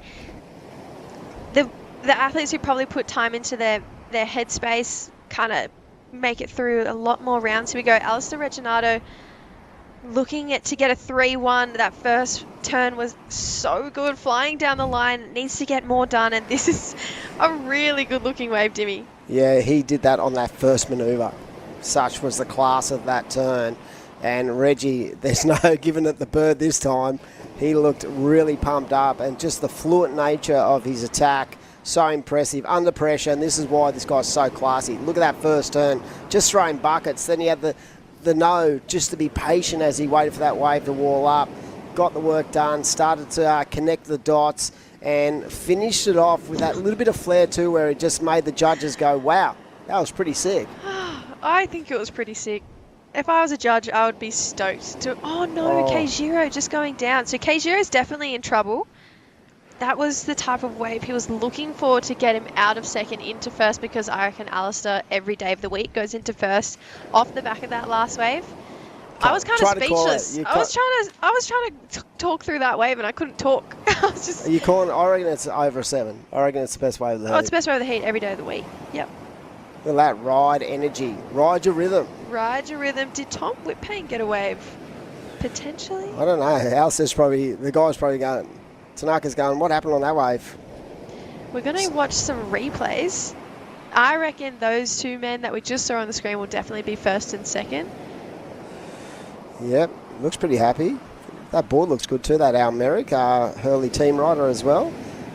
the athletes who probably put time into their headspace kind of make it through a lot more rounds. Here we go. Alistair Reginato looking to get a 3-1. That first turn was so good, flying down the line, needs to get more done, and this is a really good looking wave, Dimmy. Yeah, he did that on that first manoeuvre. Such was the class of that turn. And Reggie, there's no giving it the bird this time. He looked really pumped up, and just the fluent nature of his attack, so impressive under pressure, and this is why this guy's so classy. Look at that first turn, just throwing buckets. Then he had the no just to be patient as he waited for that wave to wall up, got the work done, started to connect the dots, and finished it off with that little bit of flair too, where it just made the judges go, wow, that was pretty sick. I think it was pretty sick. If I was a judge, I would be stoked to... Keijiro just going down. So Keijiro's definitely in trouble. That was the type of wave he was looking for to get him out of second into first, because I reckon Alistair every day of the week goes into first off the back of that last wave. I was kind of speechless. I was trying to talk through that wave and I couldn't talk. I was just... Are you calling? I reckon it's over 7. I reckon it's the best wave of the heat. Oh, it's the best wave of the heat every day of the week. Yep. Look at that Ryde energy. Ride your rhythm. Ride your rhythm. Did Tom Whitpain get a wave? Potentially? I don't know. Alistair's probably... The guy's probably going... Tanaka's going, what happened on that wave? We're going to watch some replays. I reckon those two men that we just saw on the screen will definitely be first and second. Yep, looks pretty happy. That board looks good too, that Al Merrick, Hurley team rider as well.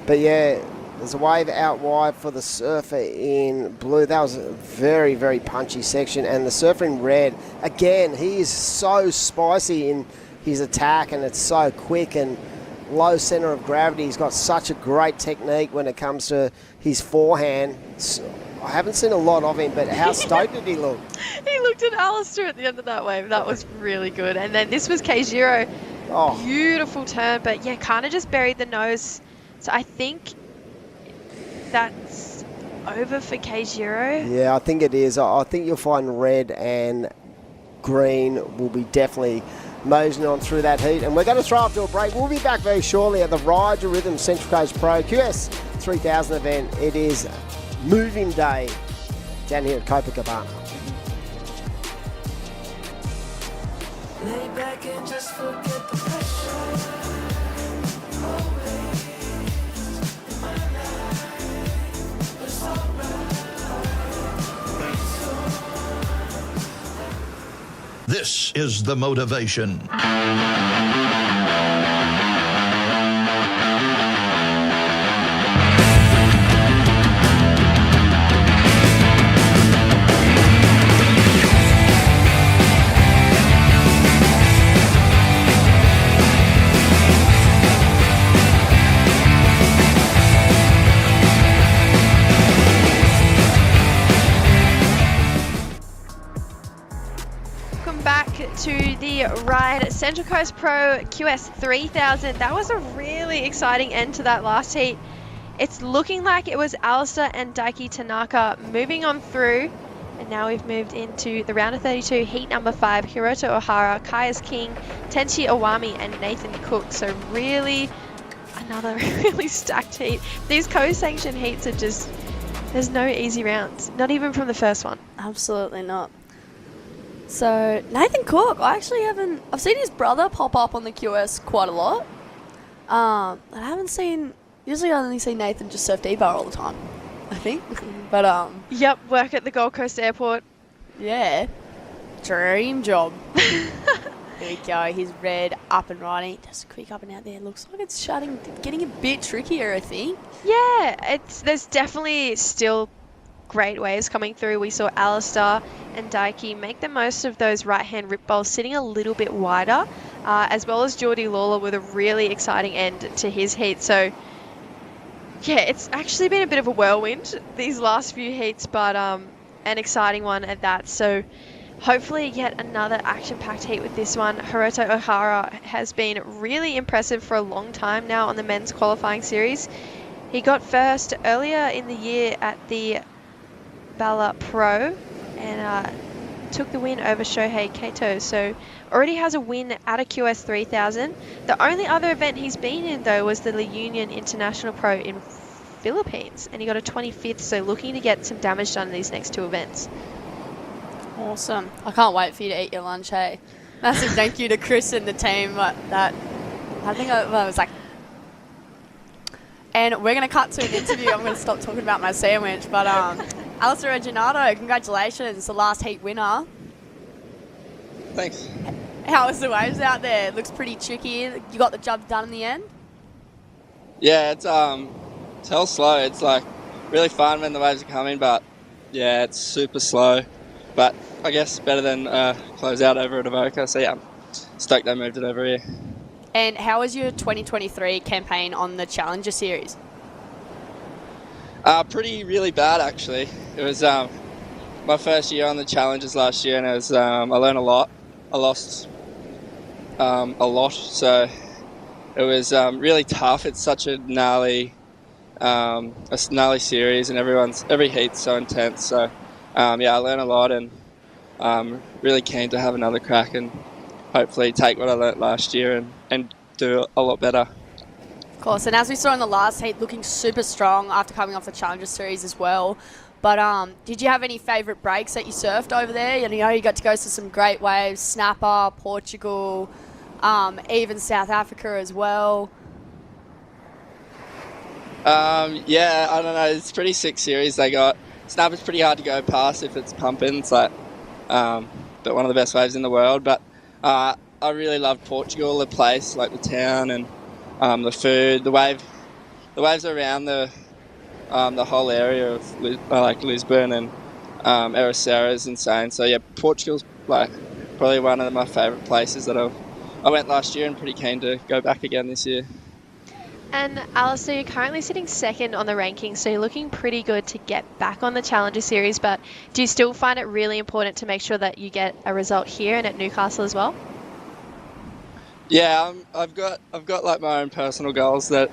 But yeah, there's a wave out wide for the surfer in blue. That was a very, very punchy section. And the surfer in red, again, he is so spicy in his attack, and it's so quick and low center of gravity. He's got such a great technique when it comes to his forehand. I haven't seen a lot of him, but how stoked did he look? He looked at Alistair at the end of that wave. That was really good. And then this was Keijiro. Oh. Beautiful turn, but yeah, kind of just buried the nose. So I think that's over for Keijiro. Yeah, I think it is. I think you'll find red and green will be definitely moseying on through that heat. And we're going to throw up to a break. We'll be back very shortly at the Ryde Rhythm Central Coast Pro QS 3000 event. It is moving day down here at Copacabana. Lay back and just forget the pressure. This is the motivation. the Ryde Central Coast Pro QS 3000. That was a really exciting end to that last heat. It's looking like it was Alistair and Daiki Tanaka moving on through. And now we've moved into the round of 32, heat number 5, Hiroto Ohara, Kaius King, Tenchi Owami, and Nathan Cook. So really, another really stacked heat. These co-sanctioned heats are just, there's no easy rounds, not even from the first one. Absolutely not. So, Nathan Cook, I've seen his brother pop up on the QS quite a lot. I usually I only see Nathan just surf D-bar all the time, I think. But, Yep, work at the Gold Coast Airport. Yeah. Dream job. Here we go, he's red, up and riding. Just a quick up and out there. Looks like it's getting a bit trickier, I think. Yeah, there's definitely still great waves coming through. We saw Alistair and Daiki make the most of those right-hand rip bowls, sitting a little bit wider, as well as Geordie Lawler with a really exciting end to his heat. So, yeah, it's actually been a bit of a whirlwind these last few heats, but an exciting one at that. So, hopefully yet another action-packed heat with this one. Hiroto Ohara has been really impressive for a long time now on the men's qualifying series. He got first earlier in the year at the Bala Pro and took the win over Shohei Kato, so already has a win at a QS 3000. The only other event he's been in though was the La Union International Pro in Philippines, and he got a 25th, so looking to get some damage done in these next 2 events. Awesome. I can't wait for you to eat your lunch, hey. Massive thank you to Chris and the team. I was like... And we're going to cut to an interview. I'm going to stop talking about my sandwich, but Alistair Reginato, congratulations, the last heat winner. Thanks. How was the waves out there? It looks pretty tricky. You got the job done in the end? Yeah, it's hell slow. It's like really fun when the waves are coming, but yeah, it's super slow. But I guess better than close out over at Avoca. So yeah, I'm stoked they moved it over here. And how was your 2023 campaign on the Challenger Series? Really bad actually. It was my first year on the Challengers last year, and it was I learned a lot. I lost a lot, so it was really tough. It's such a gnarly series, and every heat's so intense. So yeah, I learned a lot, and really keen to have another crack and hopefully take what I learnt last year and do a lot better. Of course, and as we saw in the last heat, looking super strong after coming off the Challenger Series as well. But did you have any favourite breaks that you surfed over there? You know, you got to go to some great waves, Snapper, Portugal, even South Africa as well. Yeah, I don't know. It's a pretty sick series they got. Snapper's pretty hard to go past if it's pumping. It's like, but one of the best waves in the world. But I really loved Portugal, the place, like the town and the food, the waves around the whole area of like Lisbon and Ericeira is insane. So yeah, Portugal's like probably one of my favourite places that I went last year and pretty keen to go back again this year. And Alistair, you're currently sitting second on the rankings, so you're looking pretty good to get back on the Challenger Series, but do you still find it really important to make sure that you get a result here and at Newcastle as well? Yeah, I've got like my own personal goals that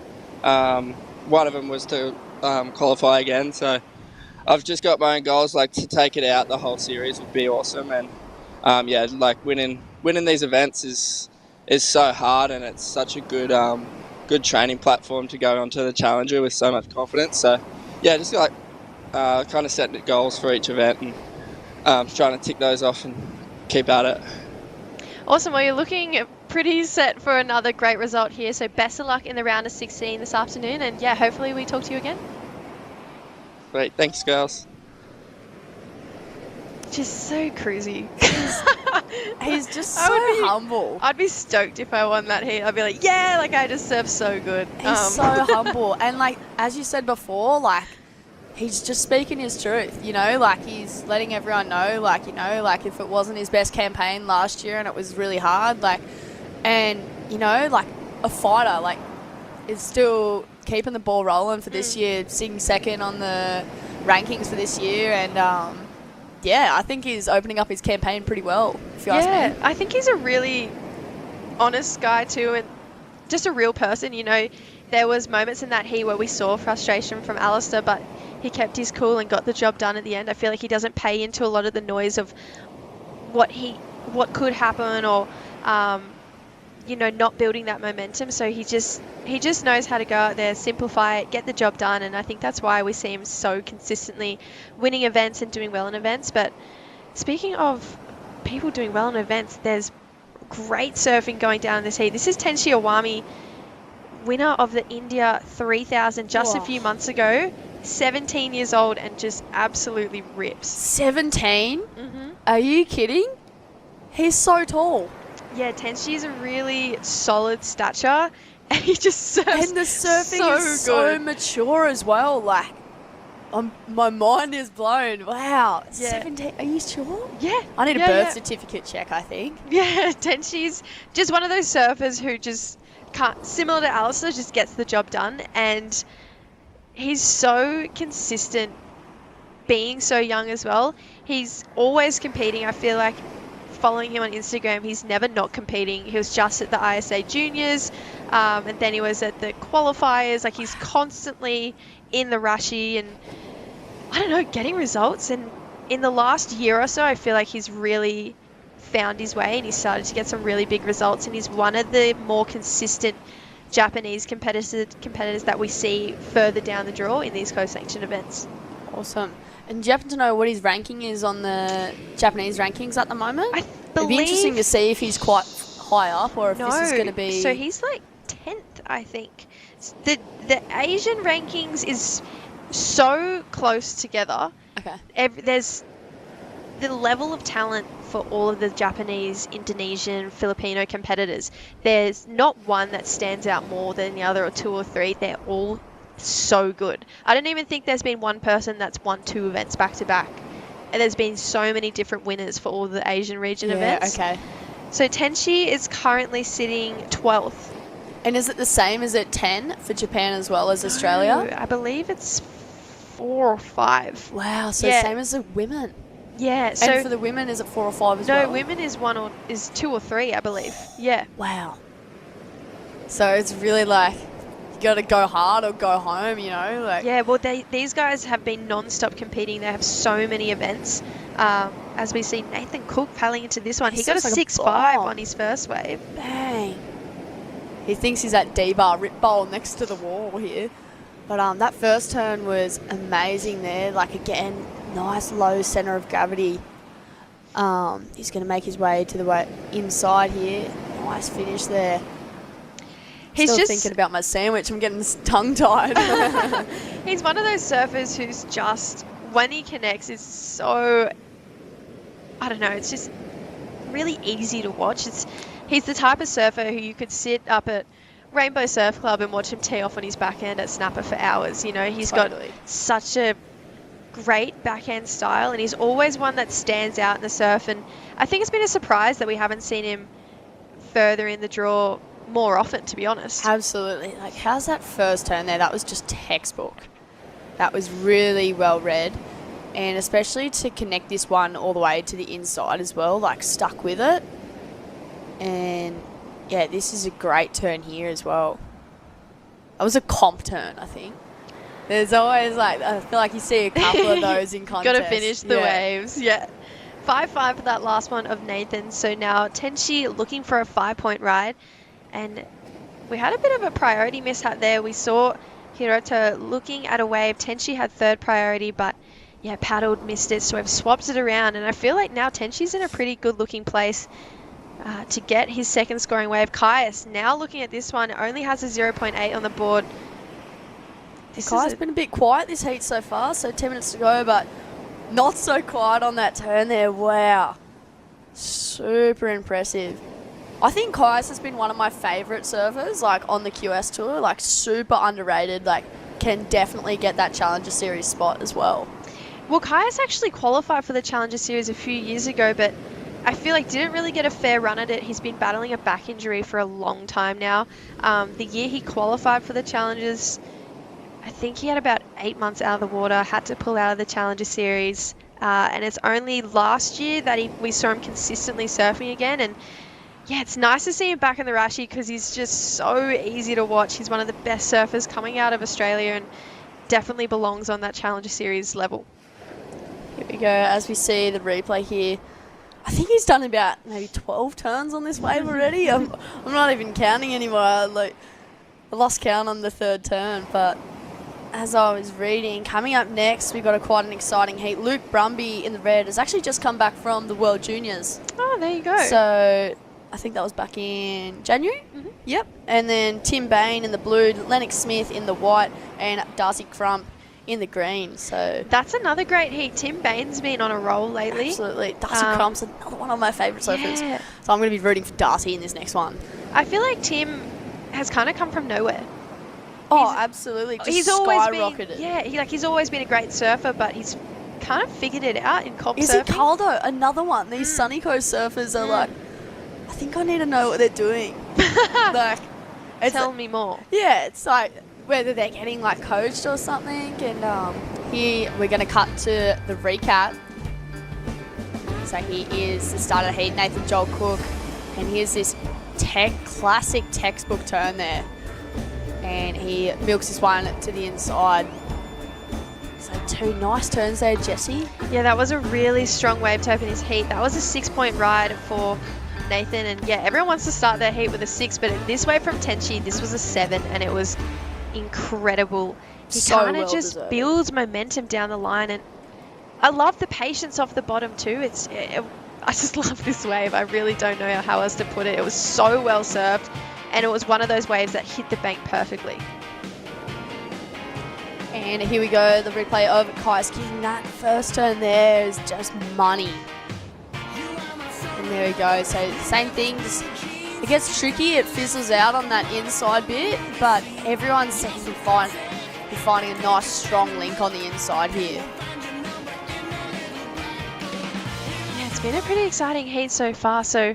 one of them was to qualify again, so I've just got my own goals, like to take it out the whole series would be awesome, and yeah, like winning these events is so hard, and it's such a good training platform to go onto the Challenger with so much confidence. So yeah, just like kind of setting goals for each event and trying to tick those off and keep at it. Awesome. Well, you're looking pretty set for another great result here. So best of luck in the round of 16 this afternoon. And yeah, hopefully we talk to you again. Great. Thanks, girls. Just so cruisy. He's just so humble. I'd be stoked if I won that heat. I'd be like, yeah, like I just surf so good. He's so humble. And like, as you said before, like, he's just speaking his truth, you know, like he's letting everyone know, like, you know, like if it wasn't his best campaign last year and it was really hard, like, and, you know, like a fighter, like, is still keeping the ball rolling for this year, sitting second on the rankings for this year, and yeah, I think he's opening up his campaign pretty well, if you ask me. I think he's a really honest guy too, and just a real person. You know, there was moments in that heat where we saw frustration from Alistair, but he kept his cool and got the job done at the end. I feel like he doesn't pay into a lot of the noise of what could happen, or you know, not building that momentum. So he just knows how to go out there, simplify it, get the job done, and I think that's why we see him so consistently winning events and doing well in events. But speaking of people doing well in events, there's great surfing going down in this heat. This is Tenshi Awami, winner of the India 3000 just a few months ago. 17 years old and just absolutely rips. 17? Are you kidding? He's so tall. Yeah, Tenshi's a really solid stature, and he just surfs. And the surfing is so mature as well. Like, my mind is blown. Wow. Yeah. 17. Are you sure? Yeah. I need a birth certificate check, I think. Yeah, Tenshi's just one of those surfers who just can't, similar to Alistair, just gets the job done. And he's so consistent being so young as well. He's always competing. I feel like following him on Instagram, he's never not competing. He was just at the ISA Juniors, and then he was at the qualifiers. Like, he's constantly in the Rashi and, I don't know, getting results. And in the last year or so, I feel like he's really found his way and he's started to get some really big results, and he's one of the more consistent Japanese competitors that we see further down the draw in these co-sanctioned events. Awesome. And do you happen to know what his ranking is on the Japanese rankings at the moment? It'd be interesting to see if he's quite high up, or if this is going to be... So he's like 10th, I think. The Asian rankings is so close together. Okay. There's the level of talent for all of the Japanese, Indonesian, Filipino competitors. There's not one that stands out more than the other, or two or three. They're all so good. I don't even think there's been one person that's won 2 events back to back. And there's been so many different winners for all the Asian region events. Okay. So Tenshi is currently sitting 12th. And is it the same? Is it 10 for Japan as well as Australia? No, I believe it's 4 or 5. Wow, so same as the women. Yeah. So and for the women, is it 4 or 5 as well? No, women is 2 or 3, I believe. Yeah. Wow. So it's really like, you got to go hard or go home, you know? Like. Yeah, well, these guys have been non-stop competing. They have so many events. As we see Nathan Cook paddling into this one. He got a 6.5 on his first wave. Bang. He thinks he's at D-bar, rip bowl next to the wall here. But that first turn was amazing there. Like, again, nice low centre of gravity. He's going to make his way to the inside here. Nice finish there. He's Still just thinking about my sandwich. I'm getting tongue-tied. He's one of those surfers who's just, when he connects, is so, I don't know, it's just really easy to watch. He's the type of surfer who you could sit up at Rainbow Surf Club and watch him tee off on his backhand at Snapper for hours. You know, he's got such a great backhand style, and he's always one that stands out in the surf. And I think it's been a surprise that we haven't seen him further in the draw more often, to be honest. Absolutely. Like, how's that first turn there? That was just textbook. That was really well read. And especially to connect this one all the way to the inside as well, like stuck with it. And yeah, this is a great turn here as well. That was a comp turn, I think. There's always like, I feel like you see a couple of those in contest. Got to finish the waves, yeah. 5.5 for that last one of Nathan. So now Tenshi looking for a 5-point ride. And we had a bit of a priority mishap there. We saw Hiroto looking at a wave. Tenshi had 3rd priority, but yeah, paddled, missed it. So we've swapped it around. And I feel like now Tenshi's in a pretty good looking place to get his 2nd scoring wave. Kaius now looking at this one, only has a 0.8 on the board. Kai's been a bit quiet this heat so far, so 10 minutes to go, but not so quiet on that turn there. Wow. Super impressive. I think Kaius has been one of my favourite surfers, like on the QS tour, like super underrated, like can definitely get that Challenger Series spot as well. Well, Kaius actually qualified for the Challenger Series a few years ago, but I feel like didn't really get a fair run at it. He's been battling a back injury for a long time now. The year he qualified for the Challengers, I think he had about 8 months out of the water, had to pull out of the Challenger Series. And it's only last year that we saw him consistently surfing again. And yeah, it's nice to see him back in the Rashi because he's just so easy to watch. He's one of the best surfers coming out of Australia and definitely belongs on that Challenger Series level. Here we go, as we see the replay here. I think he's done about maybe 12 turns on this wave already. I'm not even counting anymore. I lost count on the third turn, but as I was reading, coming up next, we've got quite an exciting heat. Luke Brumby in the red has actually just come back from the World Juniors. Oh, there you go. So I think that was back in January. Mm-hmm. Yep. And then Tim Bain in the blue, Lennox Smith in the white, and Darcy Crump in the green. So that's another great heat. Tim Bain's been on a roll lately. Absolutely. Darcy Crump's another one of my favourite surfers. Yeah. So I'm going to be rooting for Darcy in this next one. I feel like Tim has kind of come from nowhere. Oh, absolutely. Just he's always skyrocketed. He's always been a great surfer, but he's kind of figured it out in comp surfing. Is it Caldo? Another one. These Sunny Coast surfers are like, I think I need to know what they're doing. Tell me more. Yeah, it's like whether they're getting like coached or something. And here we're going to cut to the recap. So here is the start of the heat, Nathan Joel Cook. And here's this classic textbook turn there. And he milks this one to the inside. So 2 nice turns there, Jesse. Yeah, that was a really strong wave to open his heat. That was a 6-point ride for Nathan. And yeah, everyone wants to start their heat with a 6, but this wave from Tenchi, this was a 7, and it was incredible. He So kind of well just deserved. builds momentum down the line, and I love the patience off the bottom too. I just love this wave. I really don't know how else to put it. It was so well served, and it was one of those waves that hit the bank perfectly. And here we go, the replay of Kai's kicking. That first turn there is just money. And there we go. So same thing, just it gets tricky. It fizzles out on that inside bit, but everyone seems to be finding a nice strong link on the inside here. Yeah, it's been a pretty exciting heat so far. So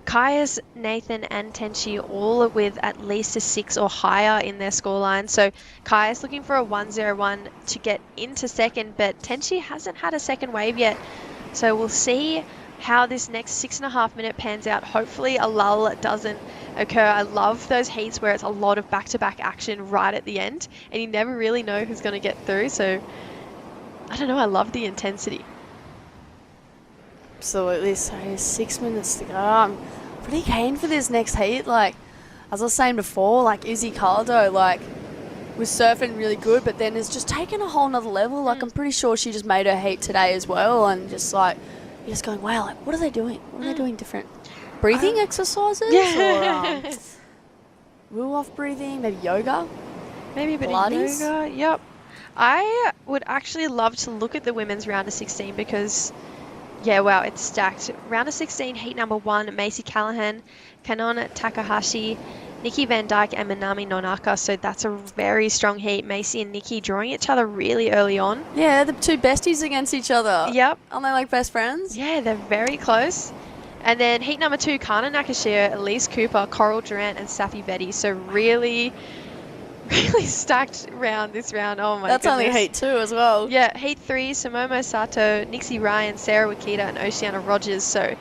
Kai's, Nathan and Tenchi all with at least a 6 or higher in their scoreline. So Kai's looking for a 1-0-1 to get into second, but Tenchi hasn't had a second wave yet. So we'll see how this next 6.5 minute pans out. Hopefully a lull doesn't occur. I love those heats where it's a lot of back-to-back action right at the end, and you never really know who's going to get through. So I don't know, I love the intensity. Absolutely. So 6 minutes to go. I'm pretty keen for this next heat. Like, as I was saying before, like Izzy Caldo, like, was surfing really good, but then has just taken a whole nother level. Like, I'm pretty sure she just made her heat today as well, and just like, you're just going, wow, like, what are they doing? What are they doing different? Breathing exercises? Yeah. Or rule off breathing? Maybe yoga? Maybe a bit Pilates? of yoga. Yep. I would actually love to look at the women's round of 16 because, yeah, wow, it's stacked. Round of 16, heat number 1, Macy Callahan, Kanon Takahashi, Nikki Van Dyke and Minami Nonaka. So that's a very strong heat. Macy and Nikki drawing each other really early on. Yeah, the 2 besties against each other. Yep. Aren't they like best friends? Yeah, they're very close. And then heat number 2, Kana Nakashira, Elise Cooper, Coral Durant and Safi Betty. So really stacked round this round. Oh my That's goodness. only heat 2 as well. Yeah, heat 3, Samomo Sato, Nixie Ryan, Sarah Wakita and Oceana Rogers. So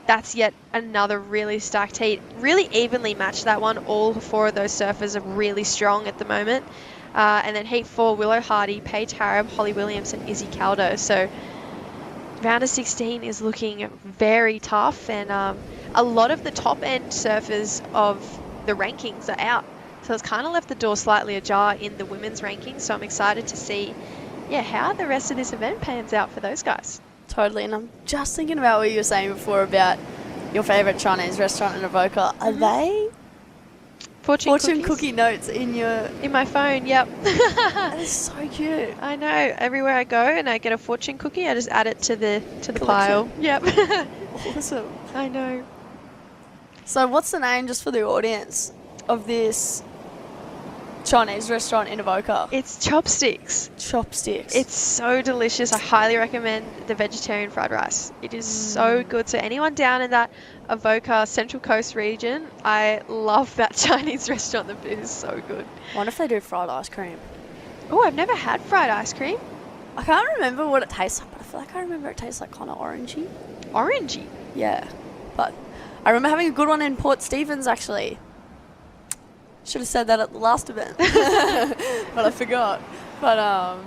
that's yet another really stacked heat. Really evenly matched that one. All 4 of those surfers are really strong at the moment. And then heat 4, Willow Hardy, Paige Harab, Holly Williams and Izzy Caldo. So round of 16 is looking very tough, and a lot of the top end surfers of the rankings are out. So it's kind of left the door slightly ajar in the women's rankings. So I'm excited to see, how the rest of this event pans out for those guys. Totally, and I'm just thinking about what you were saying before about your favourite Chinese restaurant in Avoca. Are they fortune cookie notes in my phone? Yep. That is so cute. I know. Everywhere I go and I get a fortune cookie, I just add it to the Collection. pile. Yep. Awesome. I know. So what's the name, just for the audience, of this Chinese restaurant in Avoca? It's Chopsticks. Chopsticks. It's so delicious. I highly recommend the vegetarian fried rice. It is so good. So anyone down in that Avoca Central Coast region, I love that Chinese restaurant. The food is so good. I wonder if they do fried ice cream. Oh, I've never had fried ice cream. I can't remember what it tastes like, but I feel like I remember it tastes like kind of orangey. Orangey? Yeah. But I remember having a good one in Port Stephens, actually. Should have said that at the last event. But I forgot. But,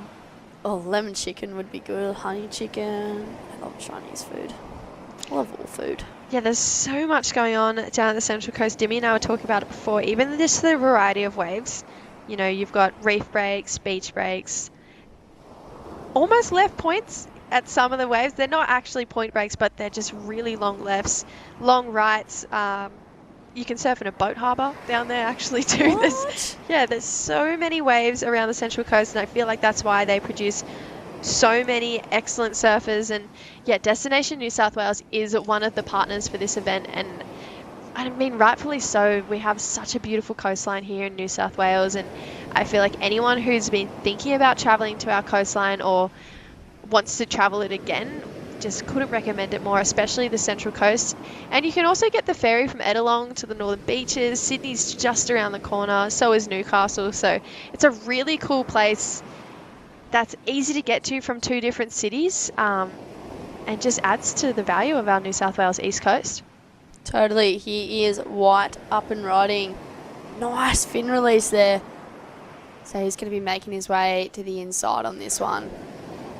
lemon chicken would be good. Honey chicken. I love Chinese food. I love all food. Yeah, there's so much going on down at the Central Coast. Dimmy and I were talking about it before. Even just the variety of waves. You know, you've got reef breaks, beach breaks. Almost left points at some of the waves. They're not actually point breaks, but they're just really long lefts, long rights. You can surf in a boat harbour down there actually too. There's so many waves around the Central Coast, and I feel like that's why they produce so many excellent surfers. And yeah, Destination New South Wales is one of the partners for this event, and I mean rightfully so. We have such a beautiful coastline here in New South Wales, and I feel like anyone who's been thinking about travelling to our coastline or wants to travel it again, just couldn't recommend it more, especially the Central Coast. And you can also get the ferry from Ettalong to the Northern Beaches. Sydney's just around the corner, so is Newcastle. So it's a really cool place that's easy to get to from two different cities, and just adds to the value of our New South Wales East Coast. Totally. He is white, up and riding. Nice fin release there. So he's going to be making his way to the inside on this one.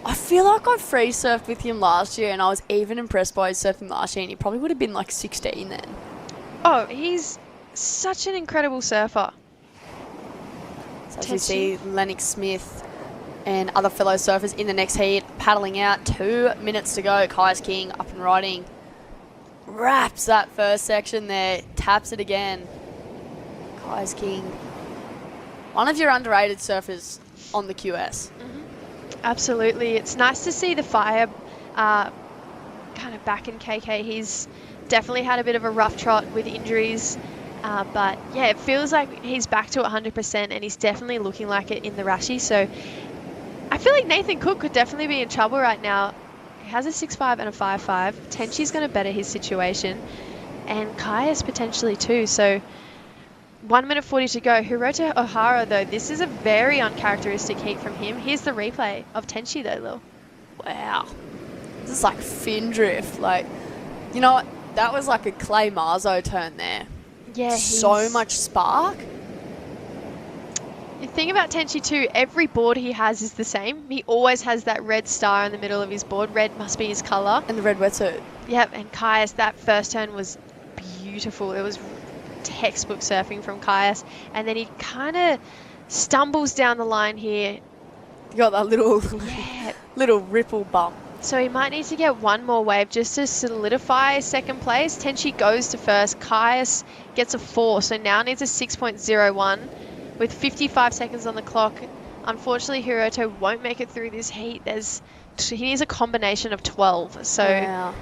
I feel like I free surfed with him last year, and I was even impressed by his surfing last year, and he probably would have been like 16 then. Oh, he's such an incredible surfer. So as we see Lennox Smith and other fellow surfers in the next heat paddling out. 2 minutes to go. Kai's King up and riding. Wraps that first section there. Taps it again. Kai's King. One of your underrated surfers on the QS. Absolutely. It's nice to see the fire kind of back in KK. He's definitely had a bit of a rough trot with injuries. But yeah, it feels like he's back to 100%, and he's definitely looking like it in the Rashi. So I feel like Nathan Cook could definitely be in trouble right now. He has a 6.5 and a 5.5. Tenchi's going to better his situation, and Kai's potentially too. So 1 minute 40 to go. Hirota O'Hara, though, this is a very uncharacteristic heat from him. Here's the replay of Tenchi, though, Lil. Wow. This is like fin drift. Like, you know what? That was like a Clay Marzo turn there. Yeah, so much spark. The thing about Tenchi too, every board he has is the same. He always has that red star in the middle of his board. Red must be his colour. And the red wetsuit. Yep, and Kai's, that first turn was beautiful. It was textbook surfing from Kai's. And then he kind of stumbles down the line here. You got that little, little ripple bump. So he might need to get one more wave just to solidify second place. Tenchi goes to first. Kai's gets a 4, so now needs a 6.01 with 55 seconds on the clock. Unfortunately, Hiroto won't make it through this heat. He needs a combination of 12. So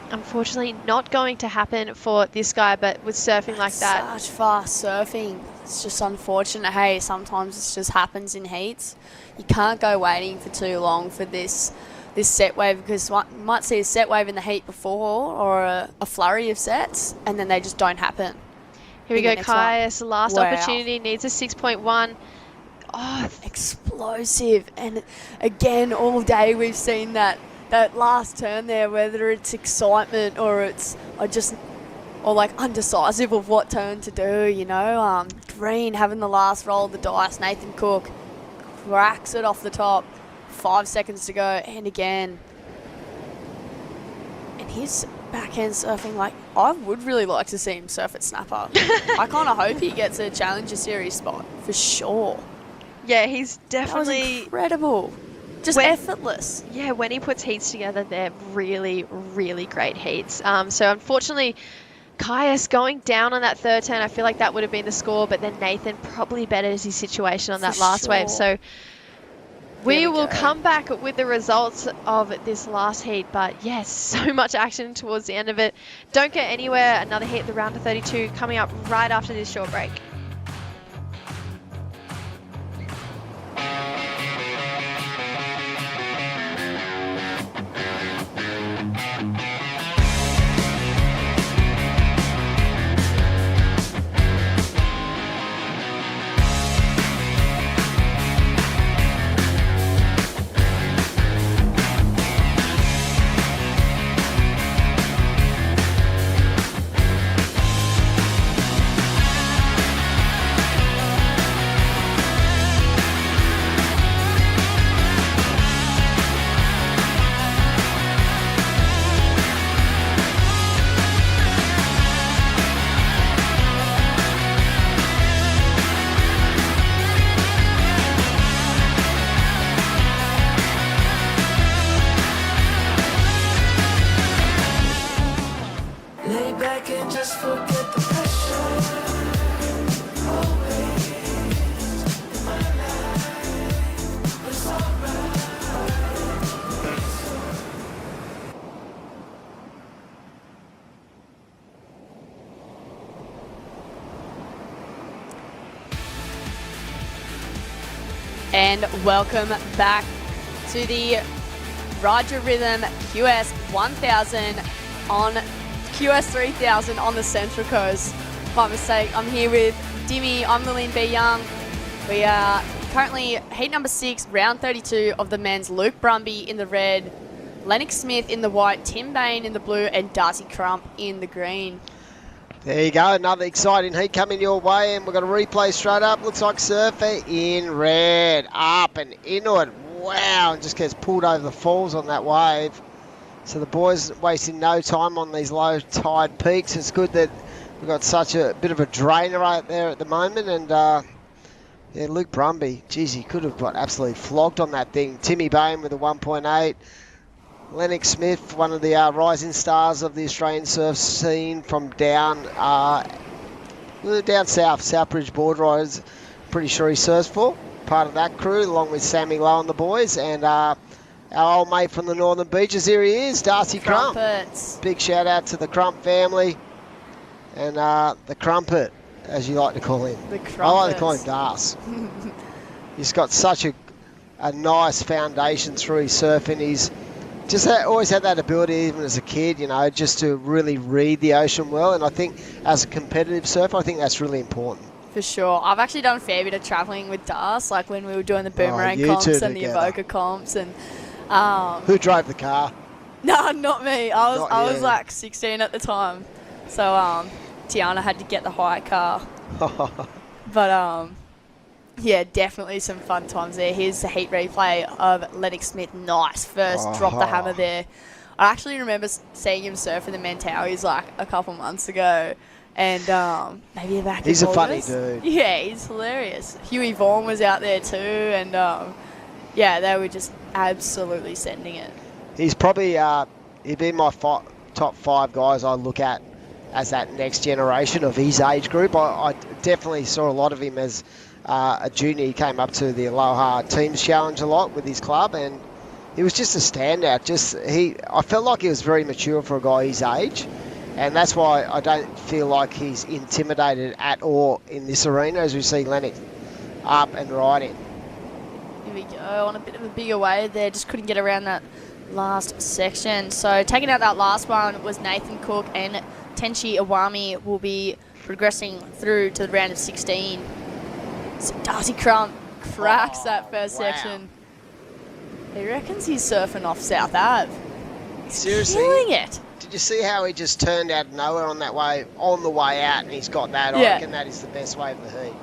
unfortunately not going to happen for this guy, but with surfing like that. Such fast surfing. It's just unfortunate. Hey, sometimes it just happens in heats. You can't go waiting for too long for this set wave, because you might see a set wave in the heat before, or a flurry of sets, and then they just don't happen. Here we go, Kai's last opportunity, needs a 6.1. Oh, explosive. And again, all day we've seen that last turn there, whether it's excitement or like undecisive of what turn to do, you know. Green having the last roll of the dice. Nathan Cook cracks it off the top. 5 seconds to go, and again. And his backhand surfing, like, I would really like to see him surf at Snapper. I kind of hope he gets a Challenger Series spot, for sure. Yeah, he's definitely... That was incredible. Just effortless. Yeah, when he puts heats together, they're really, really great heats. So unfortunately, Kai's going down on that third turn. I feel like that would have been the score, but then Nathan probably betters his situation on that last wave. So we will come back with the results of this last heat, but yes, so much action towards the end of it. Don't go anywhere. Another heat at the round of 32 coming up right after this short break. And welcome back to the Ride Your Rhythm QS 1000 on QS 3000 on the Central Coast. My mistake, I'm here with Dimmy, I'm Lillian B. Young. We are currently heat number 6, round 32 of the men's. Luke Brumby in the red, Lennox Smith in the white, Tim Bain in the blue, and Darcy Crump in the green. There you go, another exciting heat coming your way, and we've got a replay straight up. Looks like Surfer in red, up and into it. Wow, and just gets pulled over the falls on that wave. So the boys wasting no time on these low tide peaks. It's good that we've got such a bit of a drainer right there at the moment, and yeah, Luke Brumby, geez, he could have got absolutely flogged on that thing. Timmy Bain with a 1.8. Lennox Smith, one of the rising stars of the Australian surf scene from down south, Southbridge Board Riders. Pretty sure he surfs for. Part of that crew, along with Sammy Lowe and the boys. And our old mate from the Northern Beaches, here he is, Darcy Crump. Big shout out to the Crump family. And the Crumpet, as you like to call him. I like to call him Darce. He's got such a nice foundation through his surfing. He's just always had that ability, even as a kid, you know, just to really read the ocean well. And I think as a competitive surfer, I think that's really important. For sure. I've actually done a fair bit of travelling with Darce, like when we were doing the boomerang comps and the Evoca comps. And who drove the car? No, not me. I was like 16 at the time. So Tiana had to get the hire car. But yeah, definitely some fun times there. Here's the heat replay of Lennox Smith. Nice first drop the hammer there. I actually remember seeing him surf in the Mentawais like a couple months ago. And maybe back he's in a August. funny dude. Yeah, he's hilarious. Huey Vaughan was out there too. And yeah, they were just absolutely sending it. He's probably, he'd be my top 5 guys I look at as that next generation of his age group. I definitely saw a lot of him as a junior. He came up to the Aloha Teams Challenge a lot with his club, and he was just a standout. I felt like he was very mature for a guy his age, and that's why I don't feel like he's intimidated at all in this arena, as we see Lennox up and riding. Here we go, on a bit of a bigger wave there, just couldn't get around that last section. So taking out that last one was Nathan Cook, and Tenchi Iwami will be progressing through to the round of 16. So Darcy Crump cracks that first section. He reckons he's surfing off South Ave. He's Seriously? killing it. Did you see how he just turned out of nowhere on that wave, on the way out, and he's got that? I reckon that is the best wave of the heat.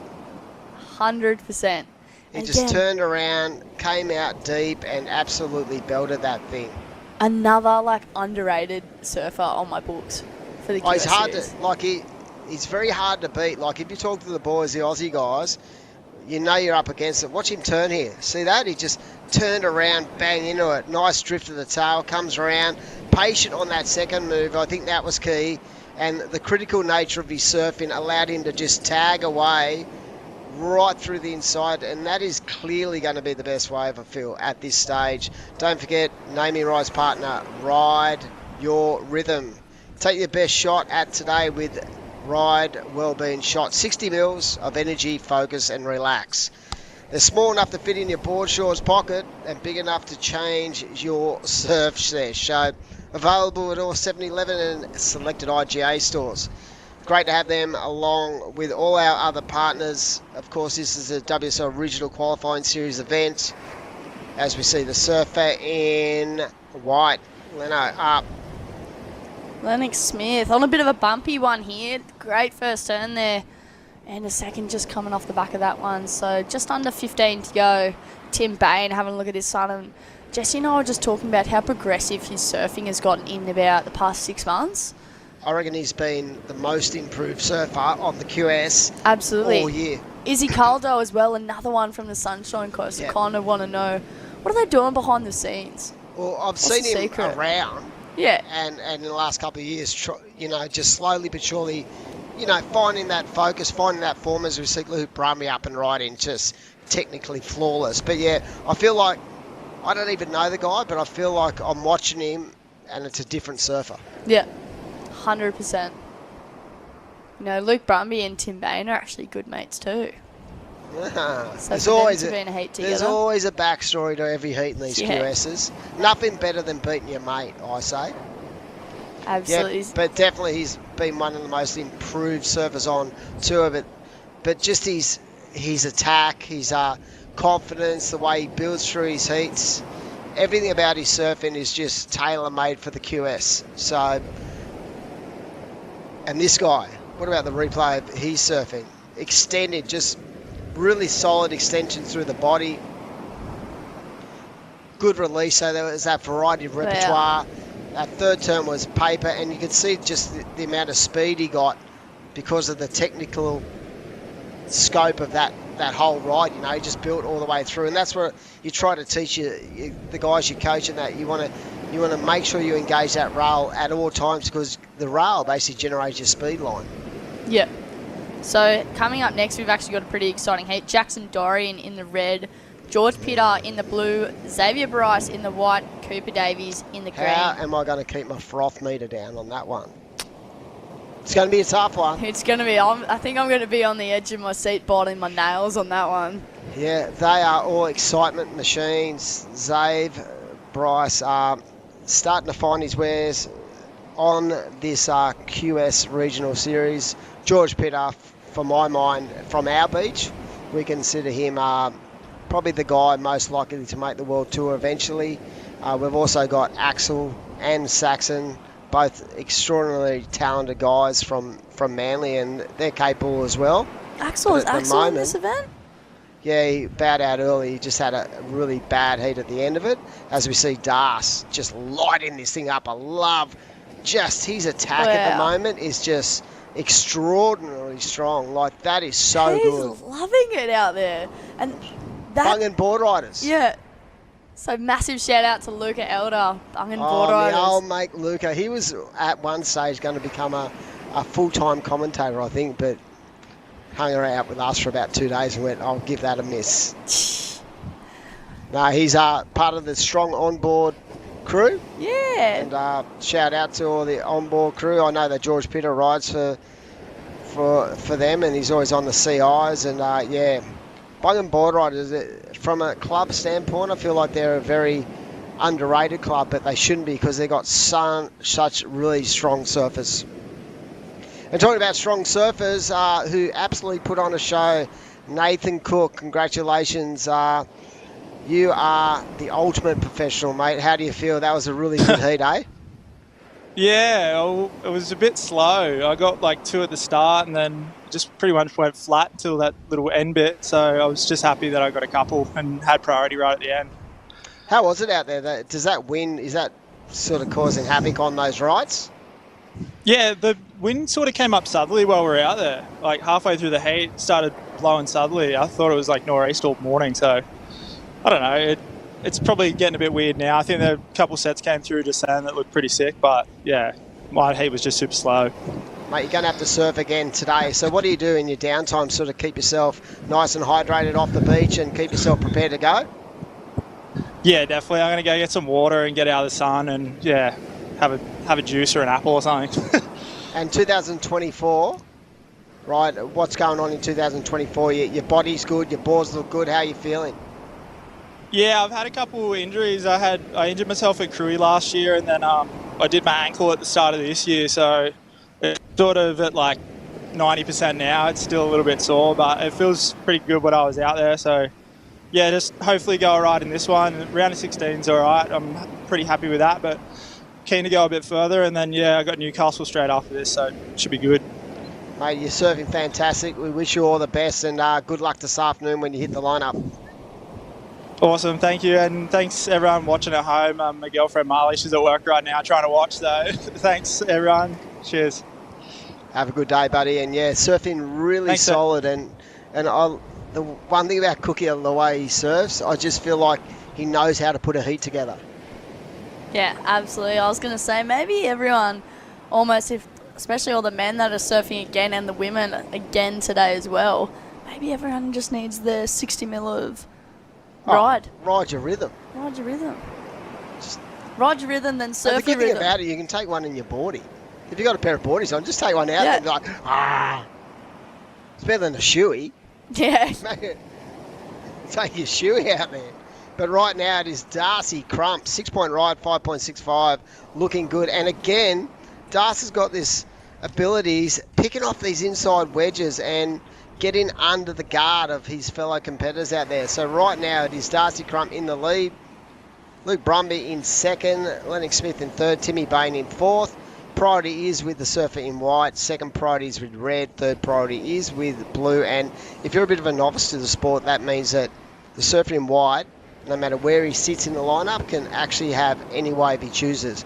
100%. He just turned around, came out deep, and absolutely belted that thing. Another like underrated surfer on my books for the QS he's hard series. to, like he's very hard to beat. Like if you talk to the boys, the Aussie guys, you know you're up against it. Watch him turn here. See that? He just turned around, bang into it. Nice drift of the tail, comes around. Patient on that second move. I think that was key. And the critical nature of his surfing allowed him to just tag away right through the inside. And that is clearly going to be the best wave, I feel, at this stage. Don't forget, Naomi Ryde's partner, Ride Your Rhythm. Take your best shot at today with Ride Wellbeing Shot. 60 mils of energy, focus and relax. They're small enough to fit in your board shorts pocket and big enough to change your surf sesh. So available at all 7-Eleven and selected IGA stores. Great to have them along with all our other partners. Of course, this is a WSL Regional Qualifying Series event. As we see the surfer in white. Leno up. Lennox Smith on a bit of a bumpy one here. Great first turn there. And a second just coming off the back of that one. So just under 15 to go. Tim Bain having a look at his son. And Jesse and I were just talking about how progressive his surfing has gotten in about the past 6 months. I reckon he's been the most improved surfer on the QS Absolutely. all year. Izzy Caldo as well, another one from the Sunshine Coast. I kind of want to know, what are they doing behind the scenes? Well, I've What's seen the him secret? around. Yeah. And in the last couple of years, you know, just slowly but surely, you know, finding that focus, finding that form, as we see Luke Brumby up and riding, just technically flawless. But yeah, I feel like, I don't even know the guy, but I feel like I'm watching him and it's a different surfer. Yeah, 100%. You know, Luke Brumby and Tim Bain are actually good mates too. So There's for always them to be in a heat there's together. always a backstory to every heat in these Yeah. QSs. Nothing better than beating your mate, I say. Absolutely. Yeah, but definitely he's been one of the most improved surfers on tour. But just his attack, his confidence, the way he builds through his heats, everything about his surfing is just tailor-made for the QS. So, and this guy, what about the replay of his surfing? Extended, just really solid extension through the body. Good release, so there was that variety of repertoire. That third turn was paper, and you could see just the amount of speed he got because of the technical scope of that whole ride. You know, he just built all the way through, and that's what you try to teach the guys you coach, and that you want to make sure you engage that rail at all times, because the rail basically generates your speed line. Yep. So coming up next, we've actually got a pretty exciting heat. Jackson Dorian in the red, George Pitter in the blue, Xavier Bryce in the white, Cooper Davies in the green. How am I going to keep my froth meter down on that one? It's going to be a tough one. It's going to be. I think I'm going to be on the edge of my seat, biting my nails on that one. Yeah, they are all excitement machines. Zave, Bryce are starting to find his wares on this QS regional series. George Pitter, for my mind, from our beach, we consider him probably the guy most likely to make the World Tour eventually. We've also got Axel and Saxon, both extraordinarily talented guys from Manly, and they're capable as well. Axel is Axel in this event? Yeah, he bowed out early. He just had a really bad heat at the end of it. As we see Das just lighting this thing up. I love just his attack at the moment is just extraordinarily strong. Like, that is so good. He's loving it out there. And that... Bungan board riders. Yeah. So massive shout out to Luca Elder, Bungan board riders. My old mate Luca. He was at one stage going to become a full-time commentator, I think, but hung around with us for about 2 days and went, I'll give that a miss. No, he's part of the strong onboard crew. Yeah. And shout out to all the onboard crew. I know that George Pitter rides for them, and he's always on the CIs. And yeah, Bungan board riders, from a club standpoint, I feel like they're a very underrated club, but they shouldn't be, because they've got such really strong surfers. And talking about strong surfers who absolutely put on a show, Nathan Cook, congratulations. You are the ultimate professional, mate. How do you feel? That was a really good heat, eh? Yeah, it was a bit slow. I got like 2 at the start and then just pretty much went flat till that little end bit. So I was just happy that I got a couple and had priority right at the end. How was it out there? Does that wind, is that sort of causing havoc on those rides? Yeah, the wind sort of came up southerly while we were out there. Like halfway through the heat, started blowing southerly. I thought it was like nor'east all morning, so I don't know. It's probably getting a bit weird now. I think there a couple sets came through just saying that looked pretty sick, but yeah, my heat was just super slow. Mate, you're going to have to surf again today. So what do you do in your downtime, sort of keep yourself nice and hydrated off the beach and keep yourself prepared to go? Yeah, definitely. I'm going to go get some water and get out of the sun and, yeah, have a juice or an apple or something. And 2024, right, what's going on in 2024? Your body's good, your boards look good. How are you feeling? Yeah, I've had a couple injuries. I injured myself at Cruy last year, and then I did my ankle at the start of this year, so it's sort of at like 90% now. It's still a little bit sore, but it feels pretty good when I was out there. So yeah, just hopefully go all right in this one. Round of 16's all right. I'm pretty happy with that, but keen to go a bit further. And then yeah, I got Newcastle straight after this, so it should be good. Mate, you're surfing fantastic. We wish you all the best, and good luck this afternoon when you hit the lineup. Awesome, thank you, and thanks everyone watching at home. My girlfriend Marley, she's at work right now trying to watch, so thanks everyone. Cheers. Have a good day, buddy. And yeah, surfing really Thanks, solid. And the one thing about Cookie, the way he surfs, I just feel like he knows how to put a heat together. Yeah, absolutely. I was going to say maybe everyone, almost, especially all the men that are surfing again and the women again today as well, maybe everyone just needs the 60 mil of ride. Ride your rhythm. Ride your rhythm. Ride your rhythm, then surf And the your good thing rhythm. about it, you can take one in your boardie. If you've got a pair of boardies on, just take one out and be like, ah. It's better than a shoey. Yeah. Take your shoe out there. But right now it is Darcy Crump, 6-point ride, 5.65, looking good. And again, Darcy's got this abilities, picking off these inside wedges and getting under the guard of his fellow competitors out there. So right now it is Darcy Crump in the lead, Luke Brumby in second, Lennox Smith in third, Timmy Bain in fourth. Priority is with the surfer in white, second priority is with red, third priority is with blue. And if you're a bit of a novice to the sport, that means that the surfer in white, no matter where he sits in the lineup, can actually have any wave he chooses.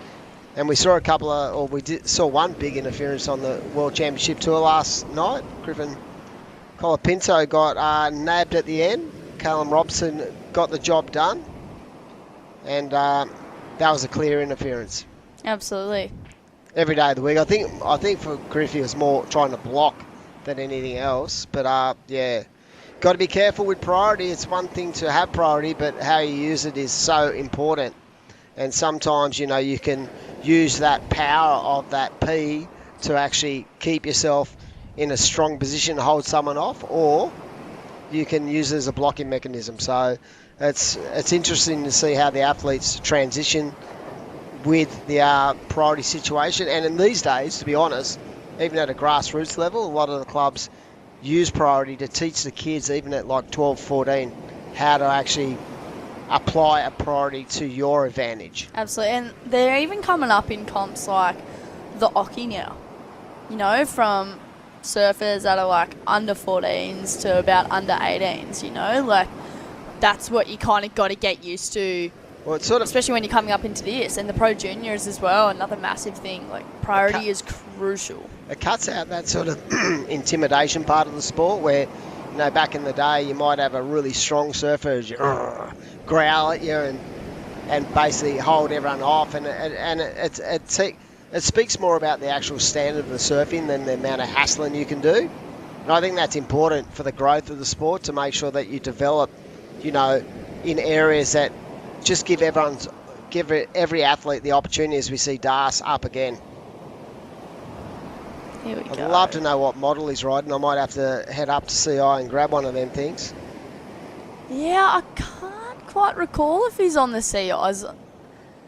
And we saw saw one big interference on the World Championship Tour last night. Griffin Colapinto got nabbed at the end. Callum Robson got the job done. And that was a clear interference. Absolutely. Every day of the week. I think for Griffey it was more trying to block than anything else. But yeah, got to be careful with priority. It's one thing to have priority, but how you use it is so important. And sometimes, you know, you can use that power of that P to actually keep yourself in a strong position to hold someone off, or you can use it as a blocking mechanism. So it's interesting to see how the athletes transition with the priority situation. And in these days, to be honest, even at a grassroots level, a lot of the clubs use priority to teach the kids, even at like 12, 14, how to actually apply a priority to your advantage. Absolutely. And they're even coming up in comps like the Oki now, you know, from surfers that are like under 14s to about under 18s, you know, like that's what you kind of got to get used to. Well, it's sort of, especially when you're coming up into this, and the pro juniors as well, another massive thing. Like priority is crucial. It cuts out that sort of intimidation part of the sport where, you know, back in the day you might have a really strong surfer growl at you and basically hold everyone off, and it speaks more about the actual standard of the surfing than the amount of hassling you can do. And I think that's important for the growth of the sport, to make sure that you develop, you know, in areas that just give every athlete the opportunity, as we see Das up again. Here we I'd go. love to know what model he's riding. I might have to head up to CI and grab one of them things. Yeah, I can't quite recall if he's on the CIs.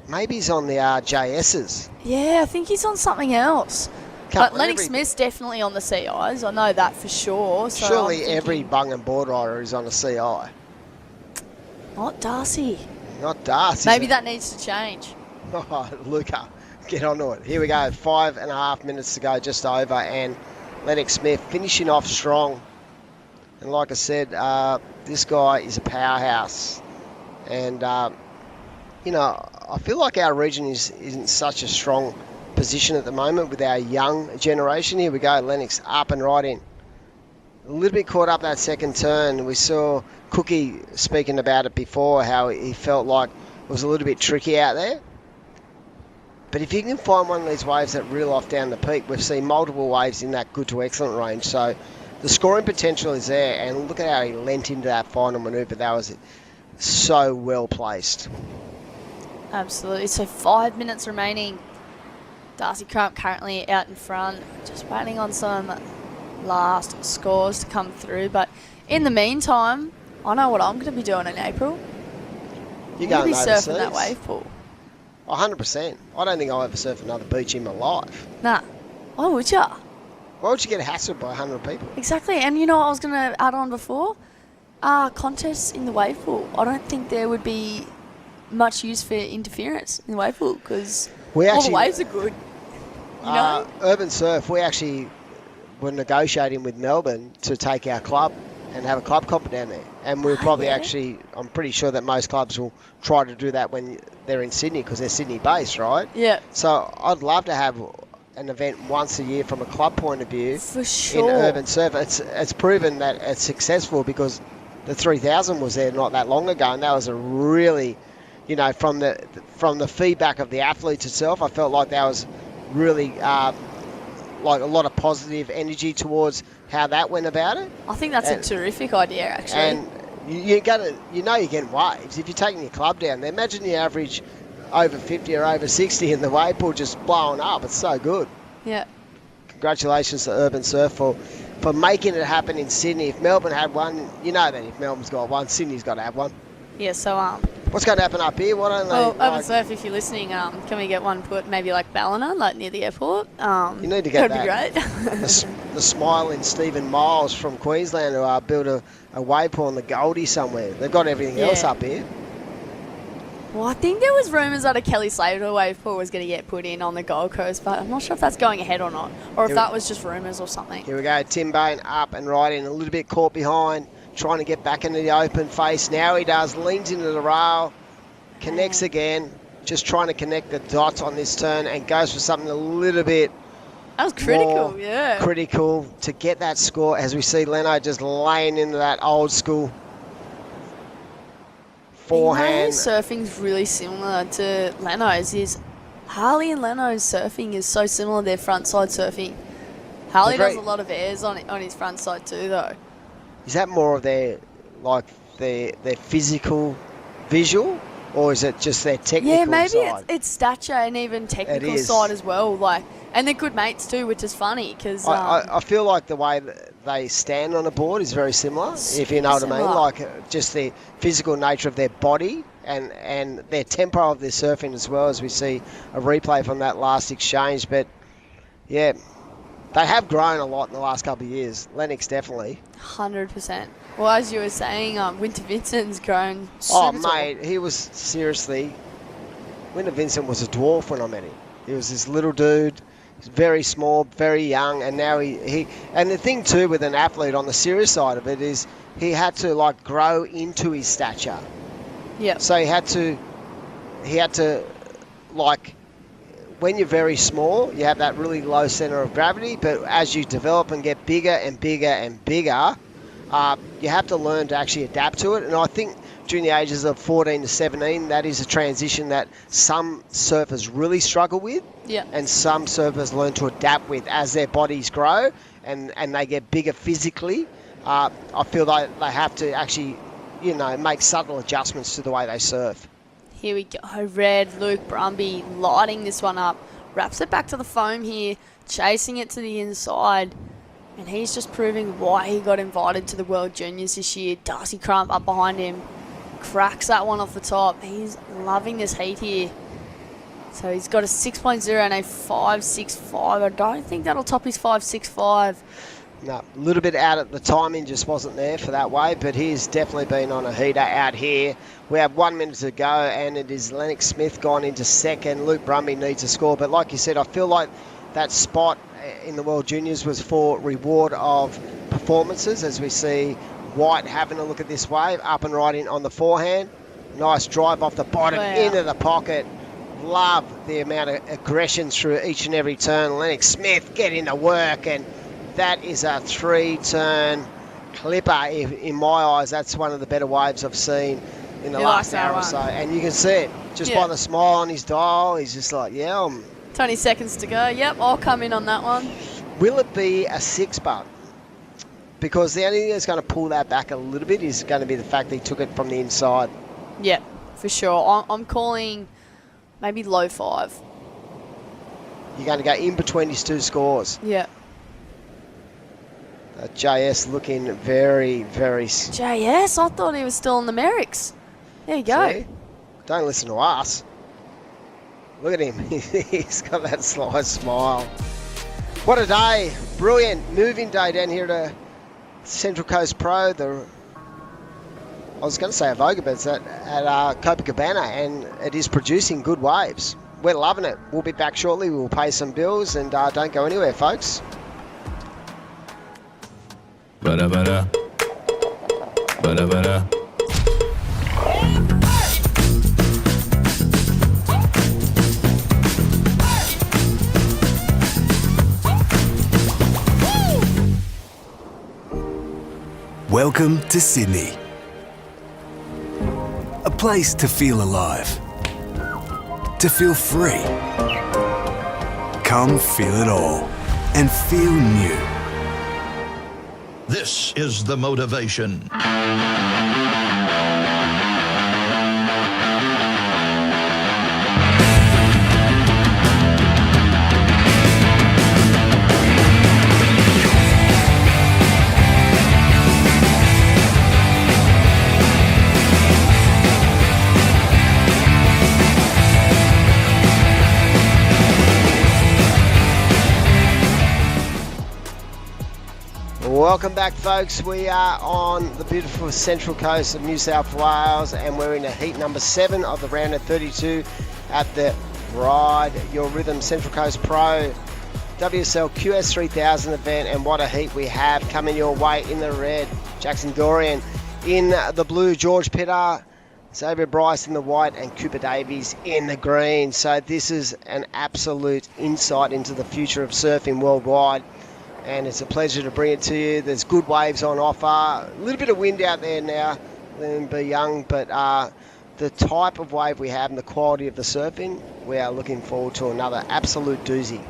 Maybe he's on the JS's. Yeah, I think he's on something else. Can't But Lennox Smith's definitely on the CIs. I know that for sure. So surely every bung and board rider is on a CI. Not Darcy. Not Darcy. Maybe that needs to change. Oh, Luca, get onto it. Here we go. 5.5 minutes to go, just over, and Lennox Smith finishing off strong. And like I said, this guy is a powerhouse. And, you know, I feel like our region isn't such a strong position at the moment with our young generation. Here we go. Lennox up and right in. A little bit caught up that second turn. We saw Cookie speaking about it before, how he felt like it was a little bit tricky out there. But if you can find one of these waves that reel off down the peak, we've seen multiple waves in that good to excellent range. So the scoring potential is there. And look at how he leant into that final manoeuvre. That was so well placed. Absolutely. So 5 minutes remaining. Darcy Crump currently out in front, just waiting on some last scores to come through. But in the meantime, I know what I'm going to be doing in April. You're going going to be overseas. surfing that wave pool. 100%. I don't think I'll ever surf another beach in my life. Nah. Why would ya? Why would you get hassled by 100 people? Exactly. And you know what I was going to add on before? Contests in the wave pool. I don't think there would be much use for interference in the wave pool because all the waves are good. You know? Urban Surf, we actually were negotiating with Melbourne to take our club and have a club comp down there. And we'll probably I'm pretty sure that most clubs will try to do that when they're in Sydney because they're Sydney based, right? Yeah. So I'd love to have an event once a year from a club point of view. For sure. In Urban Surf. It's proven that it's successful because the 3000 was there not that long ago, and that was a really, you know, from the feedback of the athletes itself, I felt like that was really like a lot of positive energy towards how that went about it. I think that's a terrific idea, actually. And you're getting waves. If you're taking your club down there, imagine you average over 50 or over 60 and the wave pool just blowing up. It's so good. Yeah. Congratulations to Urban Surf for for making it happen in Sydney. If Melbourne had one, you know that if Melbourne's got one, Sydney's got to have one. Yeah, so What's going to happen up here? Why don't well, they? Open Surf, if you're listening, can we get one put maybe like Ballina, like near the airport? You need to get that'd be great. the smiling Stephen Miles from Queensland who built a wave pool on the Goldie somewhere. They've got everything else up here. Well, I think there was rumours that a Kelly Slater wave pool was going to get put in on the Gold Coast, but I'm not sure if that's going ahead or not, or if that was just rumours or something. Here we go, Tim Bain up and right in, a little bit caught behind, trying to get back into the open face. Now he does, leans into the rail, connects again, just trying to connect the dots on this turn and goes for something a little bit that was critical, more yeah. critical to get that score, as we see Leno just laying into that old school forehand. Surfing's really similar to Leno's. Harley and Leno's surfing is so similar to their front side surfing. Harley does a lot of airs on his front side too, though. Is that more of their physical visual, or is it just their technical Yeah, maybe side? it's stature and even technical side as well. And they're good mates too, which is funny because I feel like the way that they stand on a board is very similar, if you know what I mean. Like just the physical nature of their body and their tempo of their surfing as well, as we see a replay from that last exchange. But yeah, they have grown a lot in the last couple of years. Lennox definitely. 100%. Well, as you were saying, Winter Vincent's grown super tall. Mate, he was seriously... Winter Vincent was a dwarf when I met him. He was this little dude. He's very small, very young, and now he and the thing too with an athlete on the serious side of it is he had to grow into his stature. Yeah. So he had to when you're very small, you have that really low center of gravity, but as you develop and get bigger and bigger and bigger, you have to learn to actually adapt to it. And I think during the ages of 14 to 17, that is a transition that some surfers really struggle with. Yeah. And some surfers learn to adapt with as their bodies grow and they get bigger physically. I feel like they have to actually, make subtle adjustments to the way they surf. Here we go. Red, Luke Brumby lighting this one up. Wraps it back to the foam here, chasing it to the inside. And he's just proving why he got invited to the World Juniors this year. Darcy Crump up behind him. Cracks that one off the top. He's loving this heat here. So he's got a 6.0 and a 5.65. I don't think that'll top his 5.65. No, a little bit out at the timing, just wasn't there for that wave, but he's definitely been on a heater out here. We have 1 minute to go, and it is Lennox Smith gone into second. Luke Brumby needs a score, but like you said, I feel like that spot in the World Juniors was for reward of performances, as we see White having a look at this wave, up and right in on the forehand. Nice drive off the bottom, into the pocket. Love the amount of aggression through each and every turn. Lennox Smith getting to work, and that is a 3-turn clipper. In my eyes, that's one of the better waves I've seen in the last hour or so. And you can see it just by the smile on his dial. He's just like, 20 seconds to go. Yep, I'll come in on that one. Will it be a 6-putt? Because the only thing that's going to pull that back a little bit is going to be the fact that he took it from the inside. Yep, for sure. I'm calling maybe low 5. You're going to go in between his two scores. Yeah. JS looking very, very... JS? I thought he was still in the Merricks. There you go. See? Don't listen to us. Look at him. He's got that sly smile. What a day. Brilliant. Moving day down here to Central Coast Pro. I was going to say Avoca, but it's at Copacabana, and it is producing good waves. We're loving it. We'll be back shortly. We'll pay some bills, and don't go anywhere, folks. Ba-da-ba-da. Ba-da-ba-da. Welcome to Sydney. A place to feel alive. To feel free. Come feel it all and feel new. This is the motivation. Welcome back, folks. We are on the beautiful central coast of New South Wales, and we're in heat number 7 of the round of 32 at the Ryde Your Rhythm Central Coast Pro WSL QS 3000 event. And what a heat we have coming your way. In the red, Jackson Dorian; in the blue, George Pitter; Xavier Bryce in the white; and Cooper Davies in the green. So this is an absolute insight into the future of surfing worldwide, and it's a pleasure to bring it to you. There's good waves on offer, a little bit of wind out there now, letting be young, but the type of wave we have and the quality of the surfing, we are looking forward to another absolute doozy.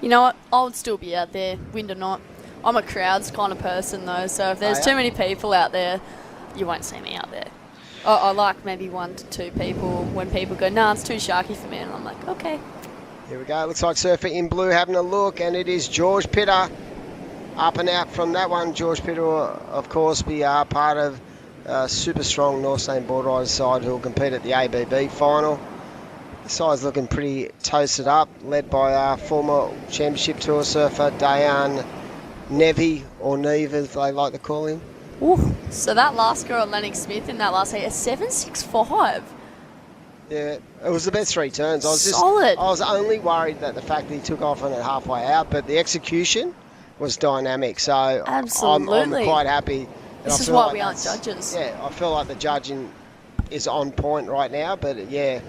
You know what? I would still be out there, wind or not. I'm a crowds kind of person though, so if there's too many people out there, you won't see me out there. I like maybe 1 to 2 people when people go, nah, it's too sharky for me, and I'm like, okay. Here we go. Looks like surfer in blue having a look, and it is George Pitter up and out from that one. George Pitter will, of course, be part of super strong North State board riders side who will compete at the ABB final. The side's looking pretty toasted up, led by former Championship Tour surfer Dayan Nevi, or Neve as they like to call him. Ooh, so that last girl, Lennox Smith, in that last heat, a 7.65. Yeah, it was the best 3 turns. Solid. I was only worried that the fact that he took off on it halfway out, but the execution was dynamic. So Absolutely. I'm quite happy. This is why we aren't judges. Yeah, I feel like the judging is on point right now, but yeah,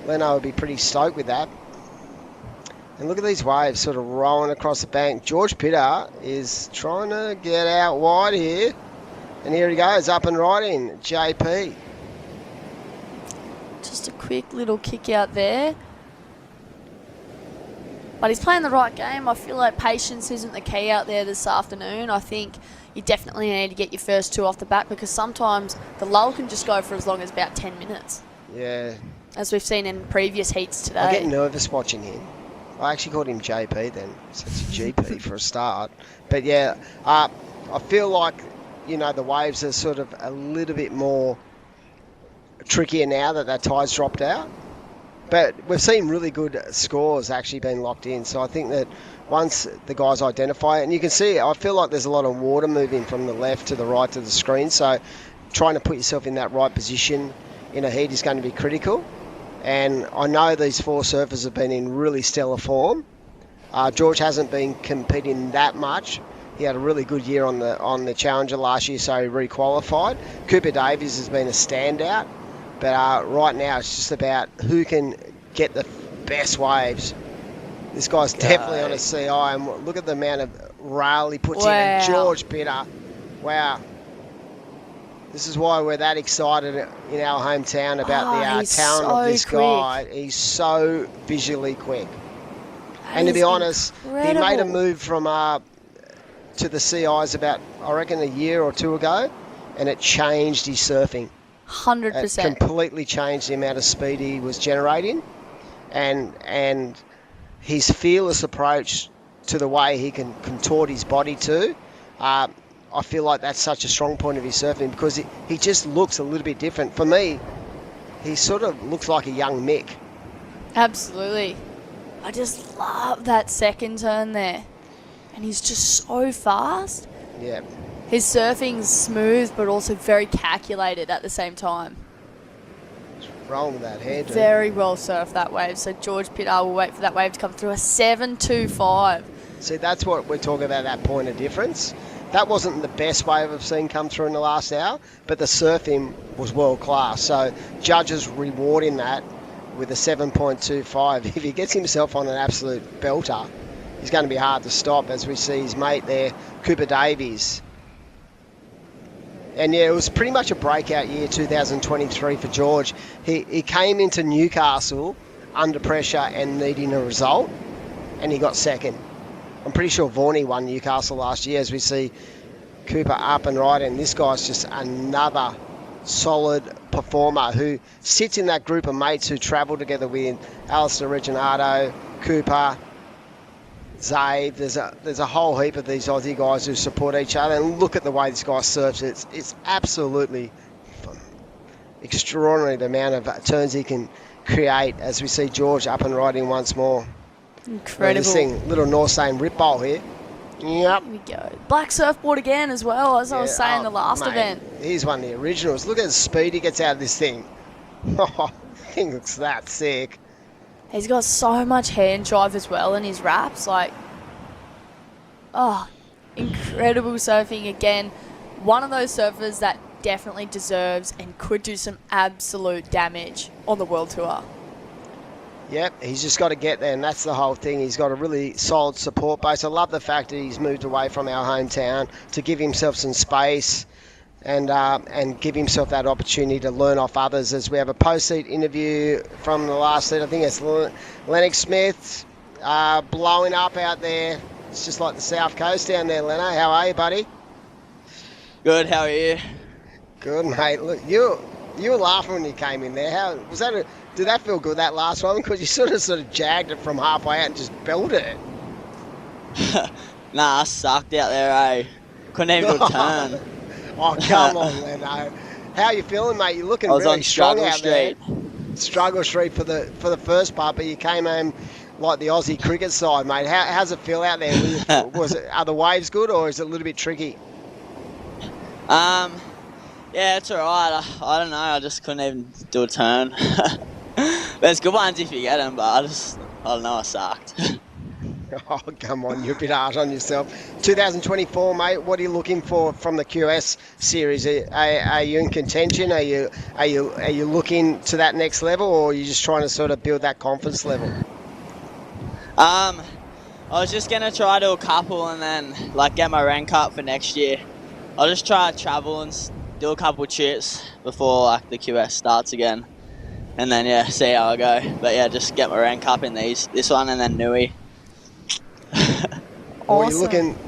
Leno would be pretty stoked with that. And look at these waves sort of rolling across the bank. George Pitter is trying to get out wide here. And here he goes, up and riding, JP. Just a quick little kick out there. But he's playing the right game. I feel like patience isn't the key out there this afternoon. I think you definitely need to get your first 2 off the bat, because sometimes the lull can just go for as long as about 10 minutes. Yeah. As we've seen in previous heats today. I get nervous watching him. I actually called him JP then, so it's a GP for a start. But yeah, I feel like, you know, the waves are sort of a little bit more trickier now that tide's dropped out. But we've seen really good scores actually being locked in. So I think that once the guys identify it, and you can see, I feel like there's a lot of water moving from the left to the right to the screen. So trying to put yourself in that right position in a heat is going to be critical. And I know these 4 surfers have been in really stellar form. George hasn't been competing that much. He had a really good year on the Challenger last year, so he re-qualified. Cooper Davies has been a standout. But right now it's just about who can get the best waves. This guy's definitely on a CI, and look at the amount of rail he puts in. And George Pitter, wow. This is why we're that excited in our hometown about the talent of this guy. He's so visually quick. And to be honest, he made a move from to the CIs about, I reckon, a year or 2 ago, and it changed his surfing. 100%. It completely changed the amount of speed he was generating, and his fearless approach to the way he can contort his body too. I feel like that's such a strong point of his surfing, because he just looks a little bit different. For me, he sort of looks like a young Mick. Absolutely. I just love that second turn there. And he's just so fast. Yeah. His surfing's smooth, but also very calculated at the same time. Rolling with that hair, dude. Very well surfed, that wave. So George Pitter will wait for that wave to come through. A 7.25. See, that's what we're talking about, that point of difference. That wasn't the best wave I've seen come through in the last hour, but the surfing was world class. So judges rewarding that with a 7.25. If he gets himself on an absolute belter, he's going to be hard to stop, as we see his mate there, Cooper Davies. And yeah, it was pretty much a breakout year, 2023 for George. He came into Newcastle under pressure and needing a result, and he got second. I'm pretty sure Vorney won Newcastle last year, as we see Cooper up and right, and this guy's just another solid performer who sits in that group of mates who travel together with Alistair Reginato, Cooper, Zave. There's a whole heap of these Aussie guys who support each other, and look at the way this guy surfs. It's absolutely extraordinary, the amount of turns he can create, as we see George up and riding once more. Incredible. We're just seeing little North Sane rip bowl here. Yep. Here we go. Black surfboard again as well, as I was saying the last mate, event. He's one of the originals. Look at the speed he gets out of this thing. Oh, the thing looks that sick. He's got so much hand drive as well in his wraps. Like, oh, incredible surfing again. One of those surfers that definitely deserves and could do some absolute damage on the World Tour. Yep, he's just got to get there, and that's the whole thing. He's got a really solid support base. I love the fact that he's moved away from our hometown to give himself some space and give himself that opportunity to learn off others. As we have a post-seat interview from the last seat, I think it's Lennox Smith blowing up out there. It's just like the South Coast down there, Leno. How are you, buddy? Good, how are you? Good, mate. Look, you were laughing when you came in there. How was that? Did that feel good, that last one? Because you sort of jagged it from halfway out and just belted it. Nah, I sucked out there, eh? Couldn't even do a turn. Oh, come on, Leno. How are you feeling, mate? You're looking I was really on strong Struggle out Street. there. Struggle Street for the first part, but you came home like the Aussie cricket side, mate. How's it feel out there? Are the waves good, or is it a little bit tricky? Yeah, it's alright. I don't know. I just couldn't even do a turn. There's good ones if you get them, but I don't know. I sucked. Oh, come on, you're a bit hard on yourself. 2024, mate. What are you looking for from the QS series? Are you in contention? Are you looking to that next level, or are you just trying to sort of build that confidence level? I was just gonna try to do a couple and then get my rank up for next year. I'll just try to travel and do a couple trips before the QS starts again, and then see how I go. But just get my rank up in this one and then Nui. Well,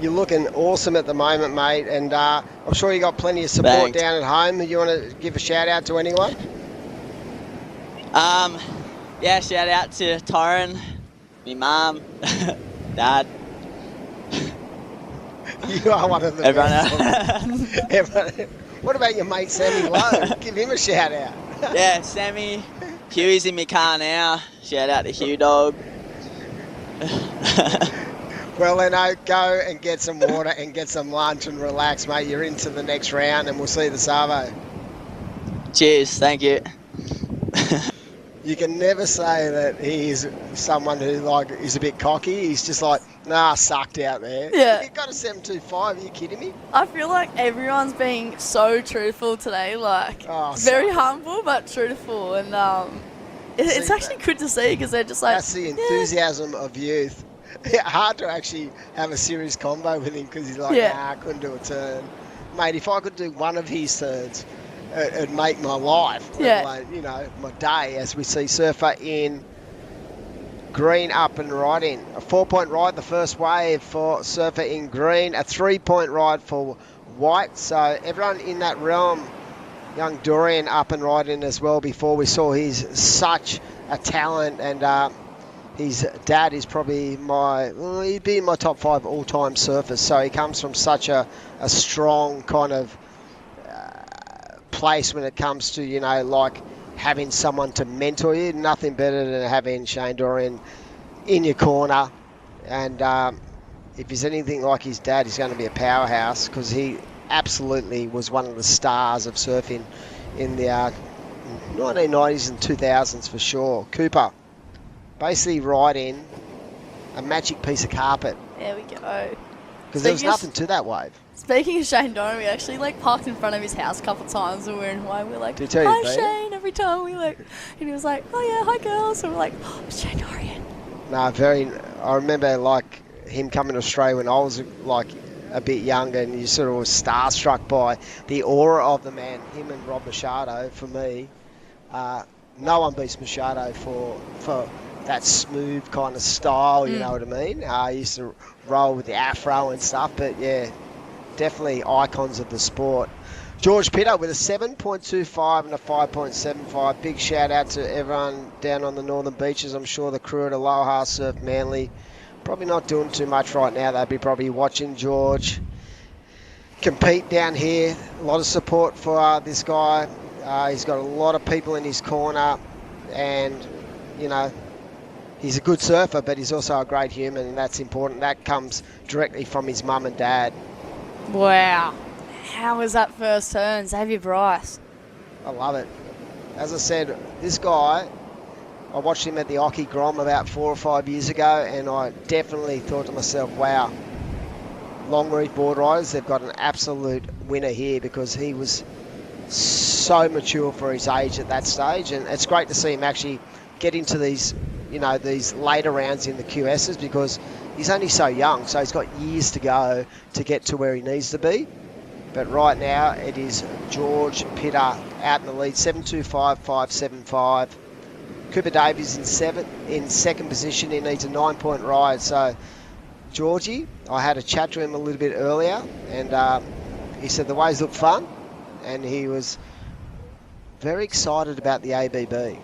you're looking awesome at the moment, mate, and I'm sure you got plenty of support Thanks. down at home. You want to give a shout out to anyone? Shout out to Torrin, me mum, dad. You are one of the Everyone best. Everyone. What about your mate Sammy Lowe? Give him a shout out. Yeah, Sammy. Huey's in my car now. Shout out to Hugh Dog. Well, Leno, go and get some water and get some lunch and relax, mate. You're into the next round, and we'll see the Savo. Cheers, thank you. You can never say that he's someone who is a bit cocky. He's just sucked out there. Yeah. He got a 7.25. Are you kidding me? I feel like everyone's being so truthful today, very humble but truthful, and it's actually good to see because they're just like... That's the enthusiasm of youth. Hard to actually have a serious combo with him because he's I couldn't do a turn. Mate, if I could do one of his turns, it'd make my life. My day, as we see Surfer in green up and right in. A 4-point ride, the first wave for Surfer in green. A 3-point ride for white. So everyone in that realm, young Dorian up and right in as well before we saw he's such a talent, and his dad is probably he'd be in my top 5 all-time surfers. So he comes from such a strong kind of place when it comes to, having someone to mentor you. Nothing better than having Shane Dorian in your corner. And if he's anything like his dad, he's going to be a powerhouse because he absolutely was one of the stars of surfing in the 1990s and 2000s for sure. Cooper, basically riding a magic piece of carpet. There we go. Because there was nothing to that wave. Speaking of Shane Dorian, we actually parked in front of his house a couple of times when we were in Hawaii. We were like, Did he tell you, hi Shane, every time and he was like, oh yeah, hi girls. So we're like, oh, Shane Dorian. I remember him coming to Australia when I was a bit younger, and you sort of was starstruck by the aura of the man. Him and Rob Machado, for me, no one beats Machado for that smooth kind of style, you know what I mean? I used to roll with the afro and stuff, but yeah, definitely icons of the sport. George Pitter with a 7.25 and a 5.75. Big shout out to everyone down on the northern beaches. I'm sure the crew at Aloha Surf Manly probably not doing too much right now. They'd be probably watching George compete down here. A lot of support for this guy. He's got a lot of people in his corner, and he's a good surfer, but he's also a great human, and that's important. That comes directly from his mum and dad. Wow. How was that first turn, Xavier Bryce? I love it. As I said, this guy, I watched him at the Occy Grom about 4 or 5 years ago, and I definitely thought to myself, wow, long reef board riders, they've got an absolute winner here, because he was so mature for his age at that stage, and it's great to see him actually get into these, you know, these later rounds in the QSs, because he's only so young, so he's got years to go to get to where he needs to be. But right now it is George Pitter out in the lead, 7.25.575. Cooper Davies in second position. He needs a 9-point ride. So Georgie, I had a chat to him a little bit earlier, and he said the waves look fun, and he was very excited about the ABB.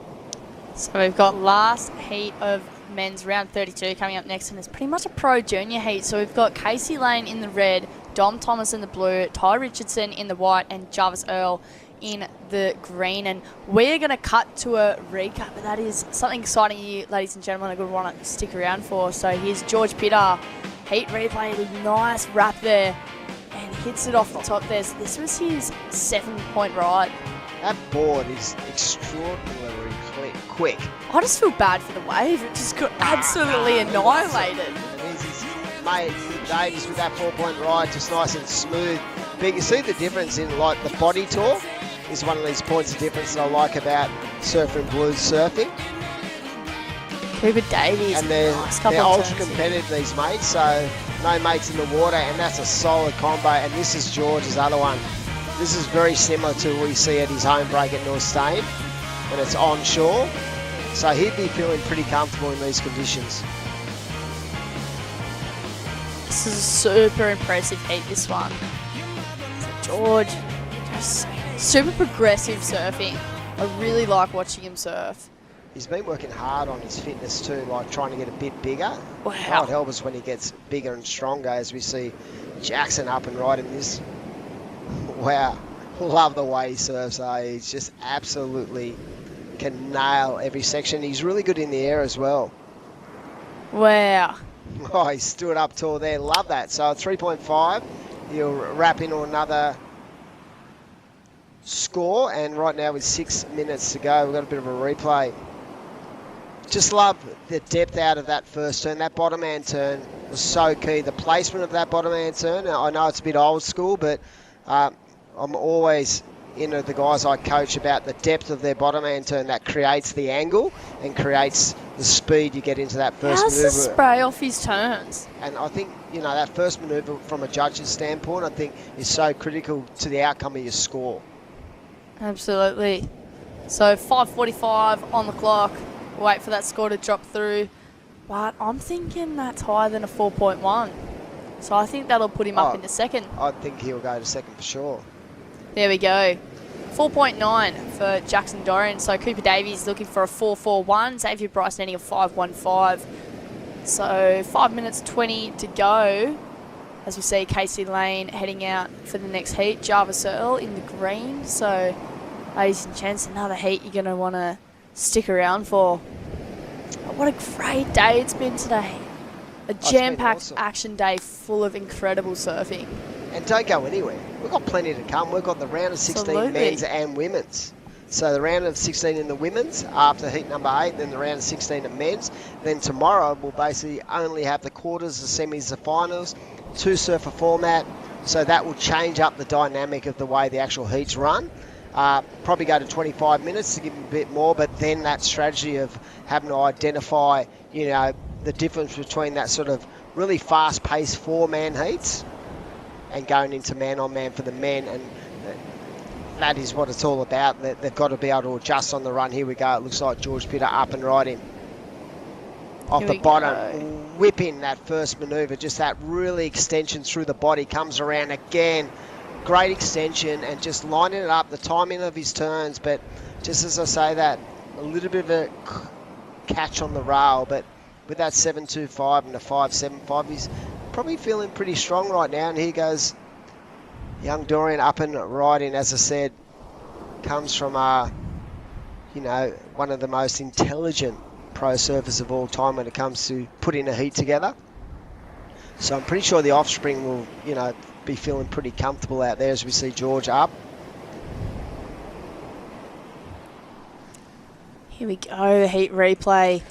So we've got last heat of men's round 32 coming up next, and it's pretty much a pro junior heat. So we've got Casey Lane in the red, Dom Thomas in the blue, Ty Richardson in the white, and Jarvis Earl in the green. And we're going to cut to a recap, but that is something exciting you, ladies and gentlemen, are going to want to stick around for. So here's George Pitter, heat replay, nice wrap there, and hits it off the top there. So this was his 7-point ride. That board is extraordinarily quick. I just feel bad for the wave. It just got absolutely annihilated. And here's his mate Davies with that 4-point ride, just nice and smooth. But you see the difference in, like, the body torque is one of these points of difference that I like about Surfer and Blues surfing. Cooper Davies, and they're nice couple ultra turns competitive, these mates, so no mates in the water, and that's a solid combo. And this is George's other one. This is very similar to what we see at his home break at North Stain when it's onshore. So he'd be feeling pretty comfortable in these conditions. This is a super impressive heat, this one. So George, just super progressive surfing. I really like watching him surf. He's been working hard on his fitness too, like trying to get a bit bigger. Wow. Might help us when he gets bigger and stronger, as we see Jackson up and riding this. Wow, love the way he surfs. He's just absolutely can nail every section. He's really good in the air as well. Wow. Oh, he stood up tall there. Love that. So 3.5. He'll wrap into another score, and right now with 6 minutes to go, we've got a bit of a replay. Just love the depth out of that first turn. That bottom hand turn was so key. The placement of that bottom hand turn, I know it's a bit old school, but I'm always into the guys I coach about the depth of their bottom hand turn that creates the angle and creates the speed you get into that first How's maneuver. the spray off his turns? And I think, you know, that first maneuver from a judge's standpoint, I think is so critical to the outcome of your score. Absolutely. So 5:45 on the clock. Wait for that score to drop through. But I'm thinking that's higher than a 4.1. So I think that'll put him up into second. I think he'll go to second for sure. There we go. 4.9 for Jackson Dorian. So Cooper Davies looking for a 4.41. Xavier Bryce needing a 5.15. So 5 minutes 20 to go. As we see Casey Lane heading out for the next heat. Jarvis Earl in the green. So ladies and gents, another heat you're going to want to stick around for. What a great day it's been today. A jam-packed awesome action day full of incredible surfing. And don't go anywhere. We've got plenty to come. We've got the round of 16 Absolutely. men's and women's. So the round of 16 in the women's after heat number 8, then the round of 16 in men's. Then tomorrow we'll basically only have the quarters, the semis, the finals, 2 surfer format. So that will change up the dynamic of the way the actual heats run. Probably go to 25 minutes to give them a bit more, but then that strategy of having to identify, you know, the difference between that sort of really fast-paced 4-man heats and going into man-on-man for the men, and that is what it's all about. They've got to be able to adjust on the run. Here we go. It looks like George Pitter up and riding. Off the bottom, whipping that first manoeuvre, just that really extension through the body, comes around again. Great extension and just lining it up, the timing of his turns, but just as I say that, a little bit of a catch on the rail, but with that 7.25 and a 5.75, he's probably feeling pretty strong right now. And here goes young Dorian up and riding. As I said, comes from, you know, one of the most intelligent pro surfers of all time when it comes to putting a heat together. So I'm pretty sure the offspring will, be feeling pretty comfortable out there as we see George up. Here we go, heat replay.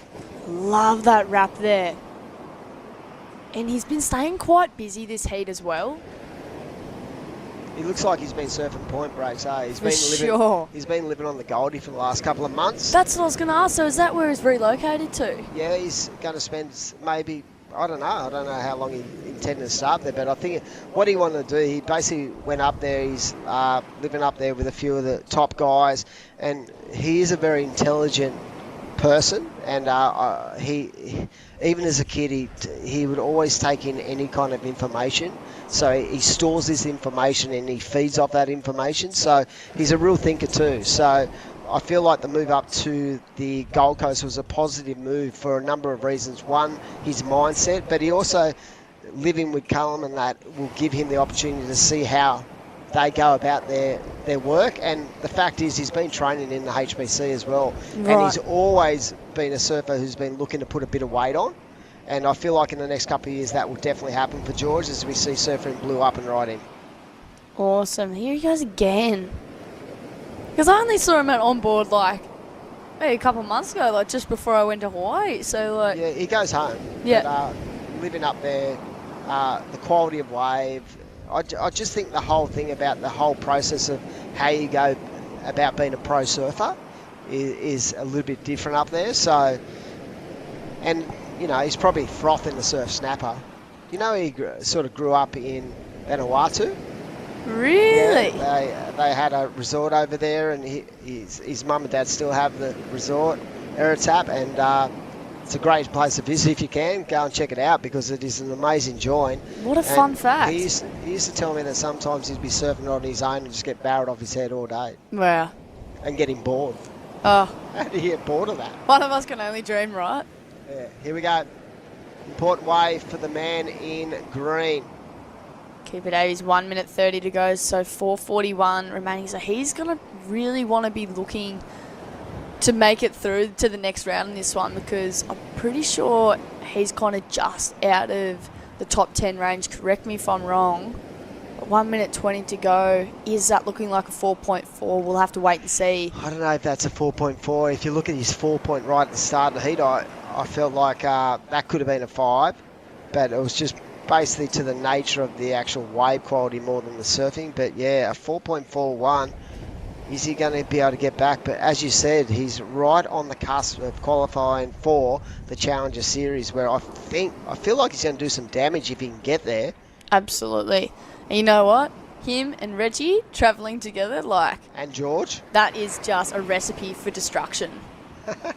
Love that wrap there. And he's been staying quite busy this heat as well. He looks like he's been surfing point breaks, eh? He's been living on the Goldie for the last couple of months. That's what I was going to ask. So is that where he's relocated to? Yeah, he's going to spend maybe, I don't know how long he intended to start there, but I think what he wanted to do, he basically went up there. He's living up there with a few of the top guys, and he is a very intelligent person, and he even as a kid he would always take in any kind of information, so he stores this information and he feeds off that information, so he's a real thinker too. So I feel like the move up to the Gold Coast was a positive move for a number of reasons. One, his mindset, but he also, living with Callum and that, will give him the opportunity to see how they go about their work. And the fact is, he's been training in the HBC as well. Right. And he's always been a surfer who's been looking to put a bit of weight on. And I feel like in the next couple of years that will definitely happen for George as we see Surfing Blue up and right in. Awesome. Here he goes again. Because I only saw him on board maybe a couple of months ago, just before I went to Hawaii. So yeah, he goes home. Yeah. But, living up there, the quality of wave. I just think the whole thing about the whole process of how you go about being a pro surfer is a little bit different up there. So, and he's probably frothing the surf snapper. He sort of grew up in Vanuatu. Really? Yeah, they had a resort over there, and his mum and dad still have the resort, Eritap, and it's a great place to visit if you can. Go and check it out because it is an amazing joint. What a fun fact. He used to tell me that sometimes he'd be surfing on his own and just get barreled off his head all day. Wow. And getting bored. Oh. How do you get bored of that? One of us can only dream, right? Yeah, here we go. Important wave for the man in green. Keep it 80s, 1 minute 30 to go, so 4:41 remaining. So he's going to really want to be looking to make it through to the next round in this one, because I'm pretty sure he's kind of just out of the top 10 range. Correct me if I'm wrong. But 1 minute 20 to go. Is that looking like a 4.4? We'll have to wait and see. I don't know if that's a 4.4. If you look at his 4 point right at the start of the heat, I felt like that could have been a 5, but it was just basically to the nature of the actual wave quality more than the surfing. But yeah, a 4.41. Is he going to be able to get back? But as you said, he's right on the cusp of qualifying for the Challenger Series, where I feel like he's going to do some damage if he can get there. Absolutely. And you know what? Him and Reggie travelling together, and George. That is just a recipe for destruction. There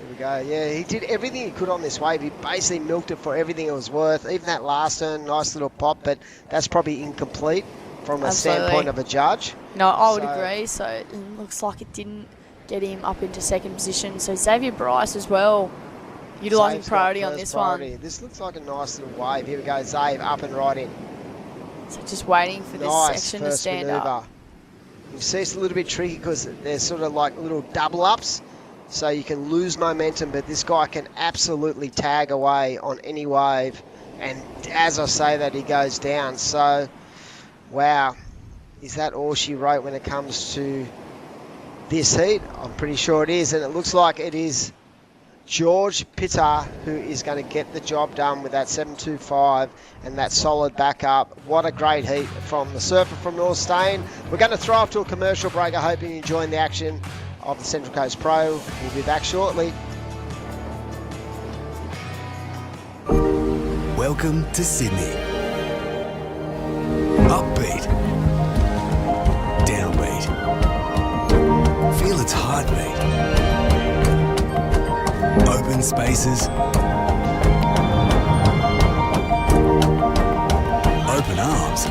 we go. Yeah, he did everything he could on this wave. He basically milked it for everything it was worth. Even that last turn, nice little pop, but that's probably incomplete from a standpoint of a judge. No, I would agree. So it looks like it didn't get him up into second position. So Xavier Bryce as well, utilising priority on this one. This looks like a nice little wave. Here we go, Xavier up and right in. So just waiting for this section to stand up. You see it's a little bit tricky because they're sort of like little double ups, so you can lose momentum, but this guy can absolutely tag away on any wave, and as I say that, he goes down. So wow, is that all she wrote when it comes to this heat? I'm pretty sure it is, and it looks like it is George Pitar who is going to get the job done with that 7.25 and that solid backup. What a great heat from the surfer from North Stain. We're going to throw off to a commercial break. I hope you're enjoying the action of the Central Coast Pro. We'll be back shortly. Welcome to Sydney. Upbeat. Downbeat. Feel its heartbeat. Open spaces. Open arms.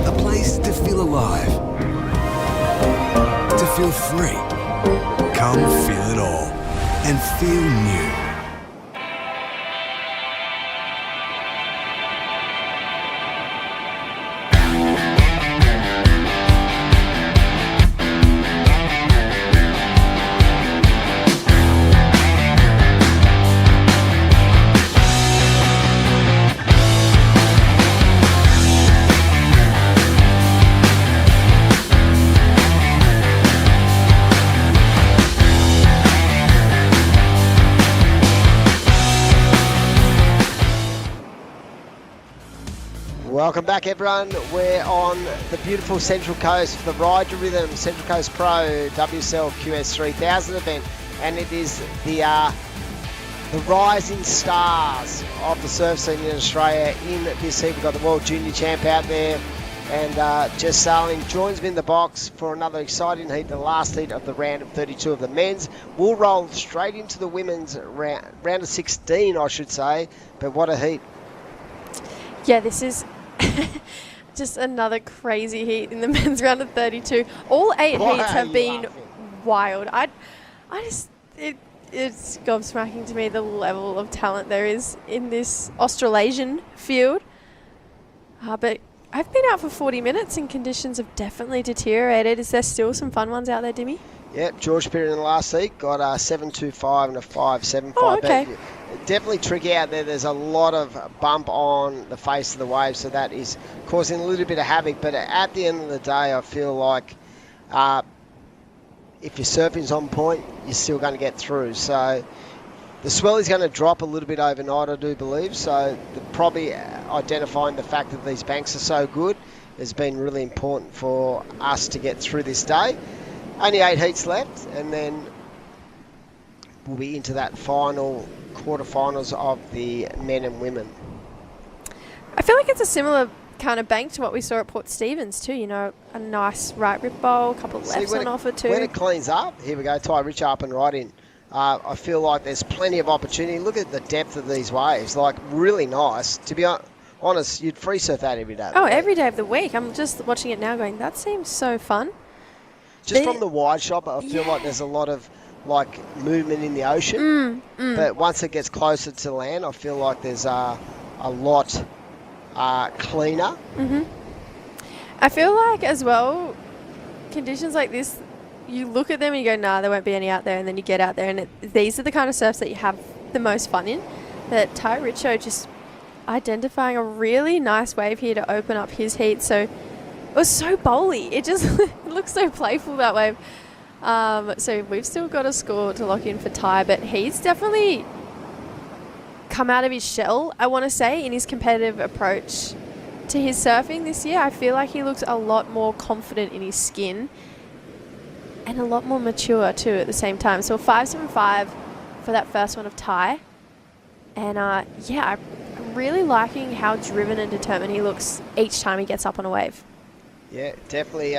A place to feel alive. To feel free. Come feel it all and feel new. Welcome back, everyone. We're on the beautiful Central Coast for the Ryde to Rhythm Central Coast Pro WSL QS 3000 event, and it is the rising stars of the surf scene in Australia. In this heat, we've got the World Junior Champ out there, and Jess Saling joins me in the box for another exciting heat, the last heat of the round of 32 of the men's. We'll roll straight into the women's round of 16, I should say, but what a heat. Yeah, this is just another crazy heat in the men's round of 32. All 8 heats have been wild. It's gobsmacking to me the level of talent there is in this Australasian field. But I've been out for 40 minutes and conditions have definitely deteriorated. Is there still some fun ones out there, Dimmy? Yep, George Pitt in the last heat got a 7.25 and a 5.75. Oh, okay. But definitely tricky out there. There's a lot of bump on the face of the wave, so that is causing a little bit of havoc. But at the end of the day, I feel like if your surfing's on point, you're still going to get through. So the swell is going to drop a little bit overnight, I do believe. So probably identifying the fact that these banks are so good has been really important for us to get through this day. Only 8 heats left, and then we'll be into that final quarterfinals of the men and women. I feel like it's a similar kind of bank to what we saw at Port Stephens too, you know, a nice right rip bowl, a couple of lefts on offer too. When it cleans up, here we go, Ty Rich up and right in. I feel like there's plenty of opportunity. Look at the depth of these waves, like really nice. To be honest, you'd free surf that every day. Oh, every day of the week. I'm just watching it now going, that seems so fun. Just from the wide shot, I feel like there's a lot of like movement in the ocean. But once it gets closer to land, I feel like there's a lot cleaner. I feel like as well, conditions like this, you look at them and you go, nah, there won't be any out there, and then you get out there and these are the kind of surfs that you have the most fun in. But Ty Richo just identifying a really nice wave here to open up his heat. So it was so bowly. It just it looks so playful, that wave. So we've still got a score to lock in for Ty, but he's definitely come out of his shell, I want to say, in his competitive approach to his surfing this year. I feel like he looks a lot more confident in his skin and a lot more mature too at the same time. So a 5.75 for that first one of Ty. And yeah, I'm really liking how driven and determined he looks each time he gets up on a wave. Yeah, definitely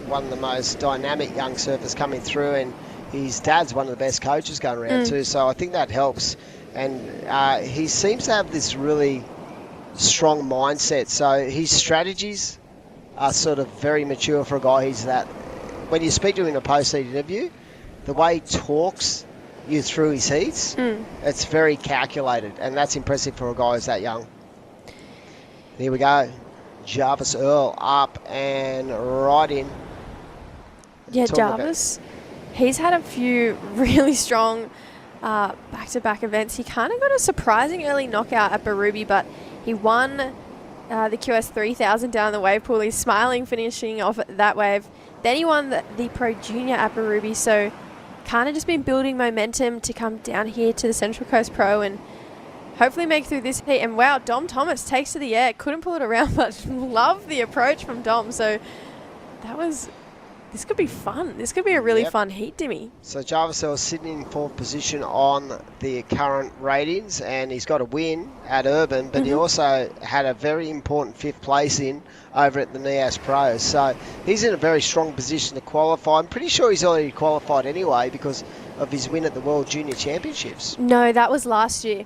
one of the most dynamic young surfers coming through, and his dad's one of the best coaches going around too, so I think that helps. And he seems to have this really strong mindset, so his strategies are sort of very mature for a guy who's that. When you speak to him in a post-heat interview, the way he talks you through his heats, it's very calculated, and that's impressive for a guy who's that young. Here we go. Jarvis Earl up and right in. Yeah, Jarvis, he's had a few really strong back-to-back events. He kind of got a surprising early knockout at Barubi, but he won the QS 3000 down the wave pool. He's smiling, finishing off that wave. Then he won the Pro Junior at Barubi, so kind of just been building momentum to come down here to the Central Coast Pro and hopefully make through this heat. And wow, Dom Thomas takes to the air. Couldn't pull it around, but love the approach from Dom. So this could be fun. This could be a really fun heat, Dimmy. So Jarvis Earl sitting in 4th position on the current ratings, and he's got a win at Urban, but he also had a very important 5th place in over at the NSW Pro. So he's in a very strong position to qualify. I'm pretty sure he's already qualified anyway because of his win at the World Junior Championships. No, that was last year.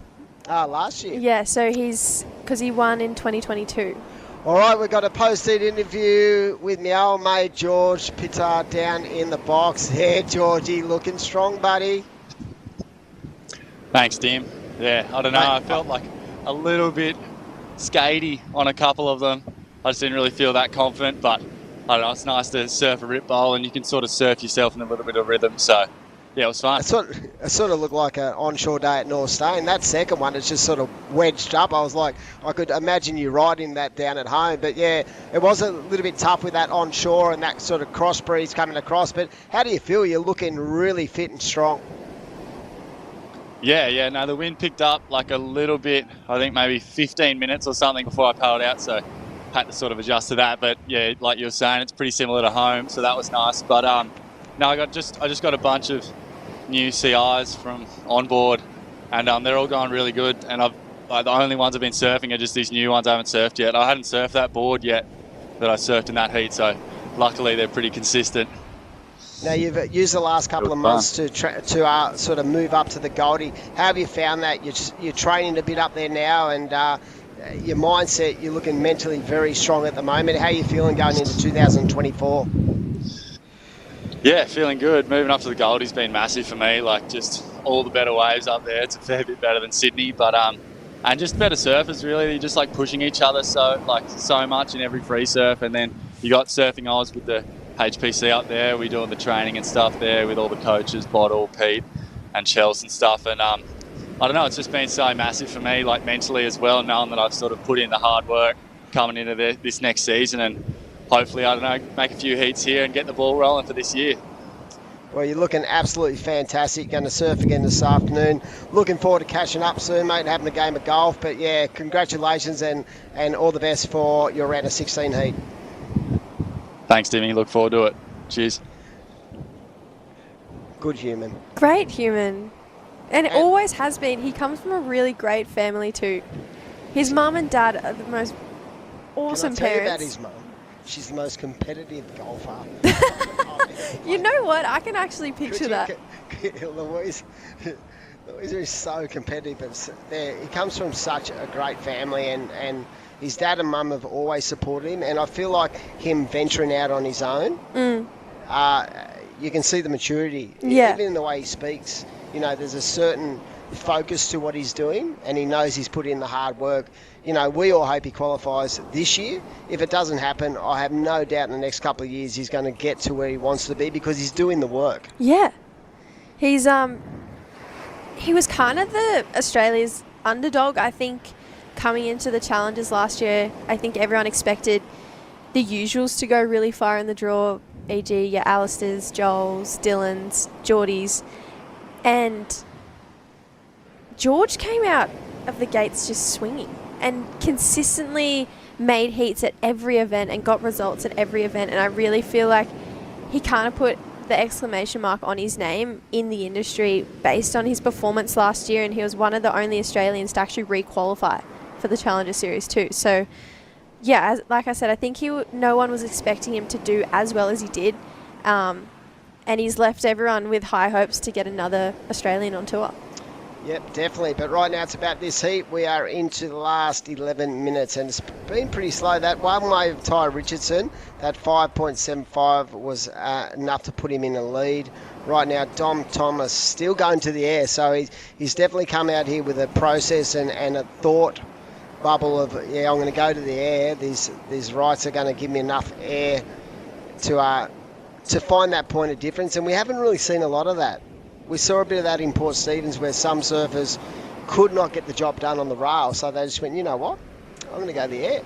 Last year? Yeah, so because he won in 2022. All right, we've got a post-heat interview with my old mate George Pittard down in the box. Yeah, Georgie, looking strong, buddy. Thanks, Dim. Yeah, I don't know. I felt like a little bit skatey on a couple of them. I just didn't really feel that confident, but I don't know. It's nice to surf a rip bowl and you can sort of surf yourself in a little bit of rhythm. So, yeah, it was fun. It sort of looked like an onshore day at North Stain. That second one, it's just sort of wedged up. I was like, I could imagine you riding that down at home. But yeah, it was a little bit tough with that onshore and that sort of cross breeze coming across. But how do you feel? You're looking really fit and strong. Yeah, no, the wind picked up like a little bit, I think maybe 15 minutes or something before I paddled out. So, had to sort of adjust to that. But yeah, like you were saying, it's pretty similar to home, so that was nice. But no, I just got a bunch of new CIs from on board, and they're all going really good. And the only ones I've been surfing are just these new ones I haven't surfed yet. I hadn't surfed that board yet that I surfed in that heat, so luckily they're pretty consistent. Now, you've used the last couple of months to sort of move up to the Goldie. How have you found that? You're training a bit up there now, and your mindset, you're looking mentally very strong at the moment. How are you feeling going into 2024? Yeah, feeling good. Moving up to the Goldie's been massive for me. Like, just all the better waves up there. It's a fair bit better than Sydney, but and just better surfers, really. You're just like pushing each other so much in every free surf, and then you got Surfing Oz with the HPC up there. We're doing the training and stuff there with all the coaches, Bottle, Pete, and Chels and stuff. And I don't know, it's just been so massive for me, like mentally as well, knowing that I've sort of put in the hard work coming into this next season, and hopefully, I don't know, make a few heats here and get the ball rolling for this year. Well, you're looking absolutely fantastic. Going to surf again this afternoon. Looking forward to catching up soon, mate, and having a game of golf. But yeah, congratulations and all the best for your round of 16 heat. Thanks, Timmy. Look forward to it. Cheers. Good human. Great human. And it always has been. He comes from a really great family too. His mum and dad are the most awesome Can I tell parents. you about his mum? She's the most competitive golfer. You know what? I can actually picture that. Louise is so competitive. He comes from such a great family, and his dad and mum have always supported him. And I feel like him venturing out on his own, you can see the maturity. Yeah. Even in the way he speaks, there's a certain focus to what he's doing, and he knows he's put in the hard work. We all hope he qualifies this year. If it doesn't happen, I have no doubt in the next couple of years he's going to get to where he wants to be because he's doing the work. Yeah. He's he was kind of the Australia's underdog, I think, coming into the challenges last year. I think everyone expected the usuals to go really far in the draw, e.g. your Alistairs, Joels, Dylans, Geordies, and George came out of the gates just swinging and consistently made heats at every event and got results at every event. And I really feel like he kind of put the exclamation mark on his name in the industry based on his performance last year. And he was one of the only Australians to actually re-qualify for the Challenger Series too. So yeah, like I said, I think no one was expecting him to do as well as he did. And he's left everyone with high hopes to get another Australian on tour. Yep, definitely. But right now it's about this heat. We are into the last 11 minutes, and it's been pretty slow. That one wave Ty Richardson, that 5.75 was enough to put him in the lead. Right now, Dom Thomas still going to the air, so he's definitely come out here with a process and a thought bubble of, I'm going to go to the air. These rights are going to give me enough air to find that point of difference, and we haven't really seen a lot of that. We saw a bit of that in Port Stephens where some surfers could not get the job done on the rail, so they just went, you know what, I'm going to go to the air.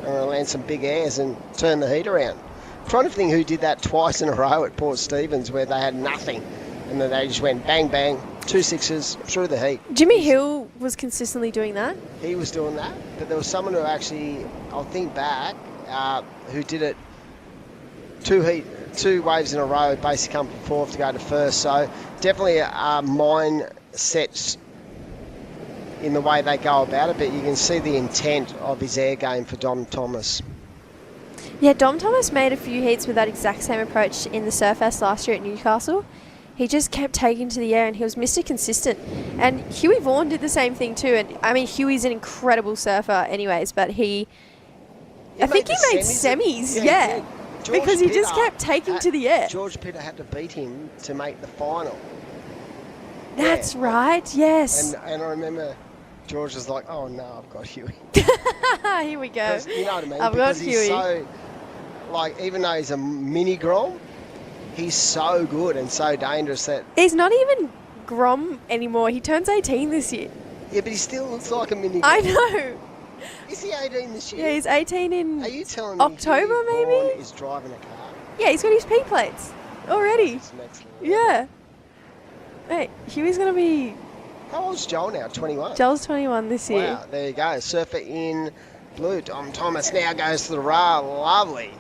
I'm going to land some big airs and turn the heat around. I'm trying to think who did that twice in a row at Port Stephens where they had nothing, and then they just went bang, bang, 2 sixes through the heat. Jimmy Hill was consistently doing that? He was doing that, but there was someone who actually, I'll think back, who did it 2 waves in a row, basically come from fourth to go to first. So definitely mindsets in the way they go about it, but you can see the intent of his air game for Dom Thomas. Yeah, Dom Thomas made a few heats with that exact same approach in the Surfest last year at Newcastle. He just kept taking to the air and he was Mr. Consistent. And Huey Vaughan did the same thing too. And I mean, Huey's an incredible surfer anyways, but I think he made semis, yeah. Because he just kept taking to the air. George Pitter had to beat him to make the final. That's right, yes. And I remember George was like, oh no, I've got Huey. Here we go. You know what I mean? I've because got he's Huey. so, even though he's a mini Grom, he's so good and so dangerous that... He's not even Grom anymore. He turns 18 this year. Yeah, but he still looks like a mini Grom. I know. Is he 18 this year? Yeah, he's 18 in Are you telling October, me Huey maybe? Vaughan is driving a car? Yeah, he's got his P plates already. Yeah. Hey, Huey's going to be... How old's Joel now? 21? Joel's 21 this year. Wow, there you go. Surfer in blue. Dom Thomas now goes to the rail. Lovely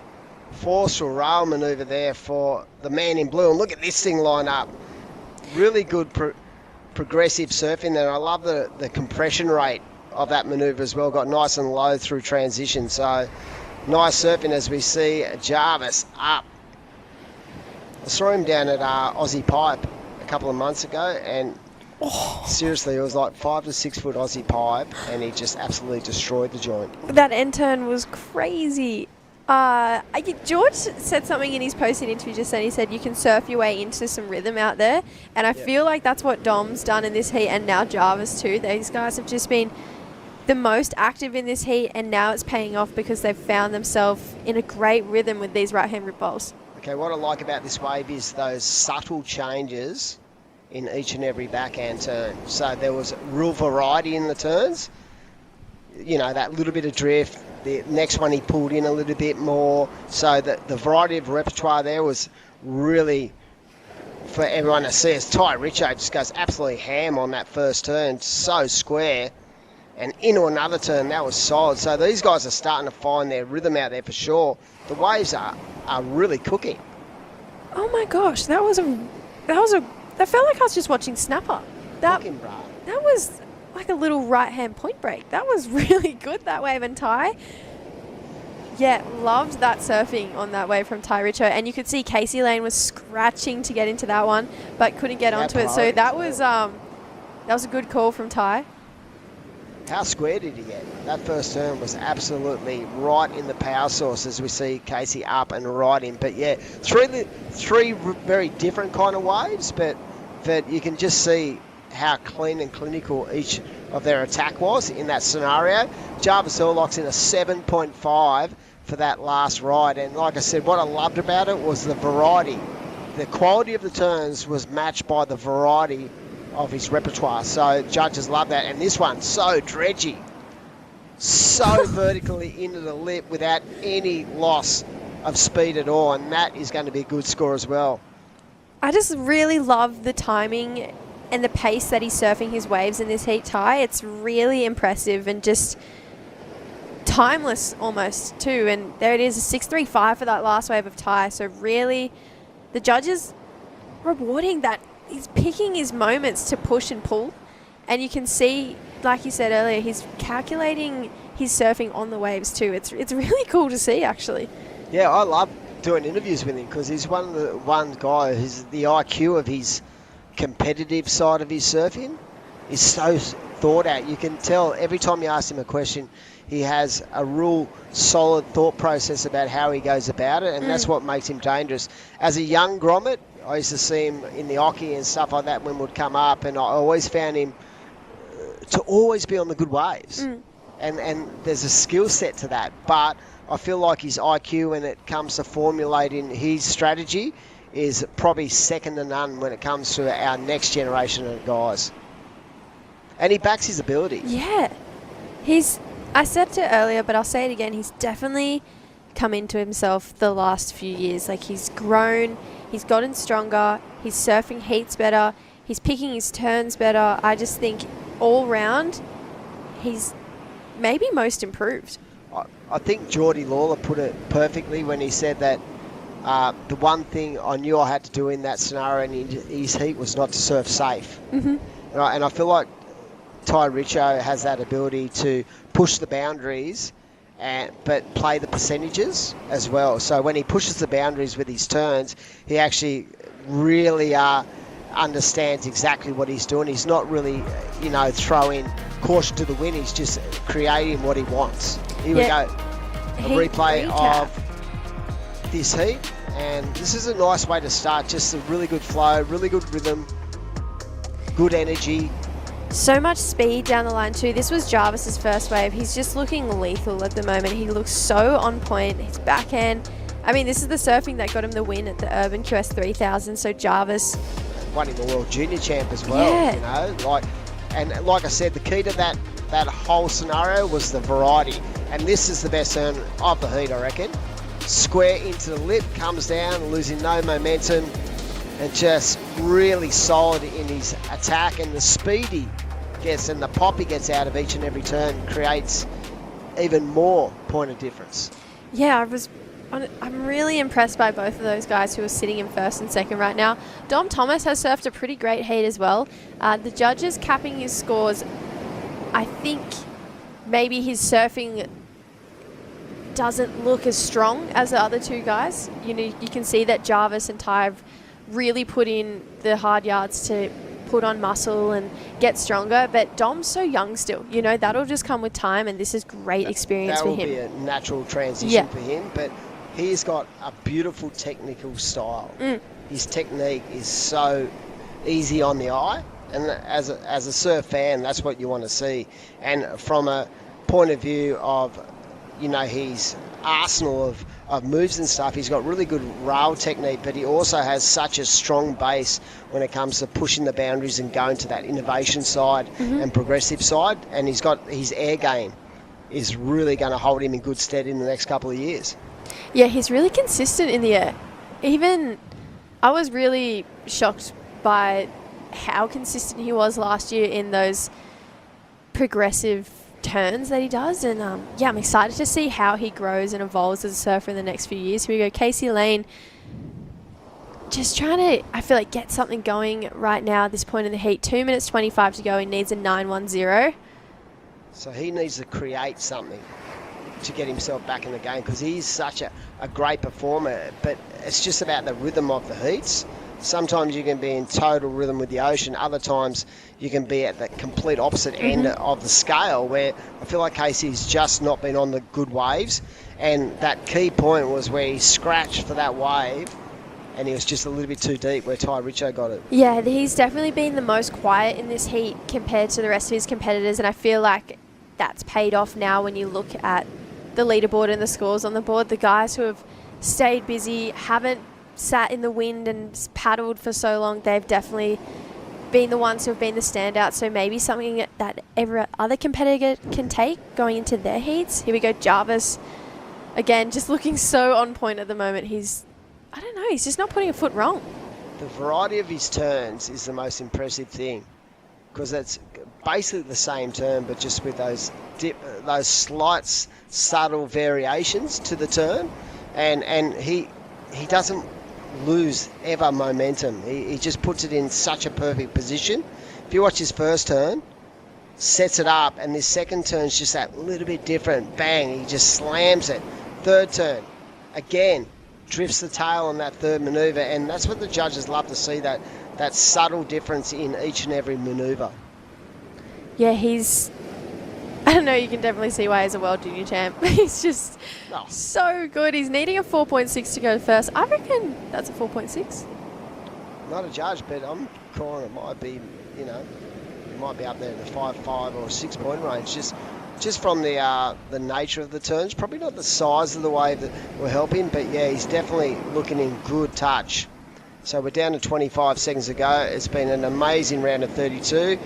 forceful rail manoeuvre there for the man in blue. And look at this thing line up. Really good progressive surfing there. I love the compression rate of that manoeuvre as well. Got nice and low through transition. So nice surfing as we see Jarvis up. I saw him down at Aussie Pipe a couple of months ago, and seriously, it was like 5 to 6 foot Aussie pipe, and he just absolutely destroyed the joint. That end turn was crazy. George said something in his post-it interview just then. He said you can surf your way into some rhythm out there, and I feel like that's what Dom's done in this heat, and now Jarvis too. These guys have just been the most active in this heat, and now it's paying off because they've found themselves in a great rhythm with these right-hand rip bowls. Okay, what I like about this wave is those subtle changes in each and every backhand turn. So there was real variety in the turns. You know, that little bit of drift. The next one he pulled in a little bit more. So the variety of repertoire there was really for everyone to see. As Ty Richo just goes absolutely ham on that first turn, so square. And into another turn, that was solid. So these guys are starting to find their rhythm out there for sure. The waves are really cooking. Oh my gosh, that felt like I was just watching Snapper. That was like a little right-hand point break. That was really good, that wave. And Ty, loved that surfing on that wave from Ty Richo. And you could see Casey Lane was scratching to get into that one, but couldn't get onto it. So that was a good call from Ty. How square did he get? That first turn was absolutely right in the power source as we see Casey up and right in. But three very different kind of waves, but that you can just see how clean and clinical each of their attack was in that scenario. Jarvis Earlock's in a 7.5 for that last ride. And like I said, what I loved about it was the variety. The quality of the turns was matched by the variety of his repertoire. So judges love that. And this one, so dredgy. So vertically into the lip without any loss of speed at all. And that is going to be a good score as well. I just really love the timing and the pace that he's surfing his waves in this heat, Ty. It's really impressive and just timeless almost too. And there it is, a 6.35 for that last wave of Ty. So really, the judges rewarding that. He's picking his moments to push and pull. And you can see, like you said earlier, he's calculating his surfing on the waves too. It's really cool to see, actually. Yeah, I love doing interviews with him because he's one guy who's the IQ of his competitive side of his surfing is so thought out. You can tell every time you ask him a question, he has a real solid thought process about how he goes about it, and that's what makes him dangerous. As a young grommet, I used to see him in the Oki and stuff like that when we'd come up, and I always found him to always be on the good waves. And there's a skill set to that, but I feel like his IQ when it comes to formulating his strategy is probably second to none when it comes to our next generation of guys. And he backs his ability. Yeah. I said it earlier, but I'll say it again, he's definitely come into himself the last few years. Like, he's grown, he's gotten stronger, he's surfing heats better, he's picking his turns better. I just think all round, he's maybe most improved. I think Geordie Lawler put it perfectly when he said that the one thing I knew I had to do in that scenario in his heat was not to surf safe. And I feel like Ty Richo has that ability to push the boundaries but play the percentages as well. So when he pushes the boundaries with his turns, he actually really understands exactly what he's doing. He's not really, throwing caution to the wind. He's just creating what he wants. Here we go. A replay of this heat. And this is a nice way to start. Just a really good flow, really good rhythm, good energy. So much speed down the line too. This was Jarvis's first wave. He's just looking lethal at the moment. He looks so on point. His backhand. I mean, this is the surfing that got him the win at the Urban QS 3000. So Jarvis won in the World Junior Champ as well. Like I said, the key to that whole scenario was the variety. And this is the best turn of the heat, I reckon. Square into the lip, comes down, losing no momentum, and just really solid in his attack, and the speed he gets and the pop he gets out of each and every turn creates even more point of difference. Yeah, I'm really impressed by both of those guys who are sitting in first and second right now. Dom Thomas has surfed a pretty great heat as well. The judges capping his scores. I think maybe his surfing doesn't look as strong as the other two guys. You know, you can see that Jarvis and Ty have really put in the hard yards to put on muscle and get stronger, but Dom's so young still. You know, that'll just come with time, and this is great experience for him. That will be a natural transition for him, but he's got a beautiful technical style. His technique is so easy on the eye, and as a surf fan, that's what you want to see. And from a point of view of, you know, his arsenal of moves and stuff, he's got really good rail technique, but he also has such a strong base when it comes to pushing the boundaries and going to that innovation side and progressive side. And he's got his air game is really going to hold him in good stead in the next couple of years. Yeah, he's really consistent in the air. Even I was really shocked by how consistent he was last year in those progressive turns that he does, and yeah, I'm excited to see how he grows and evolves as a surfer in the next few years. Here we go, Casey Lane, just trying to, I feel like, get something going right now at this point in the heat. 2 minutes 25 to go. He needs a 910. So he needs to create something to get himself back in the game, because he's such a great performer, but it's just about the rhythm of the heats. Sometimes you can be in total rhythm with the ocean. Other times you can be at the complete opposite end of the scale, where I feel like Casey's just not been on the good waves. And that key point was where he scratched for that wave, and he was just a little bit too deep where Ty Richo got it. Yeah, he's definitely been the most quiet in this heat compared to the rest of his competitors, and I feel like that's paid off now when you look at the leaderboard and the scores on the board. The guys who have stayed busy, haven't sat in the wind and paddled for so long, they've definitely been the ones who have been the standouts. So maybe something that every other competitor can take going into their heats. Here we go, Jarvis. Again, just looking so on point at the moment. I don't know, he's just not putting a foot wrong. The variety of his turns is the most impressive thing, because it's basically the same turn, but just with those slight, subtle variations to the turn, and he doesn't lose ever momentum. He just puts it in such a perfect position. If you watch his first turn, sets it up, and this second turn's just that little bit different. Bang, he just slams it. Third turn, again, drifts the tail on that third manoeuvre, and that's what the judges love to see, that subtle difference in each and every manoeuvre. Yeah, I don't know, you can definitely see why he's a world junior champ. He's just so good. He's needing a 4.6 to go first. I reckon that's a 4.6. Not a judge, but I'm calling it might be, you know, it might be up there in the 5.5 or 6 point range. Just from the nature of the turns, probably not the size of the wave that will help him, but yeah, he's definitely looking in good touch. So we're down to 25 seconds to go. It's been an amazing round of 32.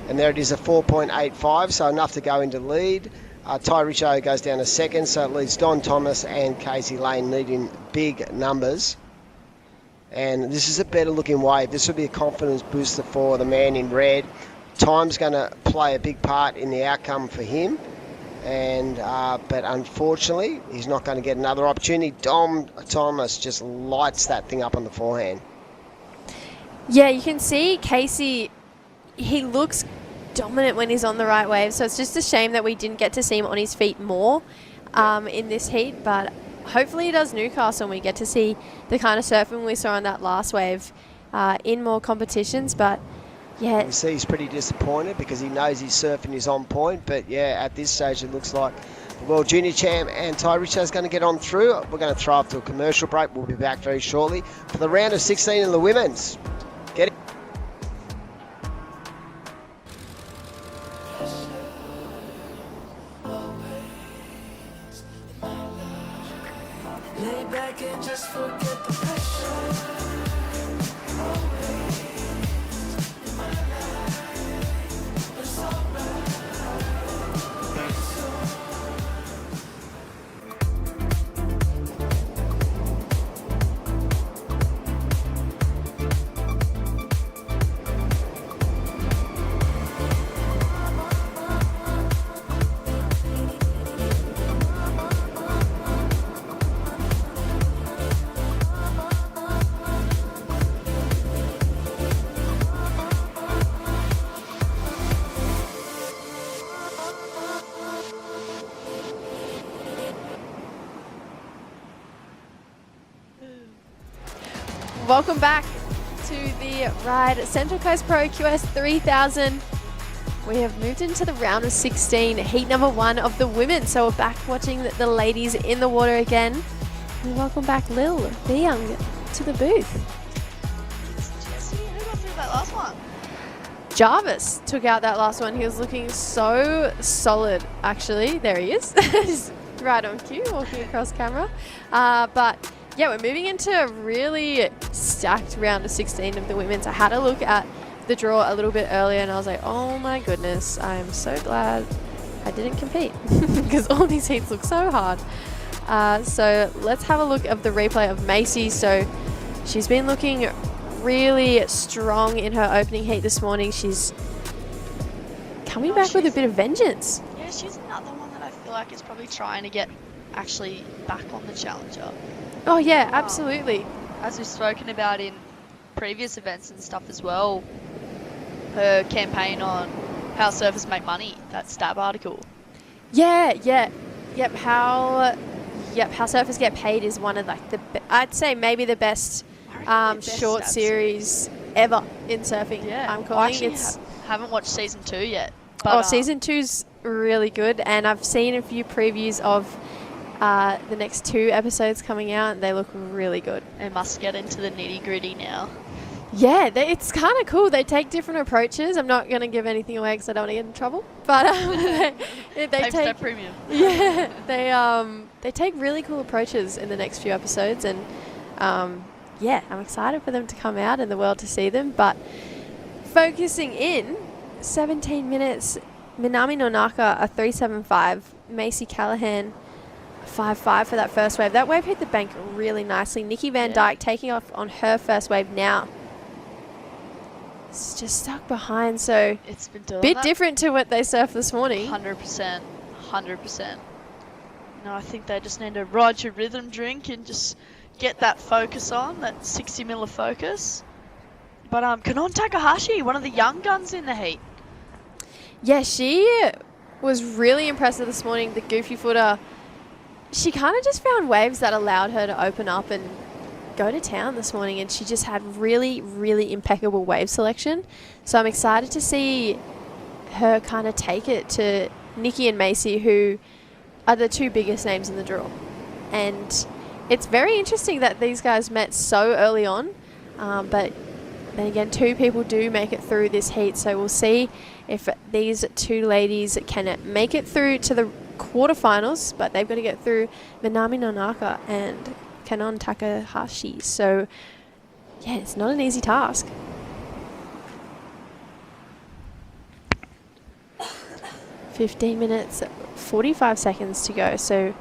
And there it is, a 4.85, so enough to go into lead. Ty Richo goes down to second, so it leaves Don Thomas and Casey Lane needing big numbers. And this is a better looking wave. This will be a confidence booster for the man in red. Time's going to play a big part in the outcome for him. And but unfortunately, he's not going to get another opportunity. Dom Thomas just lights that thing up on the forehand. Yeah, you can see Casey, he looks dominant when he's on the right wave, so it's just a shame that we didn't get to see him on his feet more in this heat, but hopefully he does Newcastle and we get to see the kind of surfing we saw on that last wave in more competitions. But yeah, you see he's pretty disappointed because he knows his surfing is on point, but yeah, at this stage it looks like the World Junior Champ and Ty Richo is going to get on through. We're going to throw up to a commercial break. We'll be back very shortly for the round of 16 in the women's. Get it. Lay back and just forget the pressure. Always in my life, it's alright. Welcome back to the Ryde Central Coast Pro QS 3000. We have moved into the round of 16, heat number 1 of the women. So we're back watching the ladies in the water again. And welcome back Lil Young to the booth. Jesse, who got through that last one? Jarvis took out that last one. He was looking so solid, actually. There he is. Just right on cue, walking across camera. But yeah, we're moving into a really stacked round of 16 of the women's. I had a look at the draw a little bit earlier and I was like, oh my goodness, I'm so glad I didn't compete because all these heats look so hard. So let's have a look of the replay of Macy. So she's been looking really strong in her opening heat this morning. She's coming back with a bit of vengeance. Yeah, she's another one that I feel like is probably trying to get actually back on the Challenger. Oh yeah, absolutely. As we've spoken about in previous events and stuff as well, her campaign on how surfers make money, that Stab article. Yep. How surfers get paid is one of like I'd say maybe the best short series ever in surfing. Yeah, I'm calling it. Haven't watched season 2 yet. But, season 2's really good, and I've seen a few previews of the next 2 episodes coming out, and they look really good. They must get into the nitty gritty now. Yeah, it's kind of cool. They take different approaches. I'm not going to give anything away because I don't want to get in trouble. But they take that premium. Yeah, they take really cool approaches in the next few episodes, and yeah, I'm excited for them to come out and the world to see them. But focusing in 17 minutes, Minami Nonaka a 3.75, Macy Callahan 5.5 for that first wave. That wave hit the bank really nicely. Nikki Van Dyke taking off on her first wave now. It's just stuck behind, so it's been doing bit that. Different to what they surfed this morning. 100%. No, I think they just need to ride your rhythm drink and just get that focus on, that 60 mil of focus. But Kanon Takahashi, one of the young guns in the heat. Yeah, she was really impressive this morning. The goofy footer, she kind of just found waves that allowed her to open up and go to town this morning, and she just had really, really impeccable wave selection. So I'm excited to see her kind of take it to Nikki and Macy, who are the 2 biggest names in the draw. And it's very interesting that these guys met so early on, but then again, 2 people do make it through this heat, so we'll see if these 2 ladies can make it through to the quarterfinals, but they've got to get through Minami Nonaka and Kanon Takahashi. So yeah, it's not an easy task. 15 minutes, 45 seconds to go. So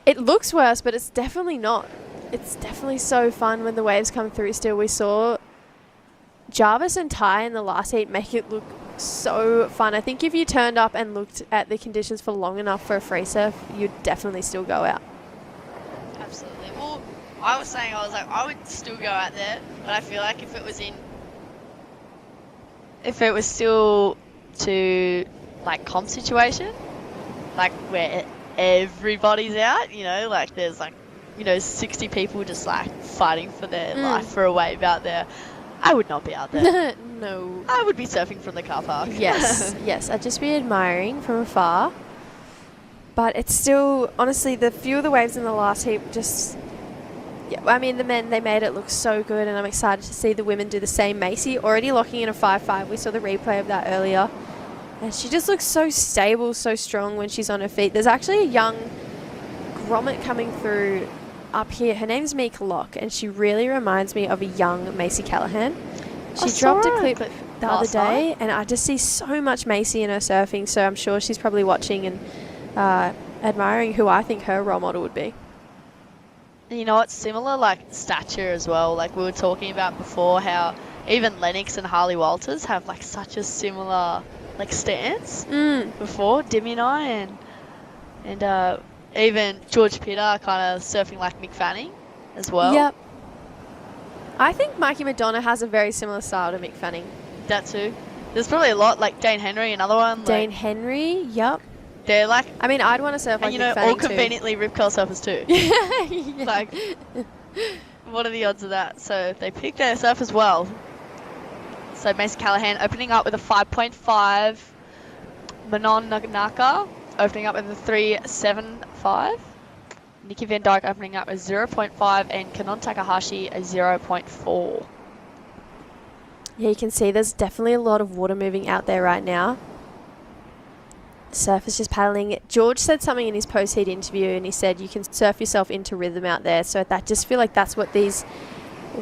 it looks worse, but it's definitely not. It's definitely so fun when the waves come through still. We saw Jarvis and Ty in the last heat make it look so fun. I think if you turned up and looked at the conditions for long enough for a free surf, you'd definitely still go out. Absolutely. Well, I was I would still go out there, but I feel like if it was still to like comp situation, like where everybody's out, like there's 60 people just like fighting for their life for a wave out there, I would not be out there. No. I would be surfing from the car park. Yes, I'd just be admiring from afar. But it's still, honestly, the few of the waves in the last heat just, I mean, the men, they made it look so good, and I'm excited to see the women do the same. Macy already locking in a 5.5. We saw the replay of that earlier. And she just looks so stable, so strong when she's on her feet. There's actually a young grommet coming through up here. Her name's Mika Locke, and she really reminds me of a young Macy Callahan. She dropped a clip the other day, and I just see so much Macy in her surfing, so I'm sure she's probably watching and admiring who I think her role model would be. It's similar like stature as well. Like we were talking about before, how even Lennox and Harley Walters have like such a similar like stance. Before Dimmy and I, and even George Pitter kind of surfing like Mick Fanning as well. Yep. I think Mikey Madonna has a very similar style to Mick Fanning. That too. There's probably a lot, like Dane Henry, another one. Dane Henry, yep. They're like, I mean, I'd want to surf like Mick Fanning all conveniently rip curl surfers too. Yeah. Like, What are the odds of that? So they picked their surf as well. So Macy Callahan opening up with a 5.5. Manon Naka opening up with a 3.75. Nikki Van Dyke opening up with 0.5 and Kanon Takahashi a 0.4. Yeah, you can see there's definitely a lot of water moving out there right now. Surf is just paddling. George said something in his post-heat interview, and he said you can surf yourself into rhythm out there. So I just feel like that's what these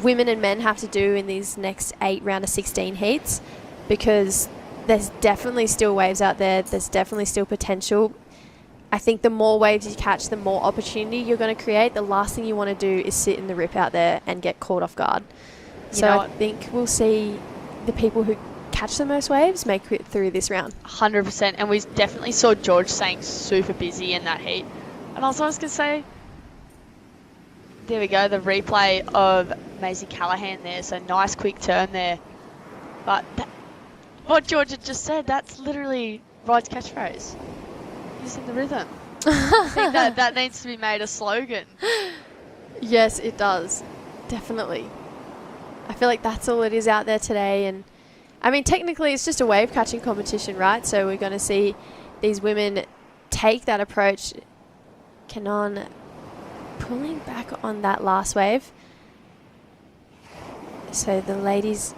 women and men have to do in these next 8 round of 16 heats, because there's definitely still waves out there. There's definitely still potential. I think the more waves you catch, the more opportunity you're going to create. The last thing you want to do is sit in the rip out there and get caught off guard. So I think we'll see the people who catch the most waves make it through this round. 100%. And we definitely saw George saying super busy in that heat. And also I was going to say, there we go, the replay of Maisie Callahan there. So nice quick turn there. But what George had just said, that's literally Ryde's catchphrase. He's in the rhythm. I think that needs to be made a slogan. Yes, it does. Definitely. I feel like that's all it is out there today. And I mean, technically it's just a wave catching competition, right? So we're going to see these women take that approach. Kanon pulling back on that last wave. So the ladies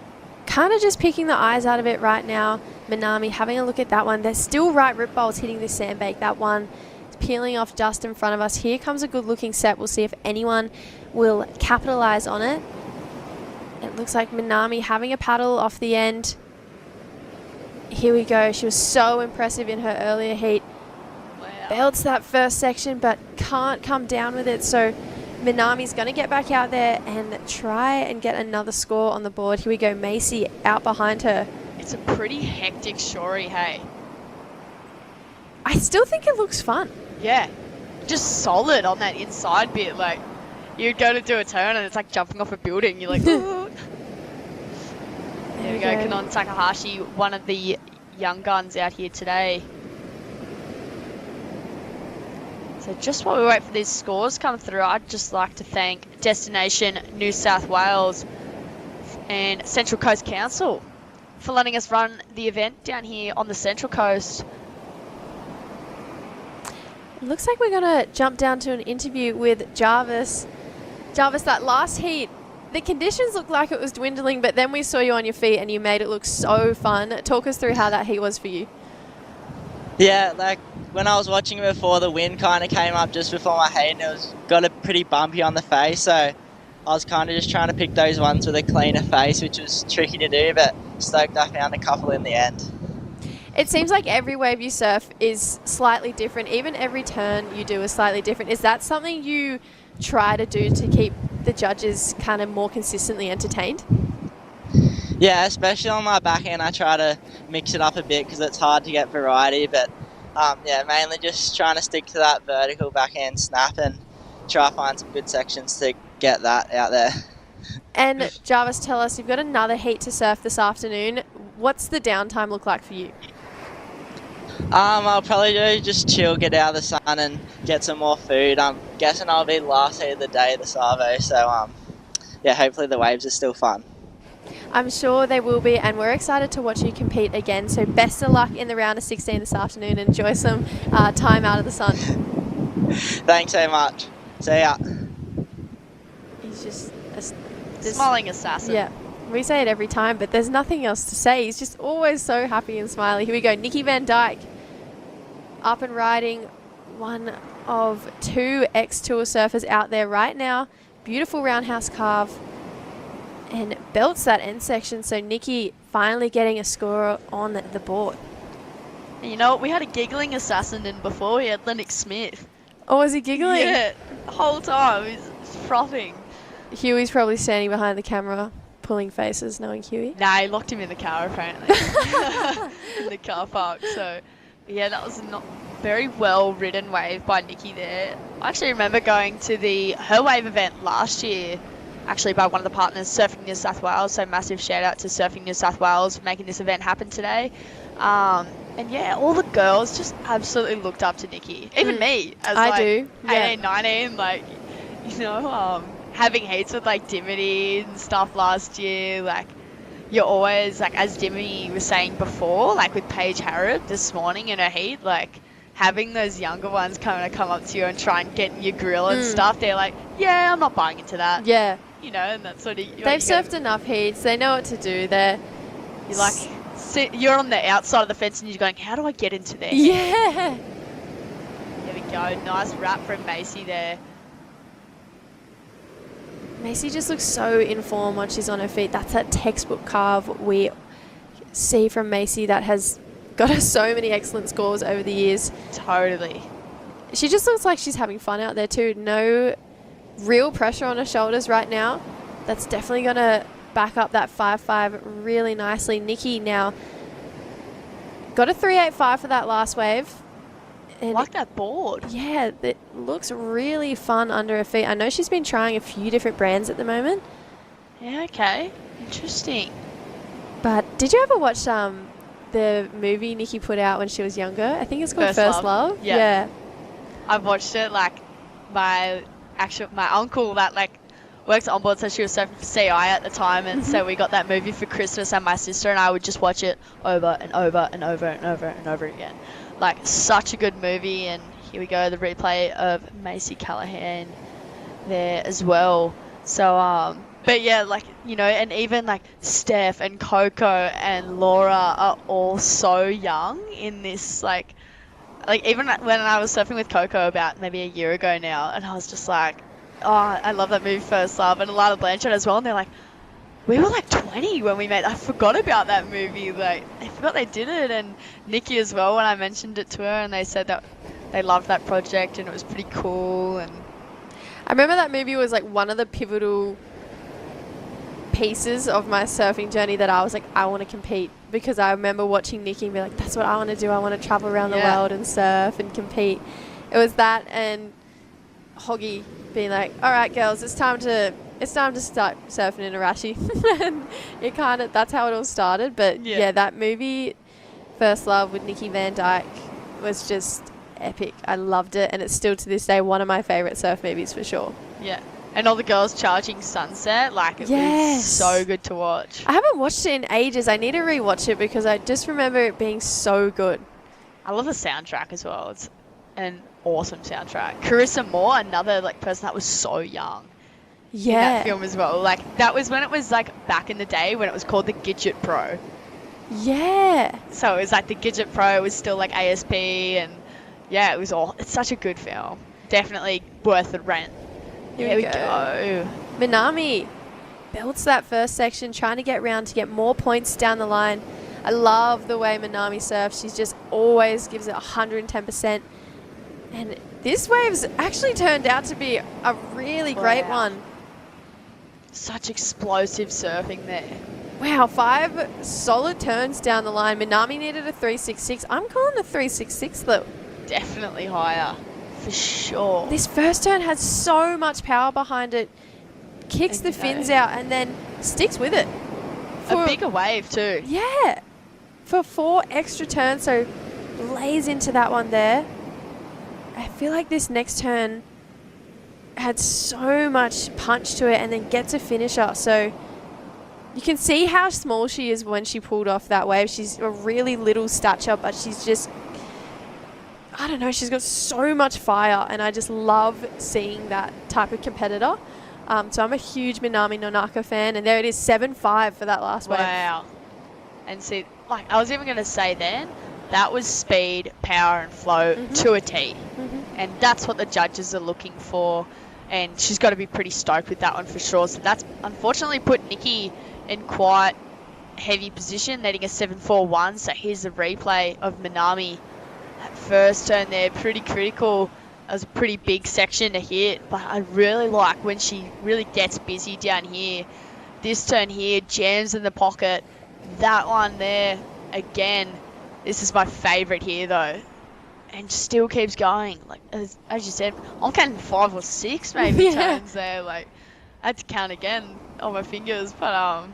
kind of just picking the eyes out of it right now. Minami having a look at that one. There's still right rip bowls hitting this sandbake. That one is peeling off just in front of us. Here comes a good looking set. We'll see if anyone will capitalize on it. It looks like Minami having a paddle off the end. Here we go. She was so impressive in her earlier heat. Wow. Belts that first section, but can't come down with it. So Minami's going to get back out there and try and get another score on the board. Here we go. Macy out behind her. It's a pretty hectic shorey, hey? I still think it looks fun. Yeah. Just solid on that inside bit. Like, you'd go to do a turn and it's like jumping off a building. You're like, ooh. There we go. Kanon Takahashi, one of the young guns out here today. So just while we wait for these scores to come through, I'd just like to thank Destination New South Wales and Central Coast Council for letting us run the event down here on the Central Coast. It looks like we're going to jump down to an interview with Jarvis. Jarvis, that last heat, the conditions looked like it was dwindling, but then we saw you on your feet and you made it look so fun. Talk us through how that heat was for you. Yeah, like when I was watching it before, the wind kind of came up just before my heat and it got a pretty bumpy on the face, so I was kind of just trying to pick those ones with a cleaner face, which was tricky to do, but stoked I found a couple in the end. It seems like every wave you surf is slightly different. Even every turn you do is slightly different. Is that something you try to do to keep the judges kind of more consistently entertained? Yeah, especially on my backhand, I try to mix it up a bit because it's hard to get variety, but yeah, mainly just trying to stick to that vertical backhand snap and try to find some good sections to get that out there. And Jarvis, tell us, you've got another heat to surf this afternoon. What's the downtime look like for you? I'll probably just chill, get out of the sun and get some more food. I'm guessing I'll be the last heat of the day at the Savo, so yeah, hopefully the waves are still fun. I'm sure they will be, and we're excited to watch you compete again. So best of luck in the round of 16 this afternoon. Enjoy some time out of the sun. Thanks so much. See ya. He's just smiling assassin. Yeah, we say it every time, but there's nothing else to say. He's just always so happy and smiley. Here we go. Nikki Van Dyke up and riding, one of 2 ex-tour surfers out there right now. Beautiful roundhouse carve. And belts that end section, so Nikki finally getting a score on the board. And you know what? We had a giggling assassin in before. We had Lennox Smith. Oh, was he giggling? Yeah, the whole time. He's frothing. Huey's probably standing behind the camera, pulling faces, knowing Huey. Nah, he locked him in the car, apparently. In the car park. So, yeah, that was a not very well-ridden wave by Nikki there. I actually remember going to her wave event last year, actually by one of the partners, Surfing New South Wales, so massive shout out to Surfing New South Wales for making this event happen today. And yeah, all the girls just absolutely looked up to Nikki. Even me, as I do. 18, 19, like, you know, having heats with like Dimity and stuff last year, like you're always like, as Dimity was saying before, like with Paige Harrod this morning in her heat, like having those younger ones come up to you and try and get in your grill and stuff, they're like, yeah, I'm not buying into that. Yeah. You know, and that's sort of... They've surfed enough heats. They know what to do there. You're like, you're on the outside of the fence and you're going, how do I get into there? Yeah. There we go. Nice wrap from Macy there. Macy just looks so in form when she's on her feet. That's that textbook carve we see from Macy that has got her so many excellent scores over the years. Totally. She just looks like she's having fun out there too. No real pressure on her shoulders right now. That's definitely going to back up that 5.5 really nicely. Nikki now got a 3.85 for that last wave. I like that board. Yeah, it looks really fun under her feet. I know she's been trying a few different brands at the moment. Yeah, okay. Interesting. But did you ever watch the movie Nikki put out when she was younger? I think it's called First Love. Yeah. I've watched it. Like my uncle that like works on board, so she was surfing for CI at the time, and so we got that movie for Christmas, and my sister and I would just watch it over and over and over and over and over again. Like such a good movie. And here we go, the replay of Macy Callahan there as well. So but yeah, like, you know, and even like Steph and Coco and Laura are all so young in this, like even when I was surfing with Coco about maybe a year ago now, and I was just like, oh, I love that movie First Love, and Alana Blanchard as well, and they're like, we were like 20 when we made, I forgot about that movie, like, I forgot they did it, and Nikki as well, when I mentioned it to her, and they said that they loved that project, and it was pretty cool, and... I remember that movie was like one of the pivotal pieces of my surfing journey that I was like, I want to compete, because I remember watching Nikki and be like, that's what I want to do. I want to travel around the world and surf and compete. It was that and Hoggy being like, all right, girls, it's time to start surfing in Arashi. And it kind of, that's how it all started. But yeah, that movie First Love with Nikki Van Dyke was just epic. I loved it, and it's still to this day one of my favorite surf movies for sure. Yeah. And all the girls charging Sunset, like it was so good to watch. I haven't watched it in ages. I need to rewatch it because I just remember it being so good. I love the soundtrack as well. It's an awesome soundtrack. Carissa Moore, another like person that was so young. Yeah. In that film as well. Like that was when it was like back in the day when it was called the Gidget Pro. Yeah. So it was like the Gidget Pro was still like ASP, and yeah, it's such a good film. Definitely worth the rent. Here we go. Minami builds that first section, trying to get round to get more points down the line. I love the way Minami surfs. She just always gives it 110%. And this wave's actually turned out to be a really great one. Such explosive surfing there. Wow, 5 solid turns down the line. Minami needed a 3.66. I'm calling a 3.66 though. Definitely higher. For sure. This first turn has so much power behind it. Kicks the fins out and then sticks with it. A bigger wave too. Yeah. For 4 extra turns, so lays into that one there. I feel like this next turn had so much punch to it and then gets a finisher. So you can see how small she is when she pulled off that wave. She's a really little stature, but she's just... I don't know, she's got so much fire, and I just love seeing that type of competitor. So I'm a huge Minami Nonaka fan, and there it is, 7.5 for that last wave. Wow. And see, like I was even going to say then, that was speed, power, and flow to a T. And that's what the judges are looking for, and she's got to be pretty stoked with that one for sure. So that's unfortunately put Nikki in quite heavy position, netting a 7.41. So here's the replay of Minami. That first turn there, pretty critical. That was a pretty big section to hit, but I really like when she really gets busy down here. This turn here, jams in the pocket. That one there, again, this is my favorite here though. And still keeps going. Like as you said, I'm counting 5 or 6 maybe turns there. Like I had to count again on my fingers, but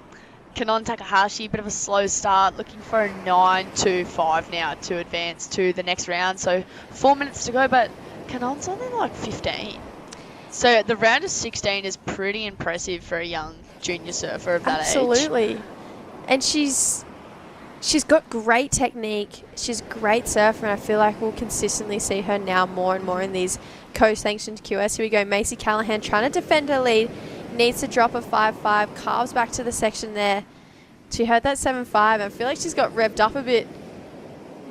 Kanon Takahashi, bit of a slow start, looking for a 9.25 now to advance to the next round. So 4 minutes to go, but Kanon's only like 15. So the round of 16 is pretty impressive for a young junior surfer of that age. Absolutely. And she's got great technique. She's a great surfer, and I feel like we'll consistently see her now more and more in these co-sanctioned QS. Here we go. Macy Callahan trying to defend her lead. Needs to drop a 5.5. Carves back to the section there. She heard that 7.5. I feel like she's got revved up a bit.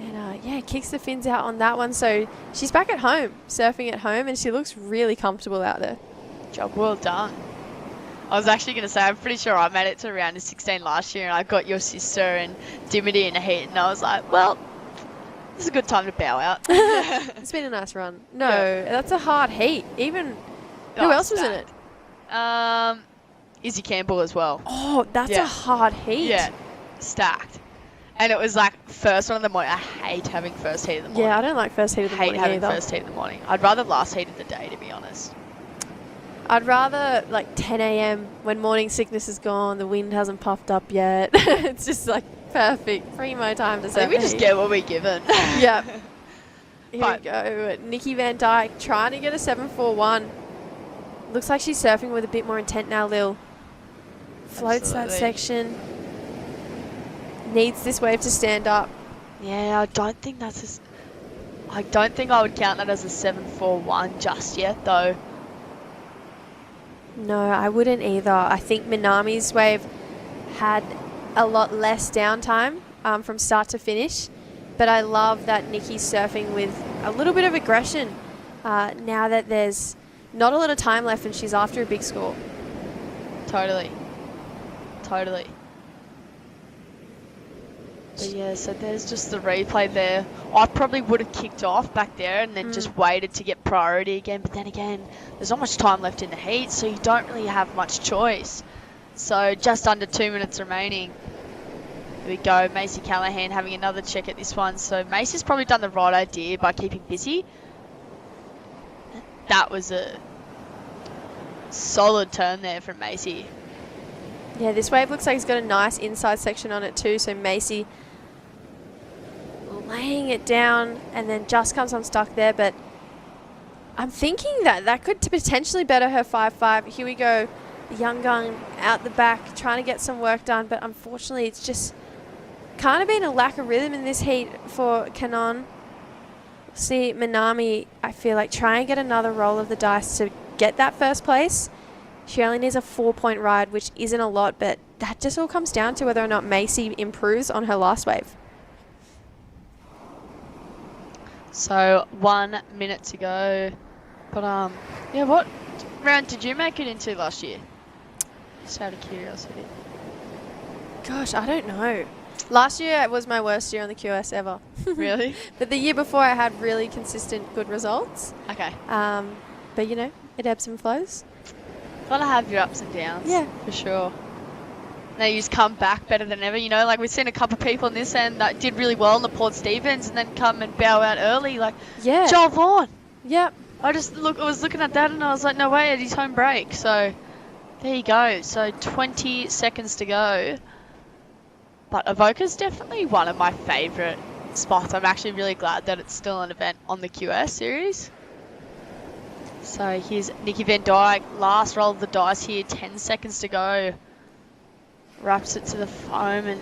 And yeah, kicks the fins out on that one. So she's back at home, surfing at home, and she looks really comfortable out there. Job well done. I was actually going to say, I'm pretty sure I made it to round of 16 last year, and I got your sister and Dimity in a heat, and I was like, well, this is a good time to bow out. It's been a nice run. No, that's a hard heat. Even, who else was in it? Izzy Campbell as well. Oh, that's a hard heat. Yeah, stacked. And it was like first one in the morning. I hate having first heat in the morning. Yeah, I don't like first heat of the morning having either. first heat in the morning. I'd rather last heat of the day, to be honest. I'd rather like 10 a.m. when morning sickness is gone, the wind hasn't puffed up yet. It's just like perfect, primo time to surf. I think we just get what we're given. Yep. Here we go. Nikki Van Dyke trying to get a 7.41. Looks like she's surfing with a bit more intent now, Lil. Floats that section. Needs this wave to stand up. Yeah, I don't think I don't think I would count that as a 7.41 just yet, though. No, I wouldn't either. I think Minami's wave had a lot less downtime from start to finish, but I love that Nikki's surfing with a little bit of aggression now that there's not a lot of time left and she's after a big score. Totally. But yeah, so there's just the replay there. I probably would have kicked off back there and then just waited to get priority again. But then again, there's not much time left in the heat, so you don't really have much choice. So just under 2 minutes remaining. Here we go, Macy Callahan having another check at this one. So Macy's probably done the right idea by keeping busy. That was a solid turn there from Macy. Yeah, this wave looks like it's got a nice inside section on it too. So Macy laying it down and then just comes unstuck there. But I'm thinking that could potentially better her 5.5. Here we go. The young gun out the back trying to get some work done. But unfortunately, it's just kind of been a lack of rhythm in this heat for Canon. See, Minami, I feel like, try and get another roll of the dice to get that first place. She only needs a 4-point ride, which isn't a lot, but that just all comes down to whether or not Macy improves on her last wave. So 1 minute to go. But yeah, what round did you make it into last year? Just out of curiosity. Gosh, I don't know. Last year was my worst year on the QS ever. Really? But the year before I had really consistent good results. Okay. But you know, it ebbs and flows. Gotta have your ups and downs. Yeah. For sure. They just come back better than ever. You know, like we've seen a couple of people in this end that did really well in the Port Stephens and then come and bow out early. Like, Joel Vaughan. Yep. I was looking at that and I was like, no way, at his home break. So there you go. So 20 seconds to go. But Avoca's definitely one of my favourite spots. I'm actually really glad that it's still an event on the QS series. So here's Nikki Van Dyke, last roll of the dice here, 10 seconds to go. Wraps it to the foam and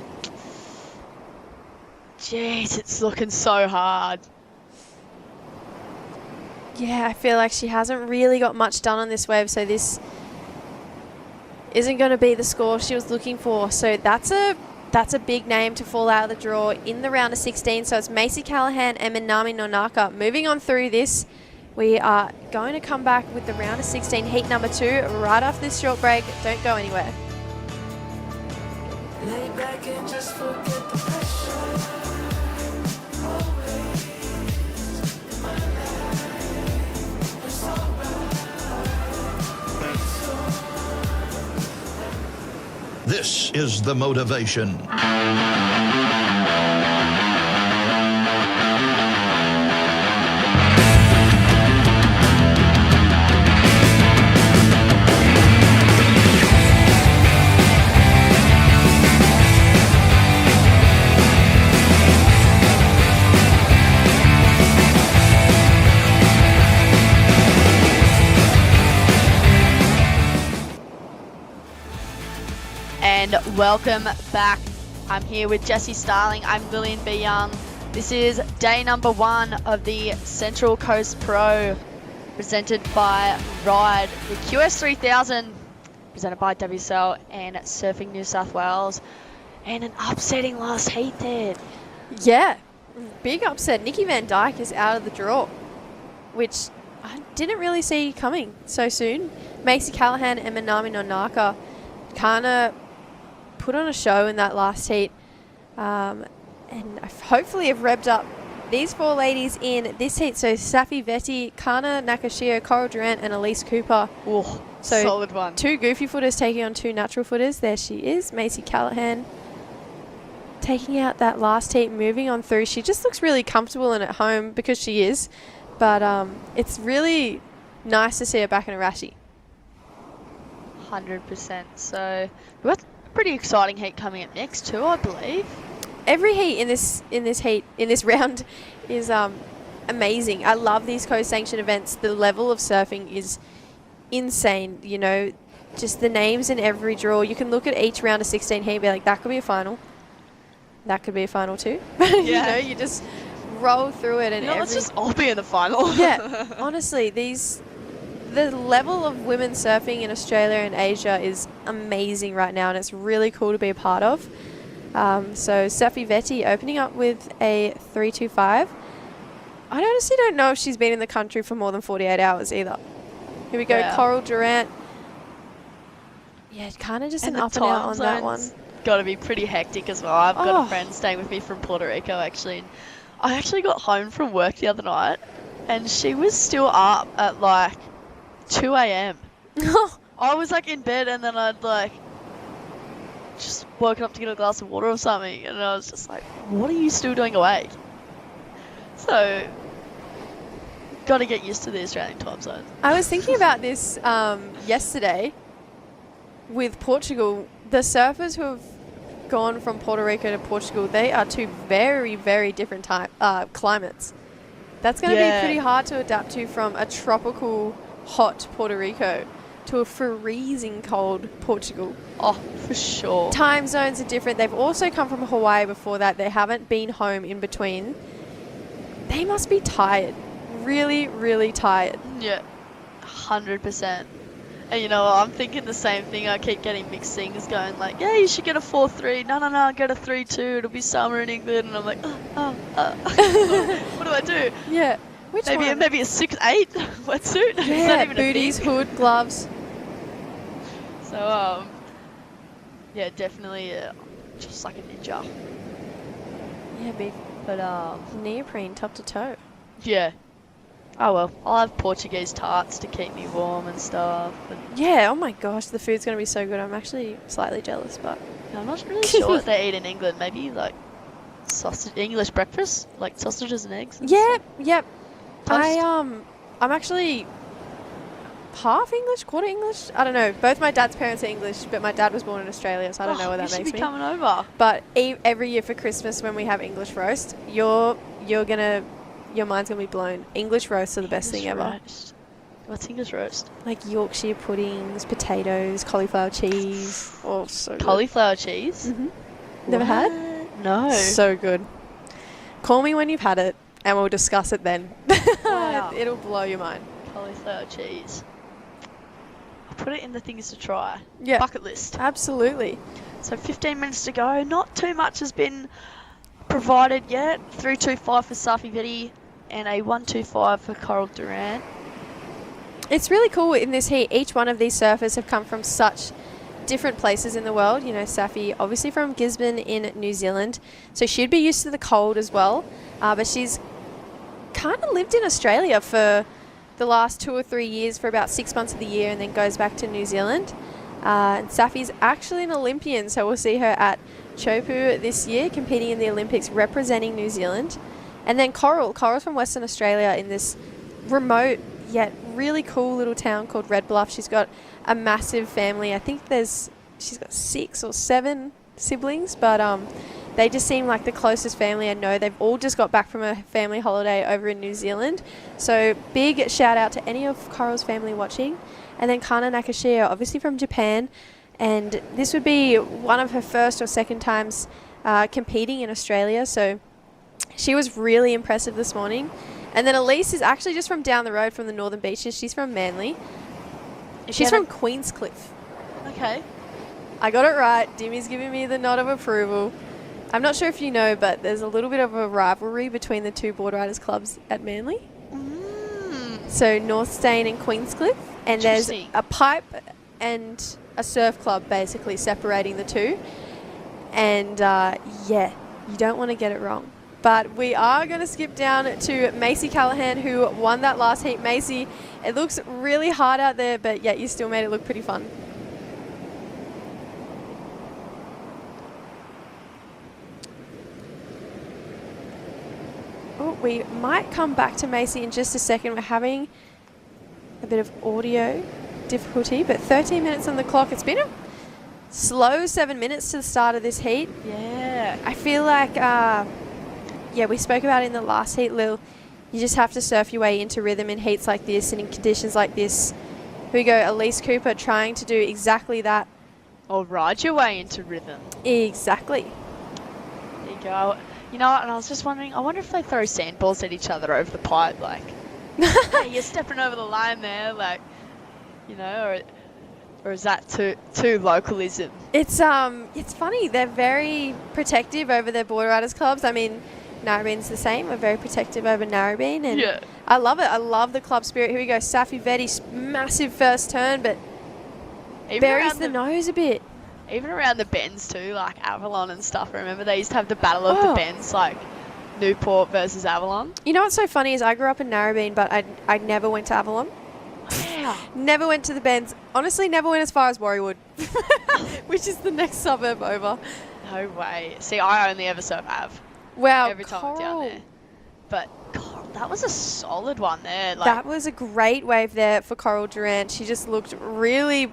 jeez, it's looking so hard. Yeah, I feel like she hasn't really got much done on this wave, so this isn't going to be the score she was looking for. So that's a big name to fall out of the draw in the round of 16. So it's Macy Callahan and Minami Nonaka. Moving on through this, we are going to come back with the round of 16, heat number 2, right after this short break. Don't go anywhere. Lay back and just forget the pressure. Always in my life, it's alright. This is the motivation. Welcome back. I'm here with Jessie Starling. I'm Lillian B. Young. This is day number 1 of the Central Coast Pro, presented by Ryde. The QS 3000, presented by WSL and Surfing New South Wales. And an upsetting last heat there. Yeah, big upset. Nikki Van Dyke is out of the draw, which I didn't really see coming so soon. Macy Callahan and Minami Nonaka kind of put on a show in that last heat, and hopefully have revved up these 4 ladies in this heat. So Safi Vetti, Kana Nakashiro, Coral Durant and Elise Cooper. Oh, so solid one. 2 goofy footers taking on 2 natural footers. There she is, Macy Callahan, taking out that last heat, moving on through. She just looks really comfortable and at home because she is, but it's really nice to see her back in a rashy. 100%. So we've got a pretty exciting heat coming up next too, I believe. Every heat in this round is amazing. I love these co-sanctioned events. The level of surfing is insane. You know, just the names in every draw. You can look at each round of 16 heat and be like, that could be a final. That could be a final too. Yeah. You know, you just roll through it, and let's just all be in the final. Yeah, honestly, the level of women surfing in Australia and Asia is amazing right now, and it's really cool to be a part of. So Safi Vetti opening up with a 325. I honestly don't know if she's been in the country for more than 48 hours either. Here we go, Yeah. Coral Durant. Yeah, kind of just an up and out on that one. Got to be pretty hectic as well. I've got a friend staying with me from Puerto Rico actually. And I actually got home from work the other night, and she was still up at like 2 a.m. I was like in bed, and then I'd like just woken up to get a glass of water or something, and I was just like, what are you still doing awake? So got to get used to the Australian time zone. I was thinking about this yesterday with Portugal. The surfers who have gone from Puerto Rico to Portugal, they are 2 very, very different climates. That's going to be pretty hard to adapt to, from a tropical, hot Puerto Rico to a freezing cold Portugal. Oh, for sure. Time zones are different. They've also come from Hawaii before that. They haven't been home in between. They must be tired. Really, really tired. Yeah, 100%. And you know what, I'm thinking the same thing. I keep getting mixed things going like, yeah, you should get a 4.3. No, get a 3.2. It'll be summer in England. And I'm like, what do I do? Yeah. Which one? Maybe a 6.8 wetsuit? Is Yeah, that even booties, a thing? hood, gloves. So, yeah, definitely just like a ninja. Yeah, big. But, neoprene top to toe. Yeah. Oh well, I'll have Portuguese tarts to keep me warm and stuff. And Yeah, oh my gosh, the food's going to be so good. I'm actually slightly jealous, but I'm not really sure what they eat in England. Maybe like sausage, English breakfast, like sausages and eggs. And Yep. Toast? I'm actually half English, quarter English. I don't know. Both my dad's parents are English, but my dad was born in Australia, so I don't know what that you makes should be me. coming over. But every year for Christmas when we have English roast, your mind's gonna be blown. English roasts are the best thing ever. Roast. What's English roast? Like Yorkshire puddings, potatoes, cauliflower cheese. Oh, so good. Cauliflower cheese? Mm-hmm. Never had? No. So good. Call me when you've had it, and we'll discuss it then. Wow. It'll blow your mind. Cauliflower cheese. I'll put it in the things to try. Yeah. Bucket list. Absolutely. So 15 minutes to go. Not too much has been provided yet. 3.25 for Safi Vetti and a 1.25 for Coral Durant. It's really cool in this heat. Each one of these surfers have come from such different places in the world. You know, Safi obviously from Gisborne in New Zealand, so she'd be used to the cold as well. But she's kind of lived in Australia for the last 2 or 3 years for about 6 months of the year, and then goes back to New Zealand. And Safi's actually an Olympian, so we'll see her at Chopu this year, competing in the Olympics, representing New Zealand. And then Coral's from Western Australia in this remote yet really cool little town called Red Bluff. She's got a massive family. I think she's got 6 or 7 siblings, but they just seem like the closest family I know. They've all just got back from a family holiday over in New Zealand. So big shout out to any of Coral's family watching. And then Kana Nakashiro, obviously from Japan, And this would be one of her first or second times competing in Australia. So she was really impressive this morning. And then Elise is actually just from down the road from the Northern Beaches. She's from Manly. She's from Queenscliff. Okay. I got it right. Dimmy's giving me the nod of approval. I'm not sure if you know, but there's a little bit of a rivalry between the two board riders clubs at Manly. So North Stain and Queenscliff. And there's a pipe and a surf club basically separating the two. And yeah, you don't want to get it wrong. But we are going to skip down to Macy Callahan, who won that last heat. Macy, it looks really hard out there, but yet you still made it look pretty fun. Oh, we might come back to Macy in just a second. We're having a bit of audio difficulty, but 13 minutes on the clock. It's been a slow 7 minutes to the start of this heat. Yeah. I feel like... yeah, we spoke about it in the last heat, Lil. You just have to surf your way into rhythm in heats like this and in conditions like this. Here we go, Elise Cooper trying to do exactly that. Or ride your way into rhythm. Exactly. There you go. You know what, and I was just wondering, I wonder if they throw sandballs at each other over the pipe, like, hey, you're stepping over the line there, like, you know, or is that too localism? It's funny, they're very protective over their board riders clubs. I mean, Narrabeen's the same. We're very protective over Narrabeen, and yeah. I love it. I love the club spirit. Here we go, Safi Vetti's massive first turn, but Even buries the nose a bit. Even around the bends too, like Avalon and stuff. Remember they used to have the battle of the bends, like Newport versus Avalon. You know what's so funny is I grew up in Narrabeen, but I never went to Avalon. Wow. Never went to the bends. Honestly, never went as far as Warriewood, which is the next suburb over. No way. See, I only ever surf Av. Wow, every time I'm down there. But God, that was a solid one there. Like, that was a great wave there for Coral Durant. She just looked really...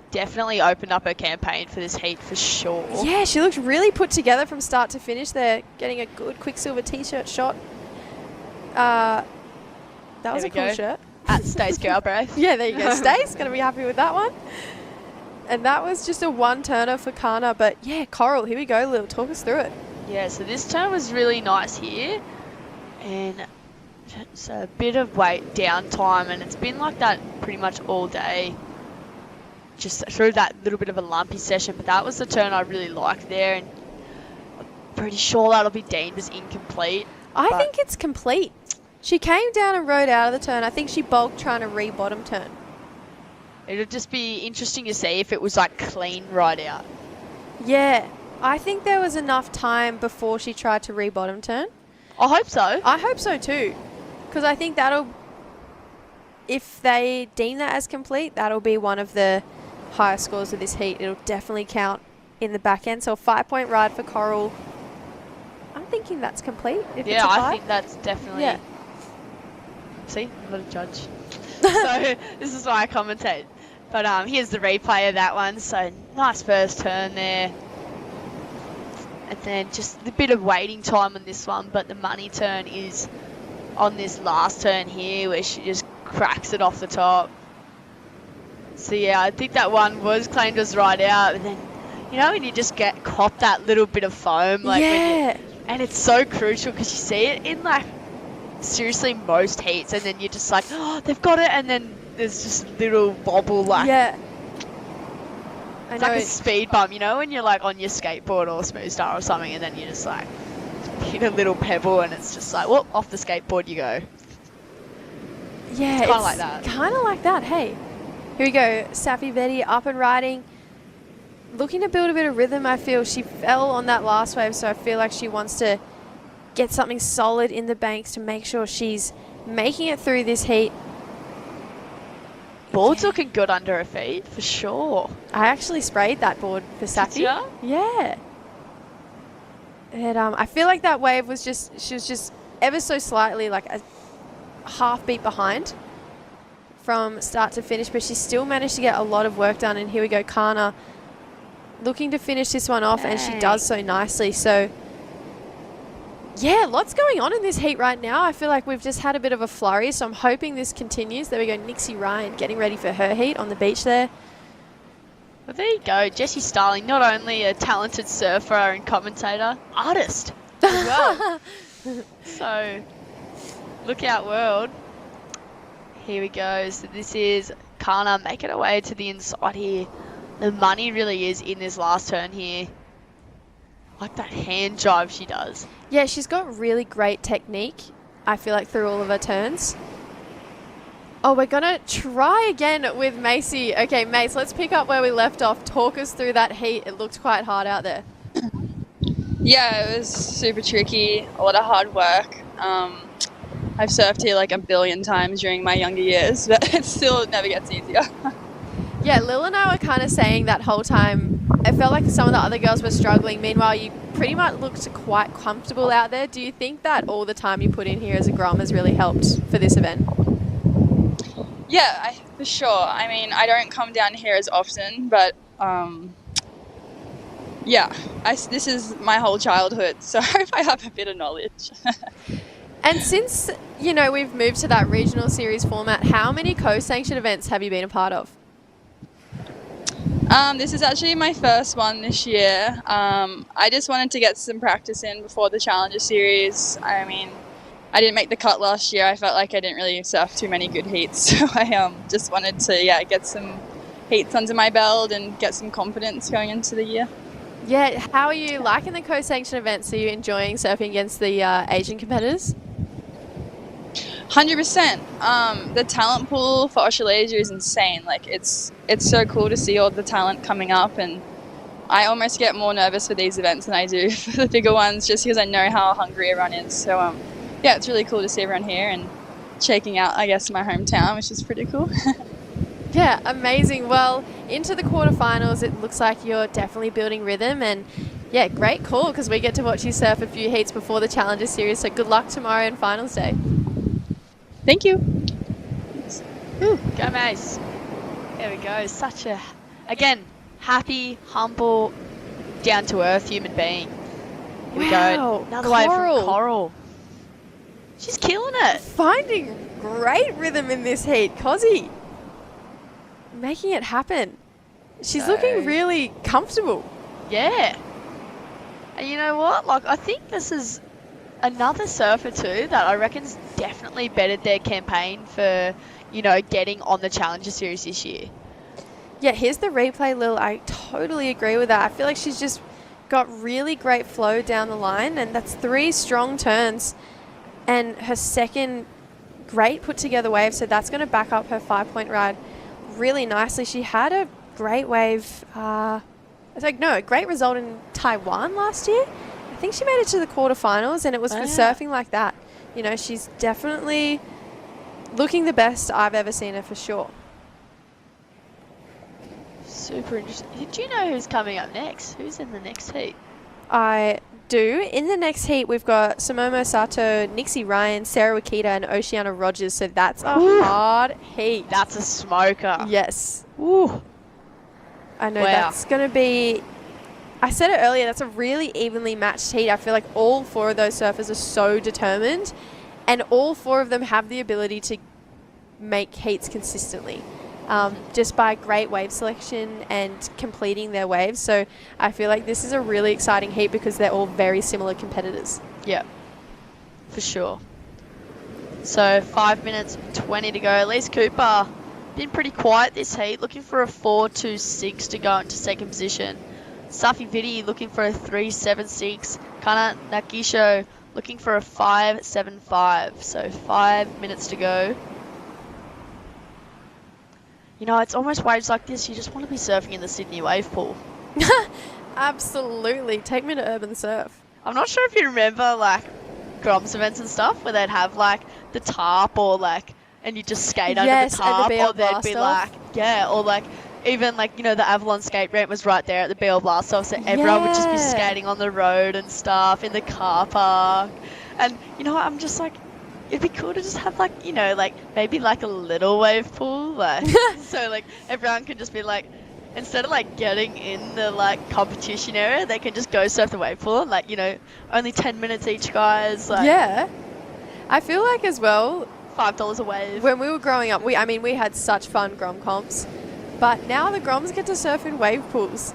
Definitely opened up her campaign for this heat for sure. Yeah, she looked really put together from start to finish there, getting a good Quicksilver t-shirt shot. That was a cool shirt. At Stace Galbraith. Yeah, there you go. Stace, going to be happy with that one. And that was just a one-turner for Kana. But yeah, Coral, here we go, Lil. Talk us through it. Yeah, so this turn was really nice here. And it's a bit of weight downtime, and it's been like that pretty much all day. Just through that little bit of a lumpy session, but that was the turn I really liked there, and I'm pretty sure that'll be deemed as incomplete. I think it's complete. She came down and rode out of the turn. I think she bulked trying to re-bottom turn. It'll just be interesting to see if it was like clean right out. Yeah, I think there was enough time before she tried to re-bottom turn. I hope so. I hope so too, because I think that'll, if they deem that as complete, that'll be one of the higher scores of this heat. It'll definitely count in the back end. So a 5-point ride for Coral. I'm thinking that's complete. If Yeah, it's a I think that's definitely. Yeah. See, I'm not a judge. So this is why I commentate. But here's the replay of that one. So nice first turn there. And then just a bit of waiting time on this one, but the money turn is on this last turn here where she just cracks it off the top. So yeah, I think that one was claimed as right out, but then, you know, when you just get caught that little bit of foam, like yeah. And it's so crucial because you see it in like seriously most heats, and then you're just like, oh, they've got it, and then there's just a little wobble, like yeah. It's like a speed bump, you know, when you're like on your skateboard or Smooth Star or something, and then you just like hit a little pebble, and it's just like, whoop, off the skateboard you go. Yeah, it's kind of like that. Kind of like that. Hey. Here we go, Safi Vetti up and riding. Looking to build a bit of rhythm, I feel. She fell on that last wave, so I feel like she wants to get something solid in the banks to make sure she's making it through this heat. Board's looking good under her feet, for sure. I actually sprayed that board for Safi. Yeah. And I feel like that wave was just, she was just ever so slightly like a half beat behind from start to finish, but she still managed to get a lot of work done. And here we go, Kana looking to finish this one off, and she does so nicely. So yeah, lots going on in this heat right now. I feel like we've just had a bit of a flurry, so I'm hoping this continues. There we go, Nixie Ryan getting ready for her heat on the beach there. Well, there you go. Jessie Starling, not only a talented surfer and commentator, artist as well. So, look out, world. Here we go. So this is Kana making her way to the inside here. The money really is in this last turn here. Like that hand drive she does. Yeah, she's got really great technique, I feel like, through all of her turns. Oh, we're going to try again with Macy. Okay, Mace, let's pick up where we left off. Talk us through that heat. It looked quite hard out there. Yeah, it was super tricky, a lot of hard work. I've surfed here like a billion times during my younger years, but it still never gets easier. Yeah, Lil and I were kind of saying that whole time, I felt like some of the other girls were struggling. Meanwhile, you pretty much looked quite comfortable out there. Do you think that all the time you put in here as a Grom has really helped for this event? Yeah, for sure. I mean, I don't come down here as often, but yeah, this is my whole childhood, so I hope I have a bit of knowledge. And since, you know, we've moved to that regional series format, how many co-sanctioned events have you been a part of? This is actually my first one this year. I just wanted to get some practice in before the Challenger Series. I mean, I didn't make the cut last year. I felt like I didn't really surf too many good heats, so I just wanted to get some heats under my belt and get some confidence going into the year. Yeah, how are you liking the co-sanctioned events? Are you enjoying surfing against the Asian competitors? 100%. The talent pool for Australasia is insane. Like it's so cool to see all the talent coming up, and I almost get more nervous for these events than I do for the bigger ones, just because I know how hungry everyone is. So yeah, it's really cool to see everyone here and shaking out, I guess, my hometown, which is pretty cool. Yeah, amazing. Well, into the quarterfinals, it looks like you're definitely building rhythm, and yeah, great call, because we get to watch you surf a few heats before the Challenger Series. So good luck tomorrow and finals day. Thank you. Ooh, go Mace. There we go. Such a, again, happy, humble, down-to-earth human being. Here we go. Another wave from Coral. She's killing it. Finding great rhythm in this heat. Cozzy making it happen. She's looking really comfortable. Yeah. And you know what? Like, I think this is another surfer too that I reckon's definitely bettered their campaign for, you know, getting on the Challenger Series this year. Yeah, here's the replay, Lil. I totally agree with that. I feel like she's just got really great flow down the line, and that's 3 strong turns and her second great put together wave, so that's going to back up her 5-point ride really nicely. She had a great wave, a great result in Taiwan last year. I think she made it to the quarterfinals, and it was for surfing like that. You know, she's definitely looking the best I've ever seen her, for sure. Super interesting. Do you know who's coming up next? Who's in the next heat? I do. In the next heat, we've got Samomo Sato, Nixie Ryan, Sarah Wakita, and Oceana Rogers. So that's a hard heat. That's a smoker. Yes. Ooh. I know that's going to be... I said it earlier, that's a really evenly matched heat. I feel like all 4 of those surfers are so determined, and all 4 of them have the ability to make heats consistently. Just by great wave selection and completing their waves. So I feel like this is a really exciting heat because they're all very similar competitors. Yeah, for sure. So 5 minutes 20 to go. Elise Cooper been pretty quiet this heat, looking for a 4.26 to go into second position. Safi Vidi looking for a 3.76. Kana Nakisho looking for a 5.75. So 5 minutes to go. You know, it's almost waves like this, you just want to be surfing in the Sydney wave pool. Absolutely. Take me to Urban Surf. I'm not sure if you remember, like, Groms events and stuff where they'd have, like, the tarp or, like, and you just skate under the tarp. Or there'd be, like, or, like, even, like, you know, the Avalon skate ramp was right there at the BL Blast Off, so everyone would just be skating on the road and stuff in the car park. And, you know, I'm just like, it'd be cool to just have, like, you know, like, maybe, like, a little wave pool, like, so, like, everyone can just be, like, instead of, like, getting in the, like, competition area, they can just go surf the wave pool, and, like, you know, only 10 minutes each, guys. Like, yeah. I feel like, as well, $5 a wave. When we were growing up, we had such fun Grom comps. But now the Groms get to surf in wave pools.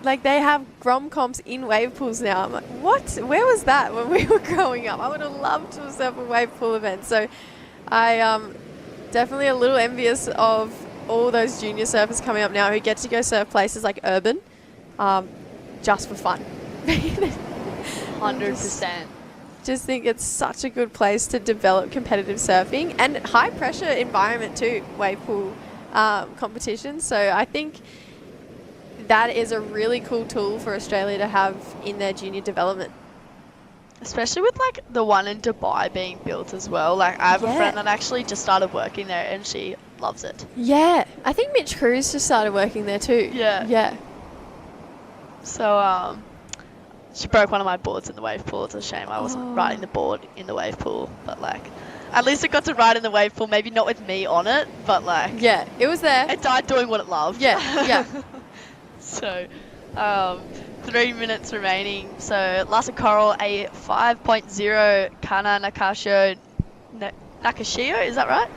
Like, they have Grom comps in wave pools now. I'm like, what? Where was that when we were growing up? I would have loved to surf a wave pool event. So I definitely a little envious of all those junior surfers coming up now who get to go surf places like Urban just for fun. 100%. Just think it's such a good place to develop competitive surfing and high pressure environment too, wave pool competition. So I think that is a really cool tool for Australia to have in their junior development. Especially with like the one in Dubai being built as well. Like I have a friend that actually just started working there and she loves it. Yeah, I think Mitch Cruz just started working there too. Yeah. So she broke one of my boards in the wave pool. It's a shame I wasn't riding the board in the wave pool, but like at least it got to ride in the wave pool, maybe not with me on it, but like yeah, it was there. It died doing what it loved. Yeah. So 3 minutes remaining. So Lhasa Coral, a 5.0, Kana Nakashio, is that right?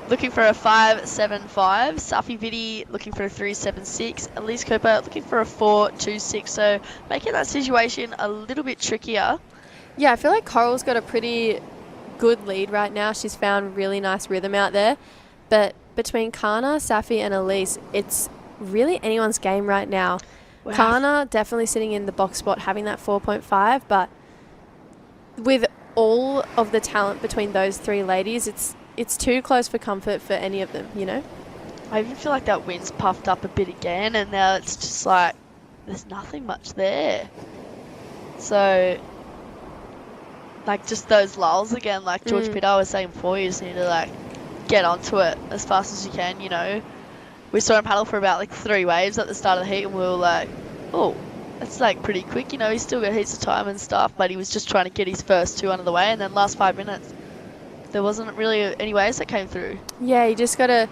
Looking for a 5.75. Safi Vidi looking for a 3.76. Elise Cooper looking for a 4.26. So making that situation a little bit trickier. Yeah, I feel like Coral's got a pretty good lead right now. She's found really nice rhythm out there. But between Kana, Safi and Elise, it's really anyone's game right now. Wow. Kana definitely sitting in the box spot having that 4.5, but with all of the talent between those three ladies, it's too close for comfort for any of them, you know? I even feel like that wind's puffed up a bit again, and now it's just like there's nothing much there. So like just those lulls again, like George Pitt, I was saying before, you just need to like get onto it as fast as you can, you know. We saw him paddle for about like 3 waves at the start of the heat, and we were like, oh, that's like pretty quick, you know. He's still got heaps of time and stuff, but he was just trying to get his first 2 under the way, and then last 5 minutes there wasn't really any waves that came through. Yeah, you just gotta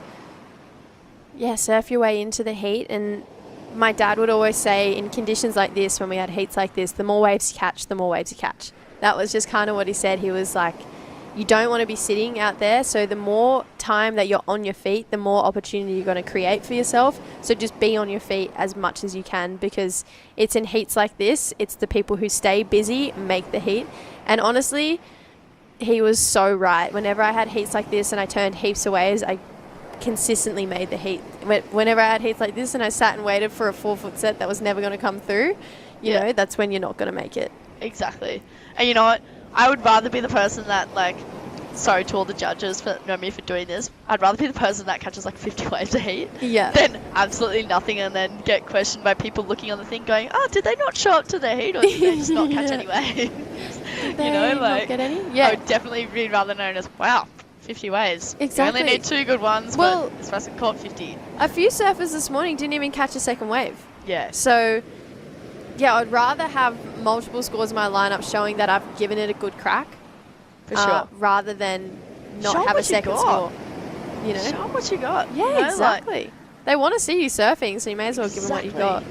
surf your way into the heat. And my dad would always say in conditions like this, when we had heats like this, the more waves you catch, the more waves you catch. That was just kind of what he said. He was like, you don't want to be sitting out there, so the more time that you're on your feet, the more opportunity you're going to create for yourself. So just be on your feet as much as you can, because it's in heats like this, it's the people who stay busy make the heat. And honestly, he was so right. Whenever I had heats like this and I turned heaps of waves, I consistently made the heat. Whenever I had heats like this and I sat and waited for a 4-foot set that was never going to come through, you know, that's when you're not going to make it. Exactly. And you know what? I would rather be the person that, like, sorry to all the judges for me for doing this, I'd rather be the person that catches like 50 waves a heat than absolutely nothing and then get questioned by people looking on the thing going, oh, did they not show up to their heat, or did they just not catch any waves? You know, like, not get any? Yeah. I would definitely be rather known as, wow, 50 waves. Exactly. You only need 2 good ones, but this person caught 50. A few surfers this morning didn't even catch a second wave. Yeah. So yeah, I'd rather have multiple scores in my lineup showing that I've given it a good crack, for sure, rather than not show have a second score. You know, show what you got. Yeah, you know, exactly. Like, they want to see you surfing, so you may as well give them what you've got.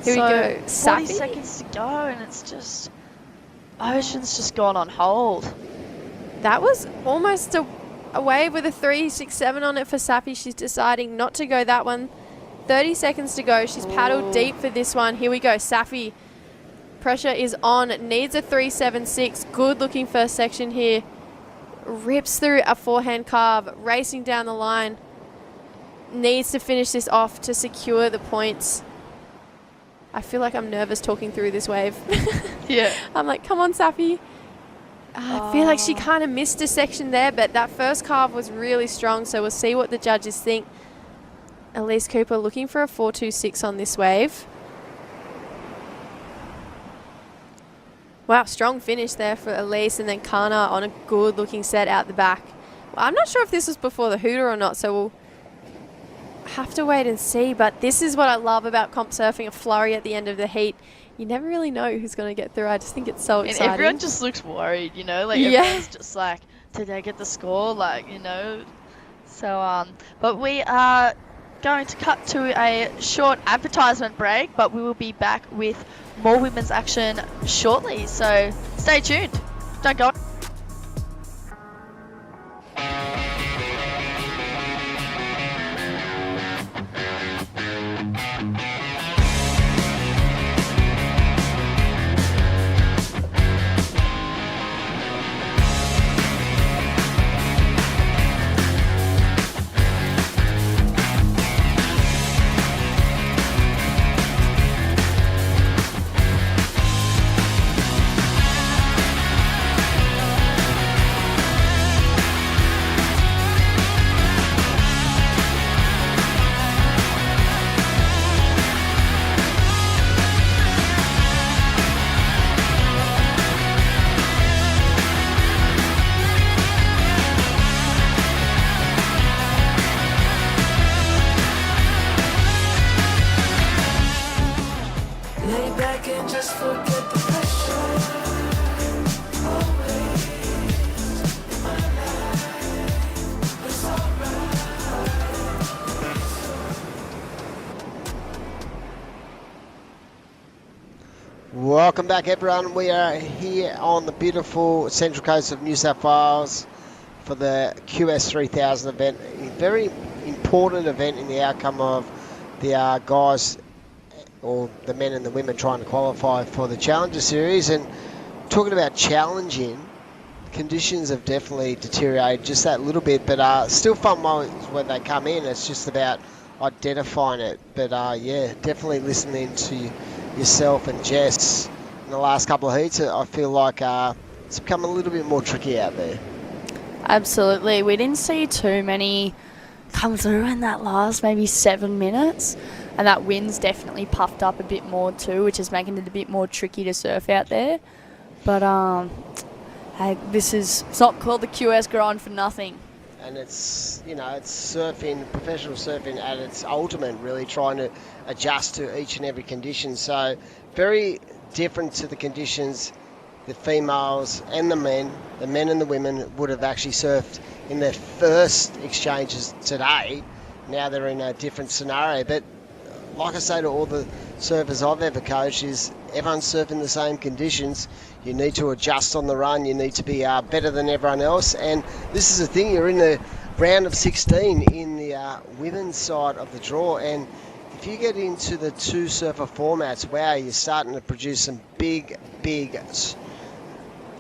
Here we go. 40 Safi. seconds to go, and it's just Ocean's just gone on hold. That was almost a wave with a 3.67 on it for Safi. She's deciding not to go that one. 30 seconds to go. She's paddled deep for this one. Here we go. Safi, pressure is on. Needs a 3.76. Good looking first section here. Rips through a forehand carve. Racing down the line. Needs to finish this off to secure the points. I feel like I'm nervous talking through this wave. Yeah. I'm like, come on, Safi. I feel like she kind of missed a section there, but that first carve was really strong, so we'll see what the judges think. Elise Cooper looking for a 4.26 on this wave. Wow, strong finish there for Elise, and then Kana on a good looking set out the back. Well, I'm not sure if this was before the hooter or not, so we'll have to wait and see, but this is what I love about comp surfing, a flurry at the end of the heat. You never really know who's going to get through. I just think it's so exciting. And everyone just looks worried, you know, like everyone's just like, did they get the score? Like, you know, so, but we are going to cut to a short advertisement break, but we will be back with more women's action shortly, so stay tuned. Don't go. welcome back everyone. We are here on the beautiful central coast of New South Wales for the QS 3000 event. A very important event in the outcome of the guys, or the men and the women, trying to qualify for the Challenger Series. And talking about challenging, conditions have definitely deteriorated just that little bit, but still fun moments when they come in. It's just about identifying it. But yeah, definitely listening to yourself and Jess in the last couple of heats. I feel like it's become a little bit more tricky out there. Absolutely. We didn't see too many come through in that last maybe 7 minutes, and that wind's definitely puffed up a bit more too, which is making it a bit more tricky to surf out there. But hey, it's not called the QS grind for nothing. And it's, you know, it's surfing, professional surfing at its ultimate, really trying to adjust to each and every condition. So very different to the conditions the females and the men and the women would have actually surfed in their first exchanges today. Now they're in a different scenario. But like I say to all the surfers I've ever coached, is everyone's surfing the same conditions. You need to adjust on the run. You need to be better than everyone else. And this is the thing, you're in the round of 16 in the women's side of the draw. And if you get into the two surfer formats, wow, you're starting to produce some big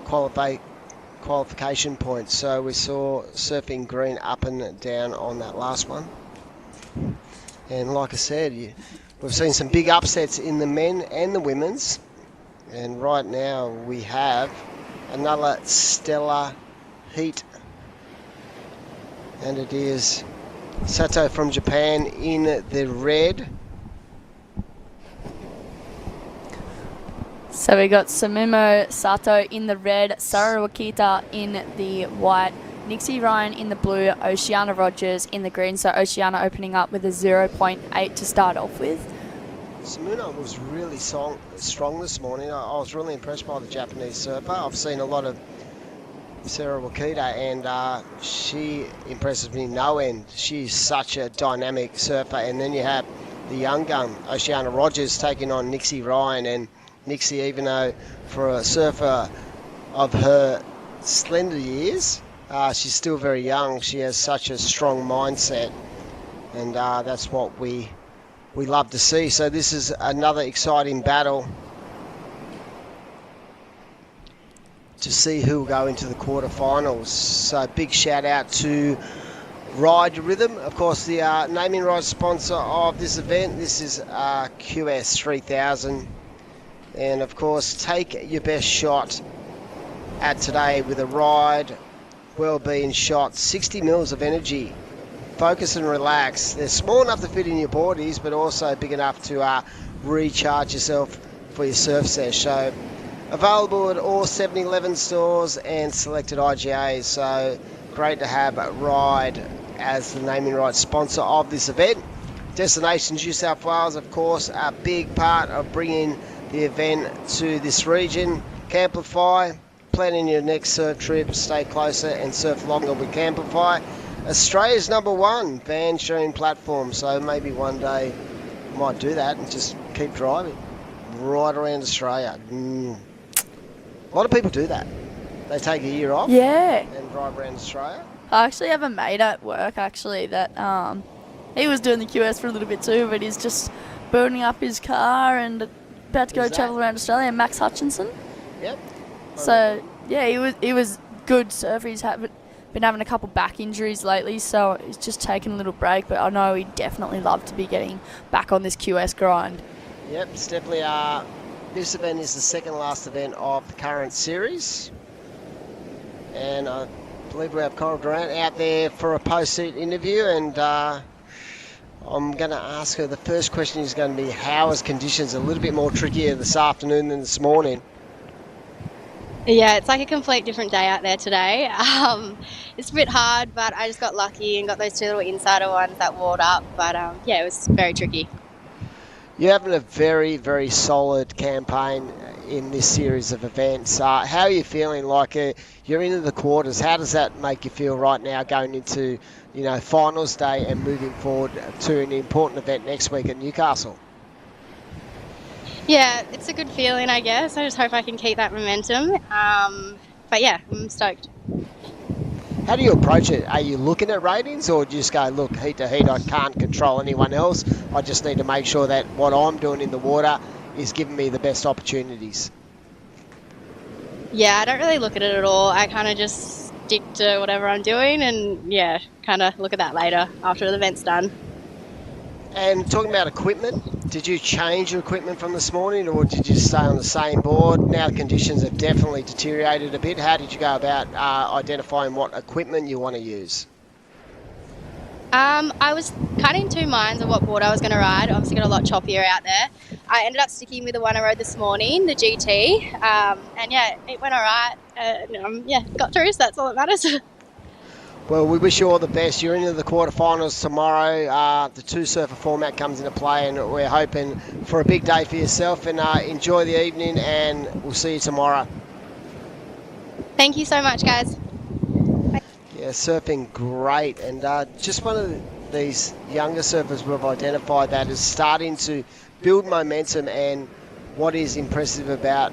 qualification points. So we saw surfing green up and down on that last one. And like I said, we've seen some big upsets in the men and the women's. And right now we have another stellar heat. And it is Sato from Japan in the red. So we got Samumo Sato in the red, Sarah Wakita in the white, Nixie Ryan in the blue, Oceana Rogers in the green. So Oceana opening up with a 0.8 to start off with. Samuno was really strong this morning. I was really impressed by the Japanese surfer. I've seen a lot of Sarah Wakita, and she impresses me no end. She's such a dynamic surfer. And then you have the young gun, Oceana Rogers, taking on Nixie Ryan. And Nixie, even though for a surfer of her slender years, she's still very young. She has such a strong mindset, and that's what we love to see. So this is another exciting battle to see who will go into the quarterfinals. So big shout out to Ryde Rhythm, of course, the naming rights sponsor of this event. This is QS 3000, and of course take your best shot at today with a Ryde well-being shot, 60 mils of energy. Focus and relax. They're small enough to fit in your boardies, but also big enough to recharge yourself for your surf sesh. So available at all 7-Eleven stores and selected IGAs. So great to have Ryde as the naming rights sponsor of this event. Destinations New South Wales, of course, a big part of bringing the event to this region. Camplify, planning your next surf trip, stay closer and surf longer with Camplify. Australia's #1 van sharing platform, so maybe one day I might do that and just keep driving right around Australia. A lot of people do that. They take a year off, yeah, and drive around Australia. I actually have a mate at work actually that he was doing the QS for a little bit too, but he's just building up his car and about to go travel around Australia. Max Hutchinson. Yep. So yeah, he was good surfer. He's been having a couple back injuries lately, so he's just taking a little break, but I know he'd definitely love to be getting back on this QS grind. Yep, it's definitely this event is the second last event of the current series, and I believe we have Coral Durant out there for a post-heat interview, and I'm going to ask her, the first question is going to be, how is conditions a little bit more trickier this afternoon than this morning? Yeah, it's like a complete different day out there today. It's a bit hard, but I just got lucky and got those two little insider ones that walled up. But yeah, it was very tricky. You're having a very, very solid campaign in this series of events. How are you feeling? Like you're into the quarters. How does that make you feel right now going into, finals day and moving forward to an important event next week at Newcastle? Yeah, it's a good feeling, I guess. I just hope I can keep that momentum. But yeah, I'm stoked. How do you approach it? Are you looking at ratings, or do you just go, look, heat to heat, I can't control anyone else. I just need to make sure that what I'm doing in the water is giving me the best opportunities? Yeah, I don't really look at it at all. I kind of just stick to whatever I'm doing and, yeah, kind of look at that later after the event's done. And talking about equipment, did you change your equipment from this morning, or did you stay on the same board? Now the conditions have definitely deteriorated a bit. How did you go about identifying what equipment you want to use? I was kind of in two minds of what board I was going to ride. Obviously got a lot choppier out there. I ended up sticking with the one I rode this morning, the GT. And yeah, it went all right. Yeah, got through, so that's all that matters. Well, we wish you all the best. You're into the quarterfinals tomorrow. The two-surfer format comes into play, and we're hoping for a big day for yourself. And enjoy the evening, and we'll see you tomorrow. Thank you so much, guys. Yeah, surfing great. And just one of these younger surfers we've identified that is starting to build momentum. And what is impressive about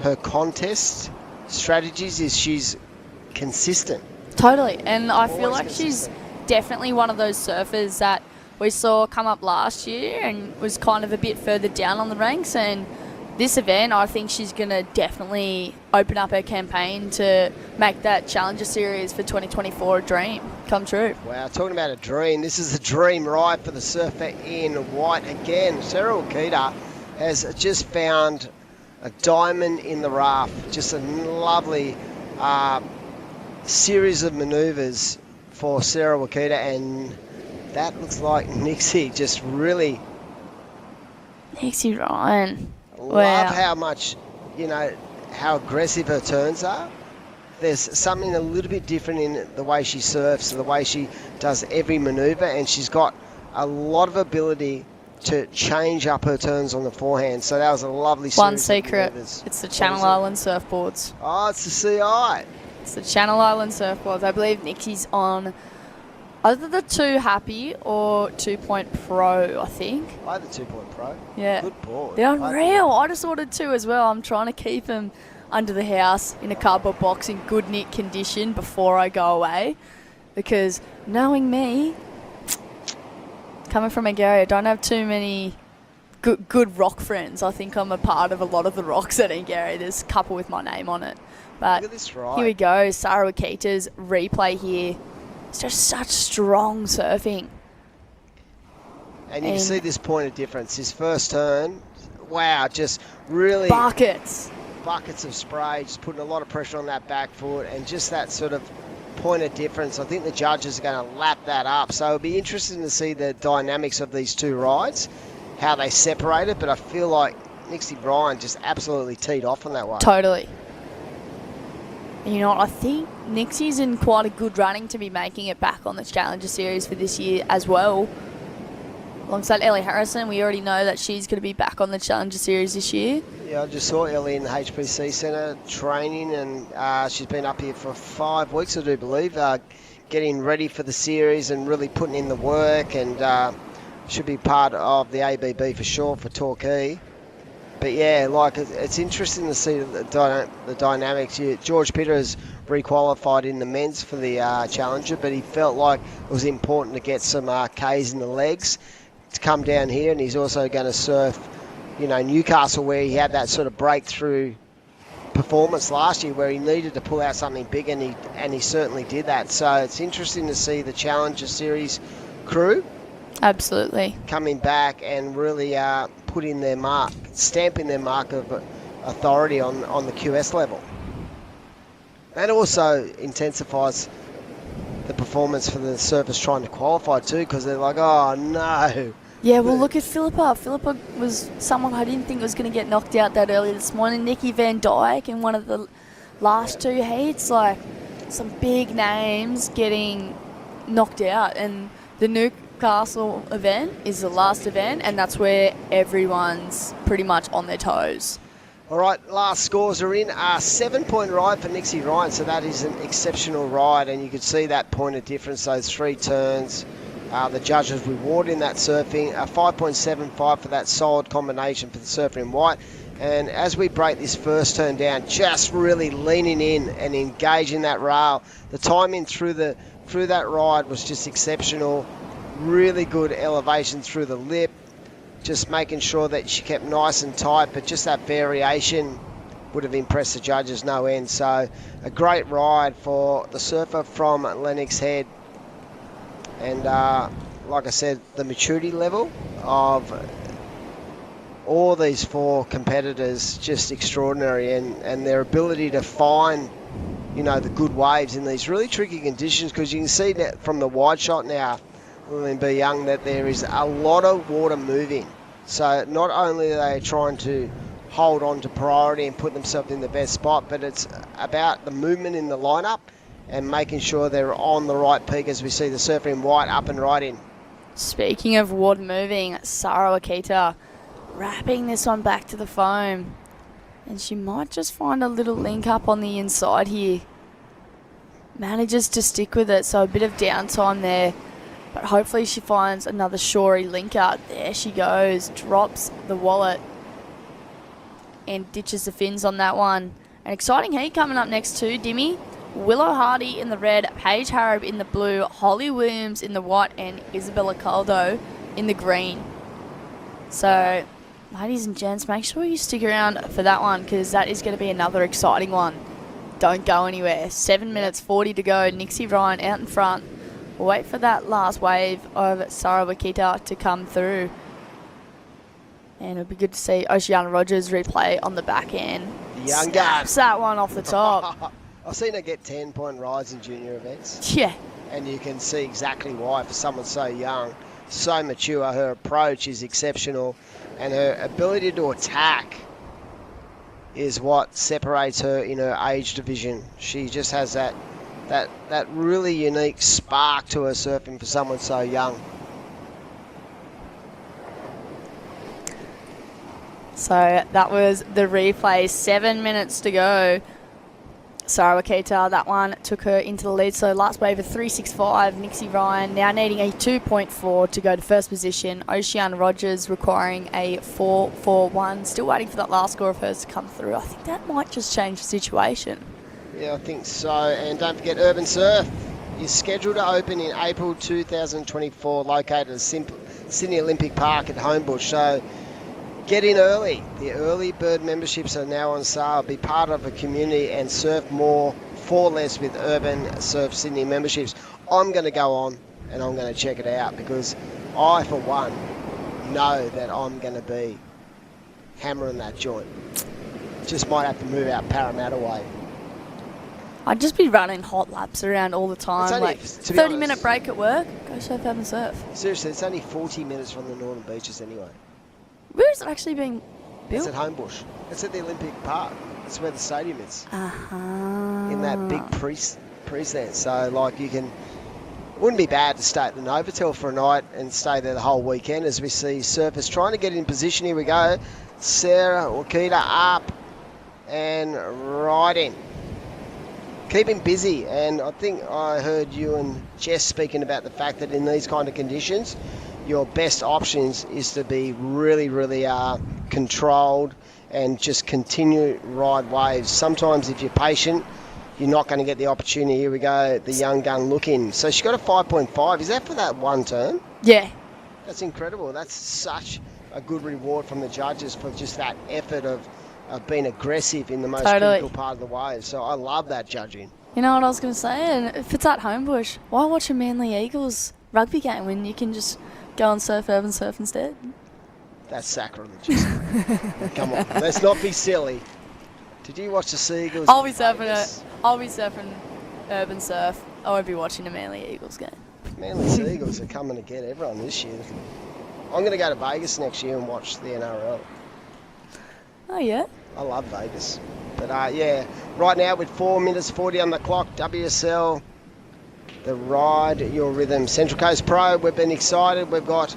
her contest strategies is she's consistent. Totally, and I feel like she's definitely one of those surfers that we saw come up last year and was kind of a bit further down on the ranks, and this event I think she's going to definitely open up her campaign to make that Challenger Series for 2024 a dream come true. Wow, talking about a dream, this is a dream ride for the surfer in white again. Sarah Okita has just found a diamond in the rough, just a lovely series of manoeuvres for Sarah Wakita, and that looks like Nixie just really... Nixie Ryan. Love how much, how aggressive her turns are. There's something a little bit different in the way she surfs, the way she does every manoeuvre, and she's got a lot of ability to change up her turns on the forehand. So that was a lovely series One secret, it's the Channel Island surfboards. Oh, it's the CI. It's the Channel Island surfboards. I believe Nixie's on either the 2 Happy or 2 Point Pro, I think. Either 2 Point Pro. Yeah. Good board. They're unreal. I just ordered 2 as well. I'm trying to keep them under the house in a cardboard box in good knit condition before I go away, because knowing me, coming from Angary, I don't have too many good rock friends. I think I'm a part of a lot of the rocks at Angary. There's a couple with my name on it. But look at this ride. Here we go. Sarah Wakita's replay here. It's just such strong surfing. And you can see this point of difference. His first turn, wow, just really... Buckets of spray, just putting a lot of pressure on that back foot, and just that sort of point of difference. I think the judges are going to lap that up. So it'll be interesting to see the dynamics of these two rides, how they separate it. But I feel like Nixie Bryan just absolutely teed off on that one. Totally. You know what, I think Nixie's in quite a good running to be making it back on the Challenger Series for this year as well. Alongside Ellie Harrison, we already know that she's going to be back on the Challenger Series this year. Yeah, I just saw Ellie in the HPC Centre training, and she's been up here for 5 weeks, I do believe, getting ready for the series and really putting in the work, and should be part of the ABB for sure for Torquay. But yeah, like it's interesting to see the dynamics. George Peters requalified in the men's for the Challenger, but he felt like it was important to get some Ks in the legs to come down here, and he's also going to surf, Newcastle, where he had that sort of breakthrough performance last year where he needed to pull out something big, and he certainly did that. So it's interesting to see the Challenger Series crew absolutely coming back and really putting their mark, stamping their mark of authority on the QS level. That also intensifies the performance for the surfers trying to qualify too, because they're like, oh no. Yeah, well, look at Philippa. Philippa was someone I didn't think was going to get knocked out that early this morning. Nikki Van Dyke in one of the last 2 heats, like some big names getting knocked out, and the Newcastle event is the last event, and that's where everyone's pretty much on their toes. All right, last scores are in. 7-point ride for Nixie Ryan, so that is an exceptional ride, and you could see that point of difference, those 3 turns, the judges rewarding that surfing, a 5.75 for that solid combination for the surfer in white. And as we break this first turn down, just really leaning in and engaging that rail. The timing through that ride was just exceptional. Really good elevation through the lip. Just making sure that she kept nice and tight, but just that variation would have impressed the judges no end. So a great ride for the surfer from Lennox Head. And like I said, the maturity level of all these 4 competitors just extraordinary, and their ability to find, you know, the good waves in these really tricky conditions, because you can see that from the wide shot now, Lillian B. Young, that there is a lot of water moving. So not only are they trying to hold on to priority and put themselves in the best spot, but it's about the movement in the lineup and making sure they're on the right peak as we see the surfer in white up and right in. Speaking of water moving, Sarah Wakita wrapping this one back to the foam. And she might just find a little link up on the inside here. Manages to stick with it, so a bit of downtime there. But hopefully she finds another shory link out. There she goes, drops the wallet and ditches the fins on that one. An exciting heat coming up next too, Dimmy. Willow Hardy in the red, Paige Harrop in the blue, Holly Williams in the white, and Isabella Caldo in the green. So, ladies and gents, make sure you stick around for that one, because that is going to be another exciting one. Don't go anywhere. 7 minutes 40 to go. Nixie Ryan out in front. We'll wait for that last wave of Sarah Wakita to come through. And it'll be good to see Oceana Rogers replay on the back end. The young Snaps that one off the top. I've seen her get 10-point rides in junior events. Yeah. And you can see exactly why for someone so young, so mature. Her approach is exceptional, and her ability to attack is what separates her in her age division. She just has that really unique spark to her surfing for someone so young. So that was the replay. 7 minutes to go. Sarah Wakita, that one took her into the lead. So last wave of 3.65. Nixie Ryan now needing a 2.4 to go to first position. Oceana Rogers requiring a 4.41. Still waiting for that last score of hers to come through. I think that might just change the situation. Yeah, I think so. And don't forget, Urban Surf is scheduled to open in April 2024, located at Sydney Olympic Park at Homebush. So get in early. The early bird memberships are now on sale. Be part of a community and surf more for less with Urban Surf Sydney memberships. I'm going to go on and I'm going to check it out, because I, for one, know that I'm going to be hammering that joint. Just might have to move out Parramatta way. I'd just be running hot laps around all the time. Only, like 30-minute break at work, go surf, Urban Surf. Seriously, it's only 40 minutes from the northern beaches anyway. Where is it actually being built? It's at Homebush. It's at the Olympic Park. That's where the stadium is. Uh-huh. In that big precinct. So, like, you can... Wouldn't be bad to stay at the Novotel for a night and stay there the whole weekend, as we see surfers trying to get in position. Here we go. Sarah Wakita up and riding. Keep him busy. And I think I heard you and Jess speaking about the fact that in these kind of conditions, your best options is to be really, really controlled and just continue ride waves. Sometimes if you're patient, you're not going to get the opportunity. Here we go, the young gun looking. So she got a 5.5. Is that for that one turn? Yeah. That's incredible. That's such a good reward from the judges for just that effort of being aggressive in the most critical part of the wave. So I love that judging. You know what I was going to say? And if it's at Homebush, why watch a Manly Eagles rugby game when you can just go and surf Urban Surf instead? That's sacrilegious. Come on, let's not be silly. Did you watch the Seagulls? I'll be surfing Urban Surf. I won't be watching a Manly Eagles game. Manly Seagulls are coming to get everyone this year. I'm going to go to Vegas next year and watch the NRL. Oh, yeah? I love Vegas. But, yeah, right now with 4 minutes 40 on the clock, WSL, the Ryde Your Rhythm Central Coast Pro. We've been excited. We've got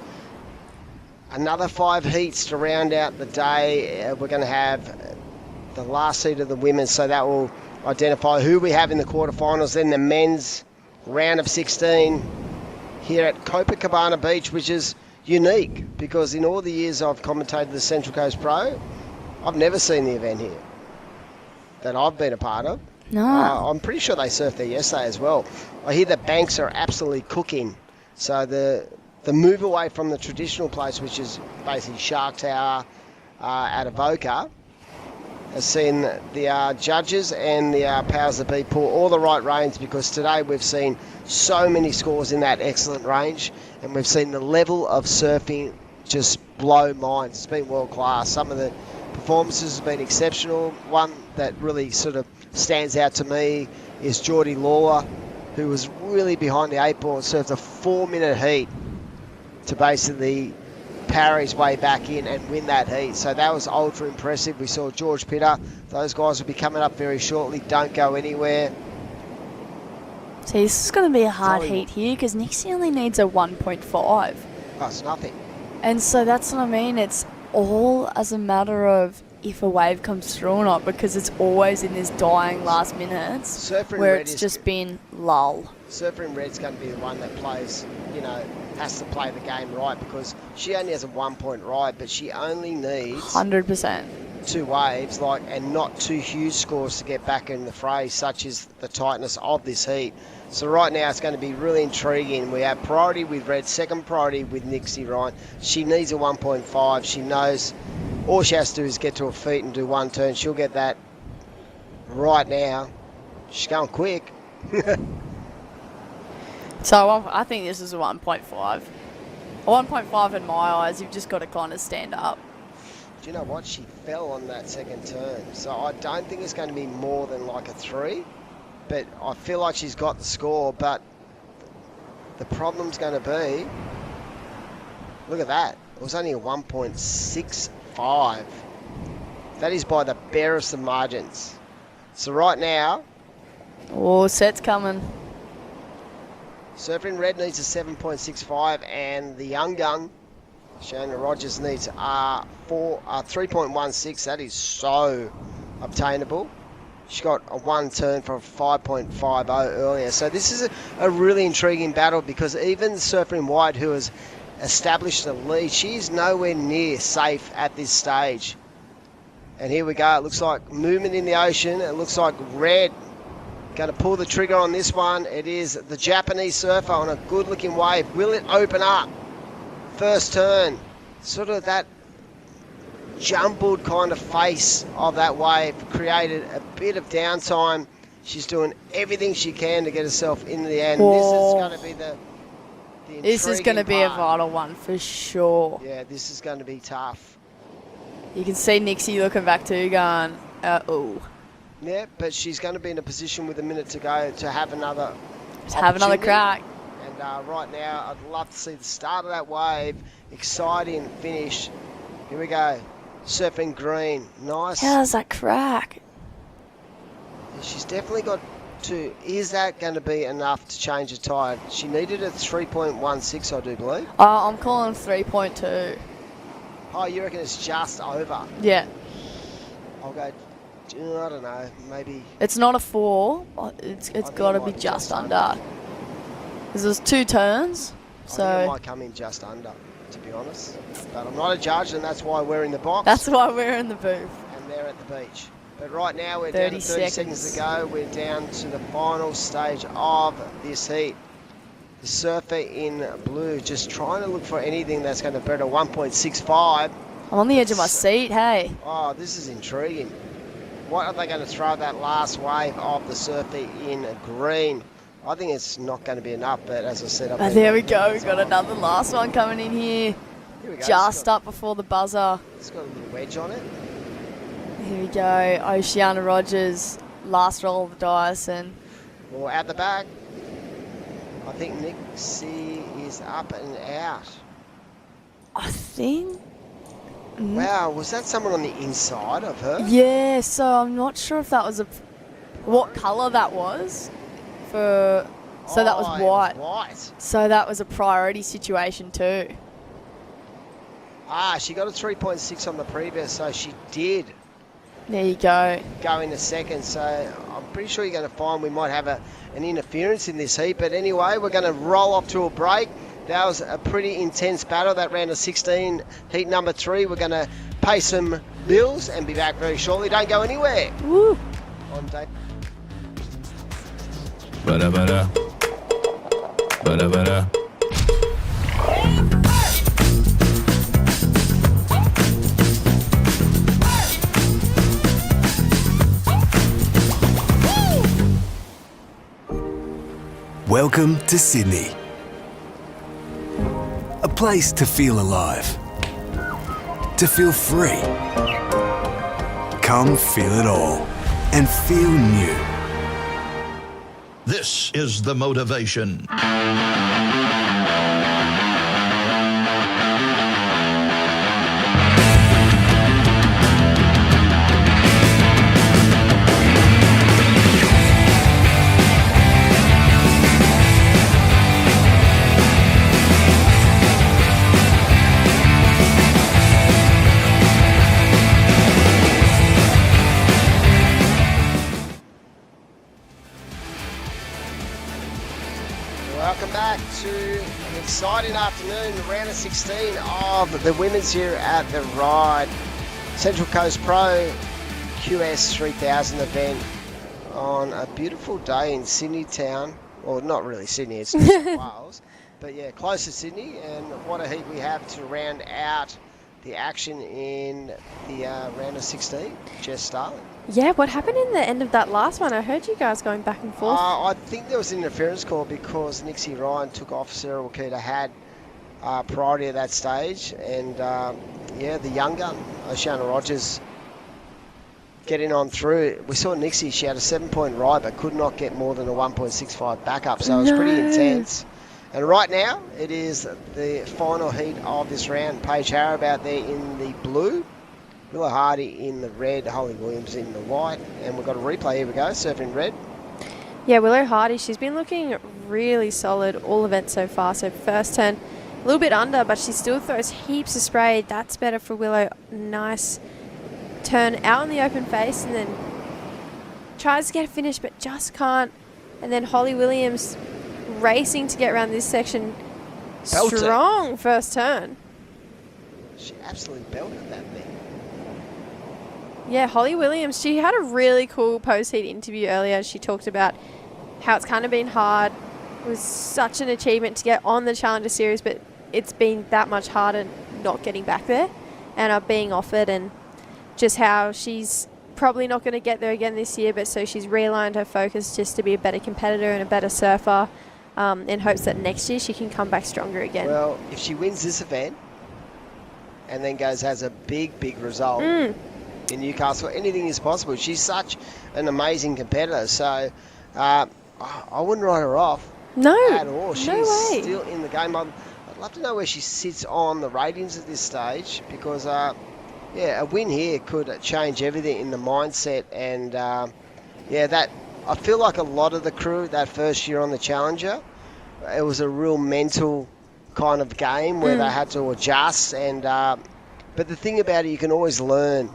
another 5 heats to round out the day. We're going to have the last heat of the women, so that will identify who we have in the quarterfinals. Then the men's round of 16. here at Copacabana Beach, which is unique because in all the years I've commentated the Central Coast Pro, I've never seen the event here that I've been a part of. No. I'm pretty sure they surfed there yesterday as well. I hear the banks are absolutely cooking. So the move away from the traditional place, which is basically Shark Tower at Avoca, has seen the judges and the powers that be pull all the right reins, because today we've seen so many scores in that excellent range, and we've seen the level of surfing just blow minds. It's been world class. Some of the performances have been exceptional. One that really sort of stands out to me is Geordie Lawler, who was really behind the 8 ball and surfed a 4-minute heat to basically power his way back in and win that heat. So that was ultra impressive. We saw George Pitter. Those guys will be coming up very shortly. Don't go anywhere. So this is going to be a hard heat here because Nixie only needs a 1.5. Oh, it's nothing. And so that's what I mean. It's all as a matter of if a wave comes through or not, because it's always in this dying last minutes where it's just been lull. Surfer in Red's going to be the one that plays, has to play the game right, because she only has a 1 point ride, but she only needs 100%. 2 waves, and not 2 huge scores to get back in the fray, such as the tightness of this heat. So right now it's going to be really intriguing. We have priority with Red, second priority with Nixie Ryan. She needs a 1.5. She knows all she has to do is get to her feet and do one turn. She'll get that right now. She's going quick. So I think this is a 1.5. A 1.5 in my eyes, you've just got to kind of stand up. Do you know what? She fell on that second turn. So I don't think it's going to be more than like a 3. But I feel like she's got the score. But the problem's going to be, look at that. It was only a 1.65. That is by the barest of margins. So right now... Oh, set's coming. Surfing Red needs a 7.65, and the young gun, Shana Rogers, needs 3.16. That is so obtainable. She got a 1 turn for 5.50 earlier. So this is a really intriguing battle, because even Surfing White, who has established a lead, she's nowhere near safe at this stage. And here we go. It looks like movement in the ocean. It looks like Red going to pull the trigger on this one. It is the Japanese surfer on a good-looking wave. Will it open up? First turn. Sort of that jumbled kind of face of that wave created a bit of downtime. She's doing everything she can to get herself into the end. Whoa. This is going to be the This is going to be a part. vital one for sure. Yeah, this is going to be tough. You can see Nixie looking back too, going, oh. Yeah, but she's going to be in a position with a minute to go to have another crack. And right now, I'd love to see the start of that wave. Exciting finish. Here we go. Surfing green. Nice. How's that crack? She's definitely got to... Is that going to be enough to change the tide? She needed a 3.16, I do believe. I'm calling 3.2. Oh, you reckon it's just over? Yeah. I'll go... I don't know, maybe... It's not a 4. It's got to be just under. Because there's 2 turns. So I think it might come in just under, to be honest. But I'm not a judge, and that's why we're in the box. That's why we're in the booth. And they're at the beach. But right now we're down to 30 seconds to go. We're down to the final stage of this heat. The surfer in blue just trying to look for anything that's going to better 1.65. I'm on the edge of my seat, hey. Oh, this is intriguing. What are they going to throw that last wave of the surfer in green? I think it's not going to be enough, but as I said... There we go, we've got another last one coming in here. Here we go. Just up before the buzzer. It's got a little wedge on it. Here we go, Oceana Rogers, last roll of the dice, and... Well, at the back, I think Nixie is up and out. I think... Wow, was that someone on the inside of her? Yeah, so I'm not sure if that was what colour that was. So that was white. It was white. So that was a priority situation too. She got a 3.6 on the previous, so she did. There you go. Go in a second, so I'm pretty sure you're going to find we might have an interference in this heat. But anyway, we're going to roll off to a break. That was a pretty intense battle, that round of 16, heat number 3. We're going to pay some bills and be back very shortly. Don't go anywhere. Woo. On day. Ba-da-ba-da. Ba-da-ba-da. Welcome to Sydney. A place to feel alive, to feel free. Come feel it all and feel new. This is the motivation. Welcome back to an exciting afternoon, round of 16 of the women's here at the Ryde Central Coast Pro QS 3000 event on a beautiful day in Sydney town. Well, not really Sydney, it's New South Wales, but yeah, close to Sydney. And what a heat we have to round out the action in the round of 16. Jess Starling. Yeah, what happened in the end of that last one? I heard you guys going back and forth. I think there was an interference call because Nixie Ryan took off. Sarah Wakita had priority at that stage. And yeah, the young gun, Oceana Rogers, getting on through. We saw Nixie, she had a 7-point ride but could not get more than a 1.65 backup. So it was pretty intense. And right now, it is the final heat of this round. Paige Harrop out there in the blue. Willow Hardy in the red, Holly Williams in the white, and we've got a replay. Here we go, surfing red. Yeah, Willow Hardy, she's been looking really solid all events so far. So first turn, a little bit under, but she still throws heaps of spray. That's better for Willow. Nice turn out on the open face, and then tries to get a finish, but just can't. And then Holly Williams racing to get around this section. Belted. Strong first turn. She absolutely belted that thing. Yeah, Holly Williams, she had a really cool post-heat interview earlier. She talked about how it's kind of been hard. It was such an achievement to get on the Challenger Series, but it's been that much harder not getting back there and being offered, and just how she's probably not going to get there again this year, but so she's realigned her focus just to be a better competitor and a better surfer in hopes that next year she can come back stronger again. Well, if she wins this event and then has a big result in Newcastle, anything is possible. She's such an amazing competitor, so I wouldn't write her off at all. She's still in the game. I'd love to know where she sits on the ratings at this stage, because yeah, a win here could change everything in the mindset. And yeah, that I feel like a lot of the crew that first year on the Challenger, it was a real mental kind of game where they had to adjust. And but the thing about it, you can always learn.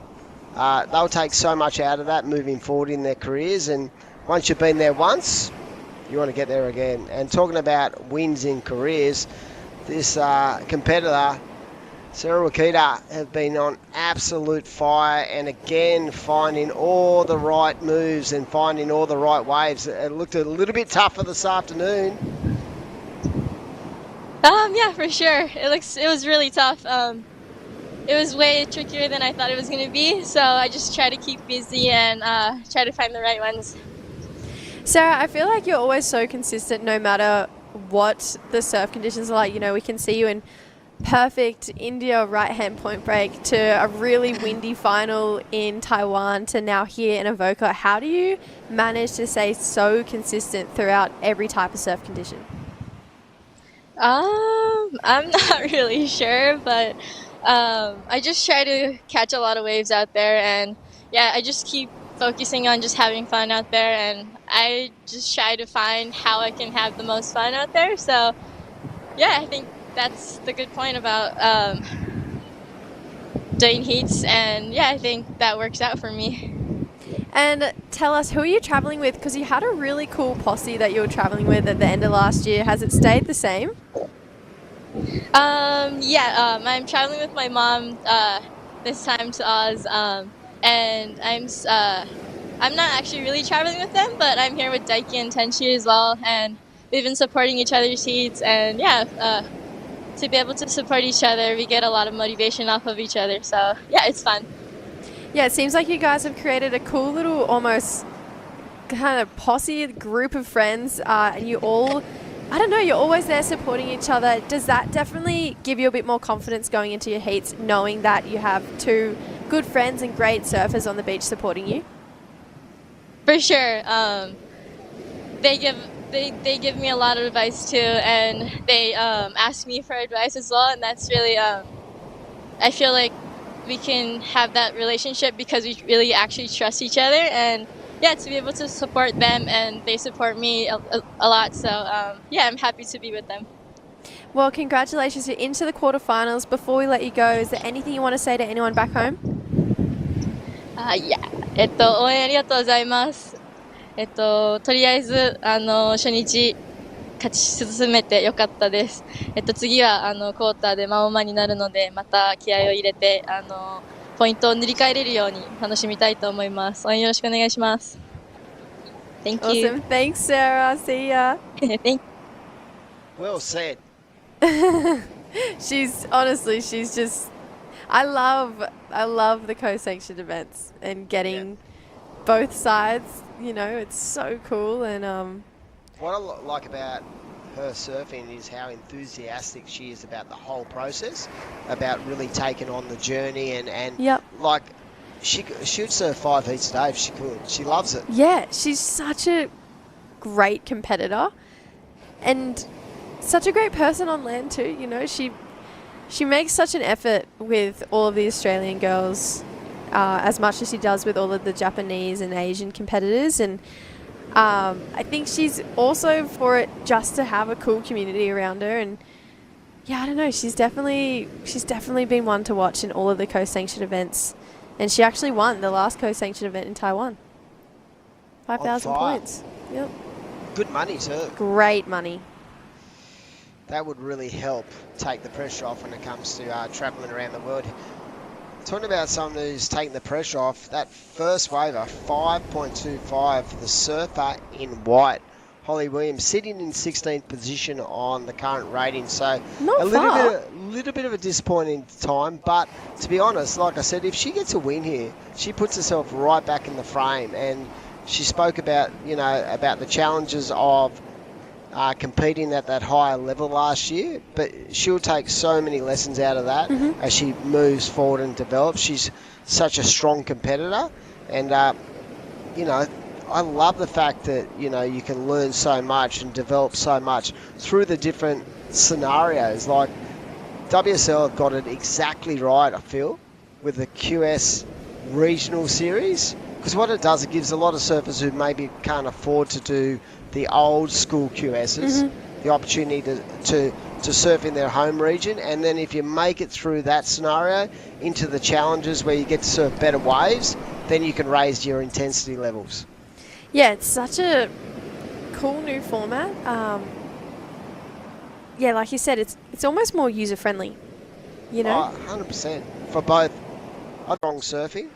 They'll take so much out of that moving forward in their careers, and once you've been there once, you want to get there again. And talking about wins in careers, this competitor, Sarah Wakita, have been on absolute fire, and again finding all the right moves and finding all the right waves. It looked a little bit tougher this afternoon. Yeah, for sure. It was really tough. It was way trickier than I thought it was going to be, so I just try to keep busy and try to find the right ones. Sarah, I feel like you're always so consistent no matter what the surf conditions are like. You know, we can see you in perfect India right-hand point break to a really windy final in Taiwan to now here in Avoca. How do you manage to stay so consistent throughout every type of surf condition? I'm not really sure, but I just try to catch a lot of waves out there, and yeah, I just keep focusing on just having fun out there, and I just try to find how I can have the most fun out there. So yeah, I think that's the good point about doing heats, and yeah, I think that works out for me. And tell us, who are you traveling with? Because you had a really cool posse that you were traveling with at the end of last year. Has it stayed the same? I'm traveling with my mom this time to Oz, and I'm not actually really traveling with them, but I'm here with Daiki and Tenchi as well, and we've been supporting each other's heats, and to be able to support each other, we get a lot of motivation off of each other, so yeah, it's fun. Yeah, it seems like you guys have created a cool little almost kind of posse group of friends, and you all, I don't know, you're always there supporting each other. Does that definitely give you a bit more confidence going into your heats, knowing that you have two good friends and great surfers on the beach supporting you? For sure. They give me a lot of advice too, and they ask me for advice as well, and that's really I feel like we can have that relationship because we really actually trust each other, and to be able to support them and they support me a lot, so I'm happy to be with them. Well, congratulations, you're into the quarterfinals. Before we let you go, is there anything you want to say to anyone back home? 応援ありがとうございます。とりあえず初日勝ち進めてよかったです。次はクォーターでマオマになるので、また気合を入れてポイントを塗り替えれるように楽しみたいと思います。応援よろしくお願いします。Thank you. Awesome. Thanks, Sarah. See ya. Thank Well said. she's just, I love the co-sanctioned events and getting both sides, it's so cool. And what I like about her surfing is how enthusiastic she is about the whole process, about really taking on the journey and like she should surf 5 heats a day if she could. She loves it. Yeah, she's such a great competitor and such a great person on land too. She makes such an effort with all of the Australian girls, as much as she does with all of the Japanese and Asian competitors. And I think she's also for it just to have a cool community around her. And I don't know, she's definitely been one to watch in all of the co-sanctioned events. And she actually won the last co-sanctioned event in Taiwan. 5,000 points. Yep. Good money too. Great money. That would really help take the pressure off when it comes to traveling around the world. Talking about someone who's taking the pressure off, that first waiver, 5.25 for the surfer in white. Holly Williams sitting in 16th position on the current rating. So a little bit of a disappointing time, but to be honest, like I said, if she gets a win here, she puts herself right back in the frame. And she spoke about, about the challenges of competing at that higher level last year, but she'll take so many lessons out of that as she moves forward and develops. She's such a strong competitor, and I love the fact that you can learn so much and develop so much through the different scenarios. Like WSL have got it exactly right, I feel, with the QS regional series, because what it does, it gives a lot of surfers who maybe can't afford to do the old school QSs the opportunity to surf in their home region. And then if you make it through that scenario into the challenges where you get to surf better waves, then you can raise your intensity levels. Yeah, it's such a cool new format. Like you said, it's almost more user friendly. 100% for both. Strong surfing.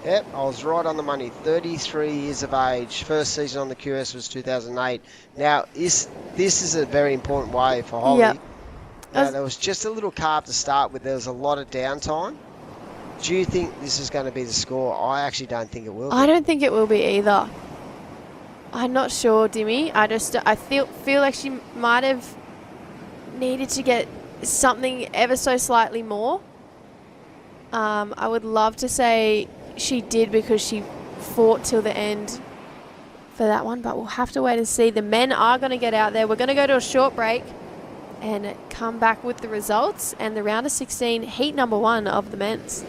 Yep, I was right on the money. 33 years of age. First season on the QS was 2008. Now, this is a very important wave for Holly. Yep. Now, there was just a little carve to start with. There was a lot of downtime. Do you think this is going to be the score? I actually don't think it will be. I don't think it will be either. I'm not sure, Dimmy. I feel like she might have needed to get something ever so slightly more. I would love to say she did because she fought till the end for that one, but we'll have to wait and see. The men are going to get out there. We're going to go to a short break and come back with the results and the round of 16 heat number 1 of the men's.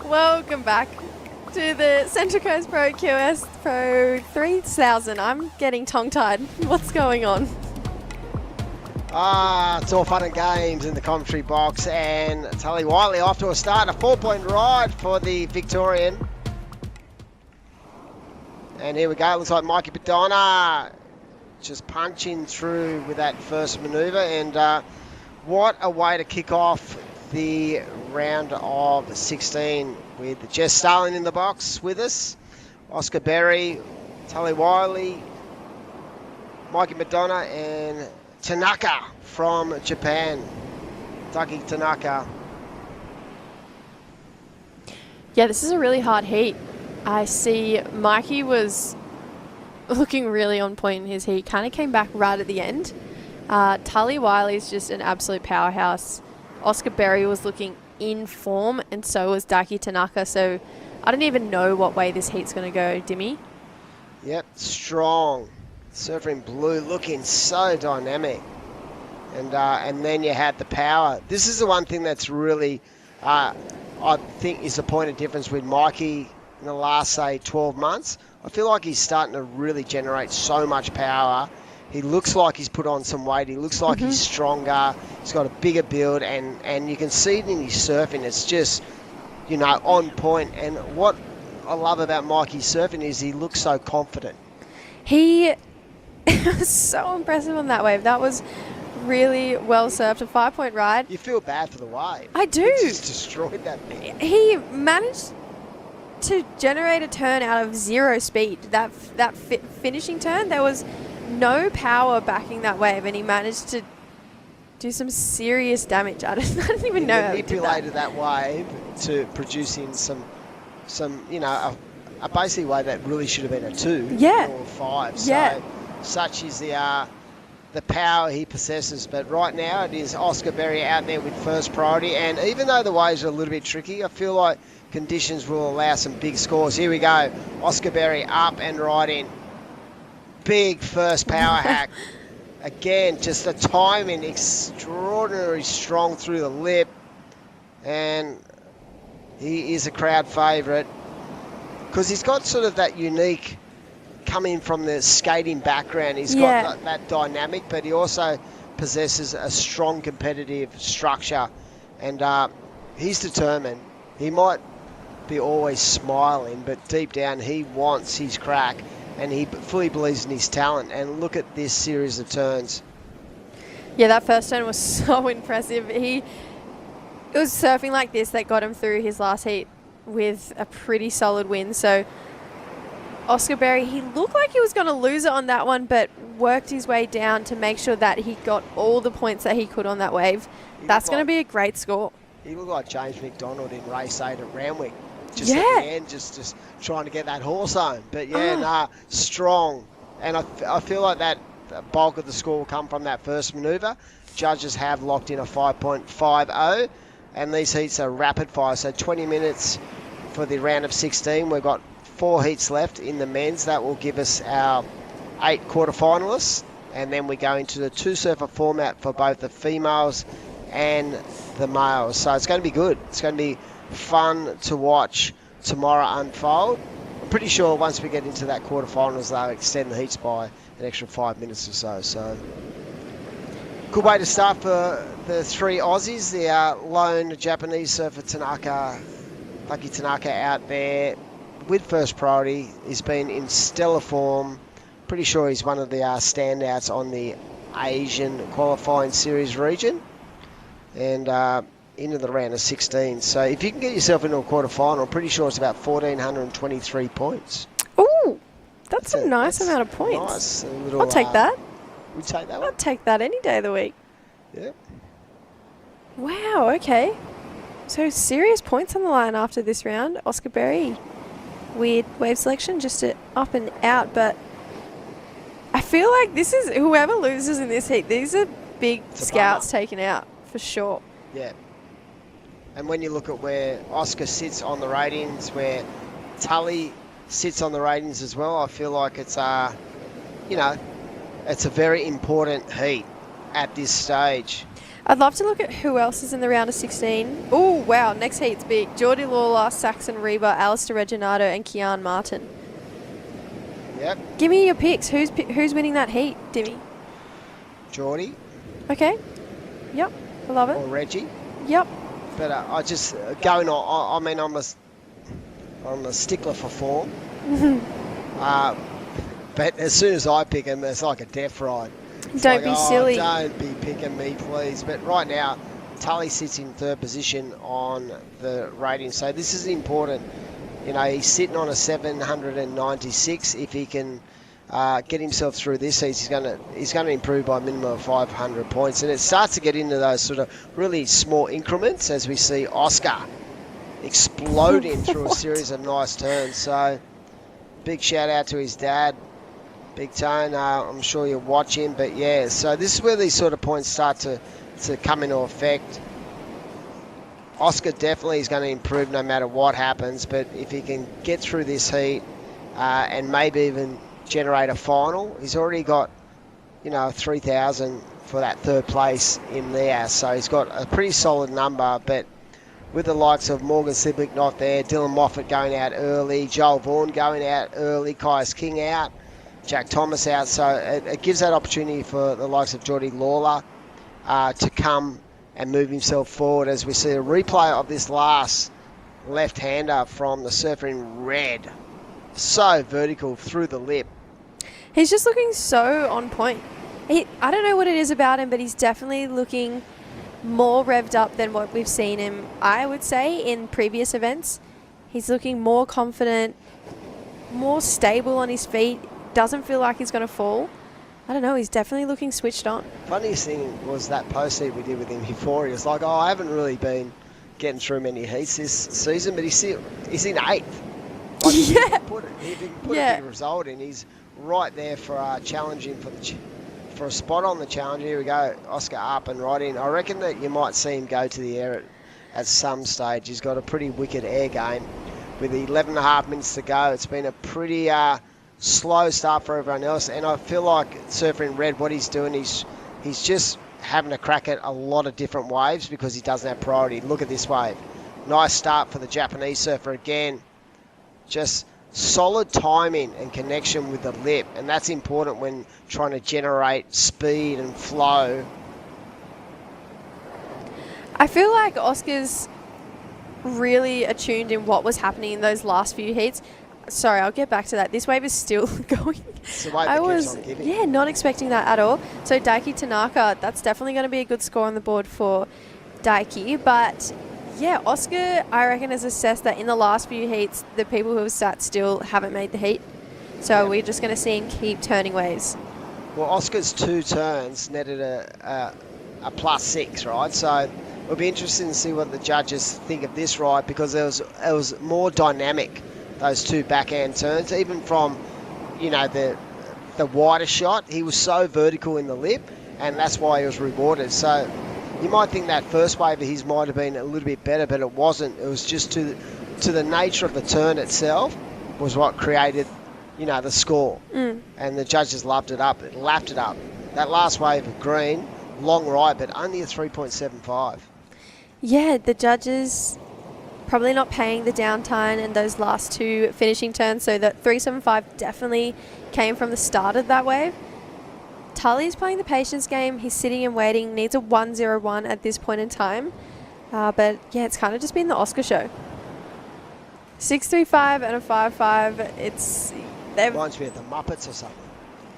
Welcome back to the Central Coast Pro QS Pro 3000. I'm getting tongue-tied. What's going on? It's all fun and games in the commentary box, and Tully Whiteley off to a start, a 4-point ride for the Victorian. And here we go, it looks like Mikey Padonna just punching through with that first manoeuvre, and what a way to kick off the round of 16 with Jess Starling in the box with us, Oscar Berry, Tully Whiteley, Mikey Madonna, and Tanaka from Japan, Taki Tanaka. Yeah, this is a really hard heat. I see Mikey was looking really on point in his heat, kind of came back right at the end. Tully Whiteley's just an absolute powerhouse. Oscar Berry was looking in form, and so was Daki Tanaka. So I don't even know what way this heat's going to go, Dimmy. Yep, strong. Surfer in blue, looking so dynamic. And then you had the power. This is the one thing that's really, I think, is the point of difference with Mikey in the last, say, 12 months. I feel like he's starting to really generate so much power. He looks like he's put on some weight. He looks like he's stronger. He's got a bigger build, and you can see it in his surfing. It's just, you know, on point. And what I love about Mikey's surfing is he looks so confident. He was so impressive on that wave. That was really well surfed, a 5-point ride. You feel bad for the wave. I do. He just destroyed that thing. He managed to generate a turn out of zero speed. That finishing turn, there was no power backing that wave, and he managed to do some serious damage. I don't even know how he did that. Manipulated that wave to producing some you know, a basically wave that really should have been a 2 or a 5. So such is the power he possesses. But right now it is Oscar Berry out there with first priority, and even though the waves are a little bit tricky, I feel like conditions will allow some big scores. Here we go, Oscar Berry up and riding. Big first power hack. Again, just the timing extraordinarily strong through the lip, and he is a crowd favourite because he's got sort of that unique coming from the skating background. He's got that dynamic, but he also possesses a strong competitive structure, and he's determined. He might be always smiling, but deep down he wants his crack, and he fully believes in his talent. And look at this series of turns. Yeah, that first turn was so impressive. It was surfing like this that got him through his last heat with a pretty solid win. So Oscar Berry, he looked like he was going to lose it on that one, but worked his way down to make sure that he got all the points that he could on that wave. That's going to be a great score. He looked like James McDonald in race 8 at Randwick. Just at the end, just trying to get that horse home. But strong. And I feel like that bulk of the score will come from that first manoeuvre. Judges have locked in a 5.50, and these heats are rapid fire. So 20 minutes for the round of 16. We've got 4 heats left in the men's. That will give us our 8 quarterfinalists, and then we go into the 2-surfer format for both the females and the males. So it's going to be good. It's going to be fun to watch tomorrow unfold. I'm pretty sure once we get into that quarterfinals, they'll extend the heats by an extra 5 minutes or so. So good way to start for the 3 Aussies. The lone Japanese surfer Taki Tanaka out there with first priority. He's been in stellar form Pretty sure he's one of the standouts on the Asian Qualifying Series region. And into the round of 16. So if you can get yourself into a quarterfinal, I'm pretty sure it's about 1,423 points. Ooh, that's a nice amount of points. Nice little, I'll take that. We'd take that one. I'll take that any day of the week. Yep. Wow, okay. So serious points on the line after this round. Oscar Berry, weird wave selection, just up and out, but I feel like this is, whoever loses in this heat, these are big scouts taken out, for sure. Yeah. And when you look at where Oscar sits on the ratings, where Tully sits on the ratings as well, I feel like it's, you know, it's a very important heat at this stage. I'd love to look at who else is in the round of 16. Oh, wow, next heat's big. Geordie Lawler, Saxon Reba, Alistair Reginado, and Kian Martin. Yep. Give me your picks. Who's winning that heat, Dimmy? Geordie. Okay. Yep, I love it. Or Reggie. Yep. But I just, going on, I mean, I'm a stickler for form. But as soon as I pick him, it's like a death ride. It's Don't be silly. Don't be picking me, please. But right now, Tully sits in third position on the rating. So this is important. You know, he's sitting on a 796. If he can get himself through this, he's going to improve by a minimum of 500 points. And it starts to get into those sort of really small increments as we see Oscar exploding through a series of nice turns. So big shout out to his dad. Big Tone, I'm sure you'll watch him, but yeah, so this is where these sort of points start to come into effect. Oscar definitely is going to improve no matter what happens, but if he can get through this heat and maybe even generate a final, he's already got, you know, 3,000 for that third place in there, so he's got a pretty solid number, but with the likes of Morgan Siblick not there, Dylan Moffat going out early, Joel Vaughan going out early, Kaius King out, Jack Thomas out, so it gives that opportunity for the likes of Geordie Lawler to come and move himself forward as we see a replay of this last left-hander from the surfer in red. So vertical through the lip. He's just looking so on point. I don't know what it is about him, but he's definitely looking more revved up than what we've seen him, I would say, in previous events. He's looking more confident, more stable on his feet. Doesn't feel like he's going to fall. I don't know, he's definitely looking switched on. Funniest thing was that post heat we did with him before. He was like, I haven't really been getting through many heats this season, but he's in 8th. Like, if he can put a big result in, he's right there for challenging for a spot on the challenge. Here we go, Oscar up and right in. I reckon that you might see him go to the air at some stage. He's got a pretty wicked air game. With 11.5 minutes to go, it's been a pretty slow start for everyone else, and I feel like Surfer in Red, what he's doing, he's just having a crack at a lot of different waves because he doesn't have priority. Look at this wave. Nice start for the Japanese surfer again. Just solid timing and connection with the lip, and that's important when trying to generate speed and flow. I feel like Oscar's really attuned in what was happening in those last few heats. Sorry, I'll get back to that. This wave is still going. It's the wave that keeps on giving. Not expecting that at all. So Daiki Tanaka, that's definitely going to be a good score on the board for Daiki. But yeah, Oscar, I reckon, has assessed that in the last few heats, the people who have sat still haven't made the heat. So we're just going to see him keep turning waves. Well, Oscar's 2 turns netted a +6, right? So it'll be interesting to see what the judges think of this ride, because it was more dynamic, those 2 backhand turns, even from, you know, the wider shot. He was so vertical in the lip, and that's why he was rewarded. So you might think that first wave of his might have been a little bit better, but it wasn't. It was just to the nature of the turn itself was what created, you know, the score. And the judges loved it up. It lapped it up. That last wave of green, long ride, but only a 3.75. Yeah, the judges probably not paying the downtime and those last 2 finishing turns, so that 3.75 definitely came from the start of that wave. Tully's playing the patience game. He's sitting and waiting, needs a 1.01 at this point in time. But yeah, it's kind of just been the Oscar show. 6.35 and a 5.5. Reminds me of the Muppets or something.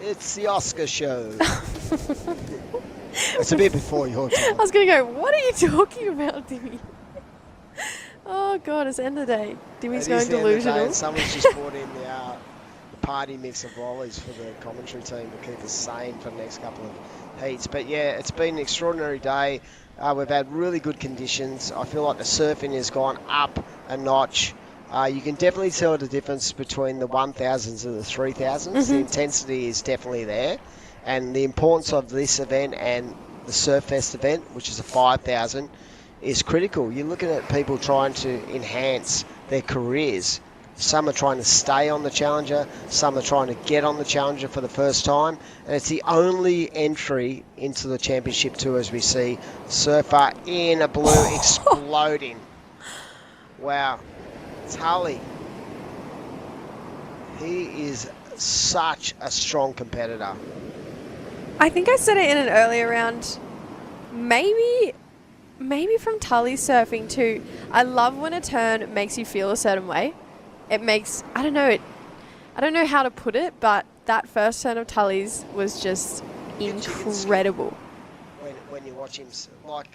It's the Oscar show. It's a bit before your time. I was going to go, what are you talking about, Dimmy? Oh, God, it's the end of the day. Dimmy's It going is the end of the day, delusional. and someone's just brought in the party mix of lollies for the commentary team to keep us sane for the next couple of heats. But yeah, it's been an extraordinary day. We've had really good conditions. I feel like the surfing has gone up a notch. You can definitely tell the difference between the 1000s and the 3000s. The intensity is definitely there. And the importance of this event and the Surf Fest event, which is a 5,000, is critical. You're looking at people trying to enhance their careers. Some are trying to stay on the Challenger, some are trying to get on the Challenger for the first time, and it's the only entry into the Championship Tour as we see Surfer in a blue exploding. Wow. Tully. He is such a strong competitor. I think I said it in an earlier round. Maybe from Tully surfing too. I love when a turn makes you feel a certain way. It makes, I don't know how to put it, but that first turn of Tully's was just incredible. When you watch him, like,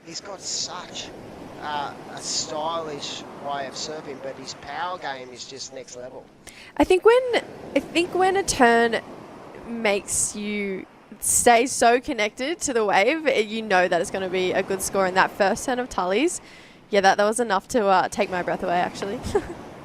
he's got such a stylish way of surfing, but his power game is just next level. I think when a turn makes you stay so connected to the wave, you know that it's going to be a good score. And that first turn of Tully's, yeah, that was enough to take my breath away, actually.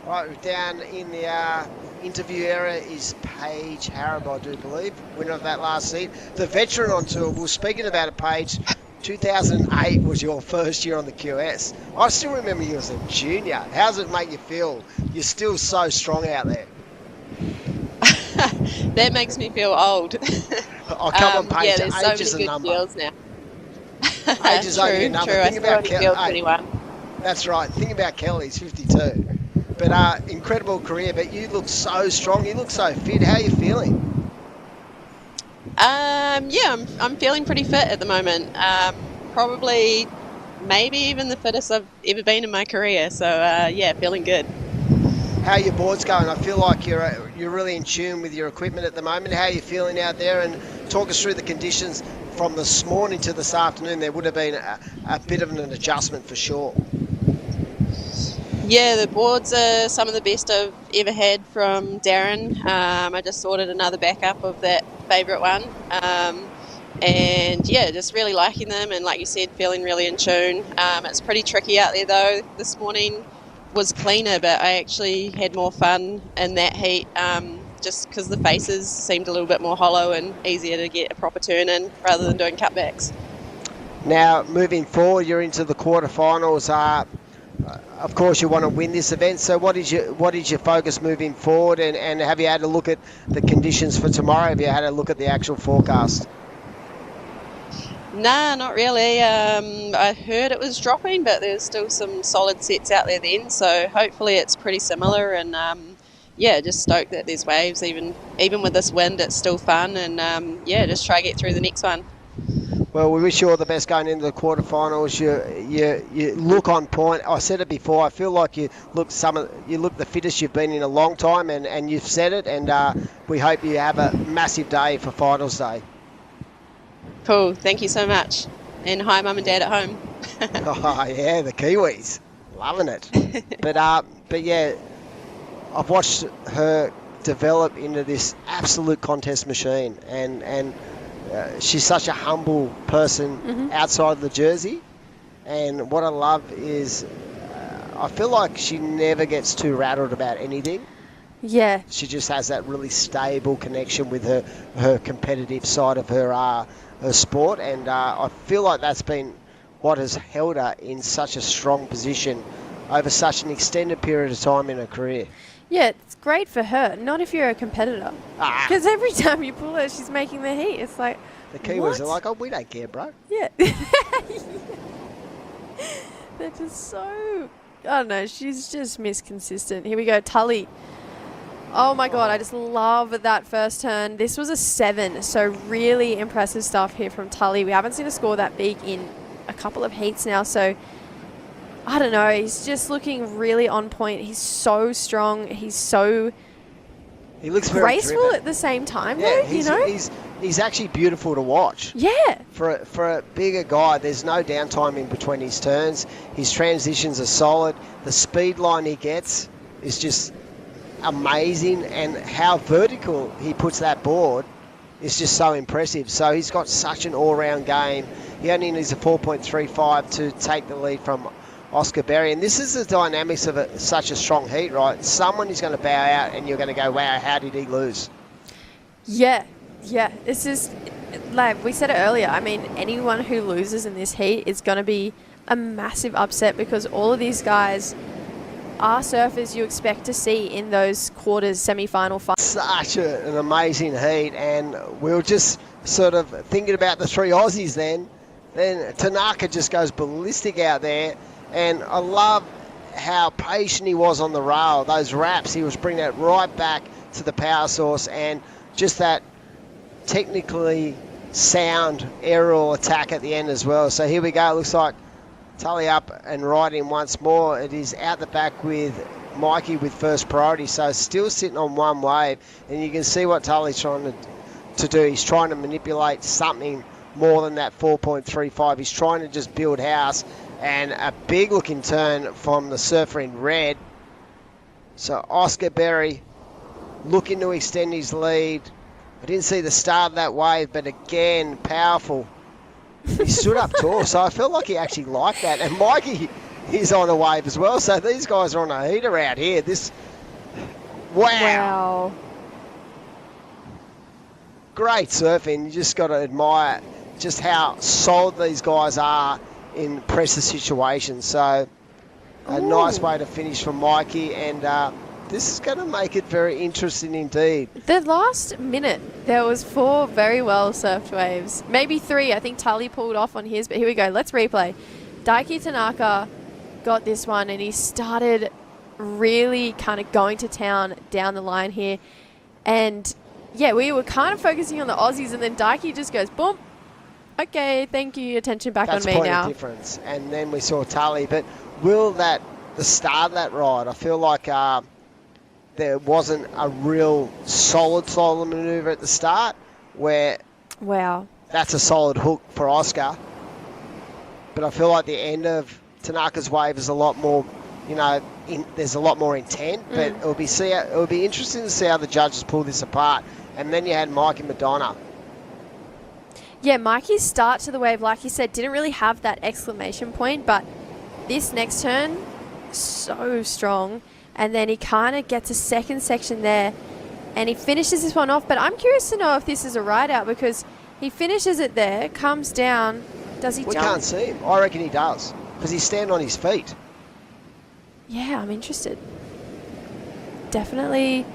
Right, down in the interview area is Paige Harab, I do believe, winner of that last seat. The veteran on tour. Well, speaking about it, Paige, 2008 was your first year on the QS. I still remember you as a junior. How does it make you feel? You're still so strong out there. That makes me feel old. Oh, come on, Paige. Yeah, there's so age is many a good number. girls now. Age is only a number. True. Think about Kelly. 21. That's right. Think about Kelly. He's 52. But incredible career. But you look so strong. You look so fit. How are you feeling? Yeah, I'm feeling pretty fit at the moment. Probably, maybe even the fittest I've ever been in my career. So yeah, feeling good. How are your boards going? I feel like you're really in tune with your equipment at the moment. How are you feeling out there? And talk us through the conditions from this morning to this afternoon. There would have been a bit of an adjustment for sure. Yeah, the boards are some of the best I've ever had from Darren. I just ordered another backup of that favourite one. And yeah, just really liking them. And like you said, feeling really in tune. It's pretty tricky out there though. This morning was cleaner, but I actually had more fun in that heat just because the faces seemed a little bit more hollow and easier to get a proper turn in rather than doing cutbacks. Now, moving forward, you're into the quarterfinals. Of course, you want to win this event. So what is your focus moving forward? And have you had a look at the conditions for tomorrow? Have you had a look at the actual forecast? Nah, not really. I heard it was dropping, but there's still some solid sets out there then. So hopefully it's pretty similar. And yeah, just stoked that there's waves. Even with this wind, it's still fun. And yeah, just try to get through the next one. Well, we wish you all the best going into the quarterfinals. You look on point. I said it before. I feel like you look the fittest you've been in a long time, and you've said it. And we hope you have a massive day for finals day. Cool. Thank you so much. And hi, Mum and Dad at home. Oh yeah, the Kiwis, loving it. But yeah, I've watched her develop into this absolute contest machine, and she's such a humble person outside of the jersey. And what I love is I feel like she never gets too rattled about anything. Yeah. She just has that really stable connection with her competitive side of her sport. And I feel like that's been what has held her in such a strong position over such an extended period of time in her career. Yeah, it's great for her. Not if you're a competitor. Because every time you pull her, she's making the heat. It's like, the Kiwis are like, oh, we don't care, bro. Yeah. They're just so... I don't know. She's just misconsistent. Here we go. Tully. Oh, my God. I just love that first turn. This was a 7. So really impressive stuff here from Tully. We haven't seen a score that big in a couple of heats now. So... I don't know. He's just looking really on point. He's so strong. He's He looks very graceful driven. at the same time, Yeah, though, you know? he's actually beautiful to watch. Yeah. For a bigger guy, there's no downtime in between his turns. His transitions are solid. The speed line he gets is just amazing, and how vertical he puts that board is just so impressive. So he's got such an all-round game. He only needs a 4.35 to take the lead from Oscar Berry, and this is the dynamics of such a strong heat, right? Someone is going to bow out, and you're going to go, wow, how did he lose? Yeah. This is, like we said it earlier, I mean, anyone who loses in this heat is going to be a massive upset, because all of these guys are surfers you expect to see in those quarters, semi-final, final. Such an amazing heat, and we were just sort of thinking about the three Aussies then. Then Tanaka just goes ballistic out there, and I love how patient he was on the rail. Those wraps, he was bringing that right back to the power source, and just that technically sound aerial attack at the end as well. So here we go. It looks like Tully up and riding once more. It is out the back with Mikey with first priority. So still sitting on one wave, and you can see what Tully's trying to do. He's trying to manipulate something more than that 4.35. He's trying to just build house, and a big looking turn from the surfer in red. So Oscar Berry looking to extend his lead. I didn't see the start of that wave, but again, powerful. He stood up tall, so I felt like he actually liked that. And Mikey is on a wave as well, so these guys are on a heater out here. Wow. Great surfing. You just got to admire just how solid these guys are in pressure situations. So a nice way to finish from Mikey, and this is going to make it very interesting indeed. The last minute, there was 4 very well surfed waves. Maybe 3. I think Tully pulled off on his, but here we go. Let's replay. Daiki Tanaka got this one, and he started really kind of going to town down the line here. And yeah, we were kind of focusing on the Aussies, and then Daiki just goes, boom. Okay, thank you. Attention back That's on me point now. Of difference. And then we saw Tully, but the start of that ride, I feel like there wasn't a real solid maneuver at the start, where that's a solid hook for Oscar. But I feel like the end of Tanaka's wave is a lot more, there's a lot more intent. But it'll be interesting to see how the judges pull this apart. And then you had Mikey Madonna. Yeah, Mikey's start to the wave, like you said, didn't really have that exclamation point, but this next turn, so strong. And then he kind of gets a second section there, and he finishes this one off. But I'm curious to know if this is a ride out, because he finishes it there, comes down. Does he jump? We can't see him. I reckon he does, because he's standing on his feet. Yeah, I'm interested. Definitely.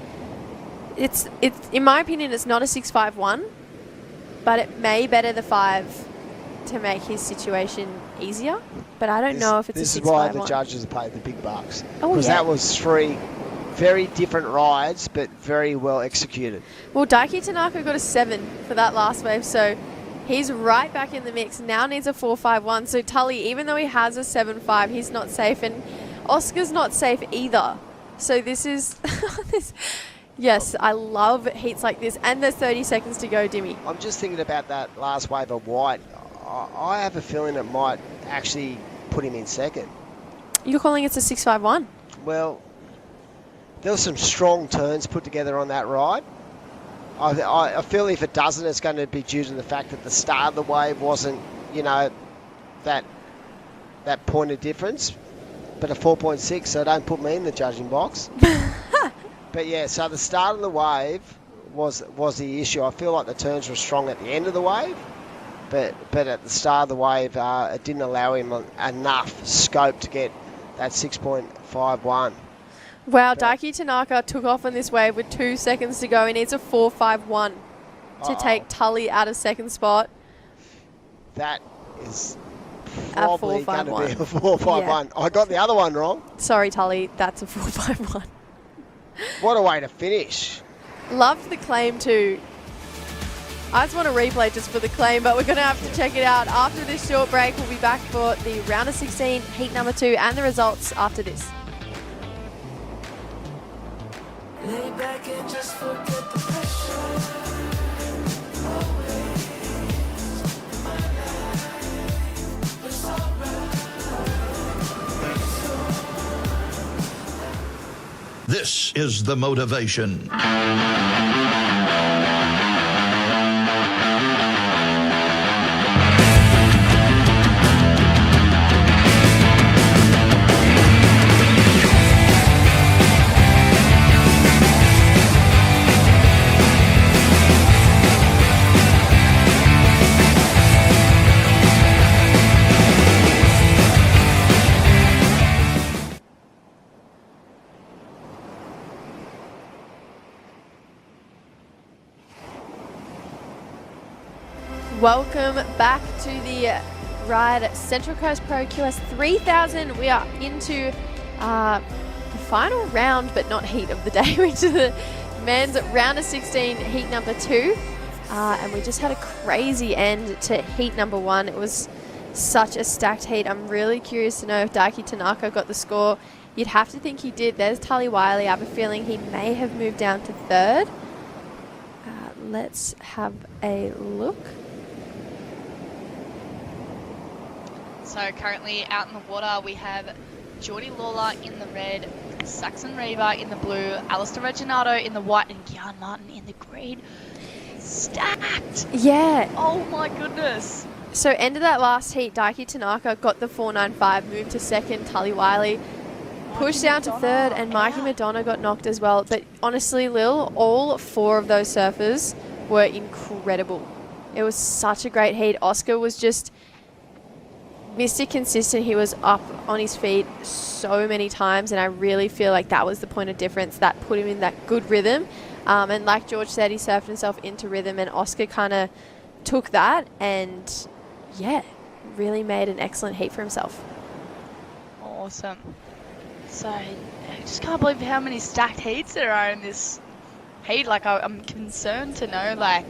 It's in my opinion, it's not a 6.51, but it may better the 5 to make his situation easier. But I don't know if it's a 6.51. This is why the judges paid the big bucks. Oh, because yeah. that was 3 very different rides, but very well executed. Well, Daiki Tanaka got a 7 for that last wave, so he's right back in the mix. Now needs a 4.51. So Tully, even though he has a 7.5, he's not safe, and Oscar's not safe either. So this is yes, I love heats like this, and there's 30 seconds to go, Dimmy. I'm just thinking about that last wave of white. I have a feeling it might actually put him in second. You're calling it a 6.51? Well, there were some strong turns put together on that ride. I feel if it doesn't, it's going to be due to the fact that the start of the wave wasn't, that point of difference. But a 4.6, so don't put me in the judging box. But yeah, so the start of the wave was the issue. I feel like the turns were strong at the end of the wave, but at the start of the wave, it didn't allow him enough scope to get that 6.51. Wow, Daiki Tanaka took off on this wave with 2 seconds to go. He needs a 4.51 to take Tully out of second spot. That is probably going to be a 4.51. Yeah. I got the other one wrong. Sorry, Tully, that's a 4.51. What a way to finish. Love the claim too. I just want to replay just for the claim, but we're going to have to check it out after this short break. We'll be back for the round of 16, heat number 2, and the results after this. Lay back and just forget the pressure. Always in my life, it's alright. This is the motivation. Welcome back to the Ryde Central Coast Pro QS 3000. We are into the final round, but not heat of the day, which is the men's round of 16, heat number 2. And we just had a crazy end to heat number 1. It was such a stacked heat. I'm really curious to know if Daiki Tanaka got the score. You'd have to think he did. There's Tully Wiley. I have a feeling he may have moved down to 3rd. Let's have a look. So currently out in the water we have Geordie Lawler in the red, Saxon Reaver in the blue, Alistair Reginato in the white, and Gian Martin in the green. Stacked! Yeah. Oh my goodness. So end of that last heat, Daiki Tanaka got the 495, moved to 2nd, Tully Wiley pushed down to 3rd, and Mikey Madonna got knocked as well. But honestly, Lil, all 4 of those surfers were incredible. It was such a great heat. Oscar was just Mr. Consistent. He was up on his feet so many times, and I really feel like that was the point of difference that put him in that good rhythm. And like George said, he surfed himself into rhythm, and Oscar kind of took that and, yeah, really made an excellent heat for himself. Awesome. So I just can't believe how many stacked heats there are in this heat. Like, I'm concerned to know, like,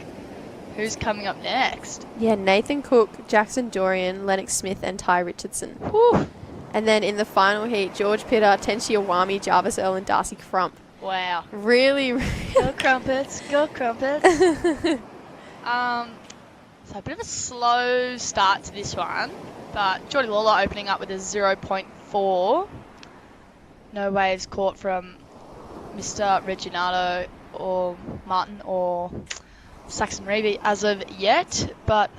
who's coming up next. Yeah, Nathan Cook, Jackson Dorian, Lennox Smith, and Ty Richardson. Whew. And then in the final heat, George Pitter, Tenshi Awami, Jarvis Earl, and Darcy Crump. Wow. Really, Go Crumpets. Go Crumpets. So a bit of a slow start to this one, but Geordie Lawler opening up with a 0.4. No waves caught from Mr. Reginato or Martin or Saxon Reeve as of yet, but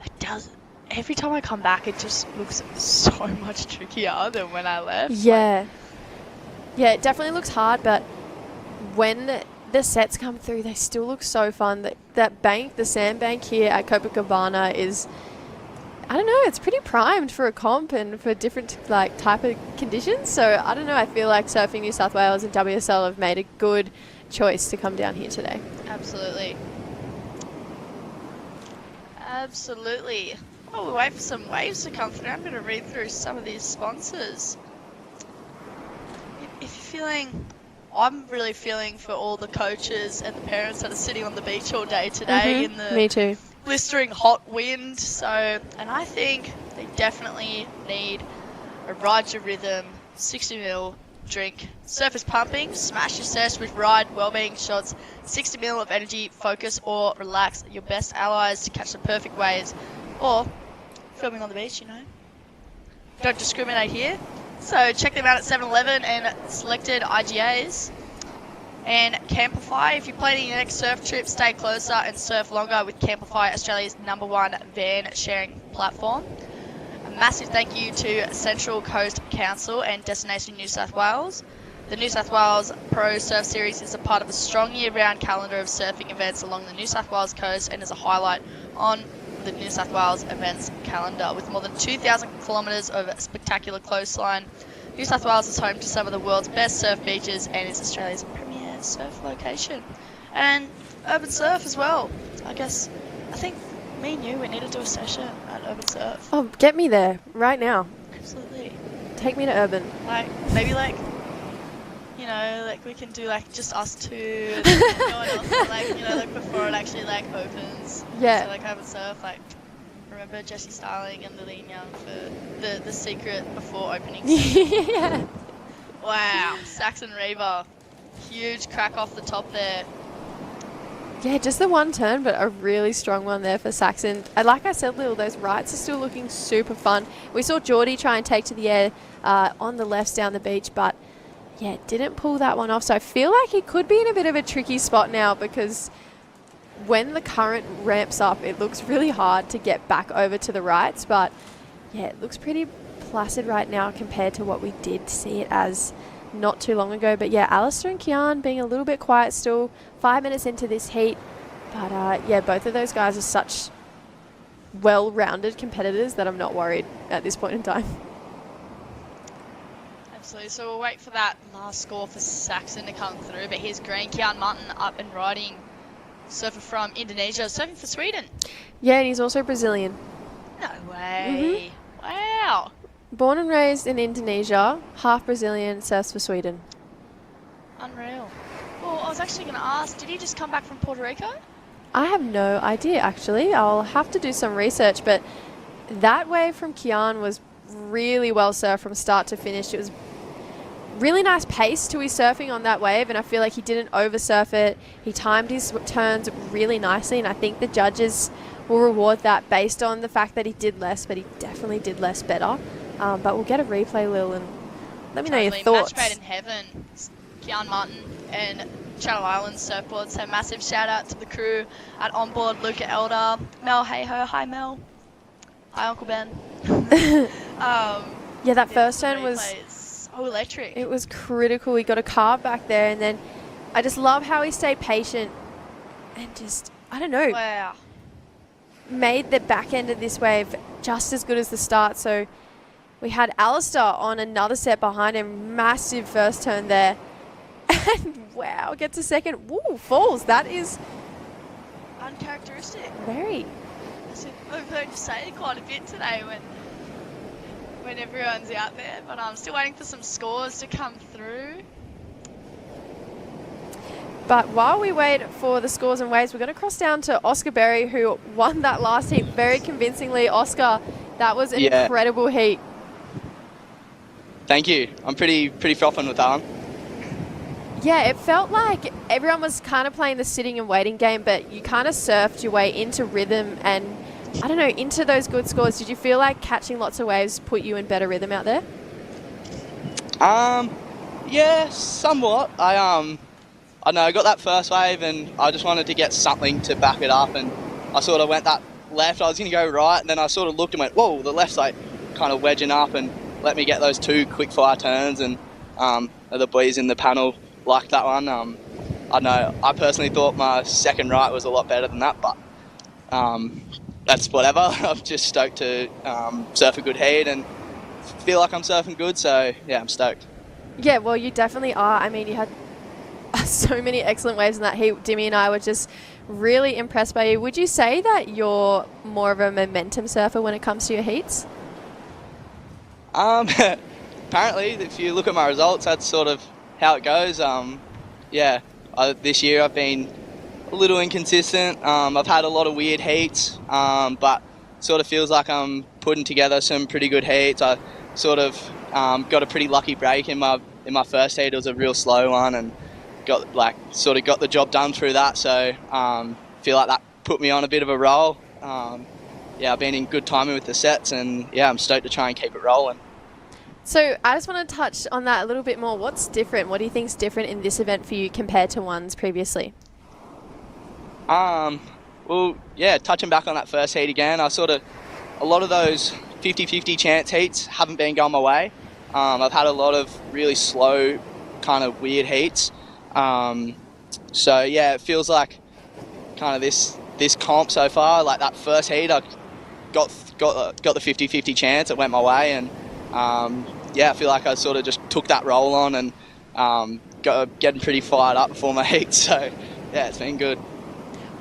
it does. Every time I come back, it just looks so much trickier than when I left. Yeah. Yeah, it definitely looks hard, but when the sets come through, they still look so fun. That bank, the sandbank here at Copacabana is, I don't know, it's pretty primed for a comp and for different like type of conditions. So I don't know, I feel like Surfing New South Wales and WSL have made a good choice to come down here today. Absolutely. Absolutely. Oh, we wait for some waves to come through. I'm going to read through some of these sponsors. If you're feeling, I'm really feeling for all the coaches and the parents that are sitting on the beach all day today in the Me too. blistering hot wind. So, and I think they definitely need a Ride Your Rhythm 60ml drink. Surface pumping, smash your sesh with Ryde wellbeing shots, 60ml of energy, focus or relax. Your best allies to catch the perfect waves. Or filming on the beach, you know. Don't discriminate here. So check them out at 7-Eleven and selected IGAs. And Camplify, if you're planning your next surf trip, stay closer and surf longer with Camplify, Australia's #1 van sharing platform. A massive thank you to Central Coast Council and Destination New South Wales. The New South Wales Pro Surf Series is a part of a strong year-round calendar of surfing events along the New South Wales coast and is a highlight on the New South Wales events calendar. With more than 2,000 kilometres of spectacular coastline, New South Wales is home to some of the world's best surf beaches and is Australia's premier surf location. And Urban Surf as well. I think me and you, we need to do a session at Urban Surf. Oh, get me there right now. Absolutely. Take me to Urban. Like, maybe like, you know, like we can do like just us two, and no one else, like, you know, like before it actually like opens. Yeah. So like Urban Surf, like, remember Jessie Starling and Lillian Young for the secret before opening. Yeah. Wow. Saxon Reaver. Huge crack off the top there. Yeah, just the one turn, but a really strong one there for Saxon. And like I said, Lil, those rights are still looking super fun. We saw Geordie try and take to the air on the lefts down the beach, but yeah, didn't pull that one off. So I feel like he could be in a bit of a tricky spot now, because when the current ramps up, it looks really hard to get back over to the rights. But yeah, it looks pretty placid right now compared to what we did see it as not too long ago. But yeah, Alistair and Kian being a little bit quiet still, 5 minutes into this heat. But yeah, both of those guys are such well-rounded competitors that I'm not worried at this point in time. Absolutely. So we'll wait for that last score for Saxon to come through. But here's Green, Kian Martin up and riding. Surfer from Indonesia, surfing for Sweden. Yeah, and he's also Brazilian. No way. Wow. Born and raised in Indonesia, half Brazilian, surfs for Sweden. Unreal. Well, I was actually going to ask, did he just come back from Puerto Rico? I have no idea, actually. I'll have to do some research, but that wave from Kian was really well surfed from start to finish. It was really nice pace to his surfing on that wave, and I feel like he didn't oversurf it. He timed his turns really nicely, and I think the judges will reward that based on the fact that he did less, but he definitely did less better. But we'll get a replay, Lil, and let me know your thoughts. Match made in heaven. Kian Martin and Channel Islands surfboards. So massive shout out to the crew at onboard. Luca Elder, Mel Hayho. Hi Mel. Hi Uncle Ben. Yeah, that first turn was so electric. It was critical. He got a carve back there, and then I just love how he stayed patient and just, I don't know, wow, made the back end of this wave just as good as the start. So we had Alistair on another set behind him. Massive first turn there. And wow, gets a second. Woo, falls. That is uncharacteristic. Very. I've heard you say it quite a bit today when everyone's out there, but I'm still waiting for some scores to come through. But while we wait for the scores and waves, we're going to cross down to Oscar Berry, who won that last heat very convincingly. Oscar, that was an incredible heat. Thank you. I'm pretty frothing with that one. Yeah, it felt like everyone was kind of playing the sitting and waiting game, but you kind of surfed your way into rhythm and, I don't know, into those good scores. Did you feel like catching lots of waves put you in better rhythm out there? Yeah, somewhat. I know I got that first wave and I just wanted to get something to back it up, and I sort of went that left. I was going to go right, and then I sort of looked and went, whoa, the left's like kind of wedging up, and let me get those two quick fire turns, and the boys in the panel liked that one. I know I personally thought my second right was a lot better than that, but that's whatever. I'm just stoked to surf a good heat and feel like I'm surfing good, so yeah, I'm stoked. Yeah, well, you definitely are. I mean, you had so many excellent waves in that heat. Dimmy and I were just really impressed by you. Would you say that you're more of a momentum surfer when it comes to your heats? Apparently, if you look at my results, that's sort of how it goes. This year I've been a little inconsistent. I've had a lot of weird heats, but sort of feels like I'm putting together some pretty good heats. I sort of got a pretty lucky break in my first heat. It was a real slow one, and got the job done through that. So feel like that put me on a bit of a roll. I've been in good timing with the sets, and I'm stoked to try and keep it rolling. So I just want to touch on that a little bit more. What's different? What do you think's different in this event for you compared to ones previously? Touching back on that first heat again, a lot of those 50-50 chance heats haven't been going my way. I've had a lot of really slow, kind of weird heats. It feels like kind of this comp so far, like that first heat, I got the 50-50 chance. It went my way, and I feel like I sort of just took that roll on and got getting pretty fired up before my heat. So yeah, it's been good.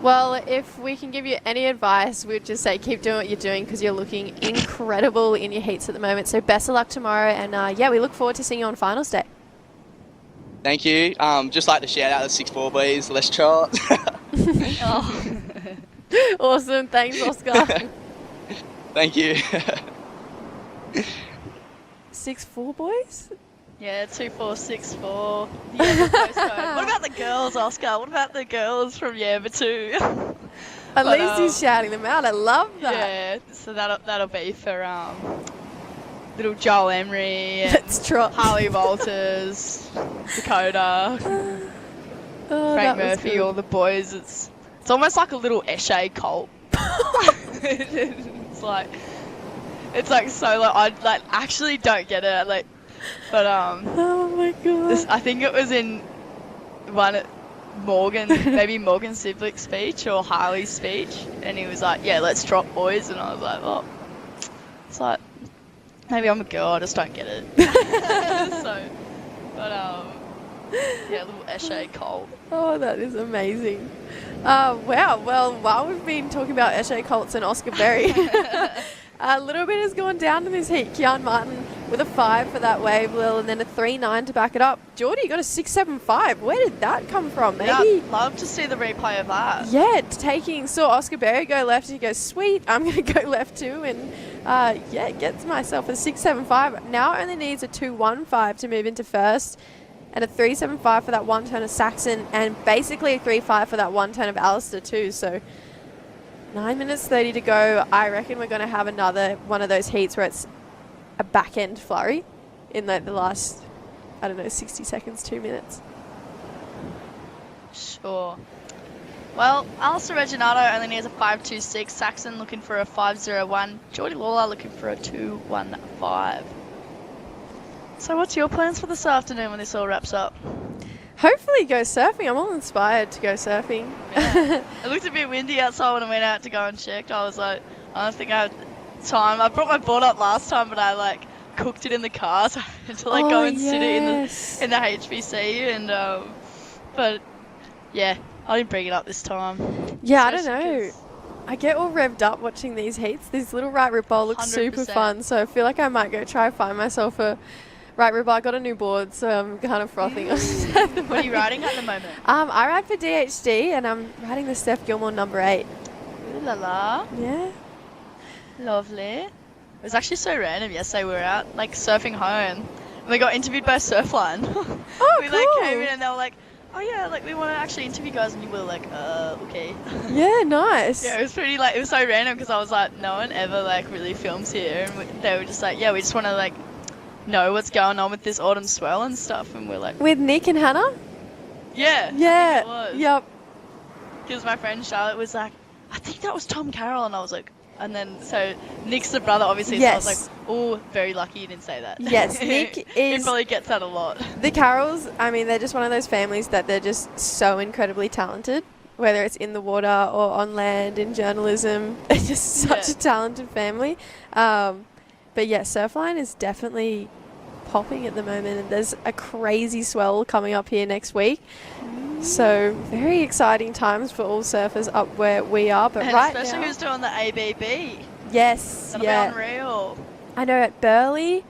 Well, if we can give you any advice, we'd just say keep doing what you're doing, because you're looking incredible in your heats at the moment. So best of luck tomorrow, and we look forward to seeing you on finals day. Thank you. Just like to shout out the 6'4 boys. Let's try it. Awesome. Thanks, Oscar. Thank you. 6'4 boys? Yeah, 2464. The Yerba postcode. What about the girls, Oscar? What about the girls from Yerba too? At least he's shouting them out. I love that. Yeah, so that'll be for little Joel Emery, and Let's trot. Harley Walters, Dakota, Frank Murphy, good. all the boys. It's almost like a little Eshe cult. it's like so like I like actually don't get it like, but Oh my god. I think it was in one Morgan Siblic's speech or Harley's speech, and he was like, "Yeah, let's trot, boys," and I was like, "Oh, it's like maybe I'm a girl, I just don't get it." So, but yeah, little Eshe cult. Oh, that is amazing. Wow. Well, while we've been talking about Eshe Colts and Oscar Berry, a little bit has gone down in this heat. Kian Martin with a 5 for that wave, Lil, and then a 3.9 to back it up. Geordie got a 6.75. Where did that come from? Maybe. Yeah, I'd love to see the replay of that. Yeah, saw Oscar Berry go left, and he goes, sweet, I'm going to go left too, and yeah, gets myself a 6.75. Now only needs a 2.15 to move into first, and a 3.75 for that one turn of Saxon, and basically a 3.5 for that one turn of Alistair too. So 9 minutes 30 to go. I reckon we're going to have another one of those heats where it's a back end flurry in like the last, 60 seconds, 2 minutes. Sure. Well, Alistair Reginato only needs a 5.26. Saxon looking for a 5.01. Geordie Lawler looking for a 2.15. So what's your plans for this afternoon when this all wraps up? Hopefully go surfing. I'm all inspired to go surfing. Yeah. It looked a bit windy outside when I went out to go and check. I was like, I don't think I had time. I brought my board up last time, but I cooked it in the car, so I had to go and sit it in the HBC. And but yeah, I didn't bring it up this time. Yeah, I don't know. I get all revved up watching these heats. This little right rip bowl looks 100%. super fun, so I feel like I might go try find myself a right rip bowl. I got a new board, so I'm kind of frothing. What are you riding at the moment? I ride for DHD, and I'm riding the Steph Gilmore number 8. Ooh la la. Yeah. Lovely. It was actually so random. Yesterday we were out surfing home, and we got interviewed by Surfline. Oh, we cool. came in and they were like, "Oh yeah, we want to actually interview guys," and you were like, okay. Yeah, nice. Yeah, it was pretty it was so random because I was like, no one ever really films here, and they were just like, yeah, we just want to know what's going on with this autumn swell and stuff, and we're like, With Nick and Hannah? yeah, Yeah. I think it was. Yep. Because my friend Charlotte was like, I think that was Tom Carroll, and I was like, and then so Nick's the brother, obviously. Yes. So I was like, oh, very lucky you didn't say that. Yes, Nick He is... probably gets that a lot. The Carrolls, I mean, they're just one of those families that they're just so incredibly talented, whether it's in the water or on land, in journalism. They're just such a talented family. But yeah, Surfline is definitely popping at the moment, and there's a crazy swell coming up here next week. So very exciting times for all surfers up where we are. But And right especially now, who's doing the ABB. yes, That'll yeah. be unreal. I know at Burleigh,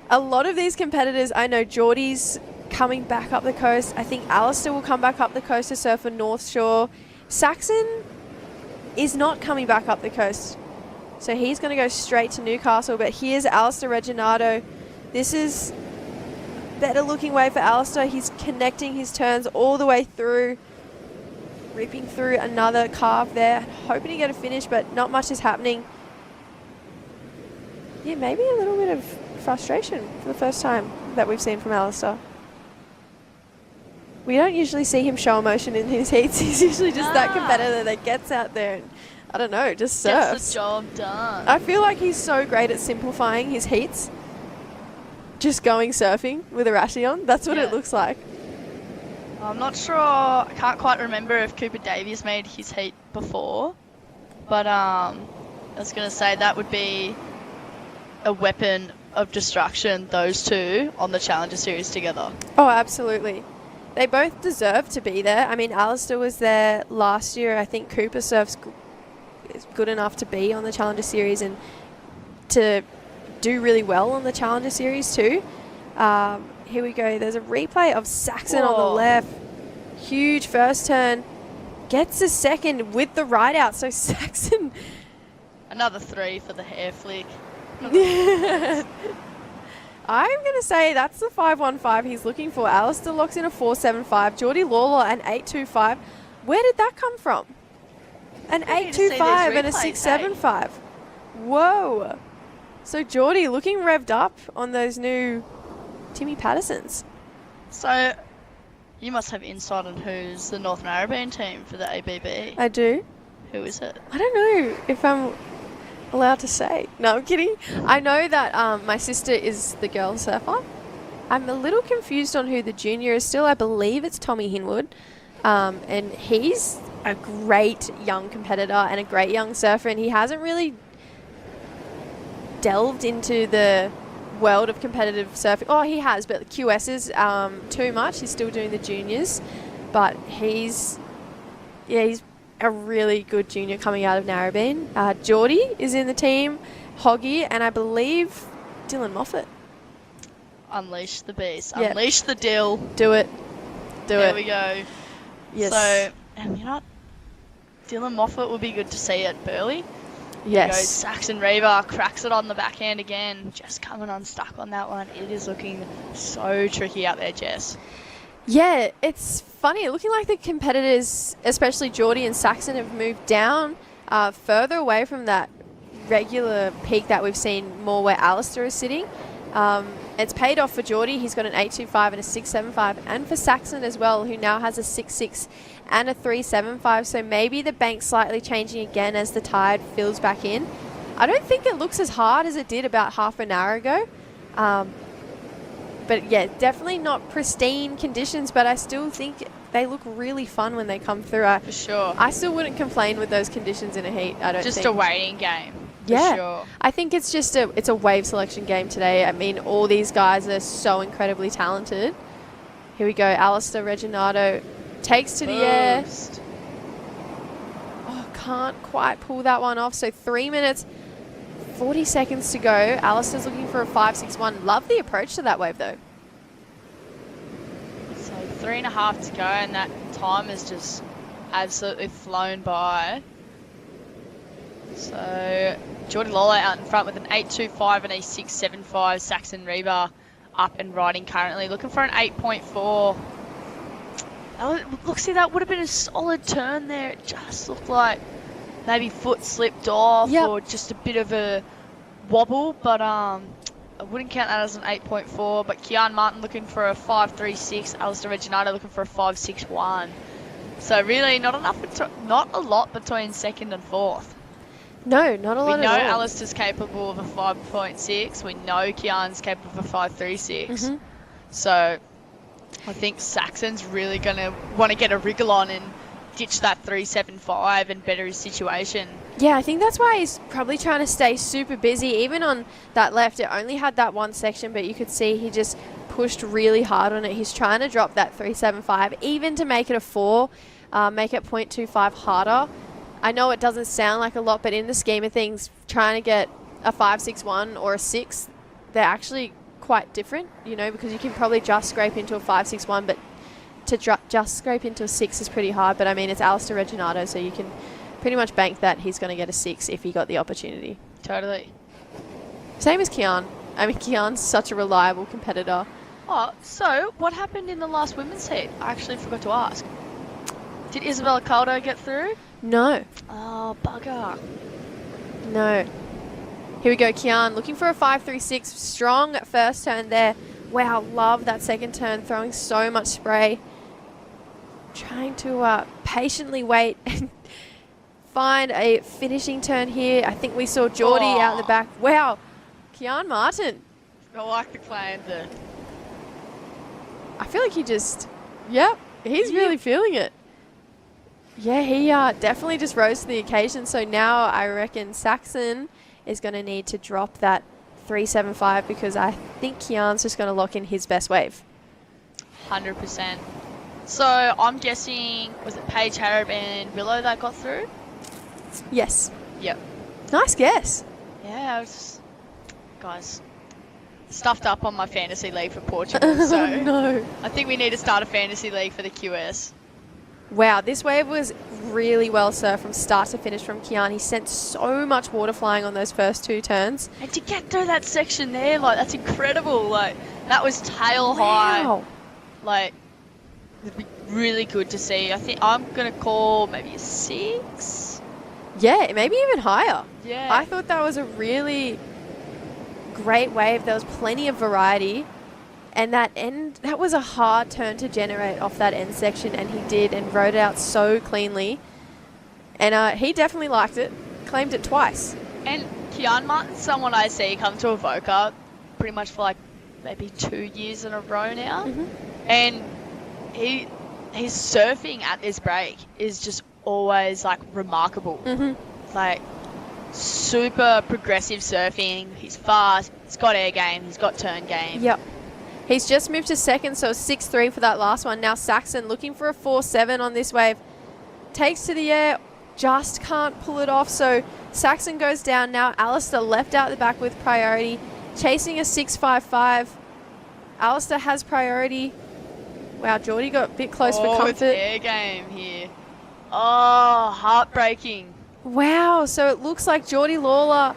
a lot of these competitors, I know Geordie's coming back up the coast. I think Alistair will come back up the coast to surf for North Shore. Saxon is not coming back up the coast. So he's going to go straight to Newcastle. But here's Alistair Reginato. This is a better looking wave for Alistair. He's connecting his turns all the way through. Ripping through another carve there. Hoping to get a finish, but not much is happening. Yeah, maybe a little bit of frustration for the first time that we've seen from Alistair. We don't usually see him show emotion in his heats. He's usually just that competitor that gets out there and, I don't know, just surfs. Gets the job done. I feel like he's so great at simplifying his heats. Just going surfing with a rashy on. That's what it looks like. I'm not sure. I can't quite remember if Cooper Davies made his heat before, but I was going to say that would be a weapon of destruction, those two, on the Challenger Series together. Oh, absolutely. They both deserve to be there. I mean, Alistair was there last year. I think Cooper surfs is good enough to be on the Challenger Series and to do really well on the Challenger Series too. Here we go. There's a replay of Saxon on the left. Huge first turn. Gets a second with the ride out. So Saxon... Another 3 for the hair flick. I'm going to say that's the 515 he's looking for. Alistair locks in a 475. Geordie Lawler an 825. Where did that come from? An 825 and a 675. Whoa. So Geordie looking revved up on those new Timmy Pattersons. So you must have insight on who's the Northern Caribbean team for the ABB. I do. Who is it? I don't know if I'm allowed to say. No, I'm kidding. I know that my sister is the girl surfer. I'm a little confused on who the junior is still. I believe it's Tommy Hinwood. And he's a great young competitor and a great young surfer, and he hasn't really delved into the world of competitive surfing. Oh, he has, but QS is too much. He's still doing the juniors, but he's a really good junior coming out of Narrabeen. Geordie is in the team, Hoggy, and I believe Dylan Moffat. Unleash the beast. Yep. Unleash the dill. Do it. There we go. Yes. So, and you know what? Dylan Moffat would be good to see at Burleigh. Yes. Goes Saxon Reaver, cracks it on the backhand again. Just coming unstuck on that one. It is looking so tricky out there, Jess. Yeah, it's funny. Looking like the competitors, especially Geordie and Saxon, have moved down further away from that regular peak that we've seen more where Alistair is sitting. It's paid off for Geordie. He's got an 825 and a 675, and for Saxon as well, who now has a 66 and a 375. So maybe the bank's slightly changing again as the tide fills back in. I don't think it looks as hard as it did about half an hour ago. But yeah, definitely not pristine conditions, but I still think they look really fun when they come through. For sure. I still wouldn't complain with those conditions in a heat. I don't think. Just a waiting game. Yeah, For sure. I think it's just it's a wave selection game today. I mean, all these guys are so incredibly talented. Here we go. Alistair Reginato takes to the air. Oh, can't quite pull that one off. So 3 minutes, 40 seconds to go. Alistair's looking for a 5.61. Love the approach to that wave, though. So 3.5 to go, and that time has just absolutely flown by. So Geordie Lawler out in front with an 8.25 and a 6.75. Saxon Reaver up and riding currently, looking for an 8.4. Look, see, that would have been a solid turn there. It just looked like maybe foot slipped off or just a bit of a wobble, but I wouldn't count that as an 8.4. But Kian Martin looking for a 5.36. Alistair Reginato looking for a 5.61. So really not a lot between second and fourth. No, not a lot We know at all. Alistair's capable of a 5.6. We know Kian's capable of a 5.36. So I think Saxon's really going to want to get a wriggle on and ditch that 3.75 and better his situation. Yeah, I think that's why he's probably trying to stay super busy. Even on that left, it only had that one section, but you could see he just pushed really hard on it. He's trying to drop that 3.75, even to make it a 4, make it 0.25 harder. I know it doesn't sound like a lot, but in the scheme of things, trying to get a 5.61 or a 6, they're actually quite different, you know, because you can probably just scrape into a 5.61, but to just scrape into a 6 is pretty hard. But I mean, it's Alistair Reginato, so you can pretty much bank that he's going to get a 6 if he got the opportunity. Totally. Same as Kian. I mean, Kian's such a reliable competitor. Oh, so what happened in the last women's heat? I actually forgot to ask. Did Isabella Caldo get through? No. Oh, bugger. No. Here we go, Kian looking for a 5.36. Strong first turn there. Wow, love that second turn, throwing so much spray. Trying to patiently wait and find a finishing turn here. I think we saw Geordie out in the back. Wow, Kian Martin. I like the claim there. I feel like he just, he's really feeling it. Yeah, he definitely just rose to the occasion. So now I reckon Saxon is going to need to drop that 3.75 because I think Kian's just going to lock in his best wave. 100%. So I'm guessing, was it Paige Harrop and Willow that got through? Yes. Yep. Nice guess. Yeah, I was just, guys, stuffed up on my fantasy league for Portugal. So no. I think we need to start a fantasy league for the QS. Wow, this wave was really well surfed from start to finish from Kian. He sent so much water flying on those first 2 turns. And to get through that section there, like, that's incredible. Like, that was tail high. Like, it'd be really good to see. I think I'm going to call maybe a 6. Yeah, maybe even higher. Yeah. I thought that was a really great wave. There was plenty of variety. And that was a hard turn to generate off that end section, and he did, and rode it out so cleanly. And he definitely liked it, claimed it twice. And Kian Martin's someone I see come to Avoca pretty much for like maybe 2 years in a row now. And his surfing at this break is just always like remarkable. Like super progressive surfing. He's fast, he's got air game, he's got turn game. Yep. He's just moved to second, so 6-3 for that last one. Now Saxon looking for a 4-7 on this wave. Takes to the air, just can't pull it off. So Saxon goes down. Now Alistair left out the back with priority. Chasing a 6-5-5. Alistair has priority. Wow, Geordie got a bit close for comfort. It's air game here. Oh, heartbreaking. Wow, so it looks like Geordie Lawler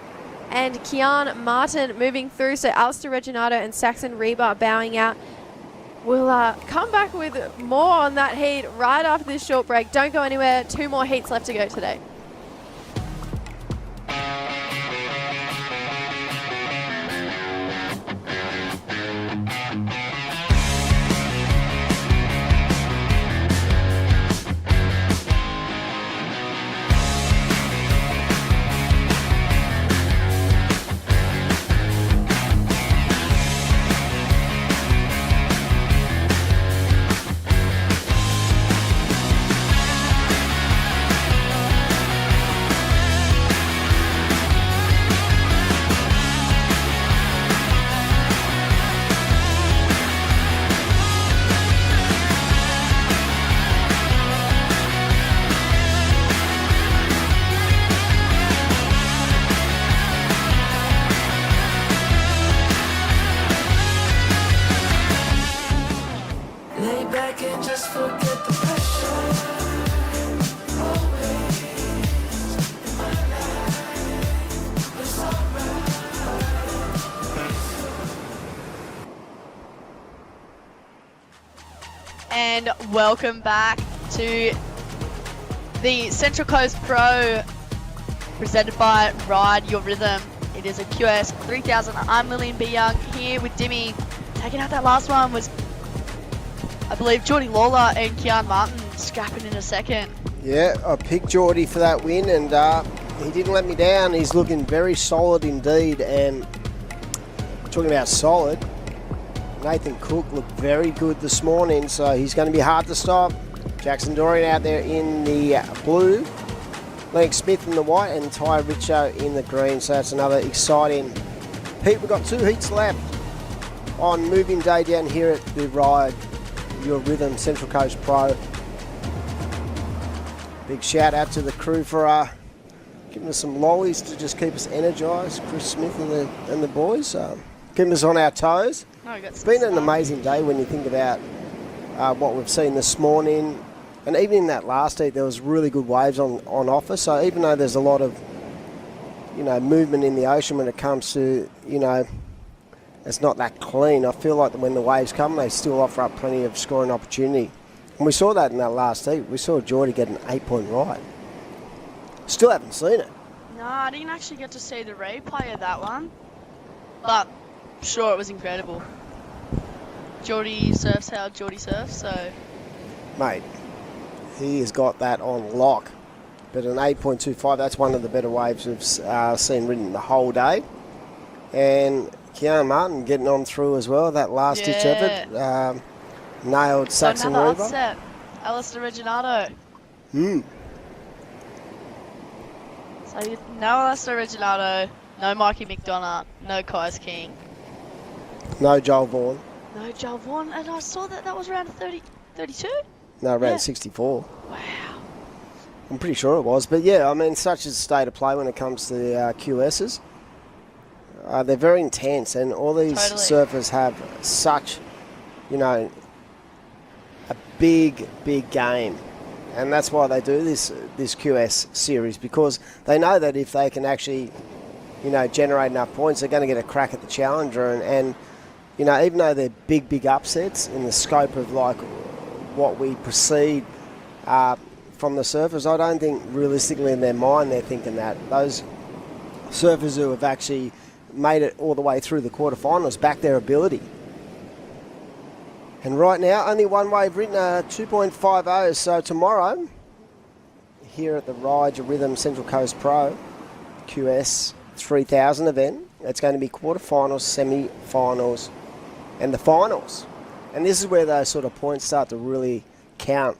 and Kian Martin moving through. So Alistair Reginato and Saxon Reba bowing out. We'll come back with more on that heat right after this short break. Don't go anywhere. 2 more heats left to go today. Lay back and just forget the pressure. Always in my life, it's alright. And welcome back to the Central Coast Pro presented by Ryde, Your Rhythm. It is a QS 3000. I'm Lillian B. Young here with Dimmy. Taking out that last one was, I believe, Geordie Lawler and Kian Martin scrapping in a second. Yeah, I picked Geordie for that win, and he didn't let me down. He's looking very solid indeed. And talking about solid, Nathan Cook looked very good this morning, so he's going to be hard to stop. Jackson Dorian out there in the blue, Link Smith in the white, and Ty Richo in the green. So that's another exciting heat. We've got 2 heats left on moving day down here at the Ryde, Your Rhythm Central Coast Pro. Big shout out to the crew for giving us some lollies to just keep us energised. Chris Smith and the boys keeping us on our toes. It's been an amazing day when you think about what we've seen this morning. And even in that last heat, there was really good waves on offer. So even though there's a lot of, movement in the ocean when it comes to, it's not that clean, I feel like when the waves come, they still offer up plenty of scoring opportunity. And we saw that in that last heat. We saw Geordie get an 8-point ride. Still haven't seen it. No, I didn't actually get to see the replay of that one. But I'm sure it was incredible. Geordie surfs how Geordie surfs, so... Mate, he has got that on lock. But an 8.25, that's one of the better waves we've seen ridden the whole day. And Kian Martin getting on through as well, that last ditch effort. Nailed Saxon Another Reba. upset. Alistair Reginato. So no Alistair Reginato, no Mikey McDonough, no Kais King. No Joel Vaughan. No Joel Vaughan, and I saw that was around 32? No, around 64. Wow. I'm pretty sure it was. But yeah, I mean, such is the state of play when it comes to the QSs. They're very intense, and all these surfers have such, a big game. And that's why they do this QS series, because they know that if they can actually, generate enough points, they're going to get a crack at the challenger. And even though they're big upsets in the scope of like what we perceive from the surfers, I don't think realistically in their mind they're thinking that. Those surfers who have actually made it all the way through the quarterfinals back their ability. And right now, only one wave written, 2.50. So tomorrow, here at the Ryde Rhythm Central Coast Pro QS 3000 event, it's going to be quarterfinals, semi-finals, and the finals. And this is where those sort of points start to really count.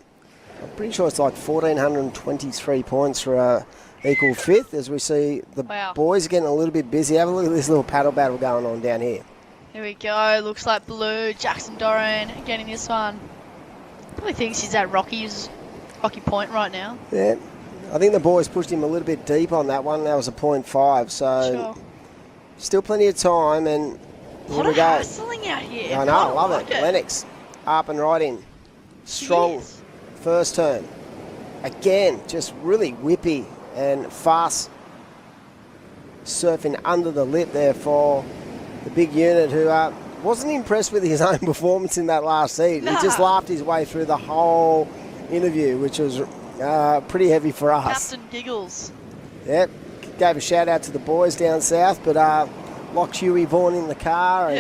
I'm pretty sure it's like 1,423 points for a equal fifth, as we see the boys getting a little bit busy. Have a look at this little paddle battle going on down here. Here we go. Looks like blue. Jackson Doran getting this one. Probably thinks he's at Rocky point right now. Yeah. I think the boys pushed him a little bit deep on that one. That was a 0.5. So still plenty of time. And here we go. Hustling out here. I know. I love it. Lennox up and right in. Strong first turn. Again, just really whippy and fast surfing under the lip there for the big unit, who wasn't impressed with his own performance in that last heat. He just laughed his way through the whole interview, which was pretty heavy for us. Captain Giggles. Yep. Gave a shout out to the boys down south, but locked Huey Vaughan in the car.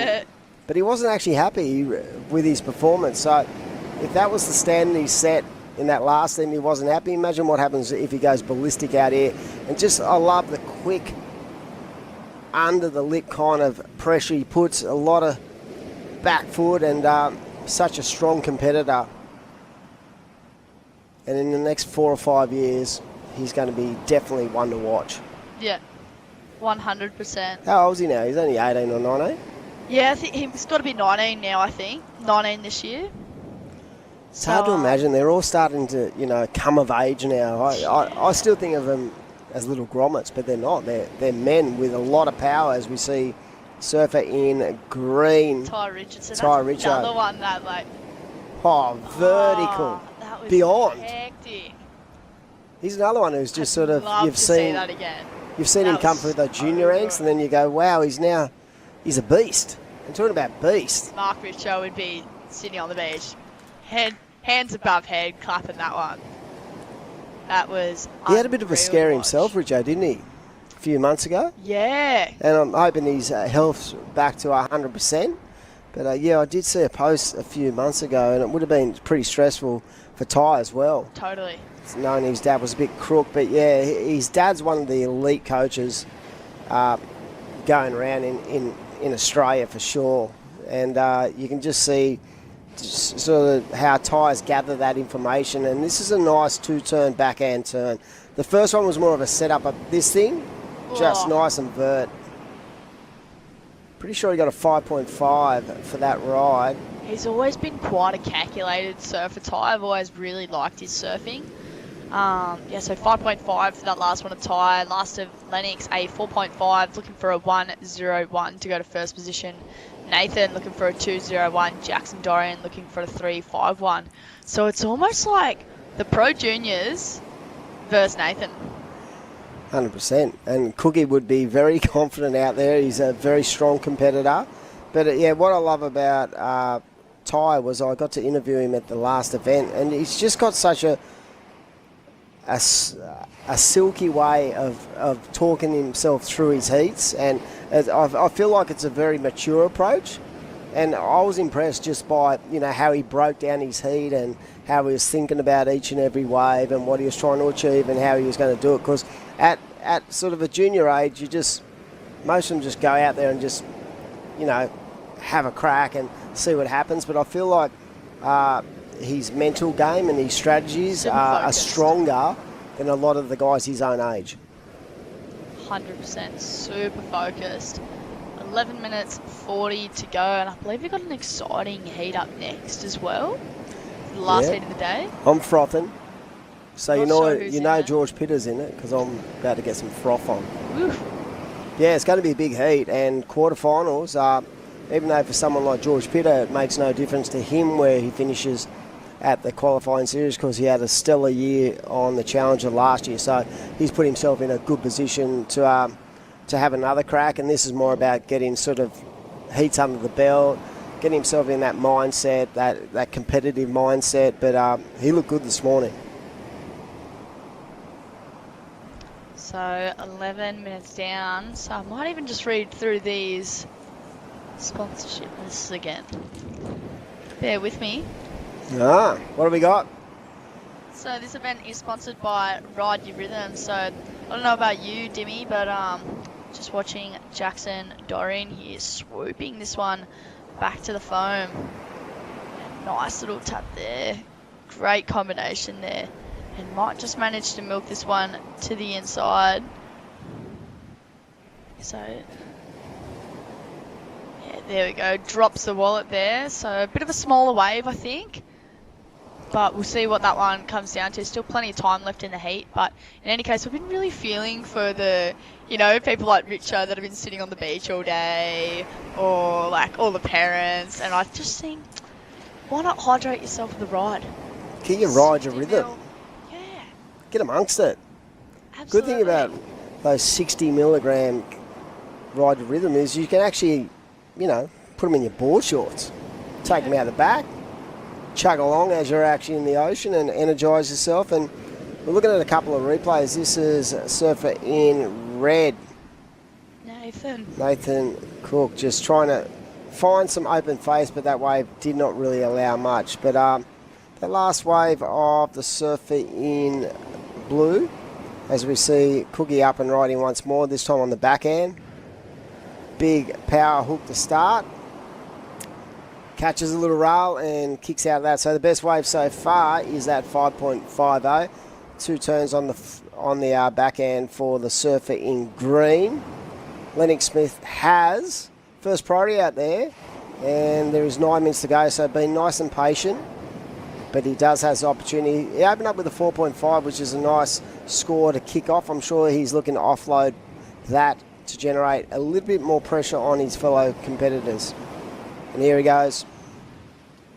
But he wasn't actually happy with his performance. So if that was the standard he set in that last and he wasn't happy, imagine what happens if he goes ballistic out here. And just, I love the quick under the lip kind of pressure he puts, a lot of back foot, and such a strong competitor. And in the next 4 or 5 years, he's going to be definitely one to watch. Yeah, 100%. How old is he now? He's only 18 or 19? Yeah, I think he's got to be 19 now, I think. 19 this year. It's hard to imagine. They're all starting to, come of age now. I still think of them as little grommets, but they're not. They're men with a lot of power, as we see surfer in green. Ty Richardson. That's Richard. Another one that vertical. That was beyond. Hectic. He's another one who's just sort of Love to see that again. You've seen him come through the junior ranks, and then you go, wow, he's a beast. I'm talking about beast. Mark Richo would be sitting on the beach, hands above head, clapping that one. That was He had a bit of a scare himself, Richo, didn't he? A few months ago. Yeah. And I'm hoping his health's back to 100%. But I did see a post a few months ago, and it would have been pretty stressful for Ty as well. Totally. Knowing his dad was a bit crook, but yeah, his dad's one of the elite coaches going around in Australia for sure. And you can just see sort of how Ty's gather that information. And this is a nice two-turn backhand turn. The first one was more of a setup of this thing, just nice and vert. Pretty sure he got a 5.5 for that ride. He's always been quite a calculated surfer, Ty. I've always really liked his surfing. So 5.5 for that last one of Ty. Last of Lennox, a 4.5, looking for a 1.01 to go to first position. Nathan looking for a 2.01. Jackson Dorian looking for a 3.51. So it's almost like the Pro Juniors versus Nathan. 100%. And Cookie would be very confident out there. He's a very strong competitor. But what I love about Ty was I got to interview him at the last event, and he's just got such a silky way of talking himself through his heats, and I feel like it's a very mature approach. And I was impressed just by how he broke down his heat and how he was thinking about each and every wave and what he was trying to achieve and how he was going to do it. Because at sort of a junior age, most of them just go out there and just have a crack and see what happens. But I feel like his mental game and his strategies are stronger than a lot of the guys his own age. 100%, super focused. 11 minutes 40 to go, and I believe we've got an exciting heat up next as well. The last heat of the day. I'm frothing. So you know George Pitter's in it, because I'm about to get some froth on. Oof. Yeah, it's going to be a big heat, and quarterfinals, even though for someone like George Pitter it makes no difference to him where he finishes at the qualifying series because he had a stellar year on the Challenger last year. So he's put himself in a good position to have another crack, and this is more about getting sort of heats under the belt, getting himself in that mindset, that competitive mindset. But he looked good this morning. So 11 minutes down. So I might even just read through these sponsorship lists again. Bear with me. What have we got? So this event is sponsored by Ryde Rhythm. So I don't know about you, Dimmy, but just watching Jackson Doreen here swooping this one back to the foam. Nice little tap there. Great combination there. And might just manage to milk this one to the inside. So, yeah, there we go. Drops the wallet there. So a bit of a smaller wave, I think. But we'll see what that one comes down to. Still plenty of time left in the heat. But in any case, we've been really feeling for the, you know, people like Richard that have been sitting on the beach all day. Or like all the parents. And I've just seen, why not hydrate yourself with the ride? Can you ride your rhythm? Get amongst it. Absolutely. Good thing about those 60 milligram Ride your Rhythm is you can actually, you know, put them in your board shorts, take them out the back, chug along as you're actually in the ocean and energise yourself. And we're looking at a couple of replays. This is surfer in red. Nathan Cook just trying to find some open face, but that wave did not really allow much. But the last wave of the surfer in blue, as we see Cookie up and riding once more, this time on the backhand. Big power hook to start. Catches a little rail and kicks out of that. So the best wave so far is that 5.50. 2 turns on the backhand for the surfer in green. Lennox Smith has first priority out there, and there is 9 minutes to go, so being nice and patient. But he does have the opportunity. He opened up with a 4.5, which is a nice score to kick off. I'm sure he's looking to offload that to generate a little bit more pressure on his fellow competitors. And here he goes.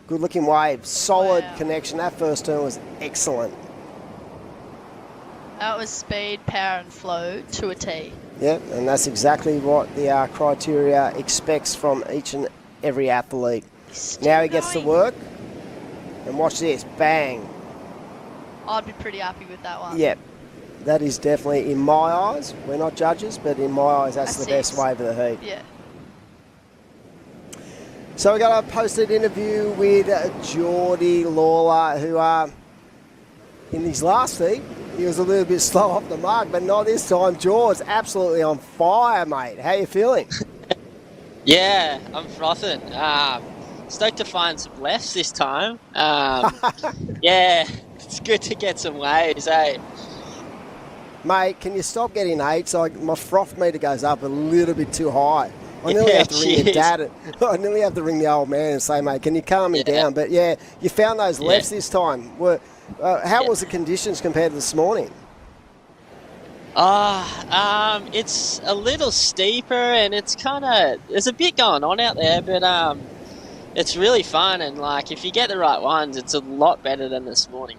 Good looking wave, solid connection. That first turn was excellent. That was speed, power and flow to a T. Yep, and that's exactly what the criteria expects from each and every athlete. Now he gets to work. And watch this, bang. I'd be pretty happy with that one. Yep, that is definitely, in my eyes, we're not judges, but in my eyes, that's the best wave of the heat. Yeah. So we got a posted interview with Geordie Lawler, who in his last heat, he was a little bit slow off the mark, but not this time. George, absolutely on fire, mate. How you feeling? Yeah, I'm frothing. Stoked to find some lefts this time. Yeah, it's good to get some waves, eh? Mate, can you stop getting eights? My froth meter goes up a little bit too high. I nearly have to ring your dad. I nearly have to ring the old man and say, mate, can you calm me down? But yeah, you found those lefts this time. How was the conditions compared to this morning? It's a little steeper and it's there's a bit going on out there, but it's really fun, and like if you get the right ones, it's a lot better than this morning.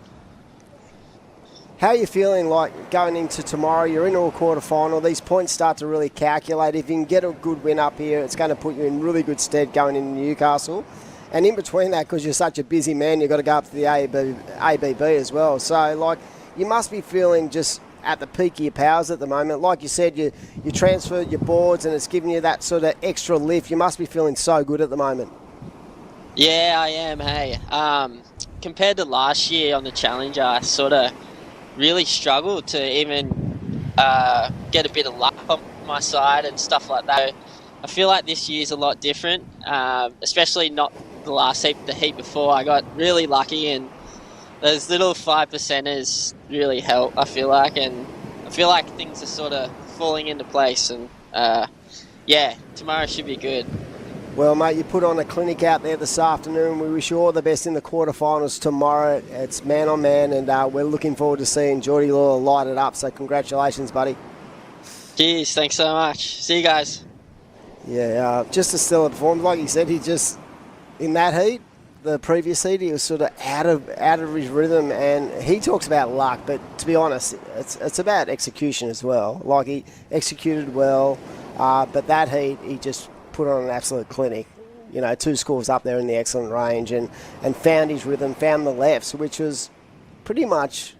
How are you feeling like going into tomorrow? You're into a quarterfinal. These points start to really calculate. If you can get a good win up here, it's going to put you in really good stead going into Newcastle. And in between that, because you're such a busy man, you've got to go up to the ABB as well. So, like, you must be feeling just at the peak of your powers at the moment. Like you said, you transferred your boards and it's giving you that sort of extra lift. You must be feeling so good at the moment. Yeah, I am, hey. Compared to last year on the Challenger, I sort of really struggled to even get a bit of luck on my side and stuff like that. I feel like this year's a lot different, especially not the last heat, the heat before. I got really lucky, and those little 5%ers really help, I feel like, and I feel like things are sort of falling into place, and yeah, tomorrow should be good. Well, mate, you put on a clinic out there this afternoon. We wish you all the best in the quarterfinals tomorrow. It's man on man, and we're looking forward to seeing Geordie Lawler light it up. So congratulations, buddy. Cheers, thanks so much. See you guys. Yeah, just a stellar performance. Like he said, he just, in that heat, the previous heat, he was sort of out of his rhythm, and he talks about luck, but to be honest, it's about execution as well. Like, he executed well, but that heat, he just put on an absolute clinic. 2 scores up there in the excellent range, and found his rhythm, found the lefts, which was pretty much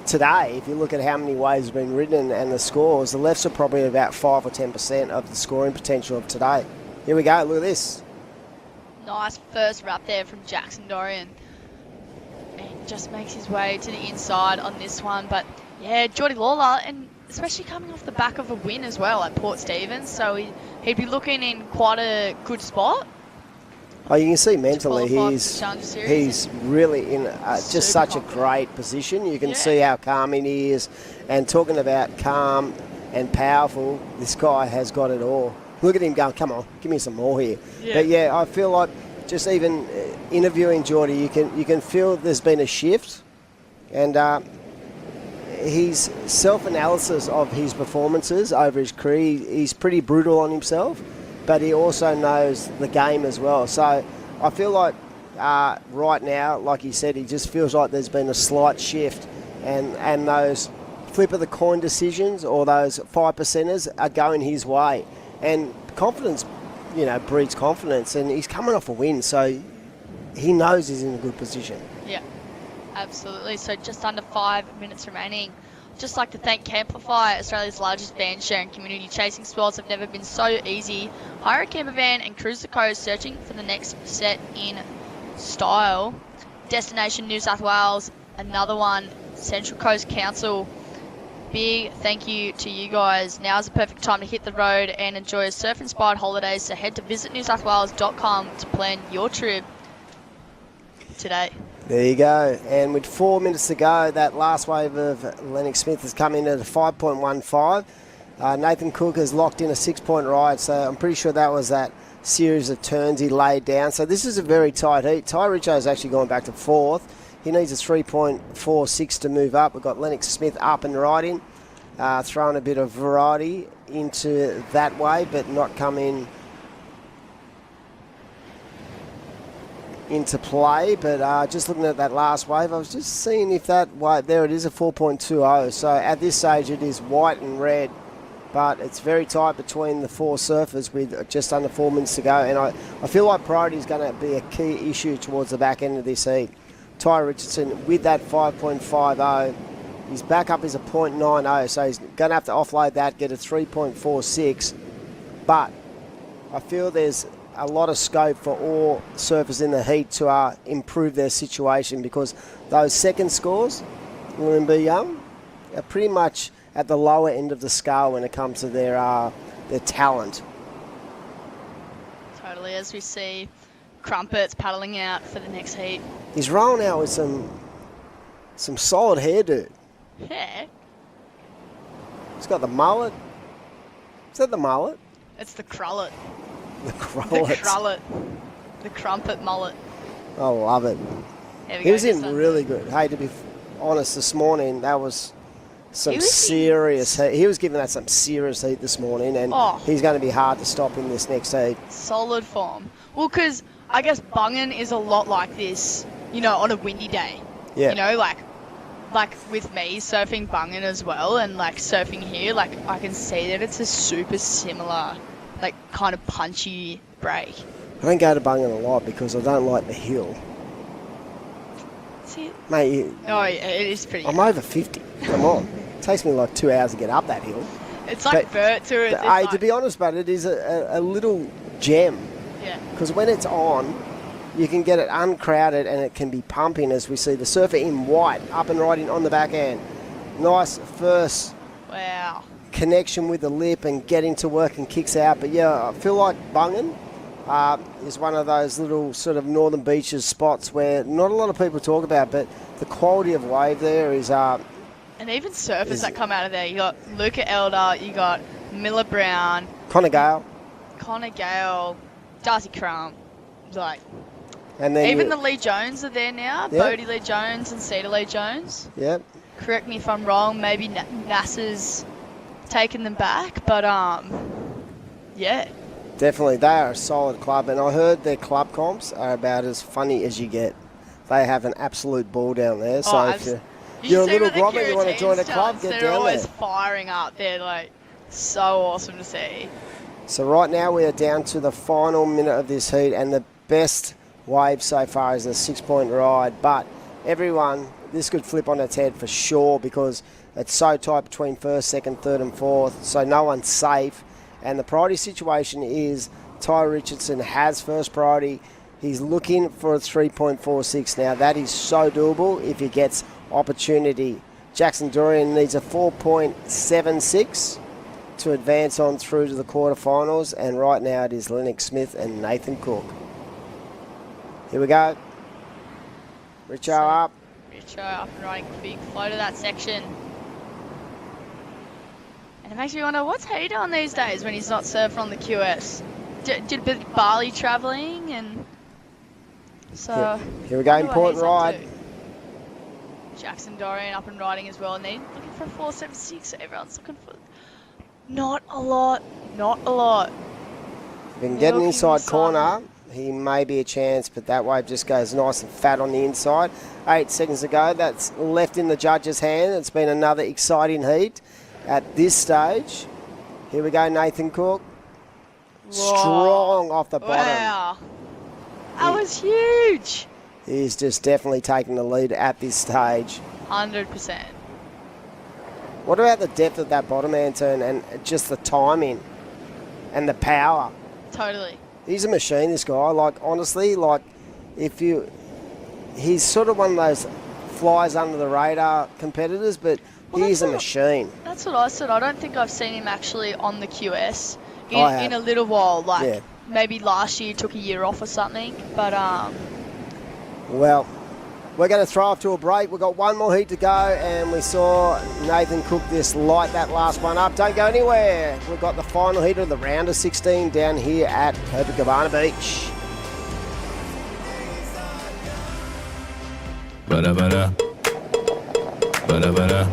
today. If you look at how many waves have been ridden and the scores, the lefts are probably about 5 or 10% of the scoring potential of today. Here we go, look at this. Nice first wrap there from Jackson Dorian. And just makes his way to the inside on this one. But yeah, Geordie Lawler, and especially coming off the back of a win as well at Port Stephens, so he'd be looking in quite a good spot. Oh, you can see mentally he's really in just such a great position. You can see how calm he is, and talking about calm and powerful, this guy has got it all. Look at him going, come on, give me some more here. Yeah. But yeah, I feel like just even interviewing Geordie, you can feel there's been a shift, and his self-analysis of his performances over his career, he's pretty brutal on himself, but he also knows the game as well. So I feel like right now, like he said, he just feels like there's been a slight shift, and those flip of the coin decisions or those 5%ers are going his way. And confidence, breeds confidence, and he's coming off a win, so he knows he's in a good position. Yeah, absolutely. So just under 5 minutes remaining. Just like to thank Camplify, Australia's largest van sharing community. Chasing swells have never been so easy. Hire a camper van and cruise the coast, searching for the next set in style. Destination New South Wales, another one. Central Coast Council. Big thank you to you guys. Now is the perfect time to hit the road and enjoy surf-inspired holidays. So head to visitnewsouthwales.com to plan your trip today. There you go. And with 4 minutes to go, that last wave of Lennox Smith has come in at a 5.15. Nathan Cook has locked in a 6-point ride, so I'm pretty sure that was that series of turns he laid down. So this is a very tight heat. Ty Richo's actually gone back to 4th. He needs a 3.46 to move up. We've got Lennox Smith up and riding, throwing a bit of variety into that way, but not coming into play. But just looking at that last wave, I was just seeing if that wave, there it is, a 4.20. So at this stage it is white and red, but it's very tight between the 4 surfers with just under 4 minutes to go. And I feel like priority is going to be a key issue towards the back end of this heat. Ty Richardson with that 5.50, his backup is a 0.90, so he's going to have to offload that, get a 3.46. But I feel there's a lot of scope for all surfers in the heat to improve their situation, because those second scores, William B. Young, are pretty much at the lower end of the scale when it comes to their talent. Totally, as we see Crumpets paddling out for the next heat. He's rolling out with some solid hair, dude. Yeah. He's got the mullet. Is that the mullet? It's the crullet. The crullet. The crullet. The crumpet mullet. I love it. He was in really good. Hey, to be honest, this morning, that was some serious heat. He was giving that some serious heat this morning, and he's going to be hard to stop in this next heat. Solid form. Well, because I guess Bungan is a lot like this, on a windy day. Yeah. Like with me surfing Bungan as well, and like surfing here, like I can see that it's a super similar, like kind of punchy break. I don't go to Bungan a lot because I don't like the hill. See, mate. It is pretty. I'm over 50. Come on. It takes me like 2 hours to get up that hill. It's like vert to it. To be honest, but it is a little gem. Yeah. Because when it's on, you can get it uncrowded and it can be pumping, as we see the surfer in white up and riding on the back end. Nice first connection with the lip and getting to work and kicks out. But yeah, I feel like Bungan is one of those little sort of northern beaches spots where not a lot of people talk about, but the quality of wave there is... and even surfers that come out of there. You got Luca Elder, you got Miller Brown. Connor Gale, Darcy Crump, and then even the Lee Jones are there now. Yep. Bodie Lee Jones and Cedar Lee Jones. Yep. Correct me if I'm wrong. Maybe NASA's taken them back, but yeah. Definitely, they are a solid club, and I heard their club comps are about as funny as you get. They have an absolute ball down there, so if you're a little grommet, you want to join a club, get they're down always there. firing up. They're like so awesome to see. So right now we are down to the final minute of this heat, and the best wave so far is a 6-point ride. But everyone, this could flip on its head for sure because it's so tight between first, second, third and fourth, so no one's safe. And the priority situation is Ty Richardson has first priority. He's looking for a 3.46 now. That is so doable if he gets opportunity. Jackson Dorian needs a 4.76 to advance on through to the quarterfinals, and right now it is Lennox Smith and Nathan Cook. Here we go. Richo up. Richo up and riding quick flow to that section. And it makes me wonder, what's he doing these days when he's not surfing on the QS? Did a bit of Bali travelling, and so... Here we go, important ride. Jackson Dorian up and riding as well, and then looking for a 4.76, so everyone's looking for... Not a lot. If he can get an inside corner, he may be a chance, but that wave just goes nice and fat on the inside. 8 seconds to go. That's left in the judge's hand. It's been another exciting heat at this stage. Here we go, Nathan Cook. Whoa. Strong off the bottom. Wow. That was huge. He's just definitely taking the lead at this stage. 100%. What about the depth of that bottom hand turn and just the timing and the power? Totally. He's a machine, this guy. Like, honestly, like, he's sort of one of those flies under the radar competitors, but he's a machine. That's what I said. I don't think I've seen him actually on the QS in a little while. Like, maybe last year took a year off or something, but Well, we're going to throw off to a break. We've got one more heat to go, and we saw Nathan Cook just light that last one up. Don't go anywhere. We've got the final heat of the round of 16 down here at Copacabana Beach. Ba-da-ba-da. Ba-da-ba-da.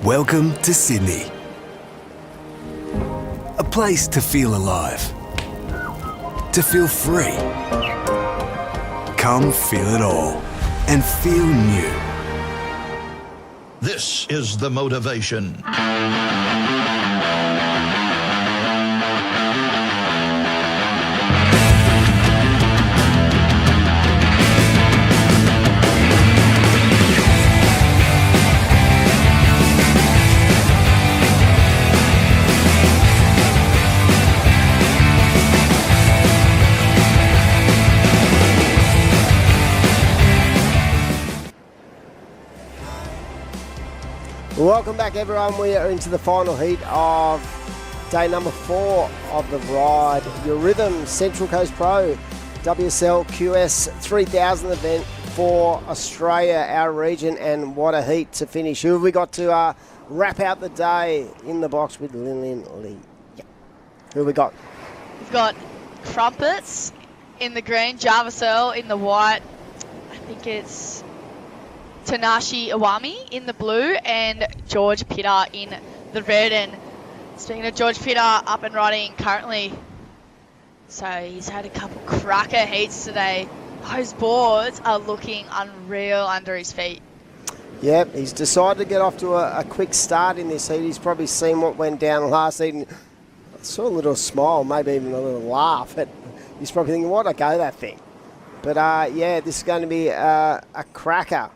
Welcome to Sydney. A place to feel alive. To feel free. Come feel it all and feel new. This is the motivation. Welcome back, everyone. We are into the final heat of day number 4 of the Ryde Your Rhythm Central Coast Pro WSL QS 3000 event for Australia, our region, and what a heat to finish. Who have we got to wrap out the day in the box with Lillian Lee? Yep. Who have we got? We've got Crumpets in the green, Jarvis Earl in the white. I think it's Tanashi Iwami in the blue, and George Pitter in the red. And speaking of George Pitter, up and riding currently. So he's had a couple cracker heats today. Those boards are looking unreal under his feet. Yep, he's decided to get off to a quick start in this heat. He's probably seen what went down last heat and saw a little smile, maybe even a little laugh. He's probably thinking, what a go that thing. But yeah, this is going to be a cracker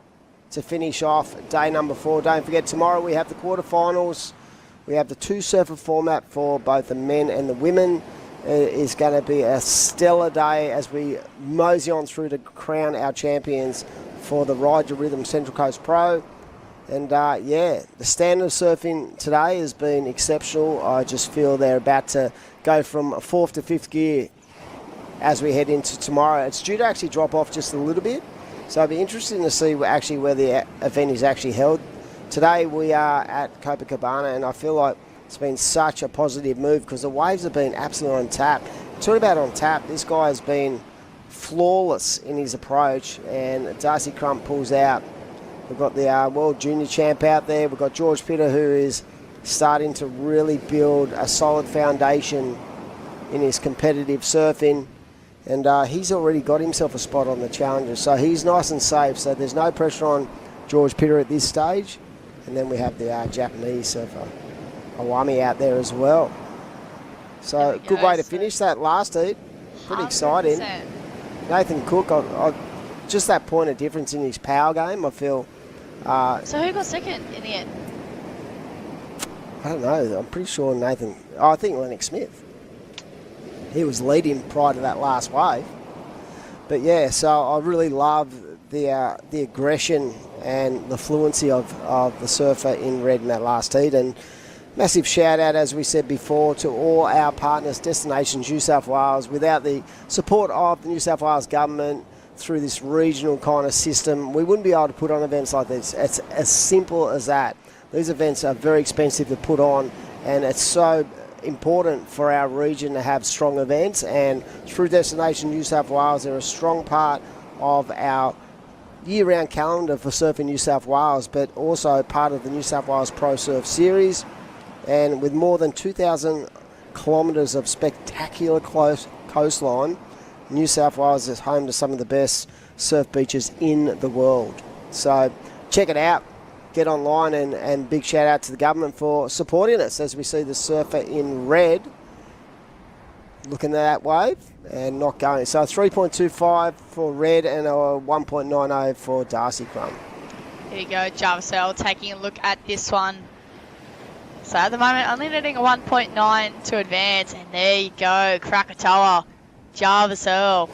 to finish off day number 4. Don't forget, tomorrow we have the quarterfinals. We have the 2-surfer format for both the men and the women. It is going to be a stellar day as we mosey on through to crown our champions for the Ryde Your Rhythm Central Coast Pro. And yeah, the standard of surfing today has been exceptional. I just feel they're about to go from 4th to 5th gear as we head into tomorrow. It's due to actually drop off just a little bit. So it'll be interesting to see actually where the event is actually held. Today we are at Copacabana, and I feel like it's been such a positive move because the waves have been absolutely on tap. Talking about on tap, this guy has been flawless in his approach, and Darcy Crump pulls out. We've got the World Junior Champ out there. We've got George Pitter, who is starting to really build a solid foundation in his competitive surfing, and he's already got himself a spot on the Challenger, so he's nice and safe. So there's no pressure on George Pitter at this stage. And then we have the Japanese surfer Awami out there as well. So good way to finish that last heat. Pretty 100%. Exciting. Nathan Cook, just that point of difference in his power game, I feel. So who got second in the end? I don't know. I'm pretty sure I think Lennox Smith. He was leading prior to that last wave. But yeah, so I really love the aggression and the fluency of the surfer in red in that last heat. And massive shout out, as we said before, to all our partners, Destinations New South Wales. Without the support of the New South Wales Government through this regional kind of system, we wouldn't be able to put on events like this. It's as simple as that. These events are very expensive to put on, and it's so important for our region to have strong events. And through Destination New South Wales, they're a strong part of our year-round calendar for Surfing New South Wales, but also part of the New South Wales Pro Surf Series. And with more than 2,000 kilometres of spectacular coastline, New South Wales is home to some of the best surf beaches in the world. So check it out, get online, and big shout out to the government for supporting us as we see the surfer in red looking at that wave and not going. So 3.25 for red and a 1.90 for Darcy Crump. Here you go, WSL taking a look at this one. So at the moment, only needing a 1.9 to advance, and there you go, Krakatoa, WSL.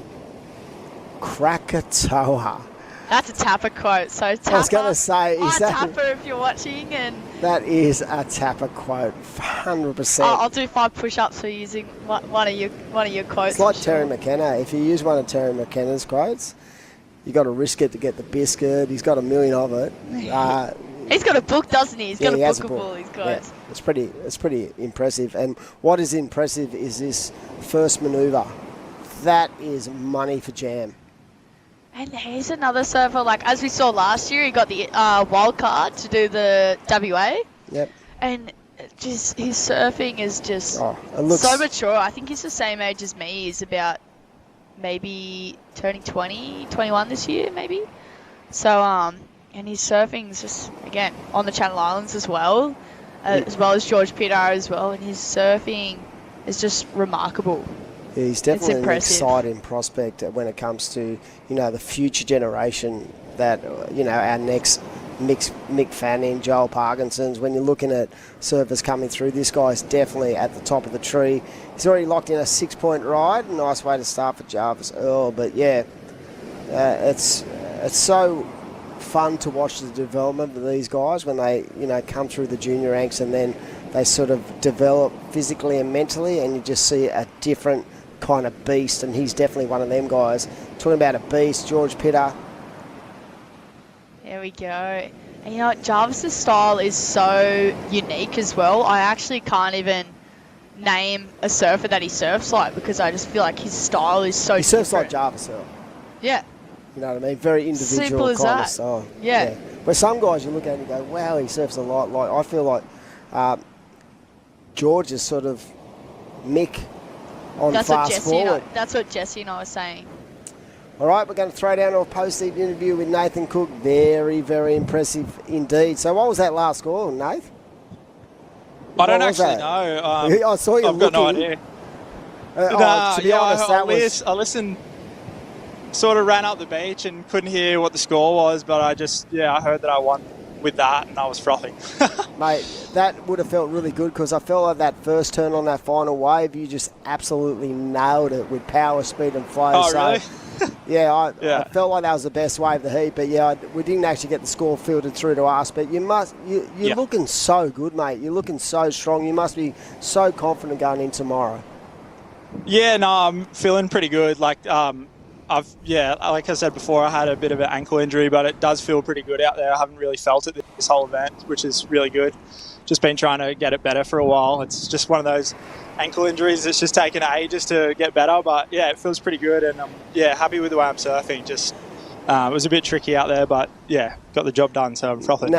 Krakatoa. That's a Tapper quote. So Tapper, I was going to say, is that Tapper if you're watching? And that is a Tapper quote, 100%. I'll do 5 push-ups for using one of your quotes. It's like Terry McKenna. If you use one of Terry McKenna's quotes, you got to risk it to get the biscuit. He's got a million of it. He's got a book, doesn't he? He's got a book of all his quotes. Yeah, it's pretty impressive. And what is impressive is this first manoeuvre. That is money for jam. And here's another surfer, like as we saw last year, he got the wild card to do the WA. Yep. And just his surfing is just so mature. I think he's the same age as me. He's about maybe turning 20, 21 this year, maybe. So, and his surfing's just, again, on the Channel Islands as well as George Pitter as well. And his surfing is just remarkable. Yeah, he's definitely an exciting prospect when it comes to, the future generation that, our next Mick Fanning, Joel Parkinson's. When you're looking at surfers coming through, this guy's definitely at the top of the tree. He's already locked in a 6-point ride. Nice way to start for Jarvis Earl. But yeah, it's so fun to watch the development of these guys when they, come through the junior ranks and then they sort of develop physically and mentally, and you just see a different kind of beast, and he's definitely one of them guys. Talking about a beast, George Pitter. There we go. And you know what, Jarvis's style is so unique as well. I actually can't even name a surfer that he surfs like, because I just feel like his style is so different. He surfs like Jarvis Earl. Yeah. You know what I mean? Very individual Simple as kind that. of style. Yeah. Where some guys you look at and you go, wow, he surfs a lot. Like I feel like George is sort of Mick on fast forward. That's what Jesse and I were saying. All right, we're going to throw down a post-heat interview with Nathan Cook. Very, very impressive indeed. So what was that last score, Nath? I don't actually know. I saw you I've got no idea. To be honest, I listened, sort of ran up the beach and couldn't hear what the score was, but I heard that I won with that and I was frothing. Mate, that would have felt really good, because I felt like that first turn on that final wave, you just absolutely nailed it with power, speed and flow. Oh, really? I felt like that was the best wave of the heat, but we didn't actually get the score filtered through to us. But you're looking so good, mate. You're looking so strong. You must be so confident going in tomorrow. Yeah, no, I'm feeling pretty good. Like like I said before, I had a bit of an ankle injury, but it does feel pretty good out there. I haven't really felt it this whole event, which is really good. just been trying to get it better for a while. It's just one of those ankle injuries that's just taken ages to get better, but yeah, it feels pretty good, and I'm happy with the way I'm surfing. Just it was a bit tricky out there, but yeah, got the job done, so I'm frothing.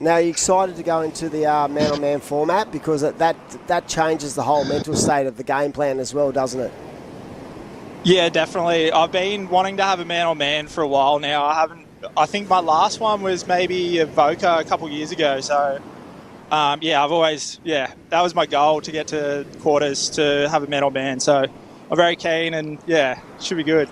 Now, are you excited to go into the man-on-man format, because that changes the whole mental state of the game plan as well, doesn't it? Yeah, definitely. I've been wanting to have a man-on-man for a while now. I think my last one was maybe a Voca a couple of years ago. So, that was my goal, to get to quarters to have a man-on-man. So I'm very keen, and yeah, it should be good.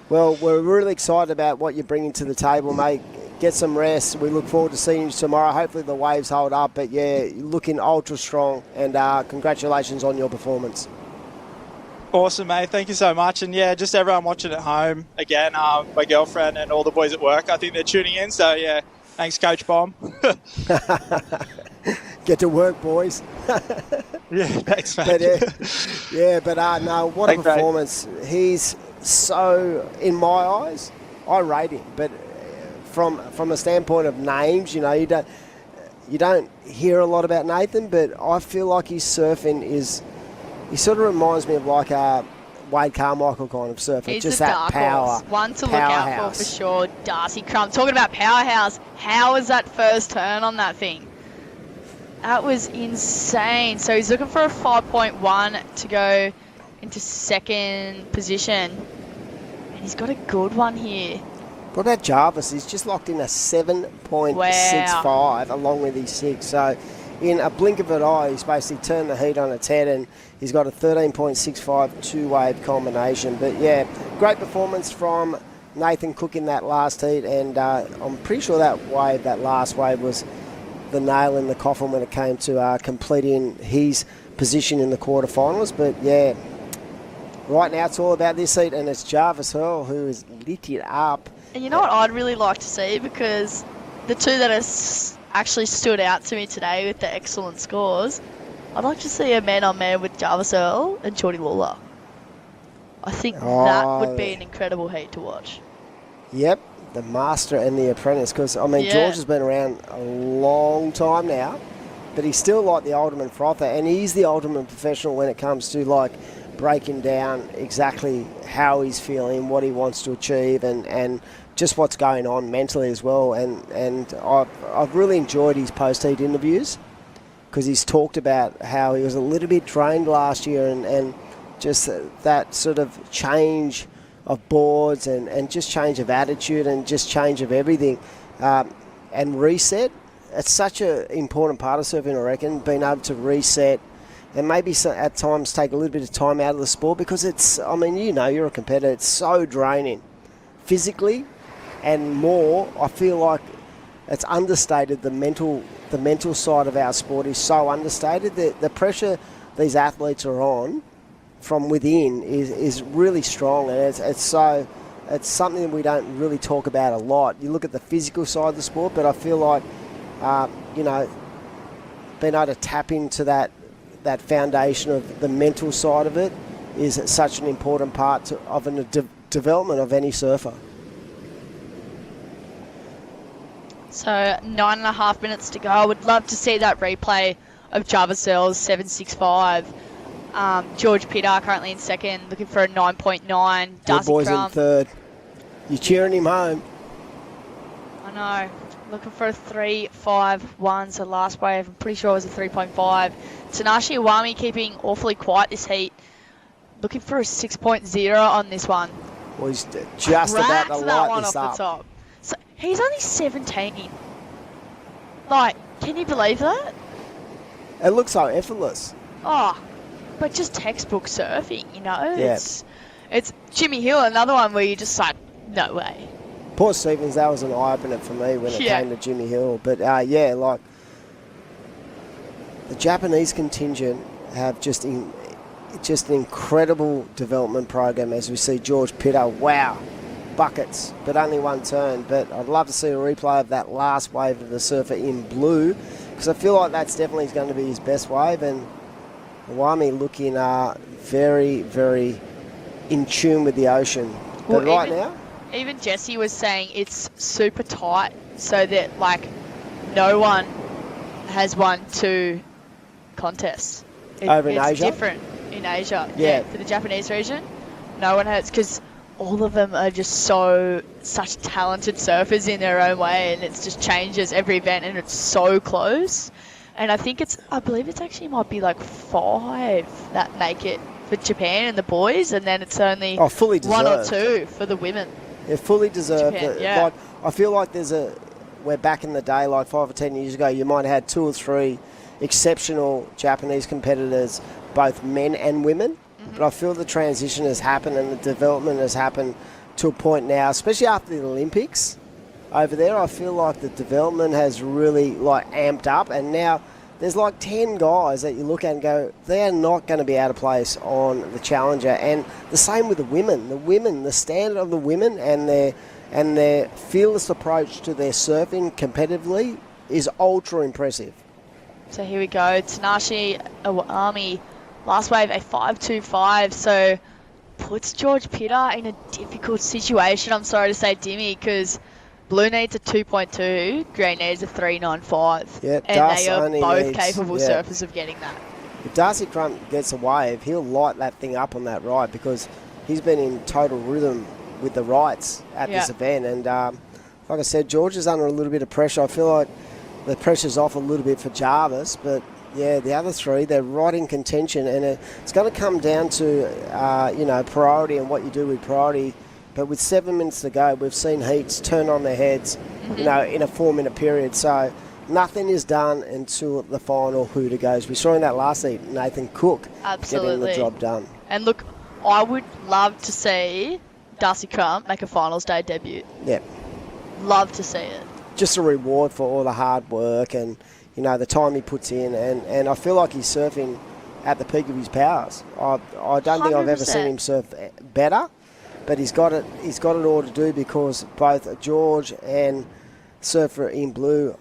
Well, we're really excited about what you're bringing to the table, mate. Get some rest. We look forward to seeing you tomorrow. Hopefully the waves hold up, but yeah, you're looking ultra strong, and congratulations on your performance. Awesome, mate. Thank you so much. And yeah, just everyone watching at home. Again, my girlfriend and all the boys at work, I think they're tuning in. So yeah, thanks, Coach Bomb. Get to work, boys. Yeah, thanks, mate. But no, what a performance. Mate. He's so, in my eyes, I rate him. But from a standpoint of names, you don't hear a lot about Nathan, but I feel like his surfing is... He sort of reminds me of like a Wade Carmichael kind of surfer. He's just the that dark power. Horse. One to look out for sure. Darcy Crump. Talking about powerhouse, how was that first turn on that thing? That was insane. So he's looking for a 5.1 to go into second position. And he's got a good one here. What about Jarvis? He's just locked in a 7.65 along with his 6. So in a blink of an eye, he's basically turned the heat on its head, and he's got a 13.65 two-wave combination. But yeah, great performance from Nathan Cook in that last heat, and I'm pretty sure that last wave was the nail in the coffin when it came to completing his position in the quarterfinals. But yeah, right now it's all about this heat, and it's Jarvis Hurl who has lit it up. And you know what I'd really like to see, because the two that are actually stood out to me today with the excellent scores, I'd like to see a man-on-man with Jarvis Earl and Geordie Lawler. I think that would be an incredible heat to watch. Yep, the master and the apprentice, because, I mean, George has been around a long time now, but he's still like the ultimate frother, and he's the ultimate professional when it comes to, like, breaking down exactly how he's feeling, what he wants to achieve, and just what's going on mentally as well. And I've really enjoyed his post-heat interviews, because he's talked about how he was a little bit drained last year, and just that sort of change of boards and just change of attitude and just change of everything, and reset. It's such an important part of surfing, I reckon, being able to reset and maybe at times take a little bit of time out of the sport, because it's, I mean, you're a competitor, it's so draining physically, and more, I feel like it's understated. The mental side of our sport is so understated. The pressure these athletes are on from within is really strong, and it's something that we don't really talk about a lot. You look at the physical side of the sport, but I feel like being able to tap into that foundation of the mental side of it is such an important part of the development of any surfer. So 9.5 minutes to go. I would love to see that replay of Jarvis Earl's 7.65. George Pitter currently in second, looking for a 9.9. Darcy Your boy's Crump in third. You're cheering him home. I know. Looking for a 3.51. So last wave, I'm pretty sure it was a 3.5. Tanashi Iwami keeping awfully quiet this heat. Looking for a 6.0 on this one. Well, he's just about to that light one this off up. the top. So he's only 17. Like, can you believe that? It looks so effortless. Oh, but just textbook surfing, you know? Yeah. It's Jimmy Hill, another one where you just like, no way. Poor Stevens, that was an eye-opener for me when it came to Jimmy Hill. But like the Japanese contingent have just an incredible development program, as we see George Pitter, wow, buckets, but only one turn. But I'd love to see a replay of that last wave of the surfer in blue, because I feel like that's definitely going to be his best wave. And Iwami looking very, very in tune with the ocean. But Well, right now, even Jesse was saying it's super tight, so that like no one has won 2 contests. Over in it's Asia? different in Asia. Yeah. For the Japanese region, no one has, because all of them are just such talented surfers in their own way, and it just changes every event, and it's so close. And I believe it's actually might be like 5 that make it for Japan and the boys, and then it's only fully 1 or deserved. 2 for the women. Yeah, fully deserved. Japan, yeah. Like, I feel like where back in the day, like 5 or 10 years ago, you might have had 2 or 3 exceptional Japanese competitors, both men and women. But I feel the transition has happened and the development has happened to a point now, especially after the Olympics over there. I feel like the development has really like amped up, and now there's like 10 guys that you look at and go, they are not going to be out of place on the Challenger. And the same with the women. The standard of the women and their fearless approach to their surfing competitively is ultra impressive. So here we go, Tanashi Awami, last wave a 5.25, so puts George Pitter in a difficult situation. I'm sorry to say, Dimmy, because blue needs a 2.2, green needs a 3.95. Yeah, and they are both capable surfers of getting that. If Darcy Crump gets a wave, he'll light that thing up on that ride, because he's been in total rhythm with the rights at this event. And like I said, George is under a little bit of pressure. I feel like the pressure's off a little bit for Jarvis, but yeah, the other 3, they're right in contention, and it's going to come down to, priority and what you do with priority. But with 7 minutes to go, we've seen heats turn on their heads, in a 4-minute period. So nothing is done until the final hooter goes. We saw in that last heat, Nathan Cook getting the job done. And look, I would love to see Darcy Crump make a finals day debut. Yeah. Love to see it. Just a reward for all the hard work and, the time he puts in. And I feel like he's surfing at the peak of his powers. I don't think I've ever seen him surf better, but he's got it all to do, because both George and surfer in blue,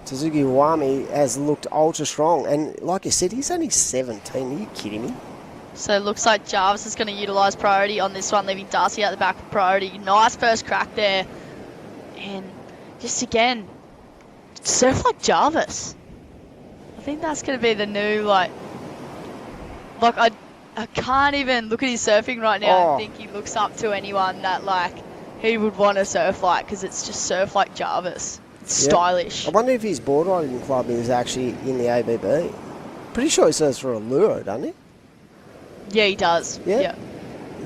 Suzuki Awami, has looked ultra strong. And like you said, he's only 17. Are you kidding me? So it looks like Jarvis is going to utilise priority on this one, leaving Darcy at the back of priority. Nice first crack there. And just again, surf like Jarvis. I think that's going to be the new, I can't even look at his surfing right now and think he looks up to anyone that, he would want to surf like, because it's just surf like Jarvis. It's stylish. I wonder if his board riding club is actually in the ABB. Pretty sure he surfs for Allure, doesn't he? Yeah, he does. Yeah.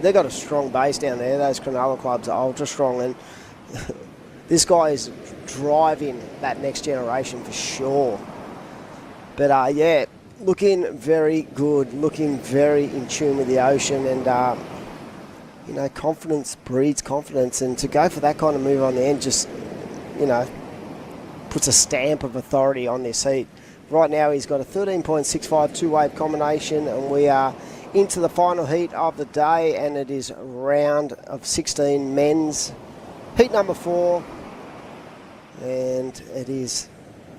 They've got a strong base down there. Those Cronulla clubs are ultra strong, and this guy is driving that next generation for sure. But looking very good, looking very in tune with the ocean, and confidence breeds confidence, and to go for that kind of move on the end just, puts a stamp of authority on this heat. Right now he's got a 13.65 two-wave combination, and we are into the final heat of the day, and it is round of 16 men's. Heat number 4, and it is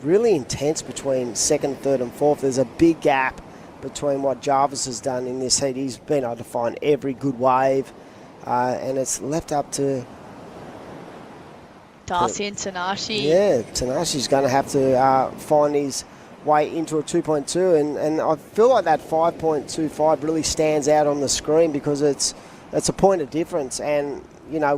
really intense between 2nd, 3rd and 4th. There's a big gap between what Jarvis has done in this heat. He's been able to find every good wave, and it's left up to Darcy and Tanashi. Yeah, Tanashi's going to have to find his way into a 2.2, and I feel like that 5.25 really stands out on the screen, because it's a point of difference, and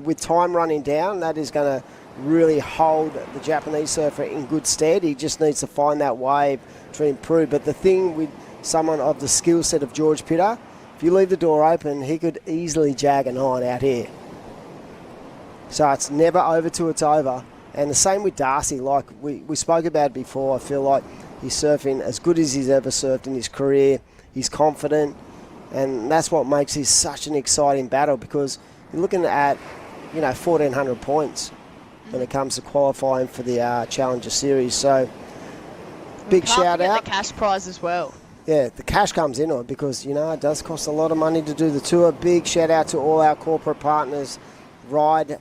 with time running down, that is going to really hold the Japanese surfer in good stead. He just needs to find that wave to improve. But the thing with someone of the skill set of George Pitter, if you leave the door open, he could easily jag a 9 out here. So it's never over till it's over. And the same with Darcy, like we spoke about before. I feel like he's surfing as good as he's ever surfed in his career. He's confident, and that's what makes this such an exciting battle, because you're looking at 1,400 points when it comes to qualifying for the Challenger Series. So big shout out. The cash prize as well. Yeah, the cash comes into it, because it does cost a lot of money to do the tour. Big shout out to all our corporate partners. Ryde,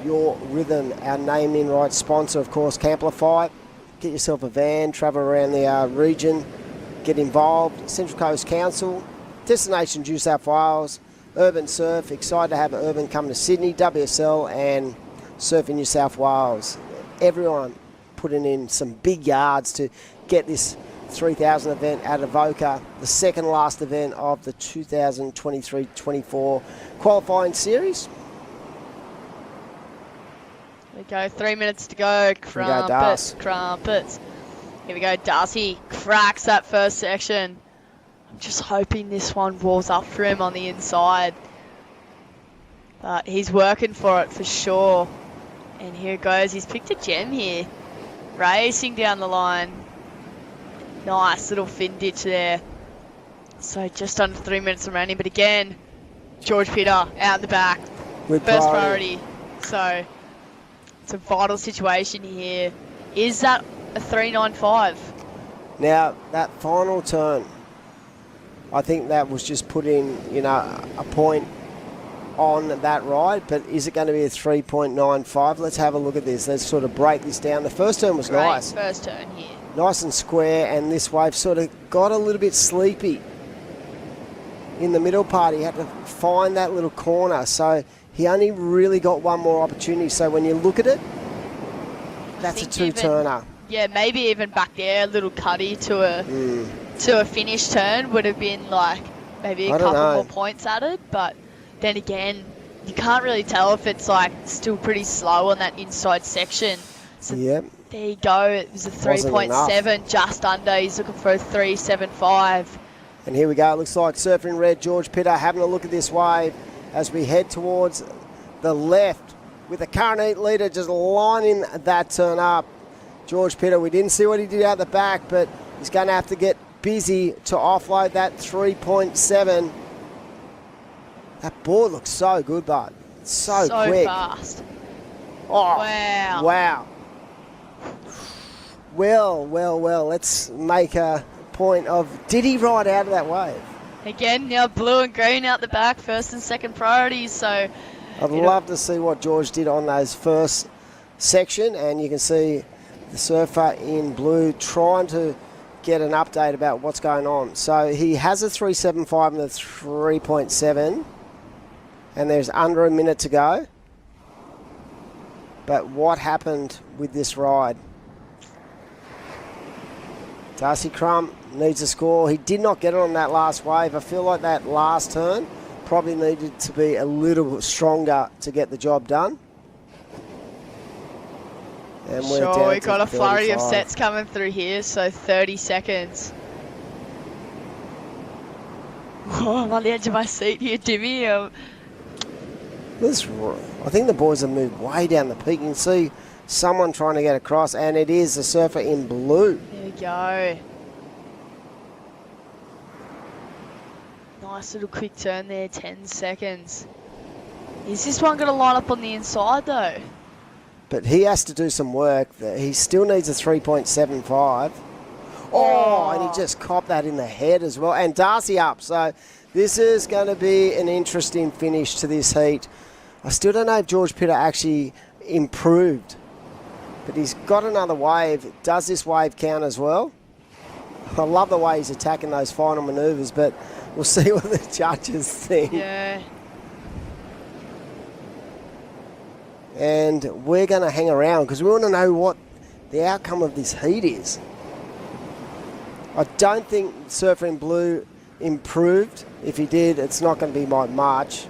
Your Rhythm, our naming rights sponsor, of course, Camplify. Get yourself a van, travel around the region, get involved. Central Coast Council, Destination New South Wales, URBNSURF, excited to have Urban come to Sydney, WSL and Surfing New South Wales. Everyone putting in some big yards to get this 3,000 event at Avoca, the second last event of the 2023-24 qualifying series. There we go, 3 minutes to go. Crumpets. Here we go, Darcy cracks that first section. I'm just hoping this one walls up for him on the inside. But he's working for it for sure. And here it goes, he's picked a gem here. Racing down the line. Nice little fin ditch there. So just under 3 minutes remaining, but again, George Pitter out the back. With First priority. So it's a vital situation here. Is that a 3.95? Now, that final turn, I think that was just putting, a point on that ride, but is it going to be a 3.95? Let's have a look at this. Let's sort of break this down. The first turn was nice. First turn here. Nice and square, and this wave sort of got a little bit sleepy in the middle part. He had to find that little corner, so he only really got one more opportunity. So when you look at it, that's a two-turner. Yeah, maybe even back there, a little cutty to a finish turn would have been like maybe a couple more points added, but then again, you can't really tell if it's like still pretty slow on that inside section. So yep. There you go. It was a 3.7, just under. He's looking for a 3.75. And here we go. It looks like Surfing Red, George Pitter having a look at this wave as we head towards the left with the current 8 leader just lining that turn up. George Pitter, we didn't see what he did out the back, but he's going to have to get busy to offload that 3.7. That board looks so good, bud. So quick. Fast. Oh, wow. Wow. Well, let's make a point of, did he ride out of that wave? Again, now blue and green out the back, first and second priorities, so... I'd love to see what George did on those first section, and you can see the surfer in blue trying to get an update about what's going on. So he has a 3.75 and a 3.7, and there's under a minute to go. But what happened with this ride? Darcy Crump needs a score. He did not get it on that last wave. I feel like that last turn probably needed to be a little stronger to get the job done. And we're down we've got a flurry of 35. sets coming through here, so 30 seconds. Oh, I'm on the edge of my seat here, Dimmy. I think the boys have moved way down the peak. You can see someone trying to get across, and it is the surfer in blue. There we go. Nice little quick turn there, 10 seconds. Is this one going to line up on the inside, though? But he has to do some work. He still needs a 3.75. Oh, and he just copped that in the head as well. And Darcy up. So this is going to be an interesting finish to this heat. I still don't know if George Pitter actually improved. But he's got another wave. Does this wave count as well? I love the way he's attacking those final manoeuvres, but we'll see what the judges think. Yeah. And we're going to hang around because we want to know what the outcome of this heat is. I don't think Surfer in Blue improved. If he did, it's not going to be by much.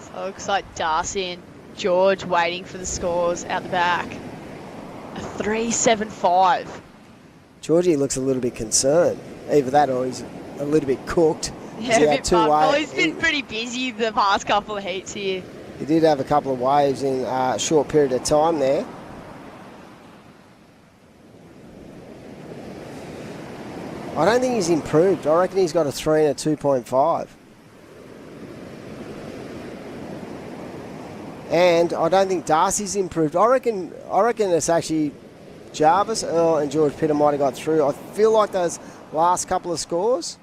So it looks like Darcy and George waiting for the scores out the back. A 3.75. Georgie looks a little bit concerned. Either that or he's a little bit cooked. Yeah, a bit fun. Well, he's been pretty busy the past couple of heats here. He did have a couple of waves in a short period of time there. I don't think he's improved. I reckon he's got a 3 and a 2.5. And I don't think Darcy's improved. I reckon it's actually Jarvis, Earl and George Pitter might have got through. I feel like those last couple of scores,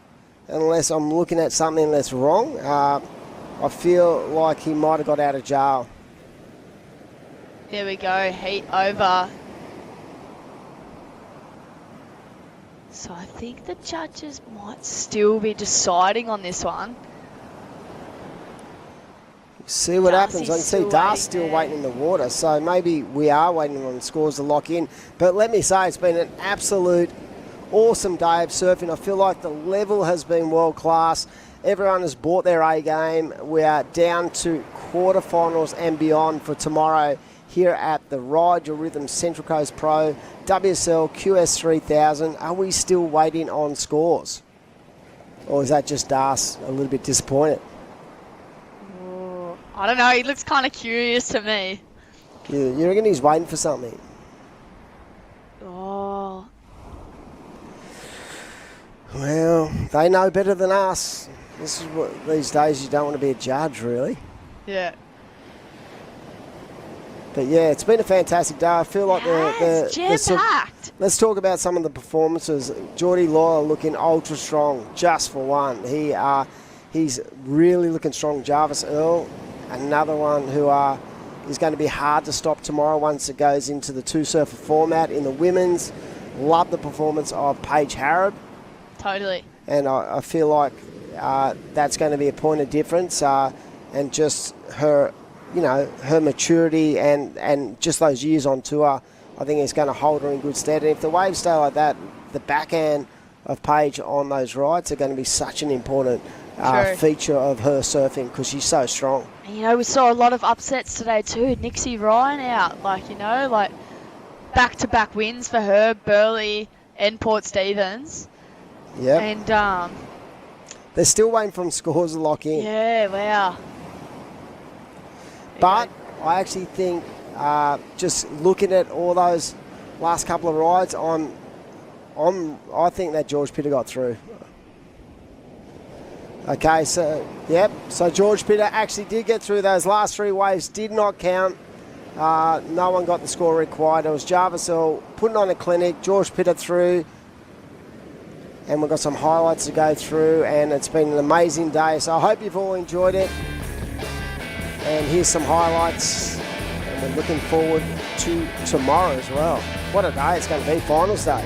unless I'm looking at something that's wrong, I feel like he might have got out of jail. There we go, heat over. So I think the judges might still be deciding on this one. See what happens. I can see still Dar's still waiting in the water, so maybe we are waiting on scores to lock in. But let me say, it's been an absolute awesome day of surfing. I feel like the level has been world class. Everyone has brought their A game. We are down to quarterfinals and beyond for tomorrow here at the Ryde Your Rhythm Central Coast Pro WSL QS 3000. Are we still waiting on scores? Or is that just us a little bit disappointed? I don't know. He looks kind of curious to me. You reckon he's waiting for something? Oh. Well, they know better than us. This is what these days you don't want to be a judge, really. Yeah. But yeah, it's been a fantastic day. I feel like jam-packed. Let's talk about some of the performances. Geordie Lawler looking ultra strong, just for one. He's really looking strong. Jarvis Earl, another one who is going to be hard to stop tomorrow once it goes into the two-surfer format. In the women's, love the performance of Paige Harrod. Totally. And I feel like that's going to be a point of difference, and just her, her maturity and just those years on tour, I think it's going to hold her in good stead. And if the waves stay like that, the backhand of Paige on those rides are going to be such an important feature of her surfing because she's so strong. And, we saw a lot of upsets today too. Nixie Ryan out, back-to-back wins for her, Burleigh and Port Stephens. Yeah. And they're still waiting for scores to lock in. Yeah, wow. But I actually think just looking at all those last couple of rides, I think that George Pitter got through. Okay, so George Pitter actually did get through. Those last three waves did not count. No one got the score required. It was Jarvis Earl putting on a clinic, George Pitter through, and we've got some highlights to go through, and it's been an amazing day. So I hope you've all enjoyed it. And here's some highlights, and we're looking forward to tomorrow as well. What a day it's going to be, finals day.